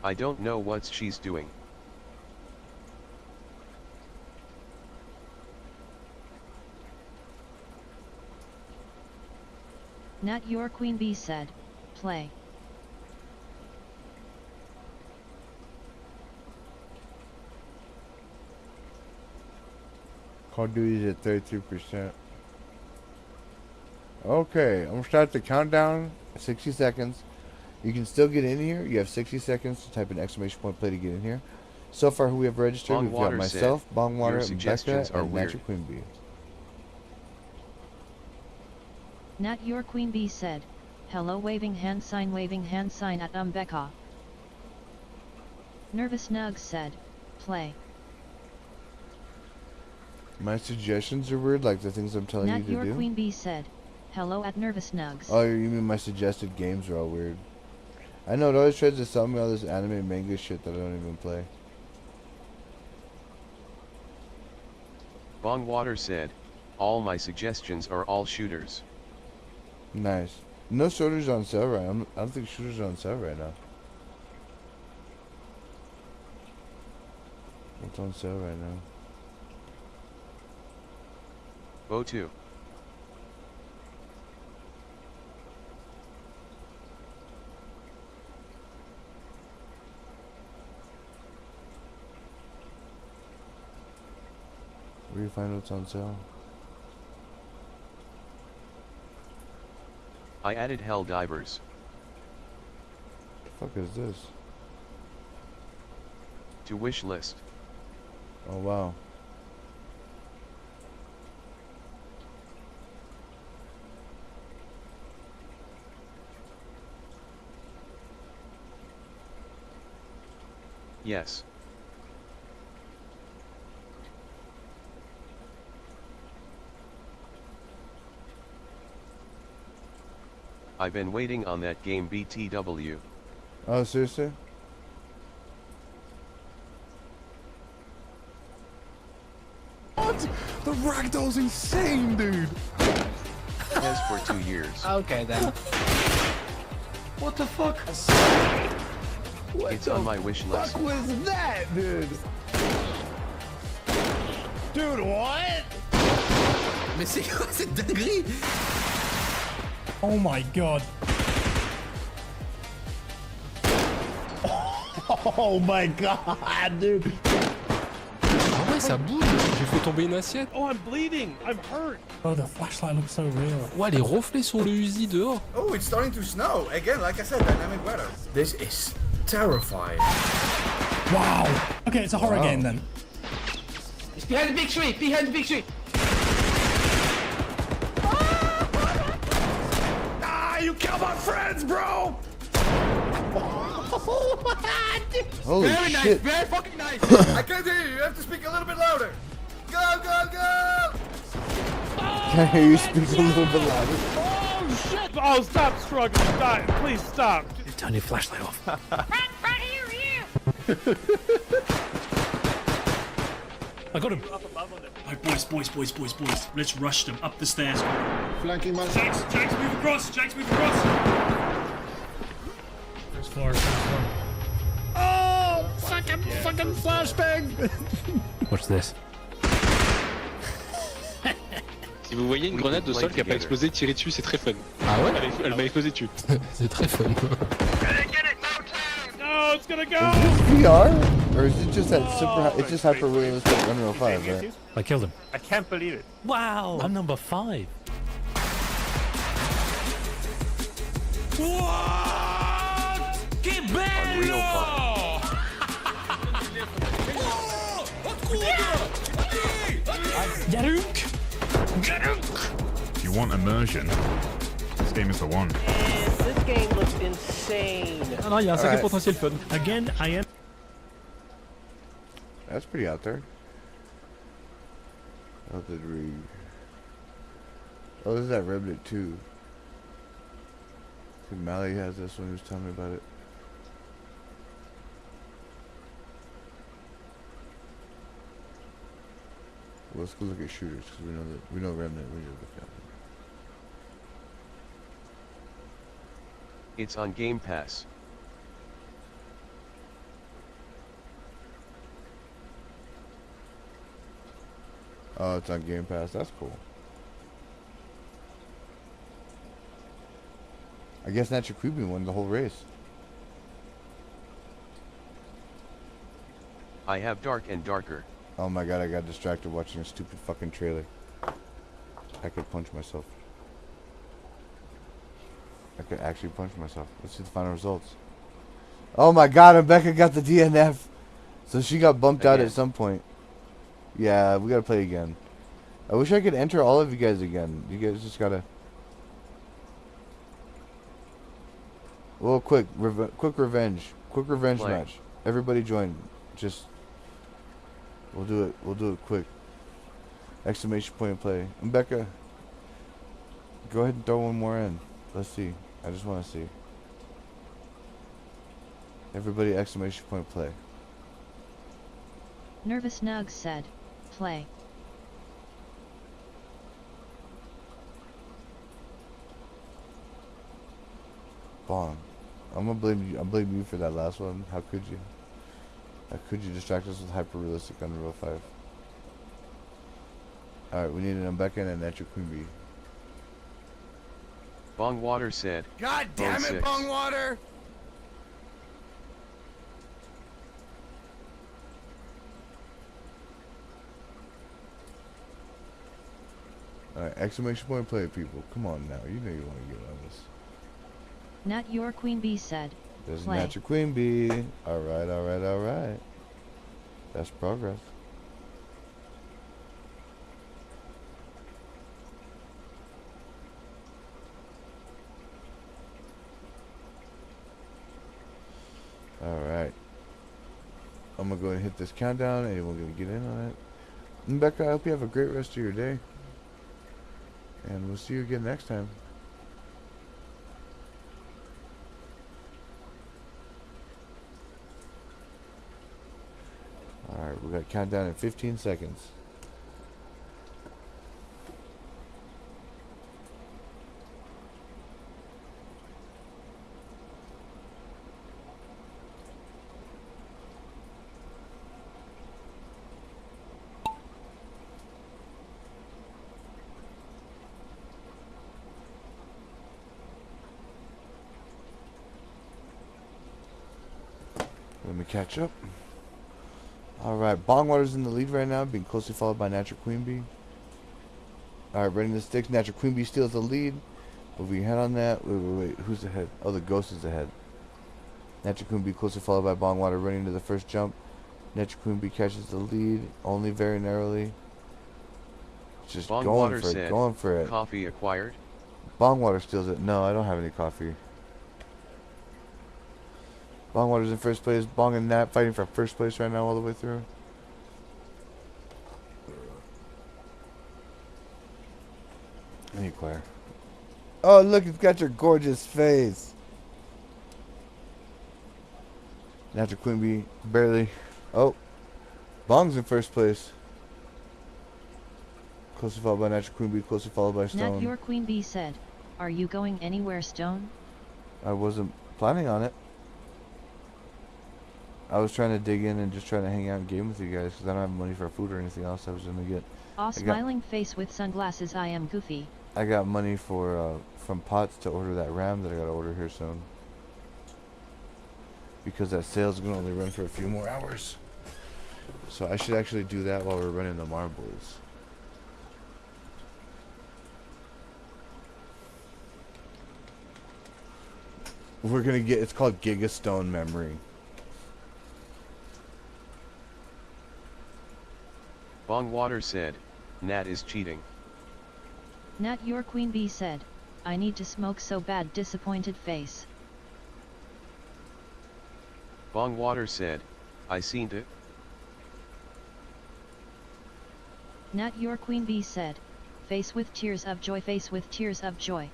Speaker 13: I don't know what she's doing.
Speaker 11: Nat Your Queen Bee said, play.
Speaker 1: Call of Duty's at 33%. Okay, I'm gonna start the countdown. 60 seconds. You can still get in here. You have 60 seconds to type an exclamation point play to get in here. So far, who we have registered? We've got myself, Bongwater, Becca, and Nat Your Queen Bee.
Speaker 11: Nat Your Queen Bee said, hello waving hand sign at Becca. Nervous Nugs said, play.
Speaker 1: My suggestions are weird, like the things I'm telling you to do?
Speaker 11: Nat Your Queen Bee said, hello at Nervous Nugs.
Speaker 1: Oh, you mean my suggested games are all weird? I know, it always tries to sell me all this anime manga shit that I don't even play.
Speaker 13: Bongwater said, all my suggestions are all shooters.
Speaker 1: Nice. No shooters on sale right now. I don't think shooters are on sale right now. What's on sale right now?
Speaker 13: O2.
Speaker 1: Where do you find what's on sale?
Speaker 13: I added Hell Divers.
Speaker 1: The fuck is this?
Speaker 13: To wish list.
Speaker 1: Oh wow.
Speaker 13: Yes. I've been waiting on that game BTW.
Speaker 1: Oh, seriously? What? The ragdoll's insane, dude!
Speaker 13: Yes, for 2 years.
Speaker 4: Okay then.
Speaker 1: What the fuck?
Speaker 13: It's on my wish list.
Speaker 1: What was that, dude? Dude, what?
Speaker 17: Mais c'est quoi cette dinguerie?
Speaker 8: Oh my god.
Speaker 1: Oh my god, dude.
Speaker 21: Ah ouais, ça bouge. J'ai fait tomber une assiette.
Speaker 5: Oh, I'm bleeding. I'm hurt.
Speaker 8: Oh, the flashlight looks so real.
Speaker 21: Ouais, les reflets sur le Uzi dehors.
Speaker 17: Oh, it's starting to snow. Again, like I said, dynamic weather. This is terrifying.
Speaker 8: Wow. Okay, it's a horror game then.
Speaker 12: It's behind the big tree. Behind the big tree.
Speaker 5: Ah, you killed my friends, bro.
Speaker 1: Holy
Speaker 12: Very nice.
Speaker 1: shit.
Speaker 12: Very fucking nice.
Speaker 17: I can't hear you. You have to speak a little bit louder. Go, go, go!
Speaker 1: Can I hear you speak a little bit louder?
Speaker 5: Oh shit! Oh, stop struggling. Stop. Please stop.
Speaker 8: Turn your flashlight off.
Speaker 18: Right here, you!
Speaker 8: I got him.
Speaker 23: Alright, boys. Let's rush them up the stairs.
Speaker 5: Flanking my.
Speaker 23: Jax, move across. Jax, move across.
Speaker 8: First floor, first floor.
Speaker 5: Oh, fucking flashbang!
Speaker 21: Watch this.
Speaker 24: Si vous voyez une grenade de sol qui a pas explosé, tirez dessus, c'est très fun.
Speaker 21: Ah ouais?
Speaker 24: Elle m'a explosé dessus.
Speaker 21: C'est très fun.
Speaker 5: No, it's gonna go!
Speaker 1: VR? Or is it just that super, it's just hyper realistic Unreal 5, right?
Speaker 8: I killed him.
Speaker 5: I can't believe it.
Speaker 8: Wow. I'm number 5.
Speaker 5: What? Che bello!
Speaker 25: If you want immersion, this game is the one.
Speaker 12: This game looks insane.
Speaker 8: Ah non, il y a un sacré
Speaker 1: Alright.
Speaker 8: potentiel fun. Again, I am.
Speaker 1: That's pretty out there. How did we... Oh, this is that Remnant 2. I think Mally has this one. He was telling me about it. Well, let's go look at shooters because we know Remnant. We need to look at them.
Speaker 13: It's on Game Pass.
Speaker 1: Oh, it's on Game Pass. That's cool. I guess Natural Creepy won the whole race.
Speaker 13: I have Dark and Darker.
Speaker 1: Oh my god, I got distracted watching a stupid fucking trailer. I could punch myself. I could actually punch myself. Let's see the final results. Oh my god, Rebecca got the DNF. So she got bumped out at some point. Yeah, we gotta play again. I wish I could enter all of you guys again. You guys just gotta... Well, quick revenge
Speaker 13: Play.
Speaker 1: match. Everybody join. Just... We'll do it quick. Exclamation point and play. Rebecca, go ahead and throw one more in. Let's see. I just want to see. Everybody exclamation point play.
Speaker 11: Nervous Nugs said, play.
Speaker 1: Bong. I'm gonna blame you. I blame you for that last one. How could you? Could you distract us with hyper-realistic Unreal 5? Alright, we need an Umbeka and a natural queen bee.
Speaker 13: Bong Water said,
Speaker 5: God damn it,
Speaker 13: 06.
Speaker 5: Bong Water!
Speaker 1: Alright, exclamation point play, people. Come on now, you know you want to get on this.
Speaker 11: Not your queen bee said.
Speaker 1: There's a
Speaker 11: Play.
Speaker 1: natural queen bee. Alright, alright, alright. That's progress. Alright. I'm gonna go ahead and hit this countdown. Anyone gonna get in on it? And Becca, I hope you have a great rest of your day. And we'll see you again next time. Alright, we got countdown in 15 seconds. Let me catch up. Alright, Bongwater's in the lead right now, being closely followed by Natural Queen Bee. Alright, running the sticks. Natural Queen Bee steals the lead. Moving ahead on that. Wait. Who's ahead? Oh, the Ghost is ahead. Natural Queen Bee closely followed by Bongwater running to the first jump. Natural Queen Bee catches the lead, only very narrowly. Just going for it, going for it.
Speaker 13: Coffee acquired?
Speaker 1: Bongwater steals it. No, I don't have any coffee. Bongwater's in first place. Bong and Nat fighting for first place right now all the way through. I need Claire. Oh, look, it's got your gorgeous face. Natural Queen Bee, barely. Oh, Bong's in first place. Closely followed by Natural Queen Bee, closely followed by Stone.
Speaker 11: Not your queen bee said, "Are you going anywhere, Stone?"
Speaker 1: I wasn't planning on it. I was trying to dig in and just trying to hang out and game with you guys because I don't have money for food or anything else. I was gonna get.
Speaker 11: Aw, smiling face with sunglasses. I am goofy.
Speaker 1: I got money for from Potts to order that RAM that I gotta order here soon. Because that sale's gonna only run for a few more hours. So I should actually do that while we're running the marbles. We're gonna get, it's called Giga Stone Memory.
Speaker 13: Bongwater said, Nat is cheating.
Speaker 11: Not your queen bee said, "I need to smoke so bad." Disappointed face.
Speaker 13: Bongwater said, I seen it.
Speaker 11: Not your queen bee said, "Face with tears of joy." Face with tears of joy.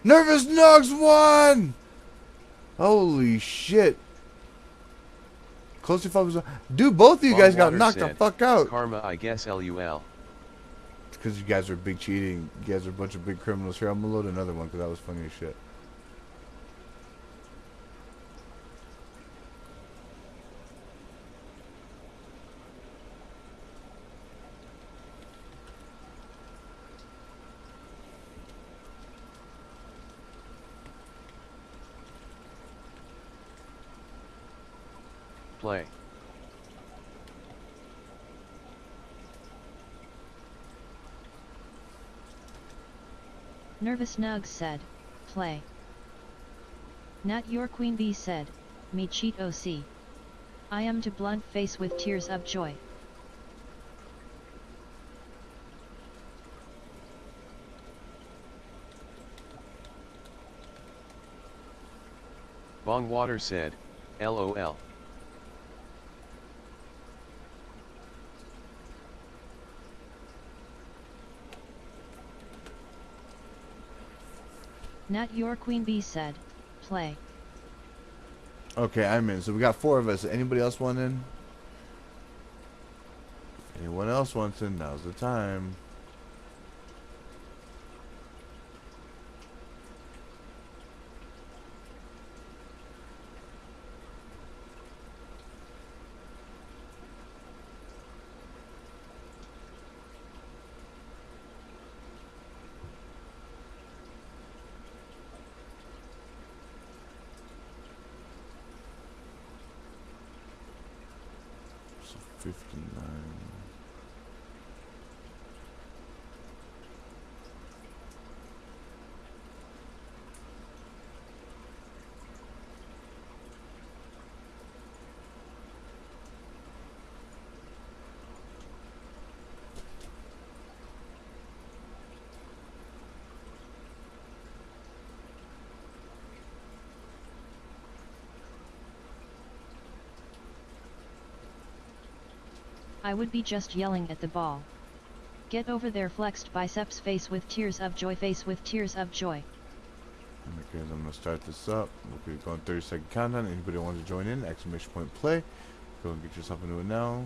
Speaker 1: Nervous Nugs won! Holy shit. Closely followed. Dude, both of you guys got knocked the fuck out.
Speaker 13: Karma, I guess, LUL.
Speaker 1: It's because you guys are big cheating. You guys are a bunch of big criminals. Here, I'm gonna load another one because that was funny as shit.
Speaker 13: Play.
Speaker 11: Nervous Nugs said, "Play." Not your queen bee said, "Me cheat OC. I am to blunt face with tears of joy."
Speaker 13: Bongwater said, LOL.
Speaker 11: Not your queen bee said, "Play."
Speaker 1: Okay, I'm in. So we got 4 of us. Anybody else want in? Anyone else wants in? Now's the time. 59.
Speaker 11: I would be just yelling at the ball. Get over there, flexed biceps, face with tears of joy, face with tears of joy.
Speaker 1: Alright guys, I'm gonna start this up. We're gonna go on 30-second countdown. Anybody want to join in? Exclamation point play. Go and get yourself into it now.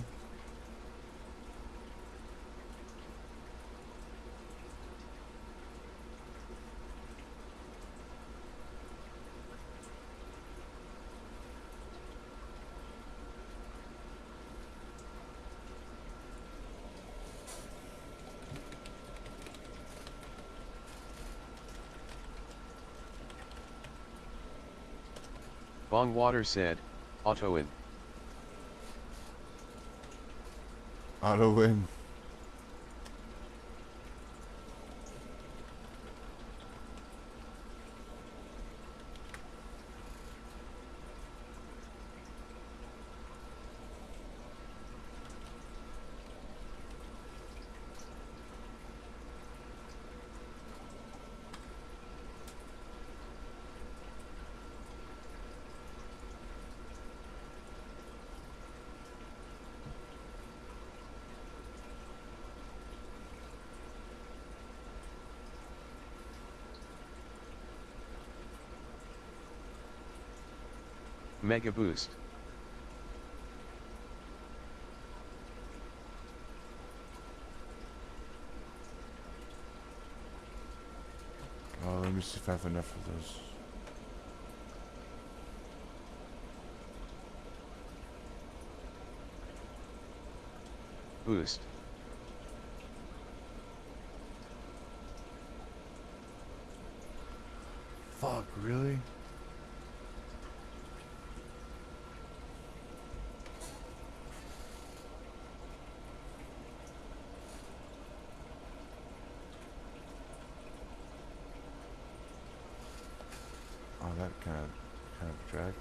Speaker 13: Bong Water said, auto in.
Speaker 1: Auto win.
Speaker 13: Mega boost.
Speaker 1: Oh, let me see if I have enough of those.
Speaker 13: Boost.
Speaker 1: Fuck, really? Oh, that kind of drag.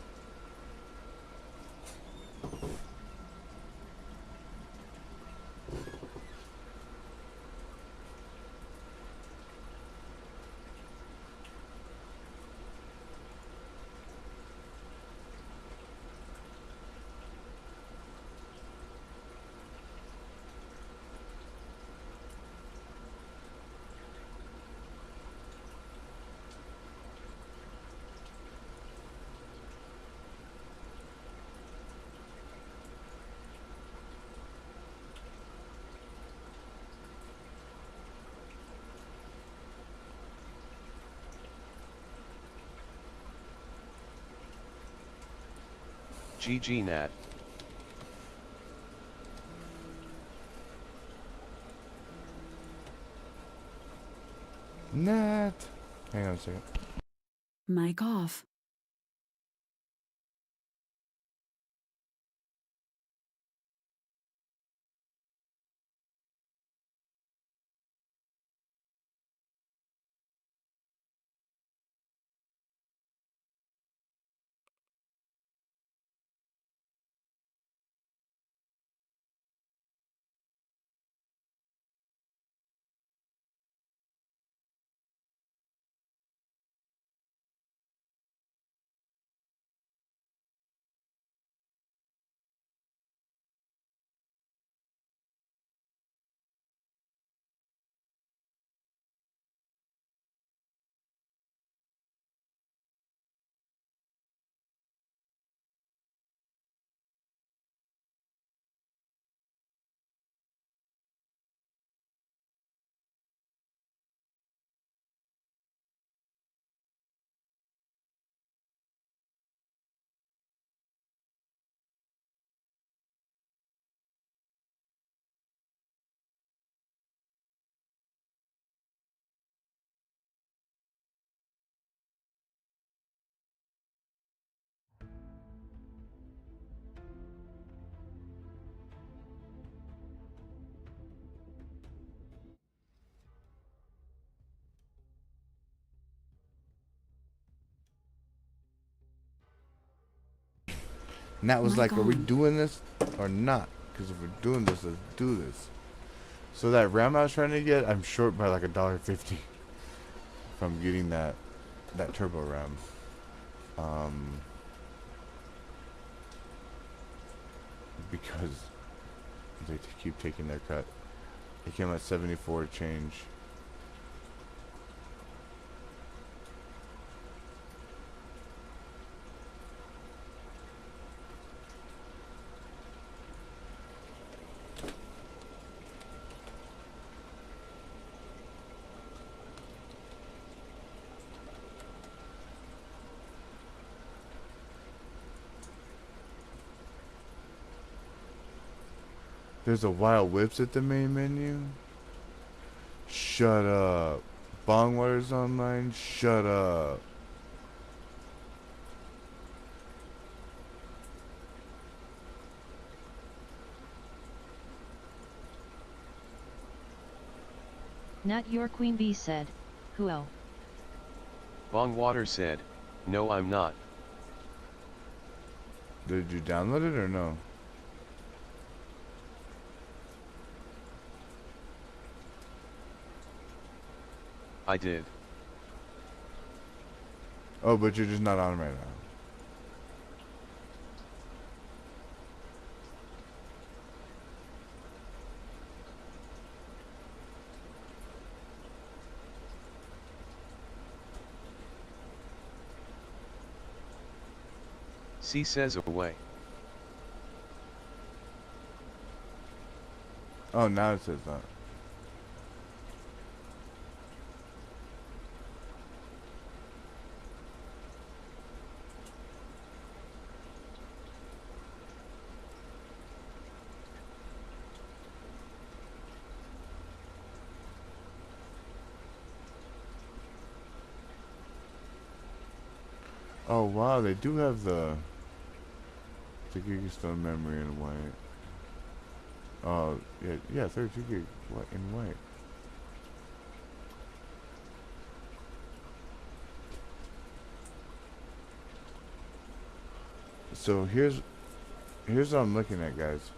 Speaker 13: GG Nat.
Speaker 1: Nat. Hang on a second.
Speaker 20: Mic off.
Speaker 1: Nat was
Speaker 20: My
Speaker 1: like, are we
Speaker 20: God.
Speaker 1: doing this or not? Because if we're doing this, let's do this. So that ram I was trying to get, I'm short by like $1.50 if I'm getting that turbo ram. Because they keep taking their cut. It came at 74 change. There's a Wild Whips at the main menu. Shut up. Bong Water's online. Shut up.
Speaker 11: Nat Your Queen Bee said, "Whoa."
Speaker 13: Bong Water said, no I'm not.
Speaker 1: Did you download it or no?
Speaker 13: I did.
Speaker 1: Oh, but you're just not on right now.
Speaker 13: C says away.
Speaker 1: Oh, now it says that. Oh wow, they do have the Gigastone memory in white. Oh yeah, 32 gig in white. So here's what I'm looking at, guys.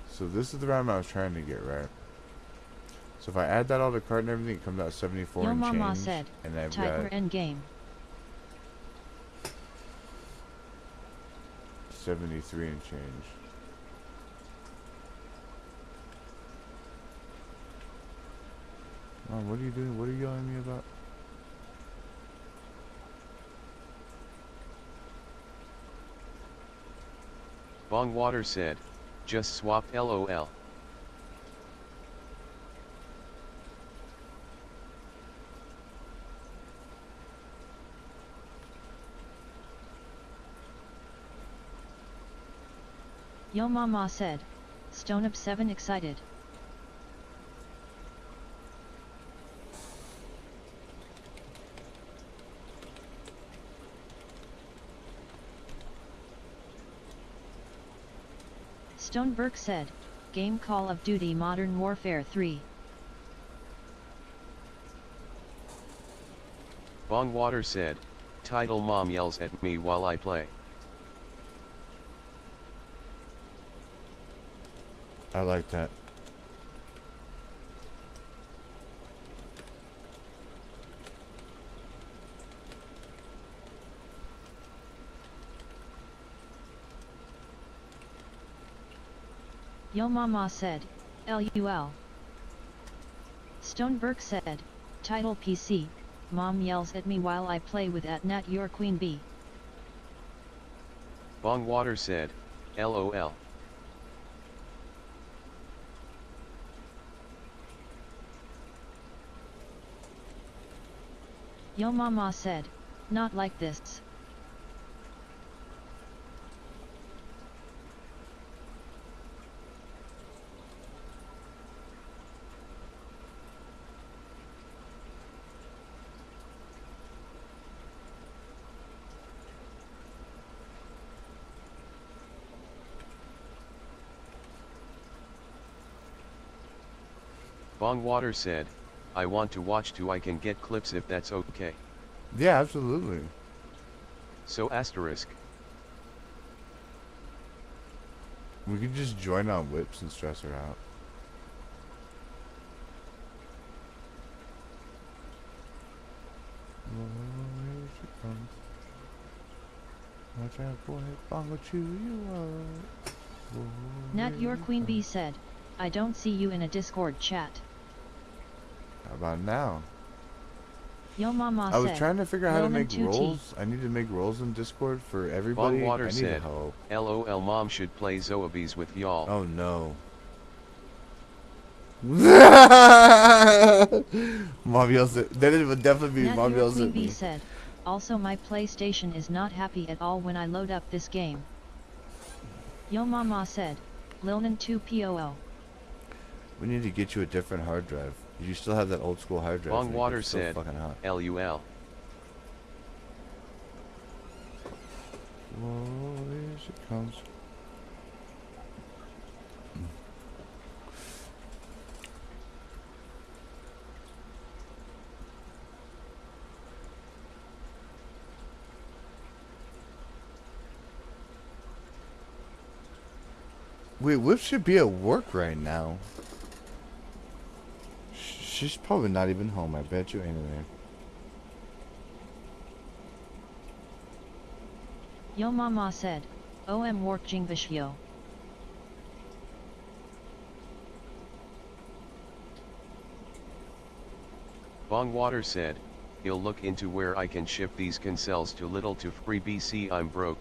Speaker 1: So this is the RAM I was trying to get, right? So if I add that all to cart and everything, it comes out 74
Speaker 11: Yo
Speaker 1: and
Speaker 11: Mama
Speaker 1: change.
Speaker 11: said,
Speaker 1: And I've
Speaker 11: Tiger
Speaker 1: got
Speaker 11: Endgame.
Speaker 1: 73 and change. Mom, what are you doing? What are you yelling at me about?
Speaker 13: Bong Water said, just swapped LOL.
Speaker 11: Yo Mama said, Stone up 7 excited. Stoneberg said, game Call of Duty Modern Warfare 3.
Speaker 13: Bong Water said, title mom yells at me while I play.
Speaker 1: I like that.
Speaker 11: Yo Mama said, LUL. Stoneberg said, title PC, Mom yells at me while I play with @Nat Your Queen Bee.
Speaker 13: Bong Water said, LOL.
Speaker 11: Yo Mama said, not like this.
Speaker 13: Bong Water said, I want to watch too. I can get clips if that's okay.
Speaker 1: Yeah, absolutely.
Speaker 13: So asterisk.
Speaker 1: We could just join on whips and stress her out. Oh, here she comes. Watch out, boy, bongo chew you up. Oh,
Speaker 11: Nat
Speaker 1: here
Speaker 11: your
Speaker 1: she
Speaker 11: Queen Bee
Speaker 1: comes.
Speaker 11: said, I don't see you in a Discord chat.
Speaker 1: How about now?
Speaker 11: Yo mama
Speaker 1: I was
Speaker 11: said,
Speaker 1: trying to figure out how to
Speaker 11: Lilman
Speaker 1: make
Speaker 11: 2T.
Speaker 1: roles. I need to make roles in Discord for everybody.
Speaker 13: Bongwater
Speaker 1: I need
Speaker 13: said,
Speaker 1: help.
Speaker 13: LOL mom should play Zoebies with y'all.
Speaker 1: Oh no. Mom yells at then it would definitely be
Speaker 11: Nat
Speaker 1: Mom
Speaker 11: your
Speaker 1: yells
Speaker 11: Queen
Speaker 1: at
Speaker 11: Bee
Speaker 1: me.
Speaker 11: said, also my PlayStation is not happy at all when I load up this game. Yo mama said, Lilnan 2POO.
Speaker 1: We need to get you a different hard drive. You still have that old school hard drive.
Speaker 13: Bongwater
Speaker 1: It's so
Speaker 13: said,
Speaker 1: fucking hot.
Speaker 13: LUL.
Speaker 1: Whoa, here she comes. Wait, Whip should be at work right now. She's probably not even home. I bet you ain't in there.
Speaker 11: Yo mama said, OM work jingvish yo.
Speaker 13: Bongwater said, he'll look into where I can ship these cancels to little to free BC. I'm broke.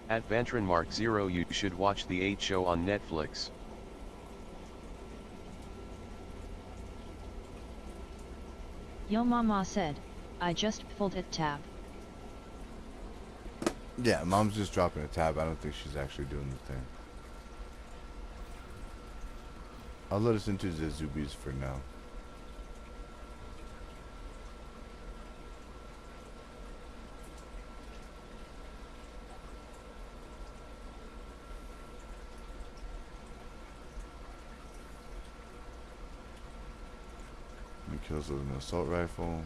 Speaker 13: At Ventron Mark 0, you should watch the 8 Show on Netflix.
Speaker 11: Yo mama said, I just pulled it tab.
Speaker 1: Yeah, Mom's just dropping a tab. I don't think she's actually doing the thing. I'll let us into the Zubies for now. He kills with an assault rifle.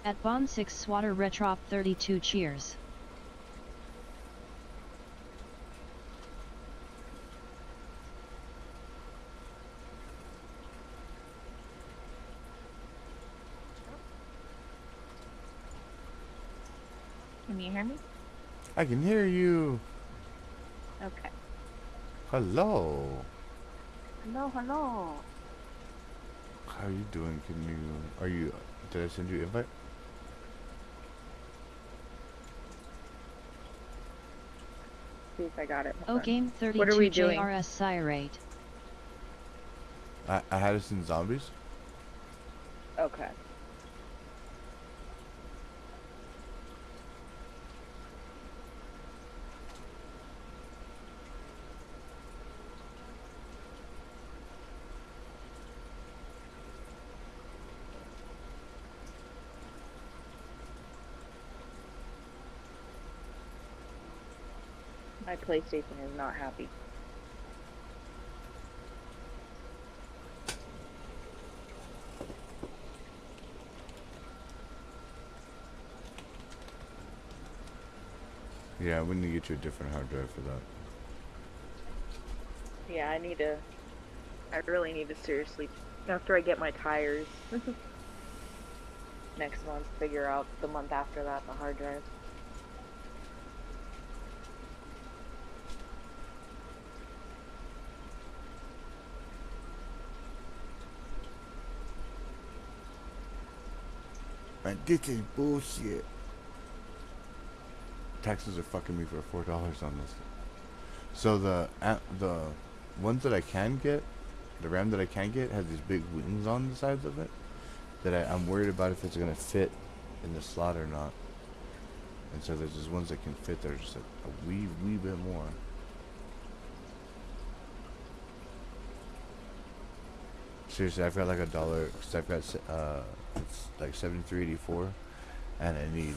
Speaker 11: At Bond 6 Swatter Retrop 32 cheers.
Speaker 2: Can you hear me?
Speaker 1: I can hear you.
Speaker 2: Okay.
Speaker 1: Hello.
Speaker 2: Hello, hello.
Speaker 1: How are you doing? Did I send you an invite?
Speaker 2: See if I got it.
Speaker 11: O game
Speaker 2: What are we
Speaker 11: 32
Speaker 2: doing?
Speaker 11: JRS Sirate.
Speaker 1: I had us in zombies.
Speaker 2: Okay. My PlayStation is not happy.
Speaker 1: Yeah, we need to get you a different hard drive for that.
Speaker 2: Yeah, I really need to seriously, after I get my tires next month, figure out the month after that, the hard drive.
Speaker 1: And this is bullshit. Taxes are fucking me for $4 on this. So the ones that I can get, the RAM that I can get has these big wings on the sides of it that I'm worried about if it's gonna fit in the slot or not. And so there's just ones that can fit that are just a wee bit more. Seriously, I've got like $1 because I've got it's like 73.84, and I need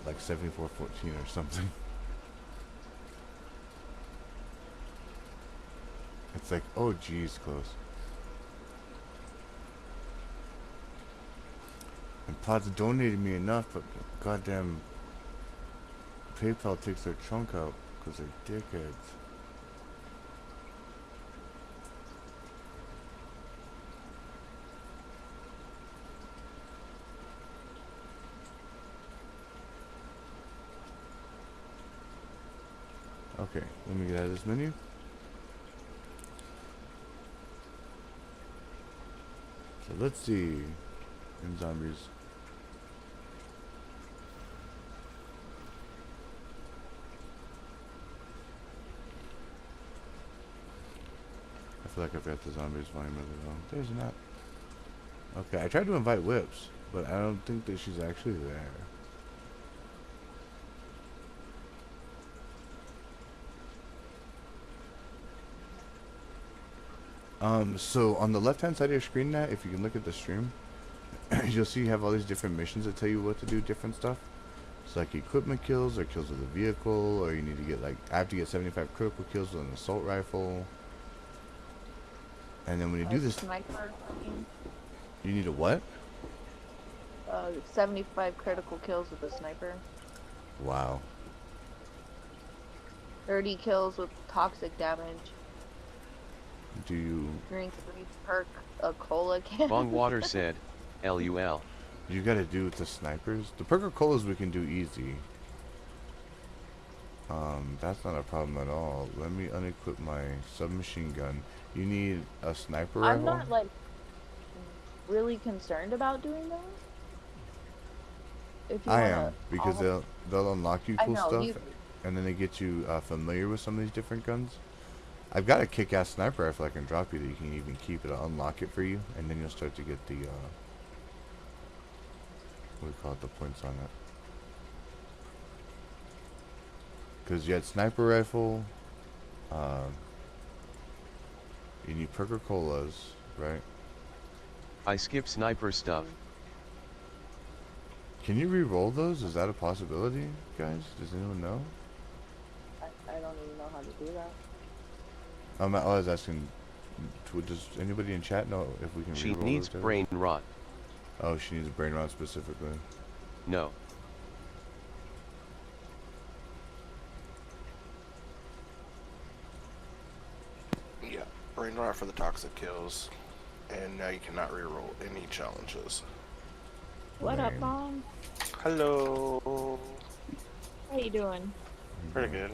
Speaker 1: like 74.14 or something. It's like, oh geez, close. And Pods donated me enough, but goddamn PayPal takes their chunk out because they're dickheads. Okay, let me get out of this menu. So let's see. In zombies. I feel like I've got the zombies volume really wrong. There's not. Okay, I tried to invite Whips, but I don't think that she's actually there. So on the left hand side of your screen now, if you can look at the stream, you'll see you have all these different missions that tell you what to do, different stuff. It's like equipment kills or kills with a vehicle, or you need to get like, I have to get 75 critical kills with an assault rifle. And then when you do this,
Speaker 2: sniper.
Speaker 1: you need a what?
Speaker 2: 75 critical kills with a sniper.
Speaker 1: Wow.
Speaker 2: 30 kills with toxic damage.
Speaker 1: Do you...
Speaker 2: Drink 3 perk a cola can.
Speaker 13: Bongwater said, LUL.
Speaker 1: You gotta do with the snipers. The perk colas we can do easy. That's not a problem at all. Let me unequip my submachine gun. You need a sniper rifle?
Speaker 2: I'm not like really concerned about doing those. If you
Speaker 1: I
Speaker 2: wanna,
Speaker 1: am, because they'll unlock you
Speaker 2: I
Speaker 1: cool
Speaker 2: know,
Speaker 1: stuff,
Speaker 2: you-
Speaker 1: and then they get you familiar with some of these different guns. I've got a kick-ass sniper rifle I can drop you that you can even keep. It'll unlock it for you, and then you'll start to get the what do we call it, the points on it. Because you had sniper rifle, you need perker colas, right?
Speaker 13: I skip sniper stuff.
Speaker 1: Can you re-roll those? Is that a possibility, guys? Does anyone know?
Speaker 2: I don't even know how to do that.
Speaker 1: I was asking, does anybody in chat know if we can
Speaker 13: She
Speaker 1: re-roll
Speaker 13: needs
Speaker 1: those guys?
Speaker 13: brain rot.
Speaker 1: Oh, she needs a brain rot specifically.
Speaker 13: No.
Speaker 6: Yeah, brain rot for the toxic kills, and now you cannot reroll any challenges.
Speaker 2: What up, Mom?
Speaker 6: Hello.
Speaker 2: How you doing?
Speaker 6: Pretty good.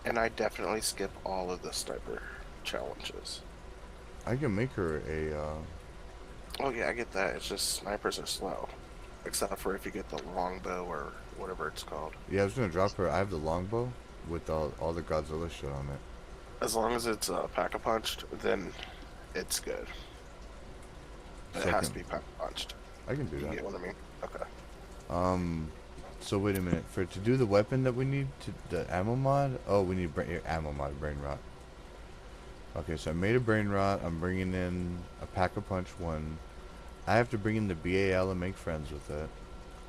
Speaker 6: And I definitely skip all of the sniper challenges.
Speaker 1: I can make her a,
Speaker 6: Oh yeah, I get that. It's just snipers are slow. Except for if you get the longbow or whatever it's called.
Speaker 1: yeah, I was gonna drop her. I have the longbow with all the Godzilla shit on it.
Speaker 6: As long as it's pack-a-punched, then it's good. But it has to be pack-a-punched.
Speaker 1: I can do
Speaker 6: You
Speaker 1: that.
Speaker 6: get what I mean? Okay.
Speaker 1: So wait a minute. To do the weapon that we need, the ammo mod. Oh, we need ammo mod, brain rot. Okay, so I made a brain rot. I'm bringing in a pack-a-punch one. I have to bring in the BAL and make friends with it.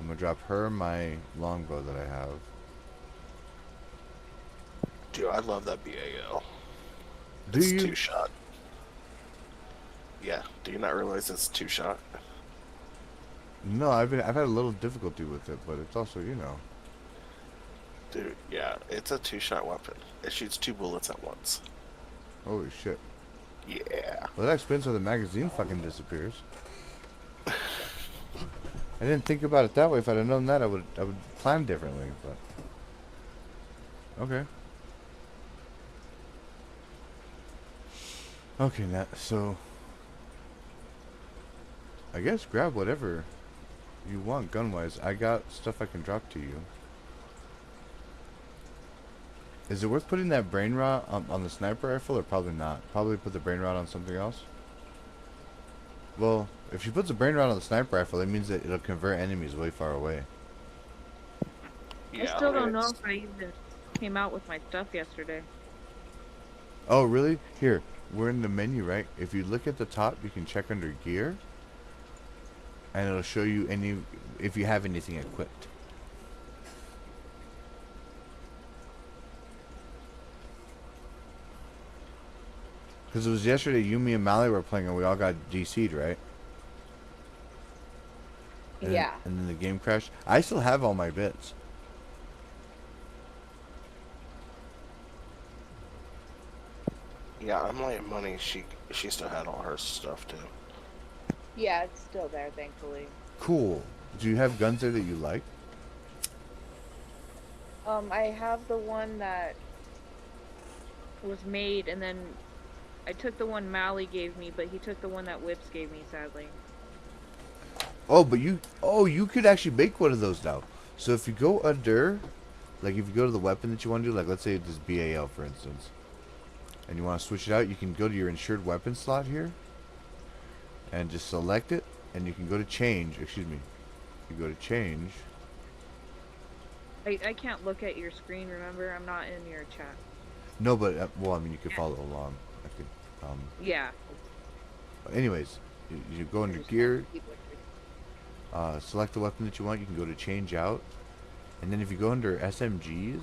Speaker 1: I'm gonna drop her my longbow that I have.
Speaker 6: Dude, I love that BAL.
Speaker 1: Do
Speaker 6: it's
Speaker 1: you?
Speaker 6: 2-shot. Yeah. Do you not realize it's 2-shot?
Speaker 1: No, I've had a little difficulty with it, but it's also, you know.
Speaker 6: Dude, yeah, it's a 2-shot weapon. It shoots 2 bullets at once.
Speaker 1: Holy shit.
Speaker 6: Yeah.
Speaker 1: Well, that explains why the magazine fucking disappears. I didn't think about it that way. If I'd have known that, I would plan differently. But okay. Okay, now so I guess grab whatever you want gun-wise, I got stuff I can drop to you. Is it worth putting that brain rot on the sniper rifle, or probably not? Probably put the brain rot on something else? Well, if she puts a brain rot on the sniper rifle, it means that it'll convert enemies way far away.
Speaker 2: I still don't know if I even came out with my stuff yesterday.
Speaker 1: Oh, really? Here, we're in the menu, right? If you look at the top, you can check under gear, and it'll show you if you have anything equipped. Because it was yesterday, you, me, and Mally were playing, and we all got DC'd, right?
Speaker 2: Yeah.
Speaker 1: And then the game crashed. I still have all my bits.
Speaker 6: Yeah, I'm laying money. She still had all her stuff too.
Speaker 2: Yeah, it's still there, thankfully.
Speaker 1: Cool. Do you have guns there that you like?
Speaker 2: I have the one that was made, and then I took the one Mally gave me, but he took the one that Whips gave me, sadly.
Speaker 1: Oh, but you could actually make one of those now. So if you go under, like if you go to the weapon that you want to do, like let's say this BAL for instance, and you want to switch it out, you can go to your insured weapon slot here, and just select it, and you can go to change, excuse me, you go to change.
Speaker 2: I can't look at your screen, remember? I'm not in your chat.
Speaker 1: No, but, well, I mean, you could follow along. I could,
Speaker 2: Yeah.
Speaker 1: But anyways, you go under gear, select the weapon that you want, you can go to change out, and then if you go under SMGs,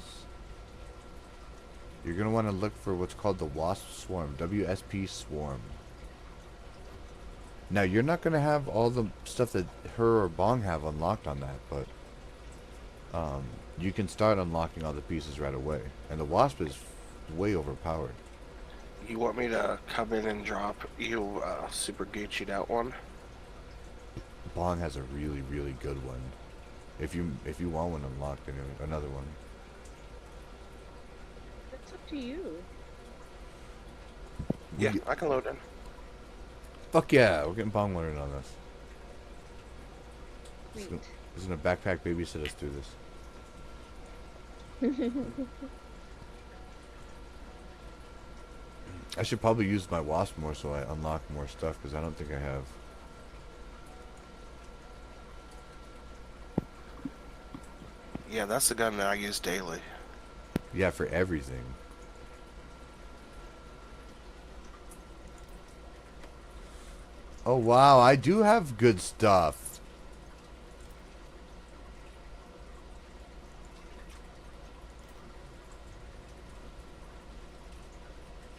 Speaker 1: you're going to want to look for what's called the Wasp Swarm, WSP Swarm. Now, you're not going to have all the stuff that her or Bong have unlocked on that, but you can start unlocking all the pieces right away. And the Wasp is way overpowered.
Speaker 6: You want me to come in and drop you super Gucci'd out one?
Speaker 1: Bong has a really, really good one. If you want one unlocked, anyway, another one.
Speaker 2: That's up to you.
Speaker 6: Yeah, I can load in.
Speaker 1: Fuck yeah, we're getting Bong loaded on this.
Speaker 2: Sweet.
Speaker 1: He's gonna backpack babysit us through this. I should probably use my Wasp more so I unlock more stuff, because I don't think I have.
Speaker 6: Yeah, that's the gun that I use daily.
Speaker 1: Yeah, for everything. Oh wow, I do have good stuff.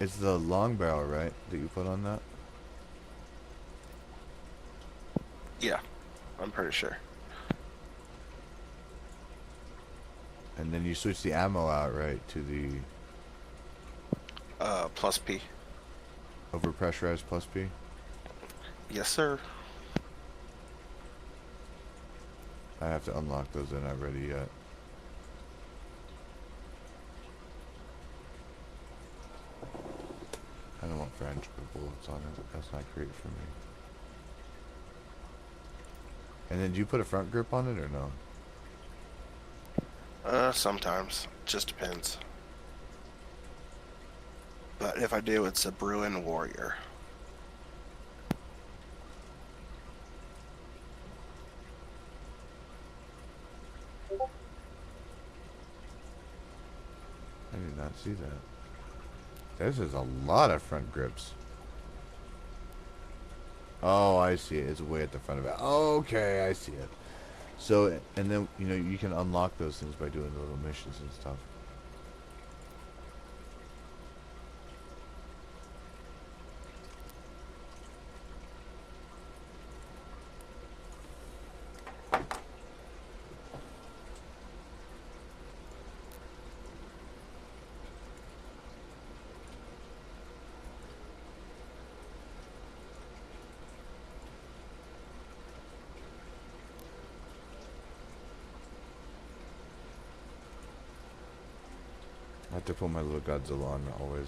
Speaker 1: It's the long barrel, right, that you put on that?
Speaker 6: Yeah, I'm pretty sure.
Speaker 1: And then you switch the ammo out, right, to the
Speaker 6: plus P.
Speaker 1: Overpressurized plus P?
Speaker 6: Yes, sir.
Speaker 1: I have to unlock those, they're not ready yet. I don't want French with bullets on it. That's not great for me. And then do you put a front grip on it or no?
Speaker 6: Sometimes. Just depends. But if I do, it's a Bruin Warrior.
Speaker 1: I did not see that. This is a lot of front grips. Oh, I see it. It's way at the front of it. Okay, I see it. So, and then, you know, you can unlock those things by doing the little missions and stuff. I have to put my little Godzilla on always.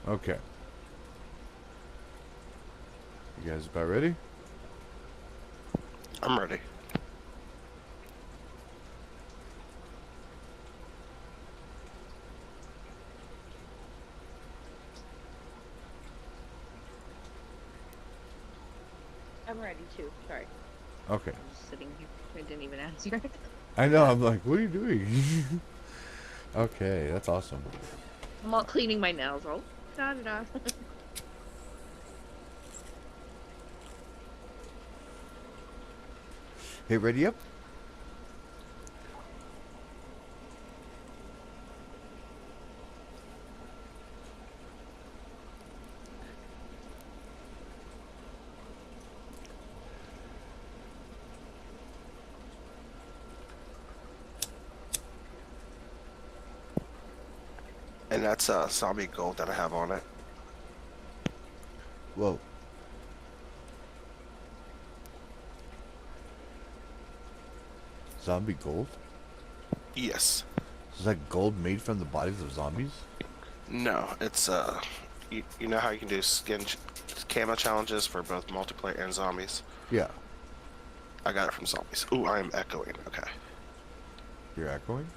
Speaker 1: Okay. You guys about ready?
Speaker 6: I'm ready.
Speaker 2: I'm ready too. Sorry.
Speaker 1: Okay.
Speaker 2: I'm just sitting here. I didn't even answer.
Speaker 1: I know. I'm like, what are you doing? Okay, that's awesome.
Speaker 2: I'm all cleaning my nails. Oh, da da da.
Speaker 1: Hey, ready up?
Speaker 6: And that's zombie gold that I have on it.
Speaker 1: Whoa. Zombie gold?
Speaker 6: Yes.
Speaker 1: Is that gold made from the bodies of zombies?
Speaker 6: No, it's you know how you can do camo challenges for both multiplayer and zombies?
Speaker 1: Yeah.
Speaker 6: I got it from zombies. Ooh, I am echoing. Okay.
Speaker 1: You're echoing?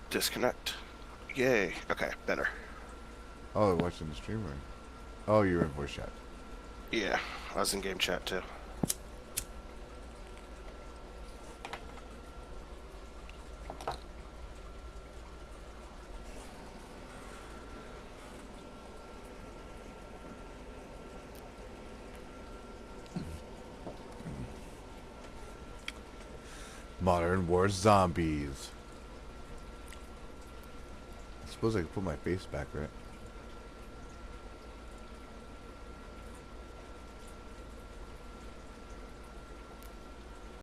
Speaker 6: Disconnect. Yay. Okay, better.
Speaker 1: Oh, watching the streamer. Oh, you're in voice chat.
Speaker 6: Yeah, I was in game chat too.
Speaker 1: Modern War Zombies. I suppose I could put my face back, right?